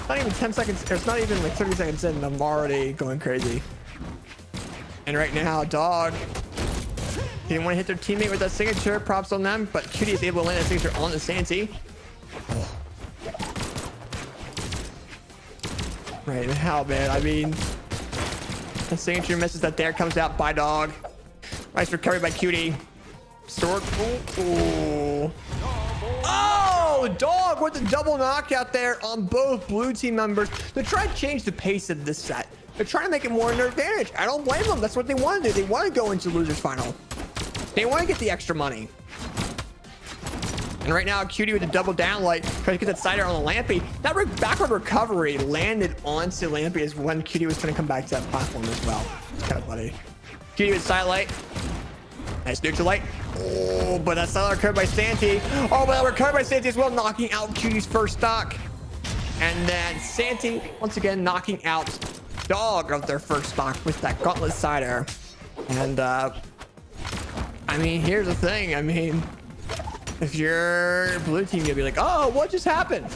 Not even 10 seconds. It's not even like 30 seconds in, and I'm already going crazy. And right now, Dog didn't want to hit their teammate with that signature. Props on them, but Cutie is able to land that signature on the Santi. Right now, man. I mean, the signature misses that there, comes out by Dog. Nice recovery by Cutie. Sword. Ooh. Oh, Dog with a double knockout there on both blue team members. They're trying to change the pace of this set. They're trying to make it more in their advantage. I don't blame them. That's what they want to do. They want to go into losers final. They want to get the extra money. And right now, Cutie with a double down light, trying to get that side air on the Lampy. That backward recovery landed onto Lampy is when Cutie was going to come back to that platform as well. It's kind of funny. Cutie with side light. Nice neutral light. Oh, but that's not recovered by Santi. Oh, but that recovered by Santi as well, knocking out Cutie's first stock. And then Santi, once again, knocking out Dog of their first stock with that gauntlet side air. And, I mean, here's the thing. I mean, if you're blue team, you'll be like, oh, what just happened?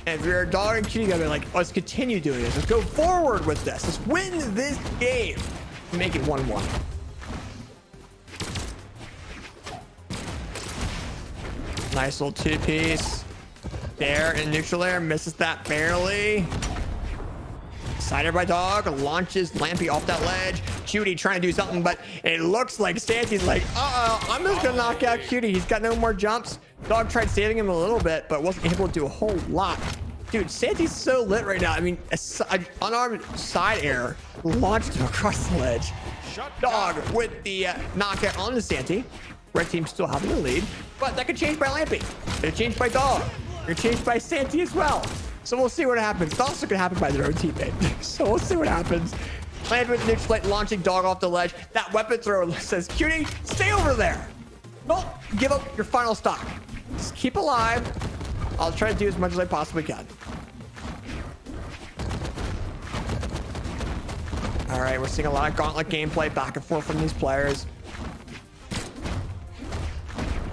And if you're a Dog and Cutie, you'll be like, let's continue doing this. Let's go forward with this. Let's win this game. Make it 1-1. Nice little two-piece. There in neutral air, misses that barely. Side air by Dog, launches Lampy off that ledge. Cutie trying to do something, but it looks like Santi's like, I'm just gonna knock out Cutie. He's got no more jumps. Dog tried saving him a little bit, but wasn't able to do a whole lot. Dude, Santi's so lit right now. I mean, an unarmed side air launched him across the ledge. Dog with the knockout on the Santi. Red team still having the lead, but that could change by Lampy. It could change by Dog. It could change by Santi as well. So we'll see what happens. It's also going to happen by their own teammate. So we'll see what happens. Land with neutral light, launching Dog off the ledge. That weapon thrower says, Cutie, stay over there. Don't give up your final stock. Just keep alive. I'll try to do as much as I possibly can. right, we're seeing a lot of gauntlet gameplay back and forth from these players.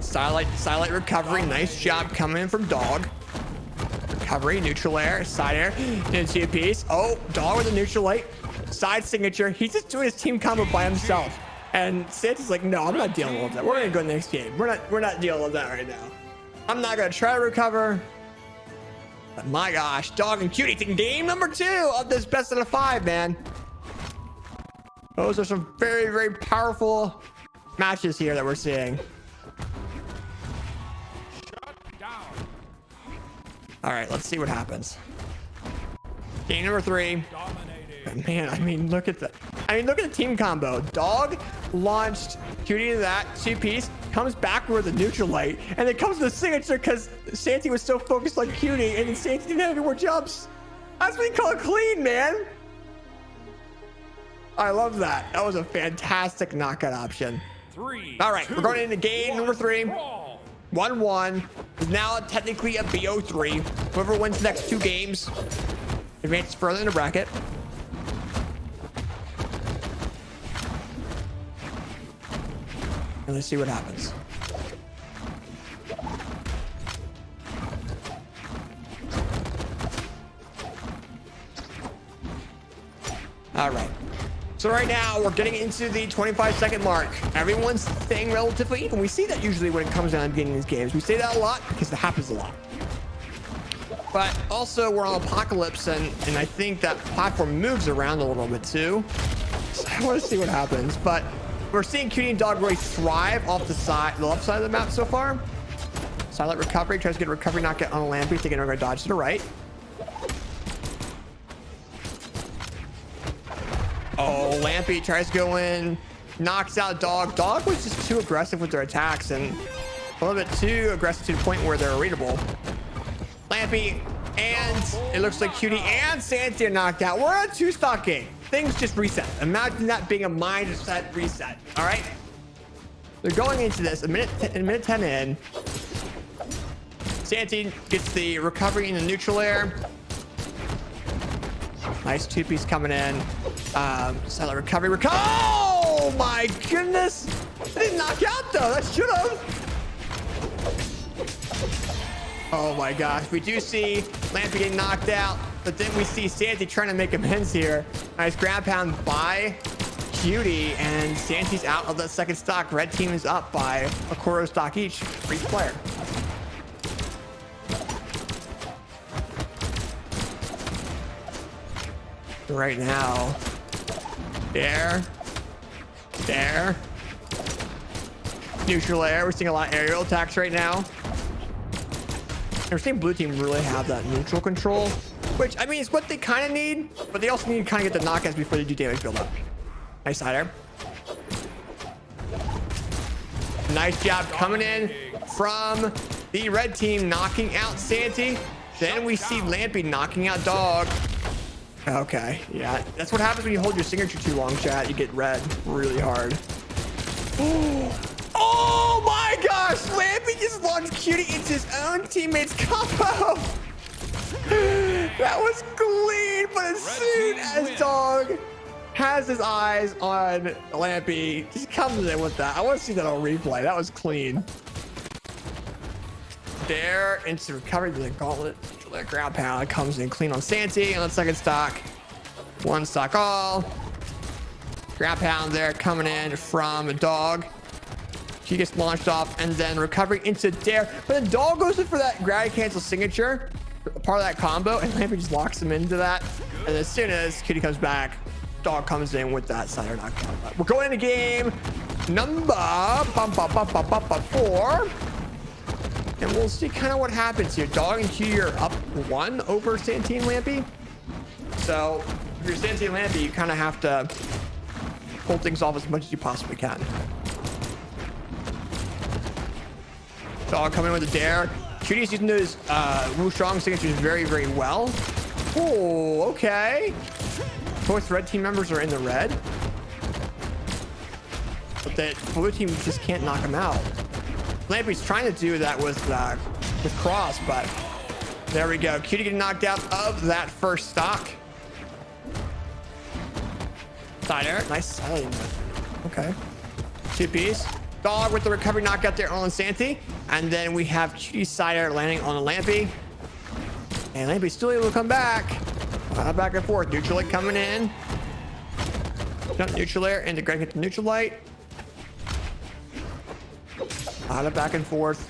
Silent recovery. Nice job coming in from Dog. Recovery, neutral air, side air. Didn't see a piece. Oh, Dog with a neutral light. Side signature. He's just doing his team combo by himself. And Santa's like, no, I'm not dealing with that. We're gonna go next game. We're not dealing with that right now. I'm not gonna try to recover. But my gosh, Dog and Cutie taking game number 2 of this best out of 5, man. Those are some very, very powerful matches here that we're seeing. Shut down. All right, let's see what happens. Game number 3. Dominating. Man, I mean, look at the team combo. Dog launched Cutie to that 2-piece, comes back with a neutral light, and then comes to the signature because Santi was so focused on Cutie, and then Santi didn't have any more jumps. That's what you call it clean, man. I love that. That was a fantastic knockout option. 3. All right, we're going into game number 3. Brawl. 1-1 is now technically a BO3. Whoever wins the next 2 games advances further in the bracket. And let's see what happens. All right. So right now we're getting into the 25-second mark. Everyone's staying relatively even. We see that usually when it comes down to beginning these games. We say that a lot because it happens a lot. But also we're on Apocalypse, and I think that platform moves around a little bit too. So I want to see what happens. But we're seeing Cutie and Dog really thrive off the left side of the map so far. Silent recovery, tries to get a recovery knockout on a Lampy, thinking we're going to dodge to the right. Oh, Lampy tries to go in, knocks out Dog. Dog was just too aggressive with their attacks and a little bit too aggressive to the point where they're readable. Lampy, and it looks like Cutie and Santi are knocked out. We're on a 2-stock game. Things just reset. Imagine that being a mindset reset. All right. They're going into this a minute 10 in. Santi gets the recovery in the neutral air. Nice 2-piece coming in. Silent recovery. Oh my goodness! It didn't knock out though. That should have. Oh my gosh, we do see Lampy getting knocked out, but then we see Santi trying to make amends here. Nice ground pound by Cutie, and Santi's out of that second stock. Red team is up by a quarter stock each for each player. Right now, there, neutral air. We're seeing a lot of aerial attacks right now. We're seeing blue team really have that neutral control, which I mean is what they kind of need, but they also need to kind of get the knockouts before they do damage build up. Nice side air. Nice job coming in from the red team, knocking out Santi. Then we see Lampy knocking out Dog. Okay, yeah, that's what happens when you hold your signature too long, chat. You get red really hard. Oh my gosh! Lampy just launched Cutie into his own teammate's combo. That was clean, but as soon as Dog has his eyes on Lampy, just comes in with that. I want to see that on replay. That was clean. There, into recovery to the gauntlet. The ground pound comes in clean on Santi on the second stock. 1 stock all. Ground pound there coming in from a Dog. She gets launched off, and then recovery into Dare. But then Dog goes in for that gravity cancel signature, part of that combo, and Lampy just locks him into that. And as soon as Cutie comes back, Dog comes in with that cider knockout. We're going into game number 4. And we'll see kind of what happens here. Dog and Cutie are up 1 over Santi and Lampy. So if you're Santi and Lampy, you kind of have to pull things off as much as you possibly can. Dog coming in with a dare. Cutie's using those Wu Strong signatures very, very well. Oh, okay. Both red team members are in the red. But the blue team just can't knock him out. Lampy's trying to do that with Cross, but there we go. Cutie getting knocked out of that first stock. Cider, nice silent. Okay. 2-piece. Dog with the recovery knockout there on Santi. And then we have Cutie Cider landing on the Lampy. And Lampy's still able to come back. Back and forth. Neutral light coming in. Jump neutral air, integrate with the neutral light. Back and forth.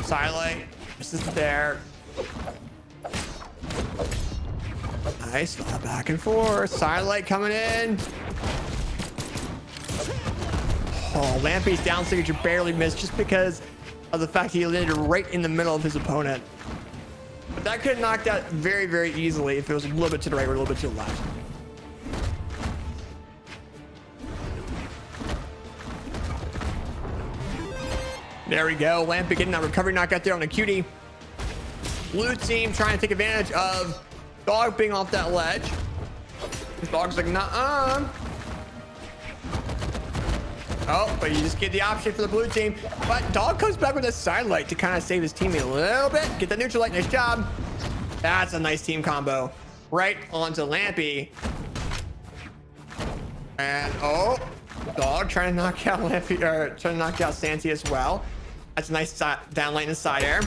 Side light. This is there. Nice. Back and forth. Side light coming in. Oh, Lampy's down signature barely missed just because of the fact he landed right in the middle of his opponent. But that could have knocked out very, very easily if it was a little bit to the right or a little bit to the left. There we go. Lampy getting that recovery knockout there on the Cutie. Blue team trying to take advantage of Dog being off that ledge. The Dog's like, nah. Oh, but you just get the option for the blue team. But Dog comes back with a side light to kind of save his teammate a little bit. Get the neutral light. Nice job. That's a nice team combo. Right onto Lampy. And oh, Dog trying to knock out Lampy, or trying to knock out Santi as well. That's a nice down light inside air.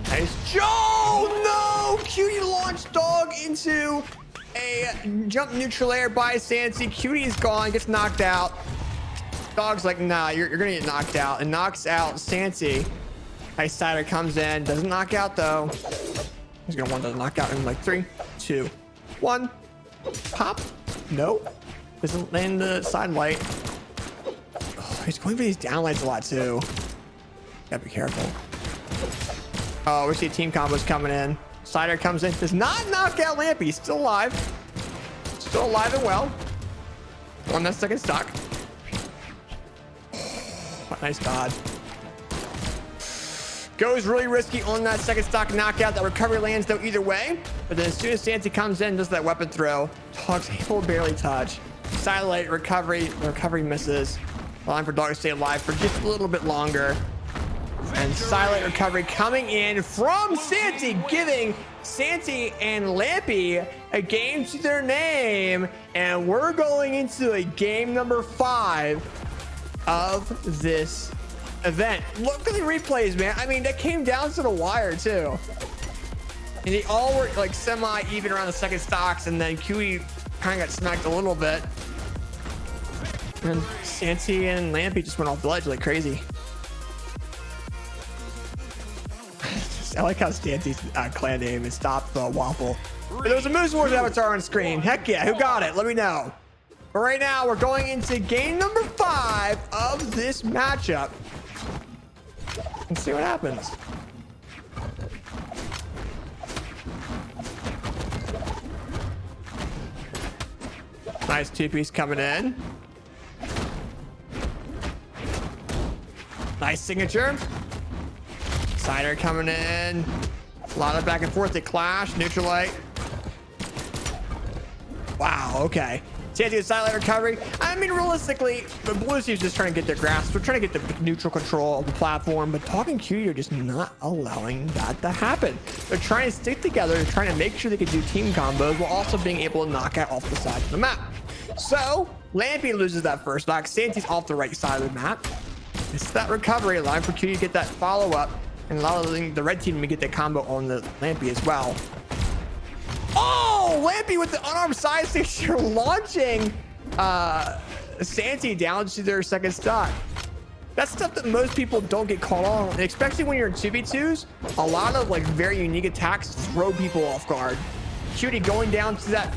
Nice. Oh no! Cutie launched Dog into a jump neutral air by Santi. Cutie is gone, gets knocked out. Dog's like, nah, you're gonna get knocked out, and knocks out Santi. Nice Cider comes in, doesn't knock out though. He's gonna want to knock out in like 3, 2, 1. Pop. Nope. Doesn't land the side light. Oh, he's going for these down lights a lot too. Gotta be careful. Oh, we see team combos coming in. Cider comes in, does not knock out Lampy. He's still alive. Still alive and well. On that second stock. Nice dodge. Goes really risky on that second stock knockout. That recovery lands though either way. But then as soon as Santi comes in, does that weapon throw. Dog's able to barely touch. Satellite recovery. Recovery misses. Allowing for Dog to stay alive for just a little bit longer. And silent recovery coming in from Santi, giving Santi and Lampy a game to their name. And we're going into a game number 5 of this event. Look at the replays, man. I mean, that came down to the wire too. And they all were like semi-even around the second stocks, and then Cutie kind of got smacked a little bit. And Santi and Lampy just went off the ledge like crazy. I like how Santi's clan name is Stop the Waffle. But there was a Moose Wars avatar on screen. Heck yeah, who got it? Let me know. But right now, we're going into game number 5 of this matchup. Let's see what happens. Nice 2-piece coming in. Nice signature. Cider coming in. A lot of back and forth. They clash. Neutral light. Wow, okay. Santi with silent recovery. I mean, realistically, the blue team's just trying to get their grasp. We're trying to get the neutral control of the platform, but Dog and Cutie are just not allowing that to happen. They're trying to stick together. They're trying to make sure they can do team combos while also being able to knock out off the side of the map. So, Lampy loses that first knock. Santi's off the right side of the map. It's that recovery, allowing for Cutie to get that follow-up, and allowing the red team to get that combo on the Lampy as well. Oh, Lampy with the unarmed side signature launching Santi down to their second stock. That's stuff that most people don't get caught on, and especially when you're in 2v2s. A lot of like very unique attacks throw people off guard. Cutie going down to that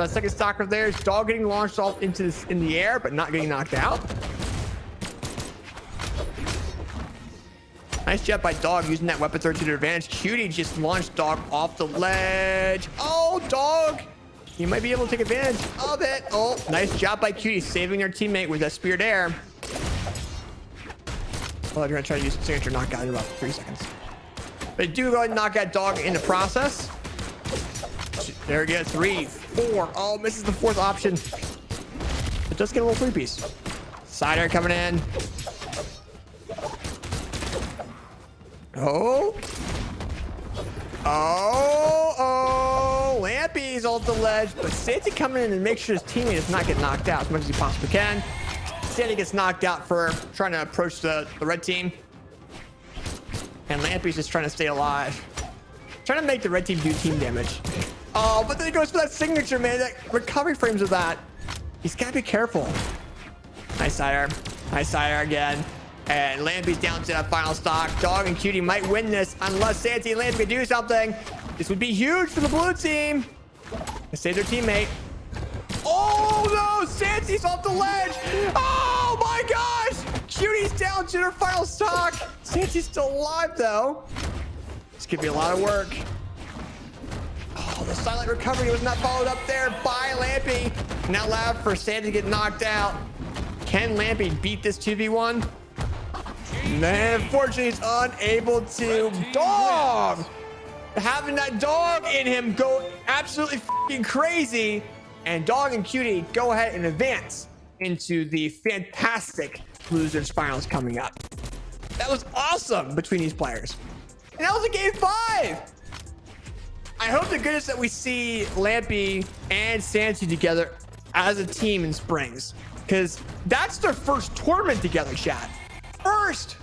second stock of theirs. Dog getting launched off into in the air, but not getting knocked out. Nice job by Dog using that weapon throw to their advantage. Cutie just launched Dog off the ledge. Oh, Dog! You might be able to take advantage of it. Oh, nice job by Cutie saving their teammate with that speared air. Well, they're gonna try to use signature knockout in about 3 seconds. They do go ahead and knock out Dog in the process. There we go, 3, 4. Oh, misses the 4th option. It does get a little 3-piece. Cider coming in. Oh. Oh, Lampy Lampy's off the ledge, but Santi coming in and make sure his teammate does not get knocked out as much as he possibly can. Santi gets knocked out for trying to approach the red team. And Lampy's just trying to stay alive. Trying to make the red team do team damage. Oh, but then he goes for that signature, man. That recovery frames of that. He's got to be careful. Nice side air again. And Lampy's down to that final stock. Dog and Cutie might win this unless Santi and Lampy can do something. This would be huge for the blue team. They save their teammate. Oh no, Santi's off the ledge. Oh my gosh. Cutie's down to their final stock. Santi's still alive though. This could be a lot of work. Oh, the silent recovery was not followed up there by Lampy. Now allowed for Santi to get knocked out. Can Lampy beat this 2v1? Man, unfortunately, he's unable to. Dog! Having that dog in him go absolutely fucking crazy. And Dog and Cutie go ahead and advance into the fantastic losers finals coming up. That was awesome between these players. And that was a game 5. I hope to goodness that we see Lampy and Santi together as a team in Springs, because that's their first tournament together, chat. First!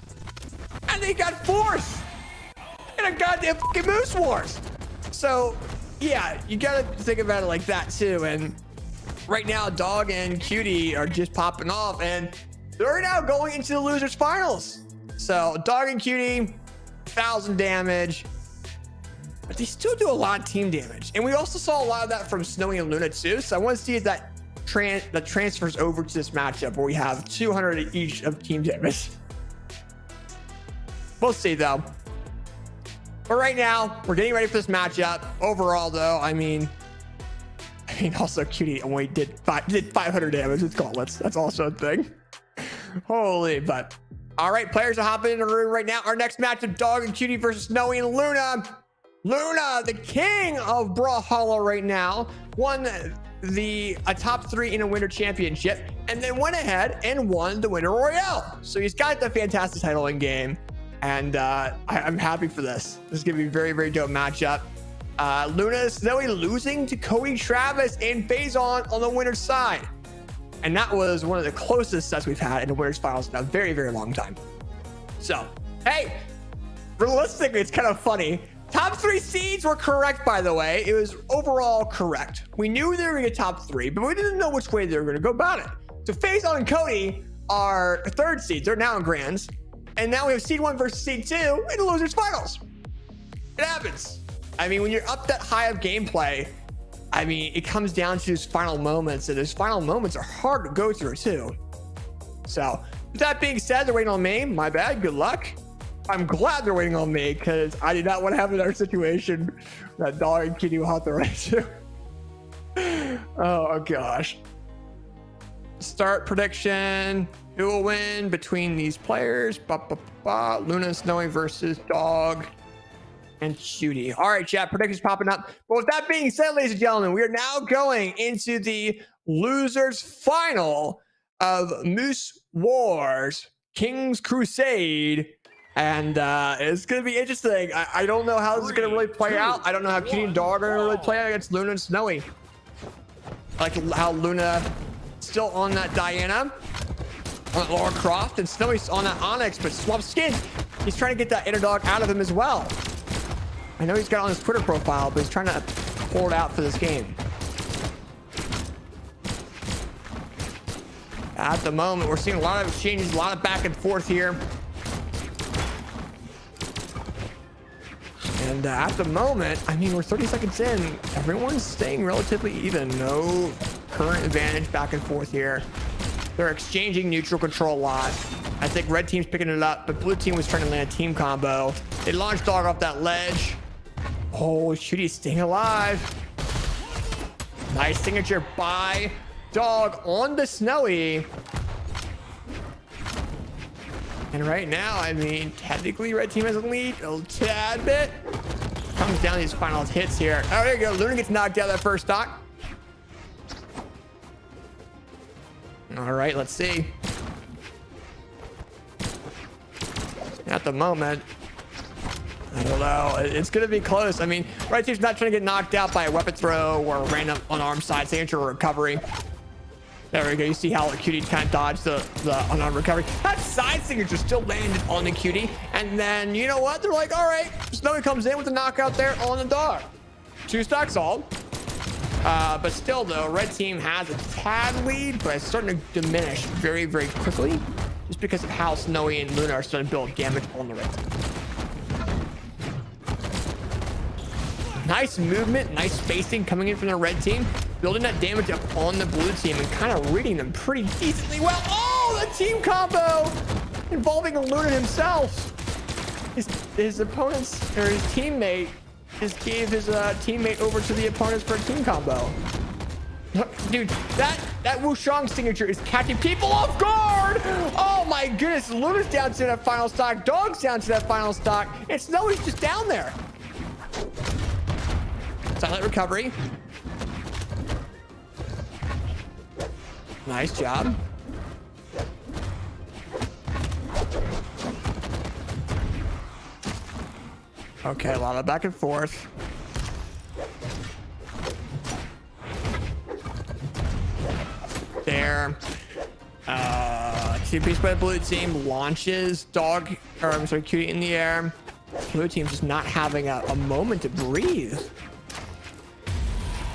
And they got 4th in a goddamn fucking Moose Wars. So, yeah, you gotta think about it like that too. And right now, Dog and Cutie are just popping off, and they're now going into the losers finals. So, Dog and Cutie, 1,000 damage. But they still do a lot of team damage. And we also saw a lot of that from Snowy and Luna too. So I want to see if that transfers over to this matchup where we have 200 each of team damage. We'll see though. But right now, we're getting ready for this matchup. Overall though, I mean also Cutie only did 500 damage with gauntlets. That's also a thing. Holy, but all right, players are hopping in the room right now. Our next matchup, Dog and Cutie versus Snowy and Luna. Luna, the king of Brawlhalla right now, won a top 3 in a winter championship, and then went ahead and won the winter royale. So he's got the fantastic title in game, and I'm happy for this. This is gonna be a very, very dope matchup. Luna Snowy losing to Cody, Travis, and Phazon on the winner's side, and that was one of the closest sets we've had in the winners finals in a very, very long time. So hey, realistically, it's kind of funny. Top 3 seeds were correct, by the way. It was overall correct. We knew they were going to get top 3, but we didn't know which way they were going to go about it. So Phazon and Cody are 3rd seeds. They're now in grands. And now we have seed 1 versus seed 2 in the losers finals. It happens. I mean, when you're up that high of gameplay, I mean, it comes down to those final moments, and those final moments are hard to go through too. So with that being said, they're waiting on me. My bad. Good luck. I'm glad they're waiting on me, because I did not want to have another situation that Dog and Cutie will have to run into. Oh gosh. Start prediction. Who will win between these players? Luna and Snowy versus Dog and Cutie. All right, chat, predictions popping up. But with that being said, ladies and gentlemen, we are now going into the losers final of Moose Wars King's Crusade. And it's going to be interesting. I don't know how this is going to really play out. I don't know how Cutie and Dog are going to really play out against Luna and Snowy. I like how Luna still on that Diana, on Laura Croft, and Snowy's on that Onyx, but swap skin. He's trying to get that inner dog out of him as well. I know he's got it on his Twitter profile, but he's trying to pull it out for this game. At the moment, we're seeing a lot of exchanges, a lot of back and forth here. And at the moment, I mean, we're 30 seconds in. Everyone's staying relatively even. No current advantage back and forth here. They're exchanging neutral control a lot. I think red team's picking it up, but blue team was trying to land a team combo. They launched Dog off that ledge. Oh, Cutie's staying alive. Nice signature by Dog on the Snowy. And right now, I mean, technically red team has a lead a tad bit. Comes down to these final hits here. Oh, there you go. Luna gets knocked out that first stock. All right, let's see. At the moment, I don't know. It's going to be close. I mean, red team's not trying to get knocked out by a weapon throw or a random unarmed side signature or recovery. There we go. You see how the Cutie kind of dodged the unarmed recovery. That side signature still landed on the Cutie. And then, you know what? They're like, all right. Snowy comes in with the knockout there on the dog. 2 stocks all. But still, though, red team has a tad lead, but it's starting to diminish very, very quickly. Just because of how Snowy and Luna are starting to build damage on the red team. Nice movement, nice spacing coming in from the red team, building that damage up on the blue team and kind of reading them pretty decently well. Oh, the team combo involving Luna himself. His opponents, or his teammate, just gave his teammate over to the opponents for a team combo. Dude, that Wushang signature is catching people off guard. Oh my goodness, Luna's down to that final stock, Dog's down to that final stock, and Snowy's just down there. Silent recovery. Nice job. Okay, a lot of back and forth. There. 2-piece by the blue team launches Dog, or I'm sorry, Cutie in the air. Blue team's just not having a moment to breathe.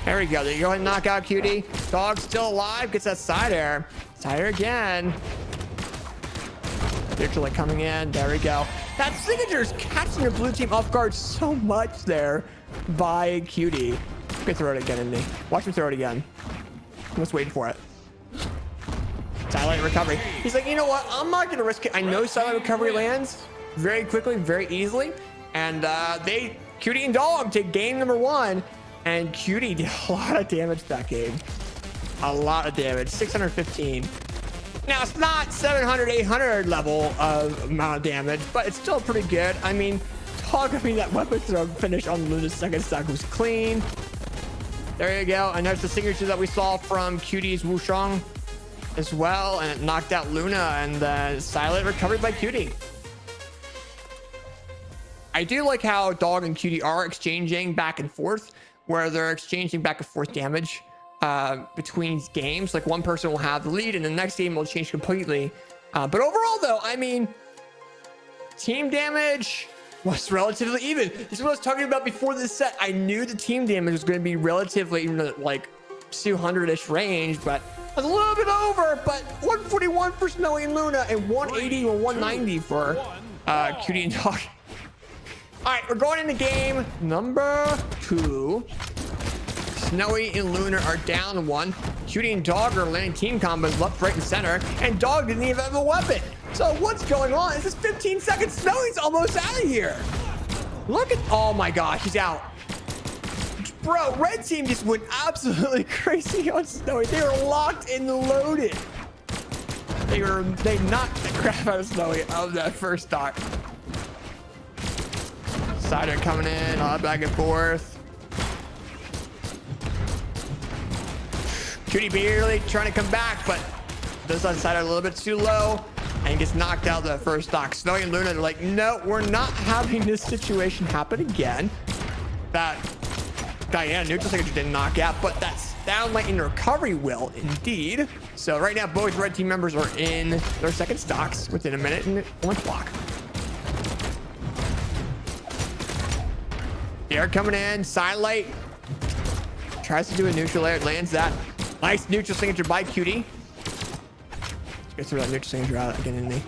There we go. There you go ahead and knock out Cutie. Dog still alive. Gets that side air. Side air again. Literally coming in. There we go. That signature is catching the blue team off guard so much there by Cutie. You can throw it again, isn't he? Watch him throw it again. I'm just waiting for it. Silent recovery. He's like, you know what? I'm not going to risk it. I know silent recovery lands very quickly, very easily. And Cutie and Dog take game number 1. And Cutie did a lot of damage that game. A lot of damage. 615. Now, it's not 700, 800 level of amount of damage, but it's still pretty good. I mean, that weapon throw finish on Luna's second stock was clean. There you go. And there's the signature that we saw from Cutie's Wushang as well. And it knocked out Luna, and the silent recovery by Cutie. I do like how Dog and Cutie are exchanging back and forth, where they're exchanging back and forth damage between games. Like one person will have the lead and the next game will change completely. But overall though, I mean, team damage was relatively even. This is what I was talking about before this set. I knew the team damage was going to be relatively in the like 200-ish range, but I was a little bit over. But 141 for Snowy and Luna and 180 or 190 for Cutie and Dog. All right, we're going into game number 2. Snowy and Luna are down 1. Cutie and Dog are landing team combos left, right, and center. And Dog didn't even have a weapon. So what's going on? Is this 15 seconds? Snowy's almost out of here. Look at, oh my gosh, he's out. Bro, red team just went absolutely crazy on Snowy. They were locked and loaded. They knocked the crap out of Snowy of that first stock. Sider coming in, all back and forth. Cutie barely trying to come back, but does that Sider a little bit too low and gets knocked out the first stock. Snowy and Luna are like, no, we're not having this situation happen again. That Diana neutral signature didn't knock out, but that's downlight in recovery will indeed. So right now, both red team members are in their second stocks within a minute and 1 clock. Air coming in, sidelight. Tries to do a neutral air, lands that. Nice neutral signature by Cutie. Let's go through that neutral signature out again, isn't he?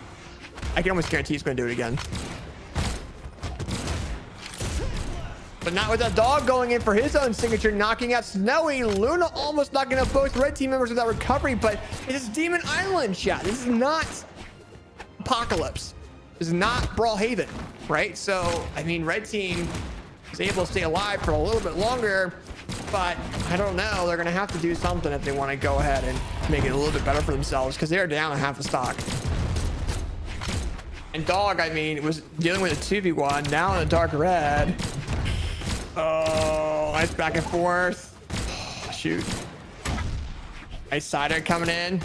I can almost guarantee he's going to do it again. But not with that Dog going in for his own signature, knocking out Snowy. Luna almost knocking out both red team members with that recovery, but it's Demon Island shot. This is not Apocalypse. This is not Brawlhaven, right? So, I mean, red team is able to stay alive for a little bit longer, but I don't know. They're going to have to do something if they want to go ahead and make it a little bit better for themselves, because they're down a half a stock. And Dog, I mean, was dealing with a 2v1, now in the dark red. Oh, nice back and forth. Oh, shoot. Nice sider coming in.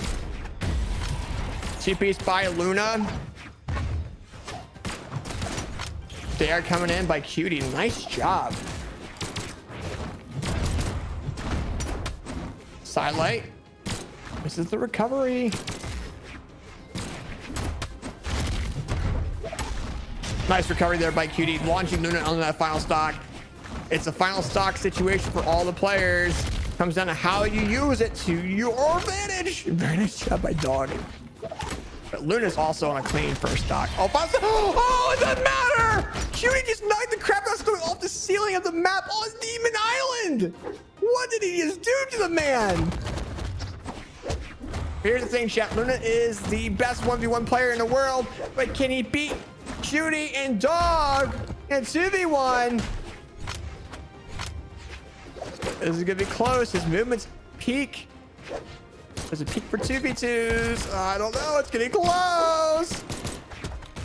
2-piece by Luna. Dare coming in by Cutie. Nice job. Sidelight. This is the recovery. Nice recovery there by Cutie. Launching Luna on that final stock. It's a final stock situation for all the players. Comes down to how you use it to your advantage. Very nice job by Dog. But Luna's also on a clean first stock. Oh, Phazon. Oh, it doesn't matter. Cutie just knocked the crap out of going off the ceiling of the map on Demon Island. What did he just do to the man? Here's the thing, chat. Luna is the best 1v1 player in the world, but can he beat Cutie and Dog in 2v1? This is gonna be close. His movements peak. Does it peak for 2v2s? I don't know. It's getting close.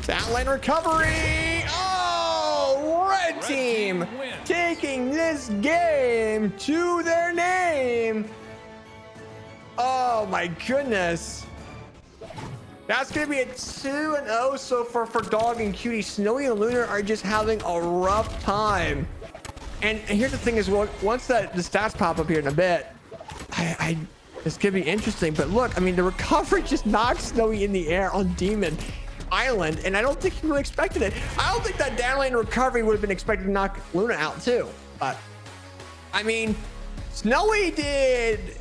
Down lane recovery. Oh, red team taking this game to their name. Oh my goodness. That's gonna be a 2-0 so far for Dog and Cutie. Snowy and Lunar are just having a rough time. And here's the thing is, well, once the stats pop up here in a bit, this could be interesting. But look, I mean, the recovery just knocked Snowy in the air on Demon Island, and I don't think he really expected it. I don't think that down lane recovery would have been expected to knock Luna out too. But I mean, Snowy did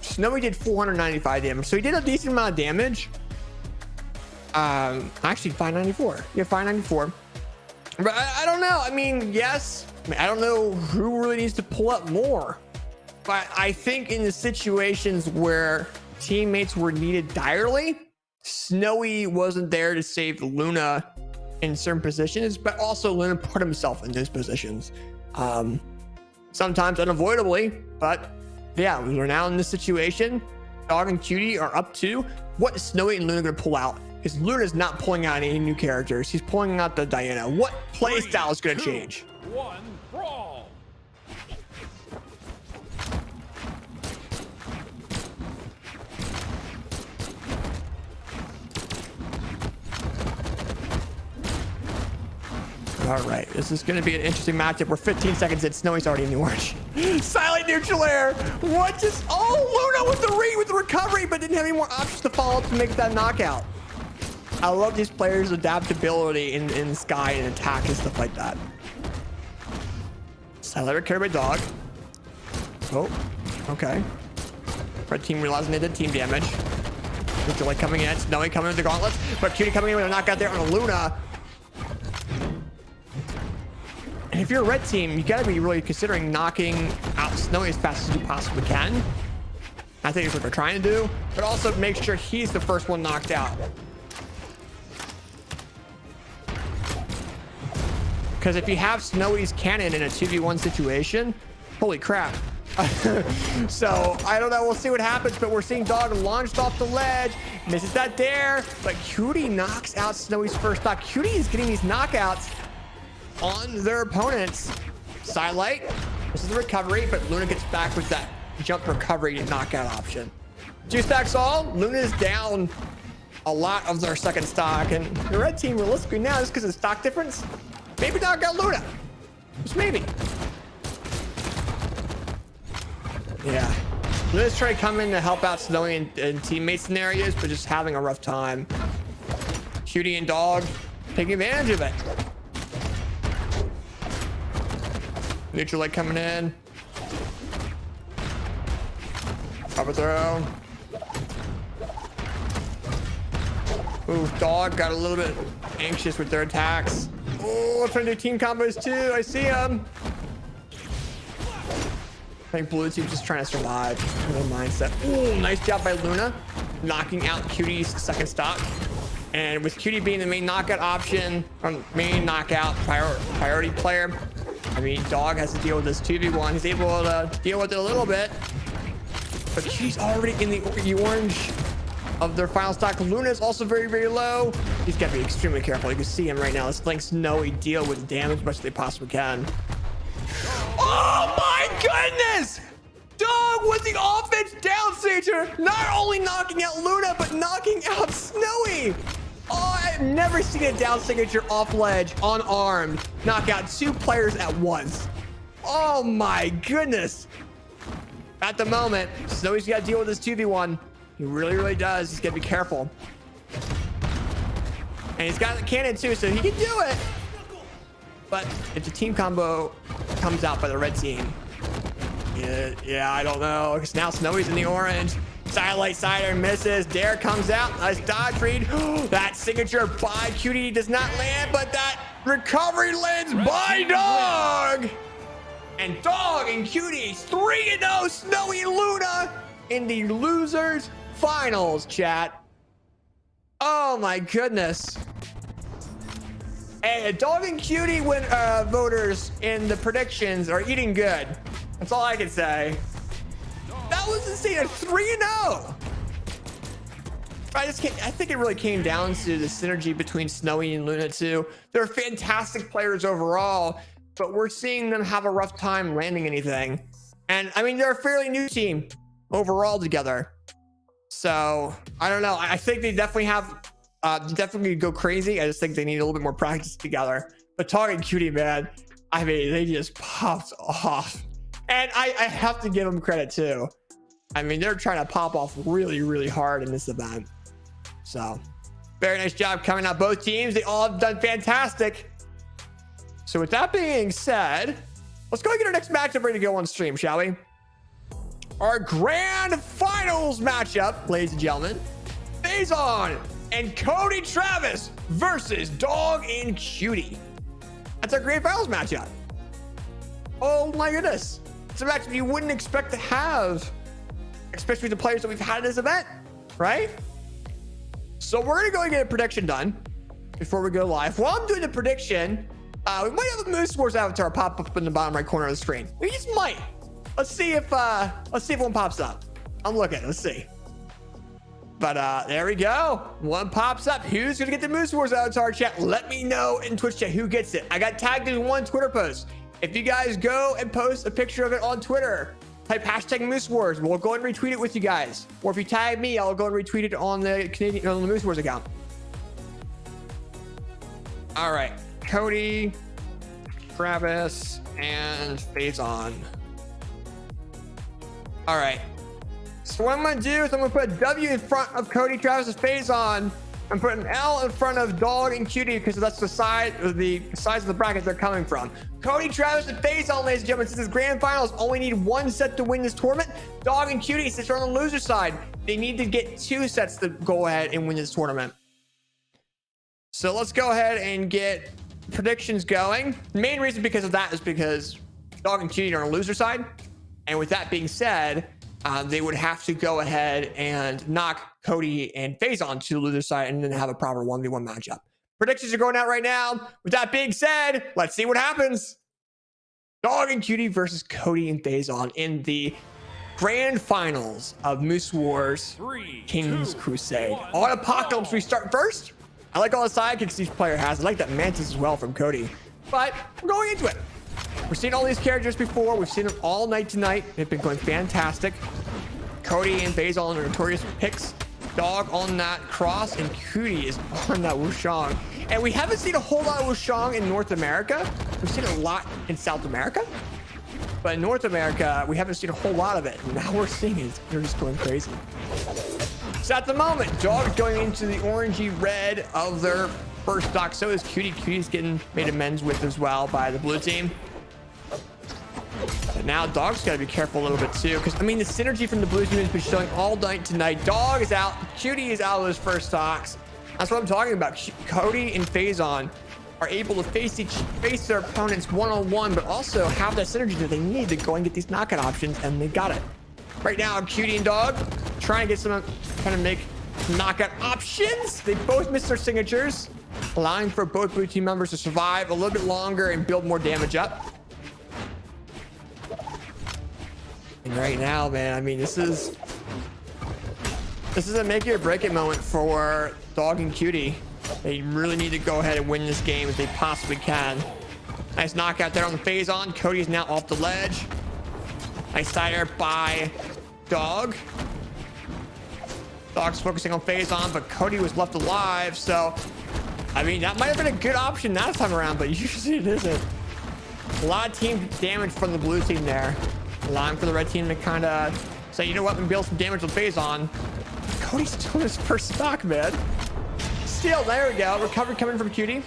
Snowy did 495 damage, so he did a decent amount of damage. Actually 594. Yeah, 594. But I don't know. I mean, yes, I don't know who really needs to pull up more. But I think in the situations where teammates were needed direly, Snowy wasn't there to save Luna in certain positions, but also Luna put himself in those positions. Sometimes unavoidably, but yeah, we're now in this situation. Dog and Cutie are up to what is Snowy and Luna going to pull out? Because Luna's not pulling out any new characters. He's pulling out the Diana. What playstyle is going to change? 1, brawl. All right, this is going to be an interesting matchup. We're 15 seconds in. Snowy's already in the orange. Silent neutral air. What just? Oh, Luna with the read with the recovery, but didn't have any more options to follow up to make that knockout. I love these players' adaptability in Sky and attack and stuff like that. Silent recovery by Dog. Oh, okay. Red team realizing they did team damage. Neutral light coming in. Snowy coming with the gauntlets, but Cutie coming in with a knockout there on a Luna. And if you're a red team, you gotta be really considering knocking out Snowy as fast as you possibly can. I think it's what they're trying to do, but also make sure he's the first one knocked out. Because if you have Snowy's cannon in a 2v1 situation, holy crap. So I don't know, we'll see what happens, but we're seeing Dog launched off the ledge, misses that dare, but Cutie knocks out Snowy's first stock. Cutie is getting these knockouts on their opponents. Sidelight. This is the recovery, but Luna gets back with that jump recovery and knockout option. 2 stacks all. Luna is down a lot of their second stock, and the red team realistically now, just because of stock difference, maybe knock out Luna. Just maybe. Yeah. Luna's trying to come in to help out Snowy in teammate scenarios, but just having a rough time. Cutie and Dog taking advantage of it. Neutral light coming in. Cover throw. Ooh, Dog got a little bit anxious with their attacks. Oh, trying to do team combos too. I see him. I think blue team's just trying to survive in their mindset. Ooh, nice job by Luna, knocking out Cutie's second stock. And with Cutie being the main knockout option, or main knockout priority player, I mean, Dog has to deal with this 2v1. He's able to deal with it a little bit, but Cutie's already in the orange of their final stock. Luna is also very, very low. He's got to be extremely careful. You can see him right now. Let's let Snowy deal with damage as much as they possibly can. Oh my goodness! Dog with the offense down stager, not only knocking out Luna, but knocking out Snowy. Oh, I've never seen a down signature off ledge, unarmed, knock out 2 players at once. Oh my goodness. At the moment, Snowy's got to deal with this 2v1. He really, really does. He's got to be careful. And he's got a cannon too, so he can do it. But if the team combo comes out by the red team, yeah, I don't know. Because now Snowy's in the orange. Sidelight Cider misses. Dare comes out. Nice dodge read. That signature by Cutie does not land, but that recovery lands by Dog. And Dog and Cutie 3-0 Snowy Luna in the losers finals, chat. Oh my goodness. Hey, Dog and Cutie voters in the predictions are eating good. That's all I can say. That was insane. A 3-0. I think it really came down to the synergy between Snowy and Luna too. They're fantastic players overall, but we're seeing them have a rough time landing anything. And I mean, they're a fairly new team overall together. So I don't know. I think they definitely have definitely go crazy. I just think they need a little bit more practice together. But talking Cutie, man, I mean, they just popped off. And I have to give them credit too. I mean, they're trying to pop off really, really hard in this event. So very nice job coming out both teams. They all have done fantastic. So with that being said, let's go get our next matchup ready to go on stream, shall we? Our grand finals matchup, ladies and gentlemen. Phazon and Cody Travis versus Dog and Cutie. That's our grand finals matchup. Oh my goodness. It's a matchup you wouldn't expect to have, especially the players that we've had in this event, right? So we're gonna go and get a prediction done before we go live. While I'm doing the prediction, we might have a Moose Wars avatar pop up in the bottom right corner of the screen. We just might. Let's see if one pops up. I'm looking. Let's see. But there we go. One pops up. Who's gonna get the Moose Wars avatar, chat? Let me know in Twitch chat who gets it. I got tagged in one Twitter post. If you guys go and post a picture of it on Twitter, type hashtag Moose Wars. We'll go and retweet it with you guys. Or if you tag me, I'll go and retweet it on the Moose Wars account. All right, Cody, Travis, and Phazon. All right. So what I'm gonna do is I'm gonna put a W in front of Cody, Travis, and Phazon. I'm putting an L in front of Dog and Cutie because that's the size of the bracket they're coming from. Cody, Travis, and Phazon, ladies and gentlemen, since this grand finals only need 1 set to win this tournament. Dog and Cutie, since they're on the loser side, they need to get 2 sets to go ahead and win this tournament. So let's go ahead and get predictions going. The main reason because of that is because Dog and Cutie are on the loser side. And with that being said, they would have to go ahead and knock Cody and Phazon to the loser side and then have a proper 1v1 matchup. Predictions are going out right now. With that being said, let's see what happens. Dog and Cutie versus Cody and Phazon in the grand finals of Moose Wars King's Crusade. On Apocalypse, we start first. I like all the sidekicks each player has. I like that Mantis as well from Cody. But we're going into it. We've seen all these characters before. We've seen them all night tonight. They've been going fantastic. Cody and Phazon are notorious picks. Dog on that cross, and Cutie is on that Wushang. And we haven't seen a whole lot of Wushang in North America. We've seen a lot in South America. But in North America, we haven't seen a whole lot of it. Now we're seeing it. They're just going crazy. So at the moment, Dog is going into the orangey red of their first stock. So is Cutie. Cutie's getting made amends with as well by the blue team. But now Dog's got to be careful a little bit too, because I mean the synergy from the blue team has been showing all night tonight. Dog is out. Cutie is out of those first stocks. That's what I'm talking about. Cody and Phazon are able to face their opponents one-on-one, but also have that synergy that they need to go and get these knockout options, and they got it. Right now, Cutie and Dog trying to get some kind of make knockout options. They both missed their signatures, allowing for both blue team members to survive a little bit longer and build more damage up. And right now, man, I mean, this is a make it or break it moment for Dog and Cutie. They really need to go ahead and win this game if they possibly can. Nice knockout there on the Phazon. Cody is now off the ledge. Nice side air by Dog. Dog's focusing on Phazon, but Cody was left alive, so I mean, that might have been a good option last time around, but usually it isn't. A lot of team damage from the blue team there. Allowing for the red team to kind of say, you know what, we can build some damage with Phazon. Cody's still in his first stock, man. Still, there we go. Recovery coming from Cutie.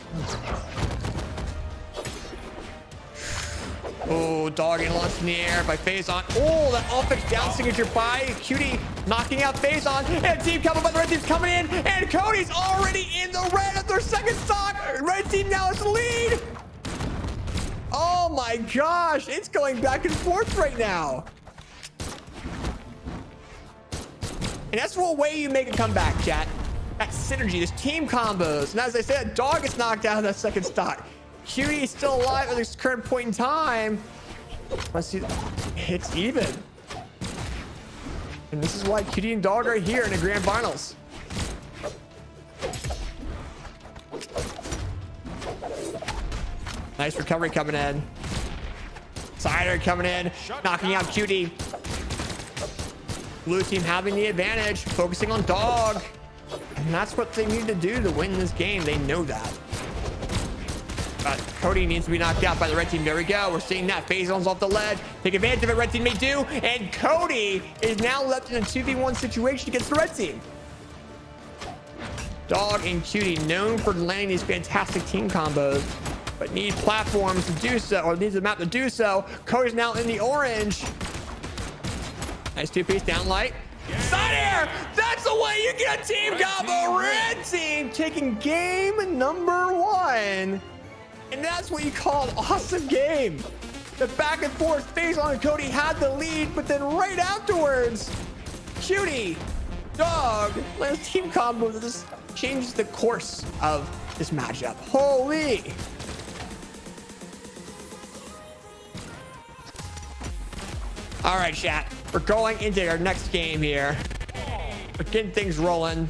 Oh, dog getting launched in the air by Phazon. Oh, that offense down signature by Cutie, knocking out Phazon. And team coming by the red team's coming in. And Cody's already in the red at their second stock. Red team now has the lead. Oh my gosh, it's going back and forth right now. And that's what way you make a comeback, chat. That synergy, this team combos. And as I said, dog gets knocked out of that second stock. Cutie is still alive at this current point in time. Let's see, it's even. And this is why Cutie and dog are here in the grand finals. Nice recovery coming in. Cider coming in, knocking out Cutie. Blue team having the advantage, focusing on dog. And that's what they need to do to win this game. They know that. But Cody needs to be knocked out by the red team. There we go. We're seeing that. Phazon's off the ledge. Take advantage of it. Red team may do. And Cody is now left in a 2v1 situation against the red team. Dog and Cutie known for landing these fantastic team combos, but need platforms to do so, or needs a map to do so. Cody's now in the orange. Nice two-piece down light. Side air! That's the way you get a team combo. Red team taking game number 1. And that's what you call an awesome game. The back and forth, Phazon and Cody had the lead, but then right afterwards, Cutie, dog, lands team combo that just changes the course of this matchup. Holy! All right, chat. We're going into our next game here. We're getting things rolling.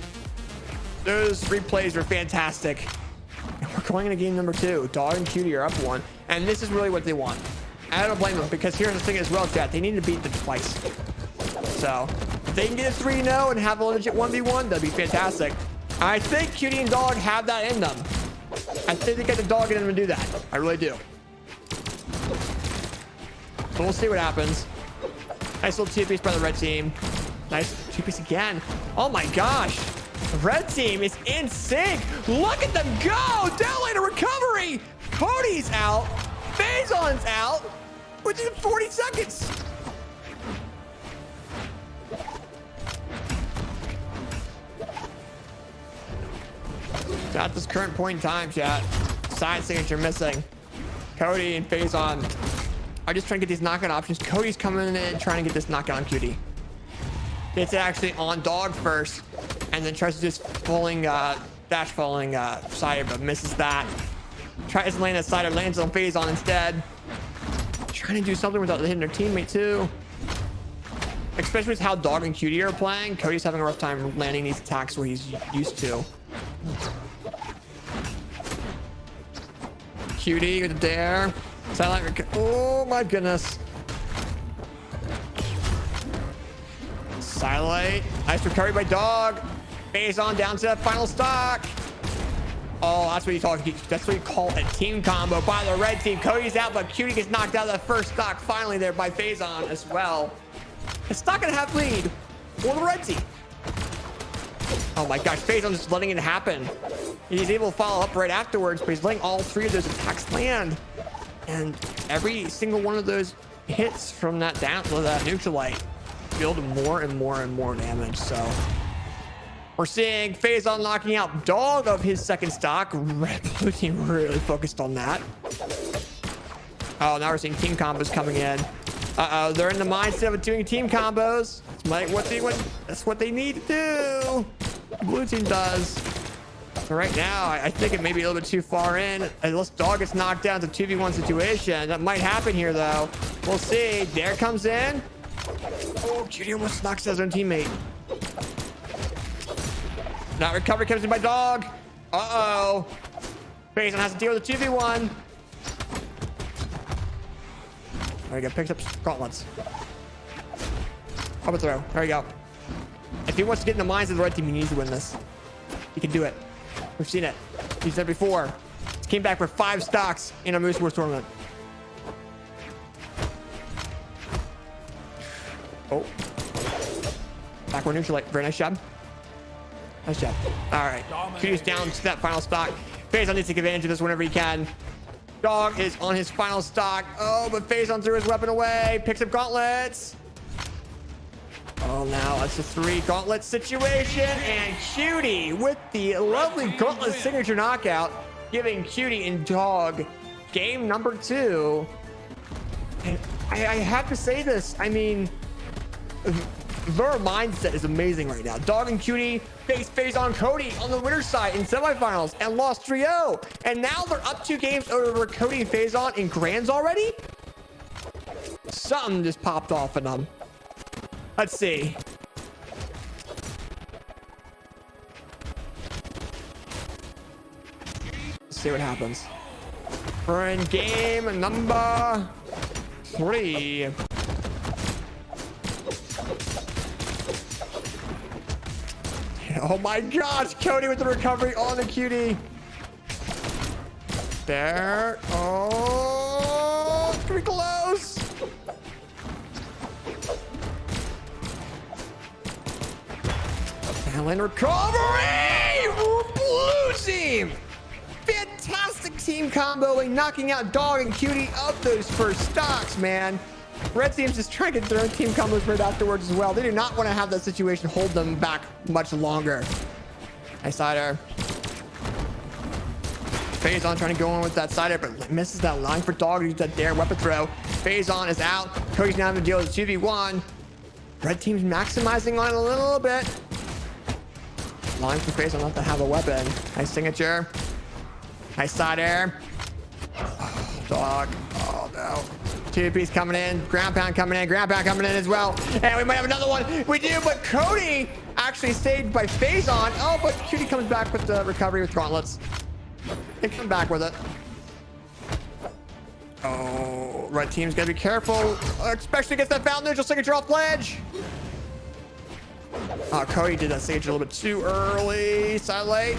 Those replays are fantastic. And we're going into game number 2. Dog and Cutie are up 1. And this is really what they want. I don't blame them, because here's the thing as well, chat. They need to beat them twice. So if they can get a 3-0 and have a legit 1v1, that'd be fantastic. I think Cutie and dog have that in them. I think they got the dog in them to do that. I really do. So we'll see what happens. Nice little two-piece by the red team. Nice two-piece again. Oh my gosh. The red team is in sync. Look at them go. Down lane to recovery. Cody's out. Phazon's out. Within 40 seconds. At this current point in time, chat, side signature missing. Cody and Phazon are just trying to get these knockout options. Cody's coming in trying to get this knockout on Cutie. It's actually on dog first, and then tries to just dash falling Cider, but misses that. Tries to land that Cider, lands on Phazon instead. Trying to do something without hitting their teammate too. Especially with how dog and Cutie are playing, Cody's having a rough time landing these attacks where he's used to. Cutie with the dare. Silent. Oh my goodness. Silent. Nice recovery by dog. Phazon down to that final stock. Oh, that's what you call. That's what you call a team combo by the red team. Cody's out, but Cutie gets knocked out of that first stock finally there by Phazon as well. It's not gonna have lead for the red team. Oh my gosh, Phazon just letting it happen. He's able to follow up right afterwards, but he's letting all 3 of those attacks land. And every single one of those hits from that neutral light build more and more and more damage. So we're seeing Phazon knocking out dog of his second stock. Red blue team really focused on that. Oh, now we're seeing team combos coming in. Uh-oh, they're in the mindset of doing team combos. That's what they need to do. The blue team does. So right now, I think it may be a little bit too far in. Unless dog gets knocked down to 2v1 situation. That might happen here, though. We'll see. Dare comes in. Oh, Cutie almost knocks out his own teammate. Now recovery comes in by dog. Uh-oh. Phazon has to deal with the 2v1. There we go. Picks up gauntlets. Overthrow. There we go. If he wants to get in the minds of the red team, he needs to win this. He can do it. We've seen it. He's done before. He came back for 5 stocks in a Moose Wars tournament. Oh. Backward neutral. Very nice job. Nice job. All right. Cuties down to that final stock. Phazon needs to take advantage of this whenever he can. Dog is on his final stock. Oh, but Phazon threw his weapon away. Picks up gauntlets. Oh, now it's a 3 gauntlet situation. And Cutie with the lovely gauntlet signature knockout, giving Cutie and Dog game number 2. And I have to say this. I mean, their mindset is amazing right now. Dog and Cutie faced Phazon Cody on the winner's side in semifinals and lost 3-0. And now they're up 2 games over Cody and Phazon in grands already? Something just popped off in them. Let's see. Let's see what happens. We're in game number 3. Oh my gosh, Cody with the recovery on the Cutie. There. Oh, it's gonna be close. Allen recovery! Blue team! Fantastic team comboing, knocking out Dog and Cutie of those first stocks, man. Red team's just trying to get their own team combos right afterwards as well. They do not want to have that situation hold them back much longer. Nice sider. Phazon trying to go in with that sider, but misses that line for Dog to use that dare weapon throw. Phazon is out. Cody's now having to deal with 2v1. Red team's maximizing on it a little bit. Line for Phazon not to have a weapon. Nice signature. Nice side air. Oh, Dog. Oh no. 2-piece coming in. Ground pound coming in. Ground pound coming in as well. And we might have another one. We do, but Cody actually saved by Phazon. Oh, but Cutie comes back with the recovery with gauntlets. They come back with it. Oh, red team's gotta be careful, especially against that foul neutral signature off ledge. Oh, Cody did that signature a little bit too early. Side late.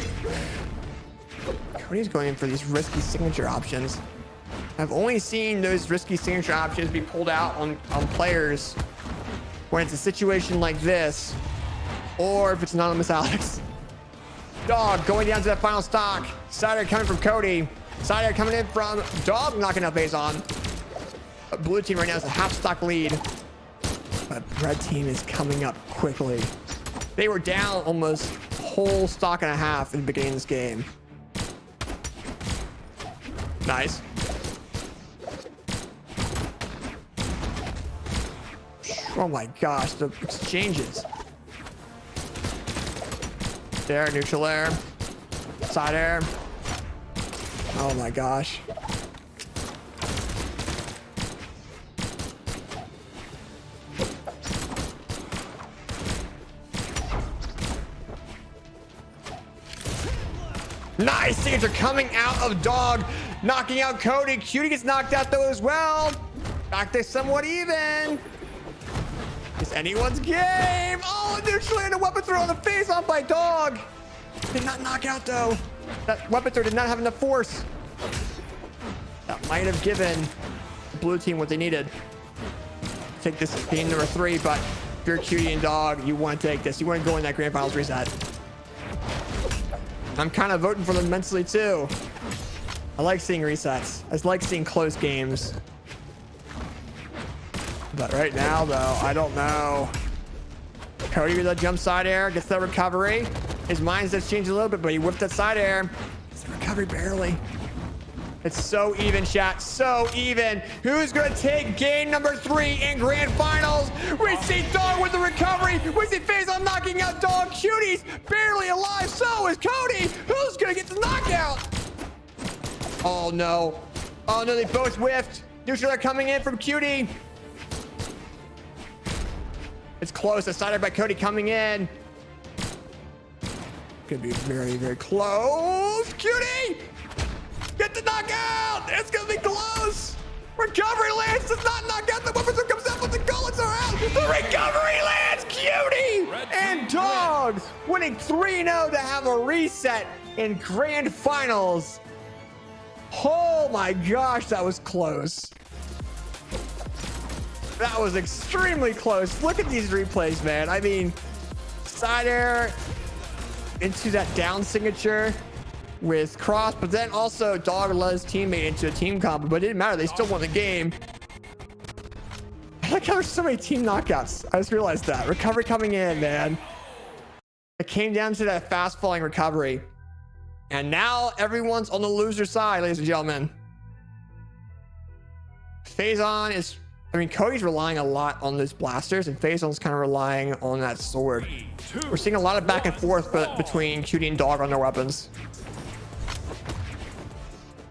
Cody's going in for these risky signature options. I've only seen those risky signature options be pulled out on players when it's a situation like this, or if it's Anonymous Alex. Dog going down to that final stock. Sider coming from Cody. Sider coming in from Dog, knocking out Phazon. Blue team right now is a half stock lead, but red team is coming up quickly. They were down almost a whole stock and a half in the beginning of this game. Nice. Oh my gosh, the exchanges. There, neutral air. Side air. Oh my gosh. Nice signature coming out of Dog, knocking out Cody. Cutie gets knocked out though as well. Back to somewhat even. It's anyone's game. Oh, neutral and a weapon throw on the face off by Dog. Did not knock out though. That weapon throw did not have enough force. That might have given the blue team what they needed. Take this game number 3, but if you're Cutie and Dog, you want to take this. You want to go in that grand finals reset. I'm kind of voting for them mentally too. I like seeing resets. I like seeing close games. But right now, though, I don't know. Cody with that jump side air, gets that recovery. His mindset's changed a little bit, but he whipped that side air. Gets the recovery barely. It's so even, chat. So even. Who's going to take game number 3 in grand finals? We see Dog with the recovery. We see Phazon knocking out Dog. Cutie's barely alive. So is Cody. Who's going to get the knockout? Oh, no. Oh, no, they both whiffed. Neutral are coming in from Cutie. It's close. Decided by Cody coming in. Could be very, very close. Cutie! Get the knockout! It's gonna be close! Recovery lands does not knock out the weapons that comes out, but the gauntlets are out! The recovery lands! Cutie! And Dog winning 3-0 to have a reset in grand finals. Oh my gosh, that was close. That was extremely close. Look at these replays, man. I mean, side air into that down signature with cross, but then also Dog led his teammate into a team combo, but it didn't matter. They still won the game. I like how there's so many team knockouts. I just realized that. Recovery coming in, man. It came down to that fast falling recovery. And now everyone's on the loser side, ladies and gentlemen. Phazon is, I mean, Cody's relying a lot on those blasters, and Phazon's kind of relying on that sword. We're seeing a lot of back and forth between Cody and Dog on their weapons.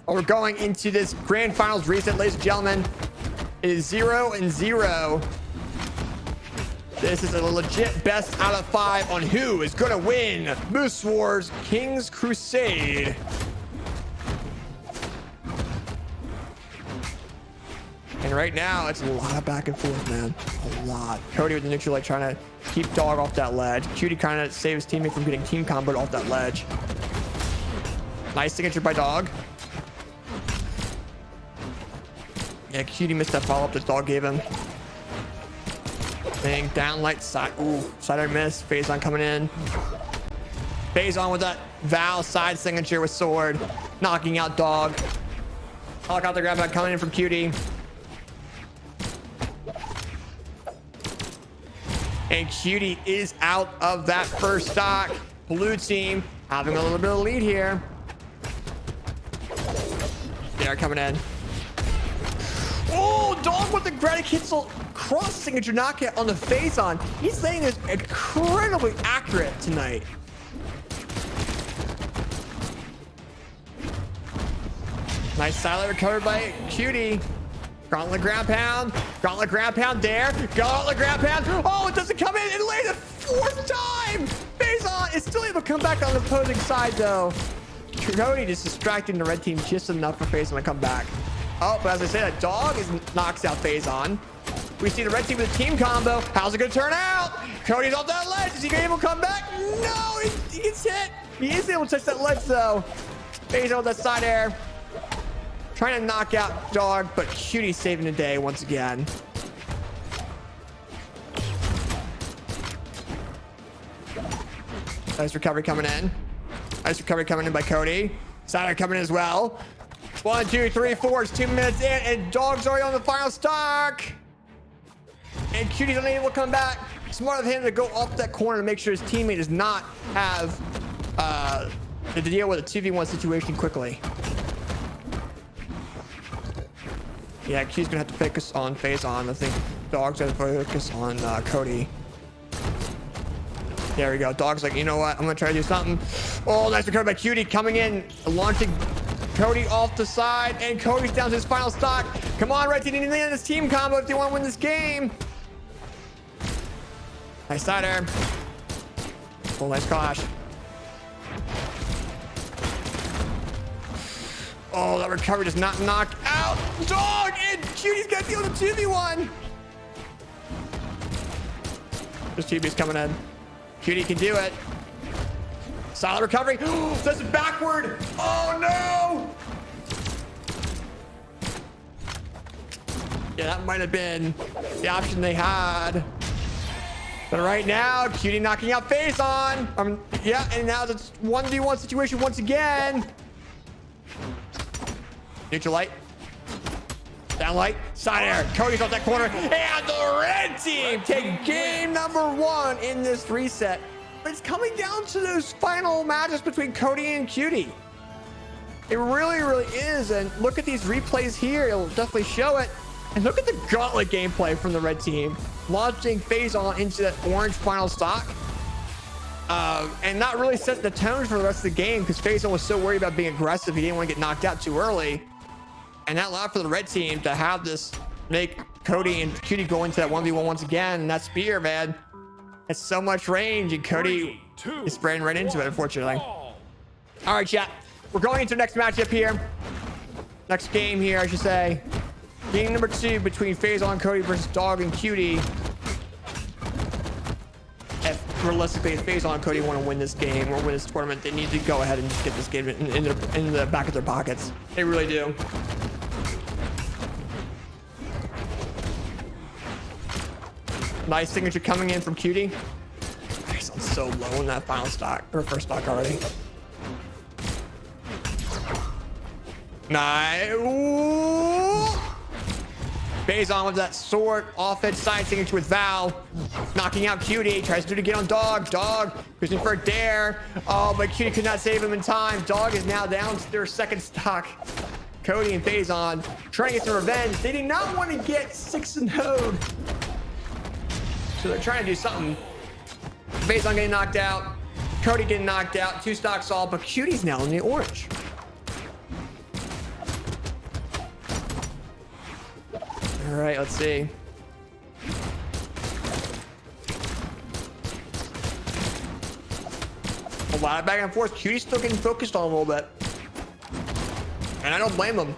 We're going into this grand finals reset, ladies and gentlemen. It is 0-0. This is a legit best out of 5 on who is gonna win Moose Wars King's Crusade. And right now, it's a lot of back and forth, man. A lot. Cody with the neutral leg trying to keep Dog off that ledge. Cody kind of saves his teammate from getting team comboed off that ledge. Nice signature by Dog. Yeah, Cody missed that follow-up that Dog gave him. Bang, down light side. Ooh, side air miss. Phazon coming in. Phazon with that Val side signature with sword. Knocking out Dog. Knock out the grab back coming in from Cody. And Cody is out of that first stock. Blue team having a little bit of lead here. They're coming in. Oh, Dog with the Graticancel cross signature knockout on the Phazon. He's saying is incredibly accurate tonight. Nice silent recovered by Cody. Gauntlet ground pound. Gauntlet ground pound there. Gauntlet ground pound. Oh, it doesn't come in. It laid the 4th time. Phazon is still able to come back on the opposing side though. Cody just distracting the red team just enough for Phazon to come back. Oh, but as I said, a Dog knocks out Phazon. We see the red team with a team combo. How's it gonna turn out? Cody's off that ledge. Is he able to come back? No, he gets hit. He is able to touch that ledge though. Phazon with that side air. Trying to knock out Dog, but Cody's saving the day once again. Nice recovery coming in. Nice recovery coming in by Cody. Side air coming in as well. 1, 2, 3, 4. It's 2 minutes in, and Dog's already on the final stock. And Cody's unable to come back. Smart of him to go off that corner to make sure his teammate does not have to deal with a 2v1 situation quickly. Yeah, Cody's gonna have to focus on Phazon. I think Dog's gonna focus on Cody. There we go. Dog's like, you know what? I'm gonna try to do something. Oh, nice recovery by Cody coming in, launching Cody off the side, and Cody's down to his final stock. Come on, Red Team, you need to land this team combo if they want to win this game. Nice side air. Oh, nice clash. Oh, that recovery does not knock out Dog, and Cody's got to deal with a 2v1. This TB's coming in. Cody can do it. Solid recovery. Does it backward. Oh no. Yeah, that might have been the option they had. But right now, Cody knocking out Phazon. Yeah, and now it's 1v1 situation once again. Neutral light. Down light. Side air. Cody's off that corner. And the red team take game number 1 in this reset. But it's coming down to those final matches between Cody and Cody. It really, really is. And look at these replays here. It'll definitely show it. And look at the gauntlet gameplay from the red team. Launching Phazon into that orange final stock. And not really set the tone for the rest of the game because Phazon was so worried about being aggressive. He didn't want to get knocked out too early. And that allowed for the red team to have this, make Cody and Cody go into that 1v1 once again. And that spear, man. It's so much range, and Cody is spreading right into it, unfortunately. All right, chat. We're going into the next matchup here. Next game here, I should say. Game number 2 between Phazon and Cody versus Dog and Cody. If realistically, if Phazon and Cody want to win this game or win this tournament, they need to go ahead and just get this game in the back of their pockets. They really do. Nice signature coming in from Cutie. Phazon's so low in that final stock, or first stock already. Nice. Ooh. Phazon with that sword, offense side signature with Val. Knocking out Cutie. Tries to do it again on Dog. Dog goes in for a dare. Oh, but Cutie could not save him in time. Dog is now down to their second stock. Cody and Phazon trying to get some revenge. They did not want to get 6-0'd. So they're trying to do something. Phazon getting knocked out. Cody getting knocked out. 2 stocks all, but Cutie's now in the orange. All right, let's see. A lot of back and forth. Cutie's still getting focused on a little bit. And I don't blame them.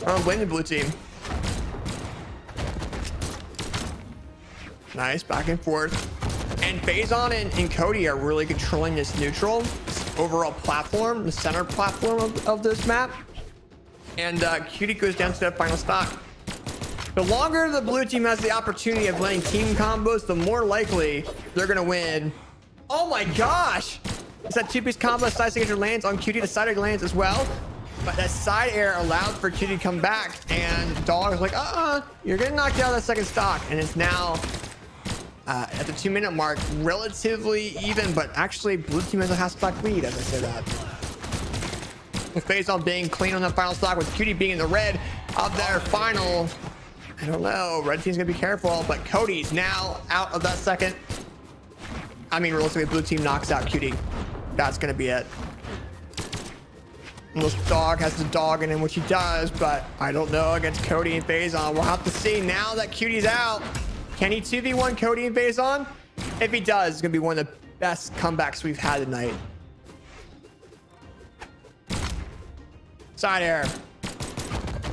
I don't blame the blue team. Nice, back and forth. And Phazon and Cody are really controlling this neutral, this overall platform, the center platform of this map. And Cutie goes down to that final stock. The longer the blue team has the opportunity of landing team combos, the more likely they're gonna win. Oh my gosh! It's that 2-piece combo, side signature lands on Cutie, the side air lands as well. But that side air allowed for Cutie to come back, and Dog is like, you're getting knocked out of that second stock. And it's now at the 2-minute mark, relatively even, but actually blue team has a half stock lead as I say that. With Phazon being clean on that final stock, with Cutie being in the red of their final. I don't know. Red team's gonna be careful, but Cody's now out of that second. I mean, realistically, blue team knocks out Cutie. That's gonna be it. Unless Dog has the dog in him, which he does, but I don't know against Cody and Phazon. We'll have to see now that Cutie's out. Can he 2v1 Cody and Phazon? If he does, it's gonna be one of the best comebacks we've had tonight. Side air.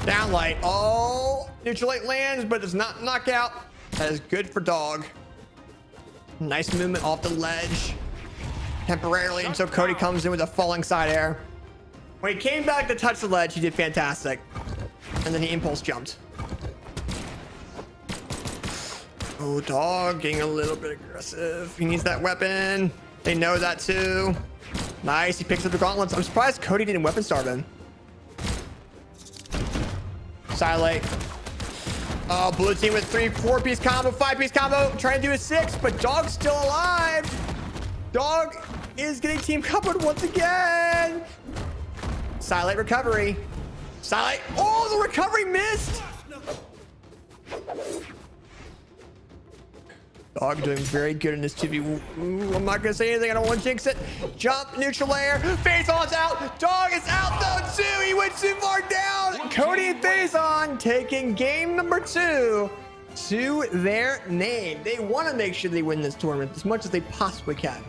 Down light. Oh, neutral light lands, but it's not knockout. That is good for Dog. Nice movement off the ledge temporarily until Cody comes in with a falling side air. When he came back to touch the ledge, he did fantastic. And then he impulse jumped. Oh, Dog getting a little bit aggressive. He needs that weapon. They know that too. Nice. He picks up the gauntlets. I'm surprised Cody didn't weapon starve him. Silate. Oh, blue team with 4-piece combo, 5-piece combo, trying to do a 6, but Dog's still alive. Dog is getting team covered once again. Silate recovery. Silate. Oh, the recovery missed. Dog doing very good in this 2v. Ooh, I'm not gonna say anything. I don't want to jinx it. Jump, neutral air. Phazon's out. Dog is out though too. He went too far down. Cody and Phazon taking game number 2 to their name. They want to make sure they win this tournament as much as they possibly can.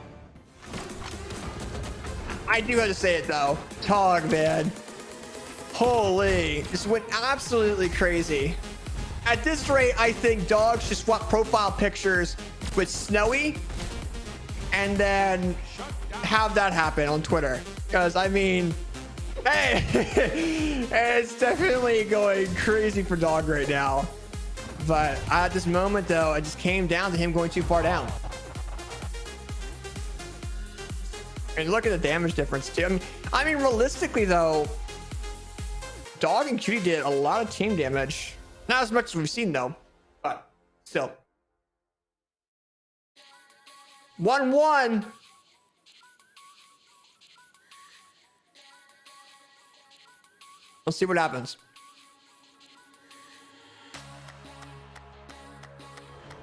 I do have to say it though. Dog, man. Holy, this went absolutely crazy. At this rate, I think Dog should swap profile pictures with Snowy and then have that happen on Twitter. Because, I mean, hey, it's definitely going crazy for Dog right now. But at this moment, though, it just came down to him going too far down. And look at the damage difference, too. I mean, realistically, though, Dog and Cutie did a lot of team damage. Not as much as we've seen, though, but still. 1-1. Let's see what happens.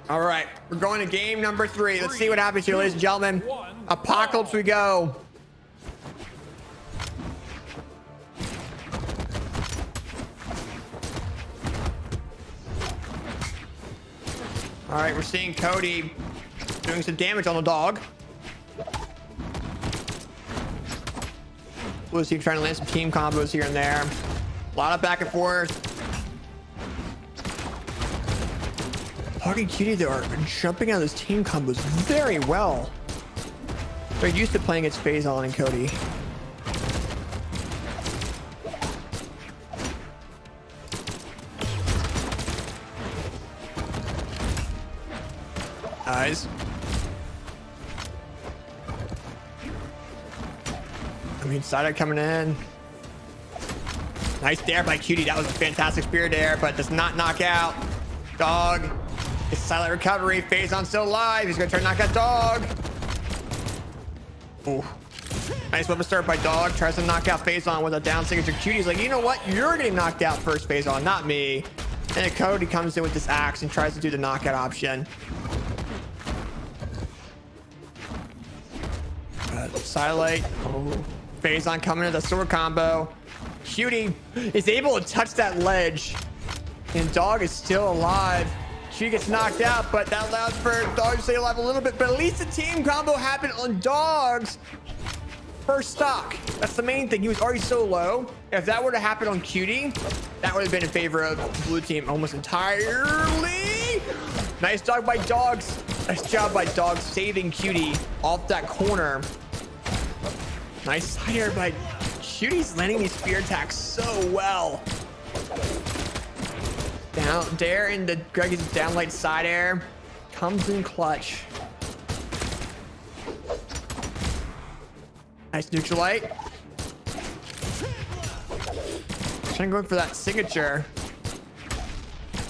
All right, we're going to game number 3. Let's see what happens here, ladies and gentlemen. Apocalypse we go. All right, we're seeing Cody doing some damage on the Dog. Blue team trying to land some team combos here and there. A lot of back and forth. Dog and Cutie, they are jumping out of those team combos very well. They're used to playing against Phazon and Cody. Nice. I mean, Sider coming in. Nice dare by Cutie. That was a fantastic spear dare, but does not knock out. Dog. It's silent recovery. Phazon still alive. He's gonna try to knock out Dog. Ooh. Nice weapon start by Dog. Tries to knock out Phazon with a down signature. Cutie's like, you know what? You're getting knocked out first, Phazon, not me. And then Cody comes in with this axe and tries to do the knockout option. Silent. Oh. Phazon coming into the sword combo. Cutie is able to touch that ledge. And Dog is still alive. She gets knocked out, but that allows for Dog to stay alive a little bit. But at least the team combo happened on Dog's first stock. That's the main thing. He was already so low. If that were to happen on Cutie, that would have been in favor of blue team almost entirely. Nice dog by Dogs. Nice job by Dog saving Cutie off that corner. Nice side air by Cutie's landing these spear attacks so well. Down there in the Greg's downlight side air comes in clutch. Nice neutral light. Trying to go for that signature.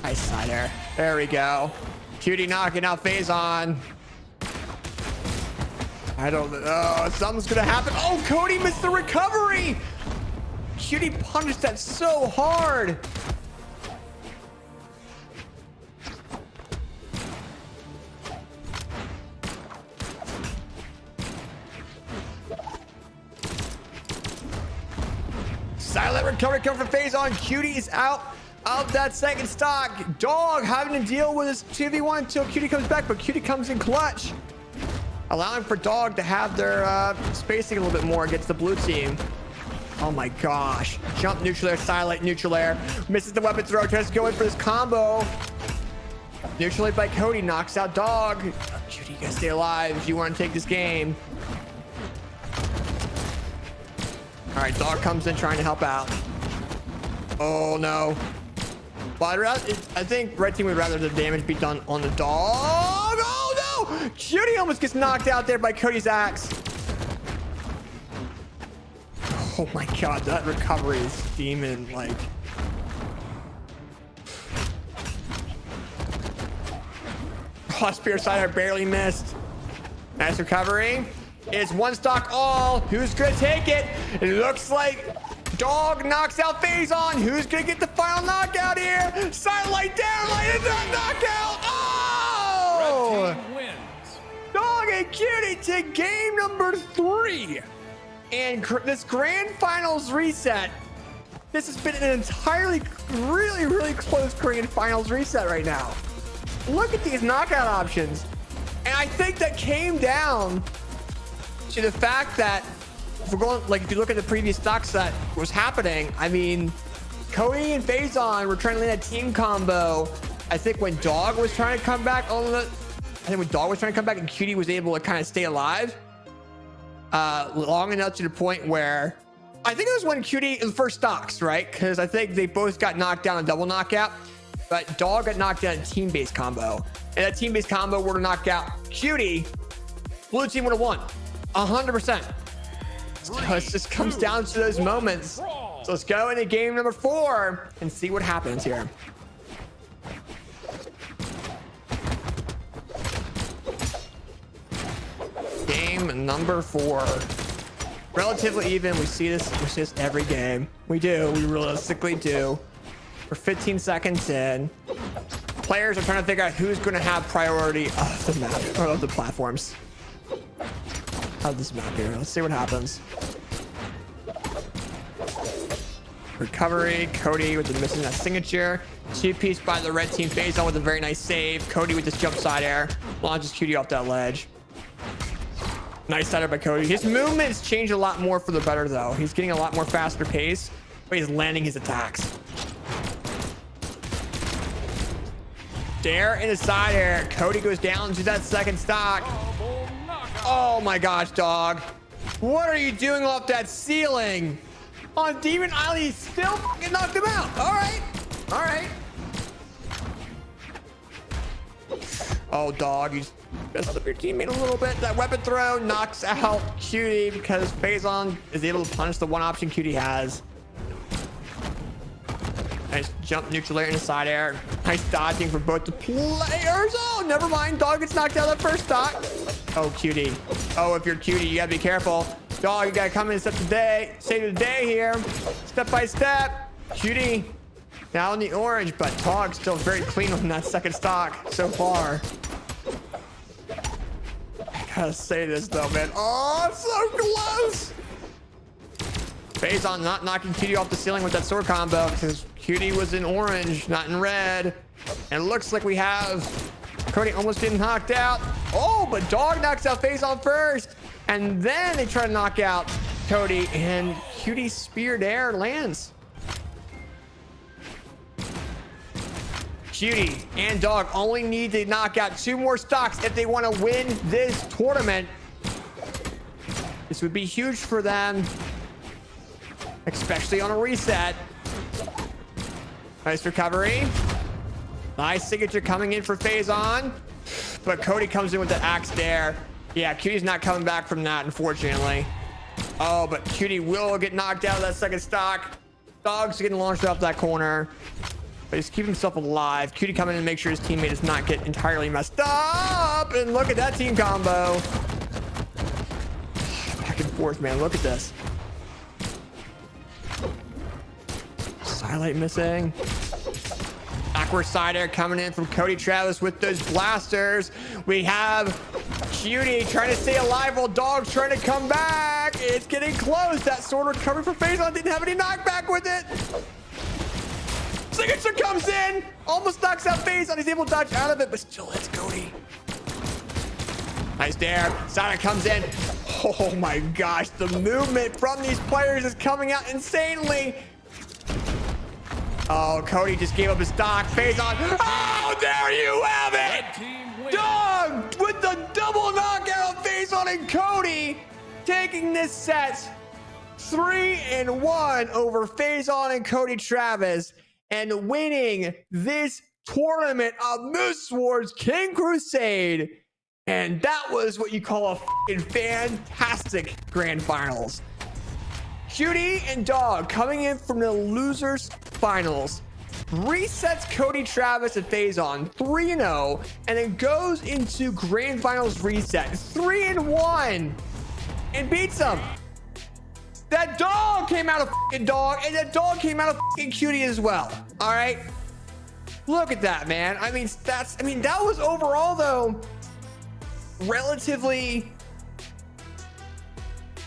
Nice side air. There we go. Cutie knocking out Phazon. I don't know. Something's gonna happen. Oh, Cody missed the recovery. Cutie punished that so hard. Silent recovery coming from Phazon. Cutie is out of that second stock. Dog having to deal with this 2v1 until Cutie comes back, but Cutie comes in clutch, allowing for Dog to have their spacing a little bit more against the blue team. Oh my gosh. Jump neutral air, silent neutral air. Misses the weapon throw, tries to go in for this combo. Neutral air by Cody, knocks out Dog. Cutie, you gotta stay alive if you want to take this game. All right, Dog comes in trying to help out. Oh no. But I think red team would rather the damage be done on the Dog. Oh no! Cutie almost gets knocked out there by Cody's axe. Oh my god, that recovery is demon like. Oh, spear side, I barely missed. Nice recovery. It's one stock all. Who's gonna take it? It looks like Dog knocks out Phazon. Who's gonna get the final knockout here? Sidelight down, light and knockout. Oh! Red team wins. Dog and Cutie take game number 3. And this grand finals reset. This has been an entirely, really close grand finals reset right now. Look at these knockout options. And I think that came down to the fact that if we're going, like, if you look at the previous stocks that was happening, I mean, Cody and Phazon were trying to land a team combo. I think when Dog was trying to come back and Cutie was able to kind of stay alive long enough to the point where I think it was when Cutie in the first stocks, right? Because I think they both got knocked down a double knockout, but Dog got knocked down a team-based combo. And that team-based combo would have knocked out Cutie. Blue team would have won 100%. So it just comes down to those moments. So let's go into game number 4 and see what happens here. Game number 4. Relatively even. We see this every game. We realistically do. We're 15 seconds in. Players are trying to figure out who's going to have priority of the map or of the platforms. Of this map here. Let's see what happens. Recovery. Cody with the missing that signature. 2-piece by the red team. Phazon with a very nice save. Cody with this jump side air. Launches Cutie off that ledge. Nice side air by Cody. His movements change a lot more for the better though. He's getting a lot more faster pace, but he's landing his attacks. Dare in the side air. Cody goes down to that second stock. Oh my gosh, dog. What are you doing off that ceiling? On Demon Island, he still fucking knocked him out. All right. All right. Oh, dog, you messed up your teammate a little bit. That weapon throw knocks out Cutie because Phazon is able to punish the one option Cutie has. Nice jump neutral air into side air. Nice dodging for both the players. Oh, never mind. Dog gets knocked out that first stock. Oh, Cutie. Oh, if you're Cutie, you gotta be careful. Dog, you gotta come in and save the day here. Step by step. Cutie now in the orange, but Dog still very clean on that second stock so far. I gotta say this though, man. Oh, it's so close. Phazon not knocking Cutie off the ceiling with that sword combo because Cutie was in orange, not in red. And it looks like we have Cody almost getting knocked out. Oh, but Dog knocks out Phazon first. And then they try to knock out Cody, and Cutie's speared air lands. Cutie and Dog only need to knock out 2 more stocks if they want to win this tournament. This would be huge for them, especially on a reset. Nice recovery. Nice signature coming in for Phazon. But Cody comes in with the axe there. Yeah, Cutie's not coming back from that, unfortunately. Oh, but Cutie will get knocked out of that second stock. Dog's getting launched off that corner. But he's keeping himself alive. Cutie coming in and make sure his teammate does not get entirely messed up. And look at that team combo. Back and forth, man. Look at this. Highlight missing. Backward side air coming in from Cody Travis with those blasters. We have Cutie trying to stay alive while Dog's trying to come back. It's getting close. That sword recovery for Phazon didn't have any knockback with it. Signature comes in, almost knocks out Phazon. He's able to dodge out of it, but still hits Cody. Nice dare. Side air comes in. Oh my gosh, the movement from these players is coming out insanely. Oh, Cody just gave up his stock. Phazon. Oh, there you have Red it. team wins. Dog with the double knockout. Phazon and Cody taking this set 3-1 over Phazon and Cody Travis and winning this tournament of Moose Wars King Crusade. And that was what you call a fucking fantastic grand finals. Cutie and Dog coming in from the losers finals, resets Cody Travis and Phazon 3-0, and then goes into grand finals reset 3-1 and beats them. That Dog came out of fucking Dog, and that Dog came out of fucking Cutie as well. All right, look at that, man. I mean, that was overall though relatively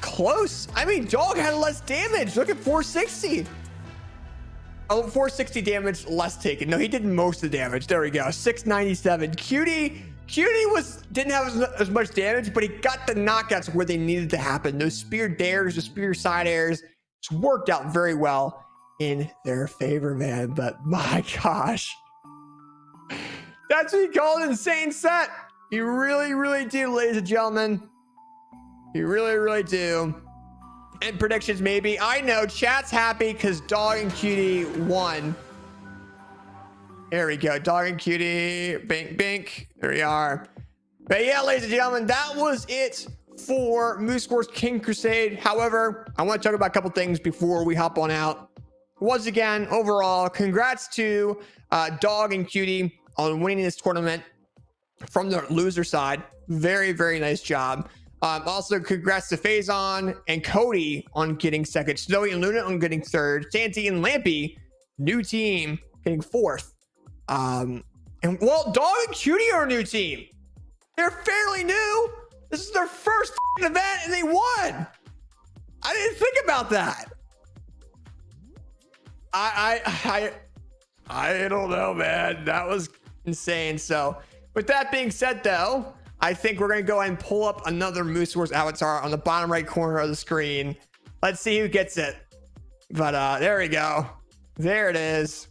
close. I mean, Dog had less damage. Look at 460. Oh, 460 damage less taken. No, he did most of the damage. There we go. 697. Cutie didn't have as much damage, but he got the knockouts where they needed to happen. Those spear dares, the spear side airs, it's worked out very well in their favor, man. But my gosh, that's what you call an insane set. You really, really do, ladies and gentlemen. You really, really do. And predictions, maybe. I know chat's happy because Dog and Cutie won. There we go. Dog and Cutie. Bink, bink. There we are. But yeah, ladies and gentlemen, that was it for Moose Wars King Crusade. However, I want to talk about a couple things before we hop on out. Once again, overall, congrats to Dog and Cutie on winning this tournament from the loser side. Very, very nice job. Also, congrats to Phazon and Cody on getting second. Snowy and Luna on getting third. Santi and Lampy, new team, getting fourth. And well, Dog and Cutie are a new team. They're fairly new. This is their first event and they won. I didn't think about that. I don't know, man. That was insane. So with that being said, though, I think we're going to go ahead and pull up another Moose Wars avatar on the bottom right corner of the screen. Let's see who gets it. But there we go. There it is.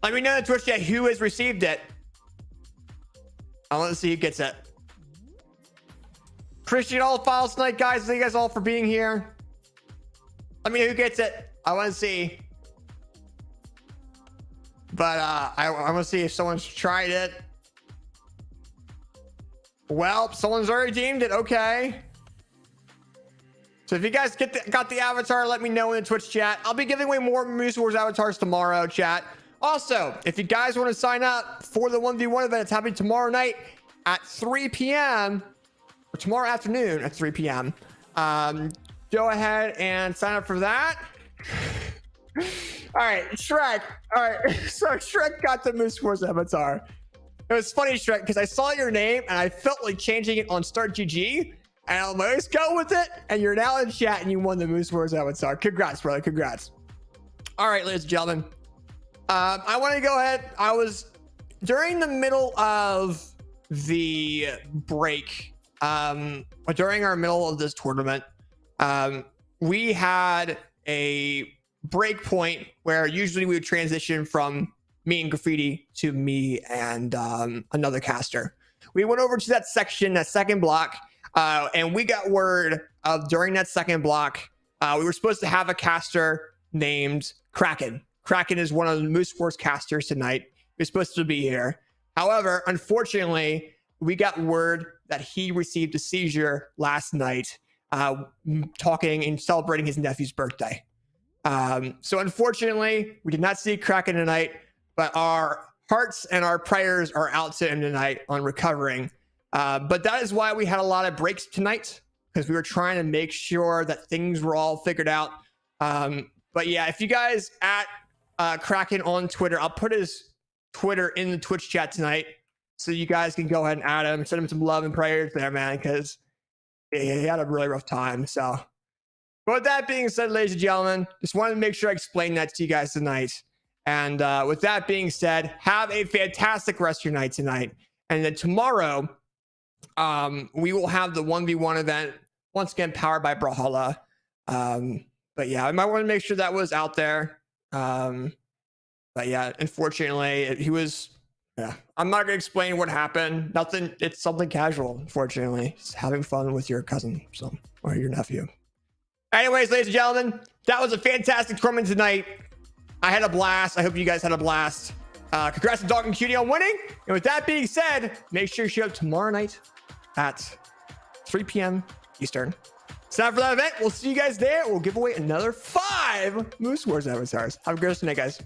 Let me know in Twitch chat who has received it. I want to see who gets it. Appreciate all the files tonight, guys. Thank you guys all for being here. Let me know who gets it. I want to see. But I want to see if someone's tried it. Well, someone's already deemed it. Okay. So if you guys got the avatar, let me know in the Twitch chat. I'll be giving away more Moose Wars avatars tomorrow, chat. Also, if you guys want to sign up for the 1v1 event, it's happening tomorrow night at 3 p.m. or tomorrow afternoon at 3 p.m. Go ahead and sign up for that. All right, Shrek. All right, so Shrek got the Moose Wars avatar. It was funny, Shrek, because I saw your name and I felt like changing it on Start GG. And I'll almost go with it. And you're now in chat and you won the Moose Wars avatar. Congrats, brother. Congrats. All right, ladies and gentlemen. I want to go ahead. I was during the middle of the break. During our middle of this tournament, we had a break point where usually we would transition from me and Graffiti to me and another caster. We went over to that section, that second block. And we got word of during that second block, we were supposed to have a caster named Kraken. Kraken is one of the Moose Wars casters tonight. He's supposed to be here. However, unfortunately, we got word that he received a seizure last night, talking and celebrating his nephew's birthday. So unfortunately, we did not see Kraken tonight, but our hearts and our prayers are out to him tonight on recovering. But that is why we had a lot of breaks tonight, because we were trying to make sure that things were all figured out. But yeah, if you guys at Kraken on Twitter, I'll put his Twitter in the Twitch chat tonight, so you guys can go ahead and add him, send him some love and prayers there, man, because he had a really rough time. So, but with that being said, ladies and gentlemen, just wanted to make sure I explained that to you guys tonight. And with that being said, have a fantastic rest of your night tonight. And then tomorrow, we will have the 1v1 event, once again powered by Brawlhalla. But yeah, I might want to make sure that was out there. But yeah, unfortunately, he was. Yeah, I'm not gonna explain what happened. Nothing. It's something casual. Unfortunately, just having fun with your cousin, or your nephew. Anyways, ladies and gentlemen, that was a fantastic tournament tonight. I had a blast. I hope you guys had a blast. Congrats to Dog and Cutie on winning. And with that being said, make sure you show up tomorrow night at 3 p.m. Eastern. It's time for that event. We'll see you guys there. We'll give away another 5 Moose Wars avatars. Have a great night, guys.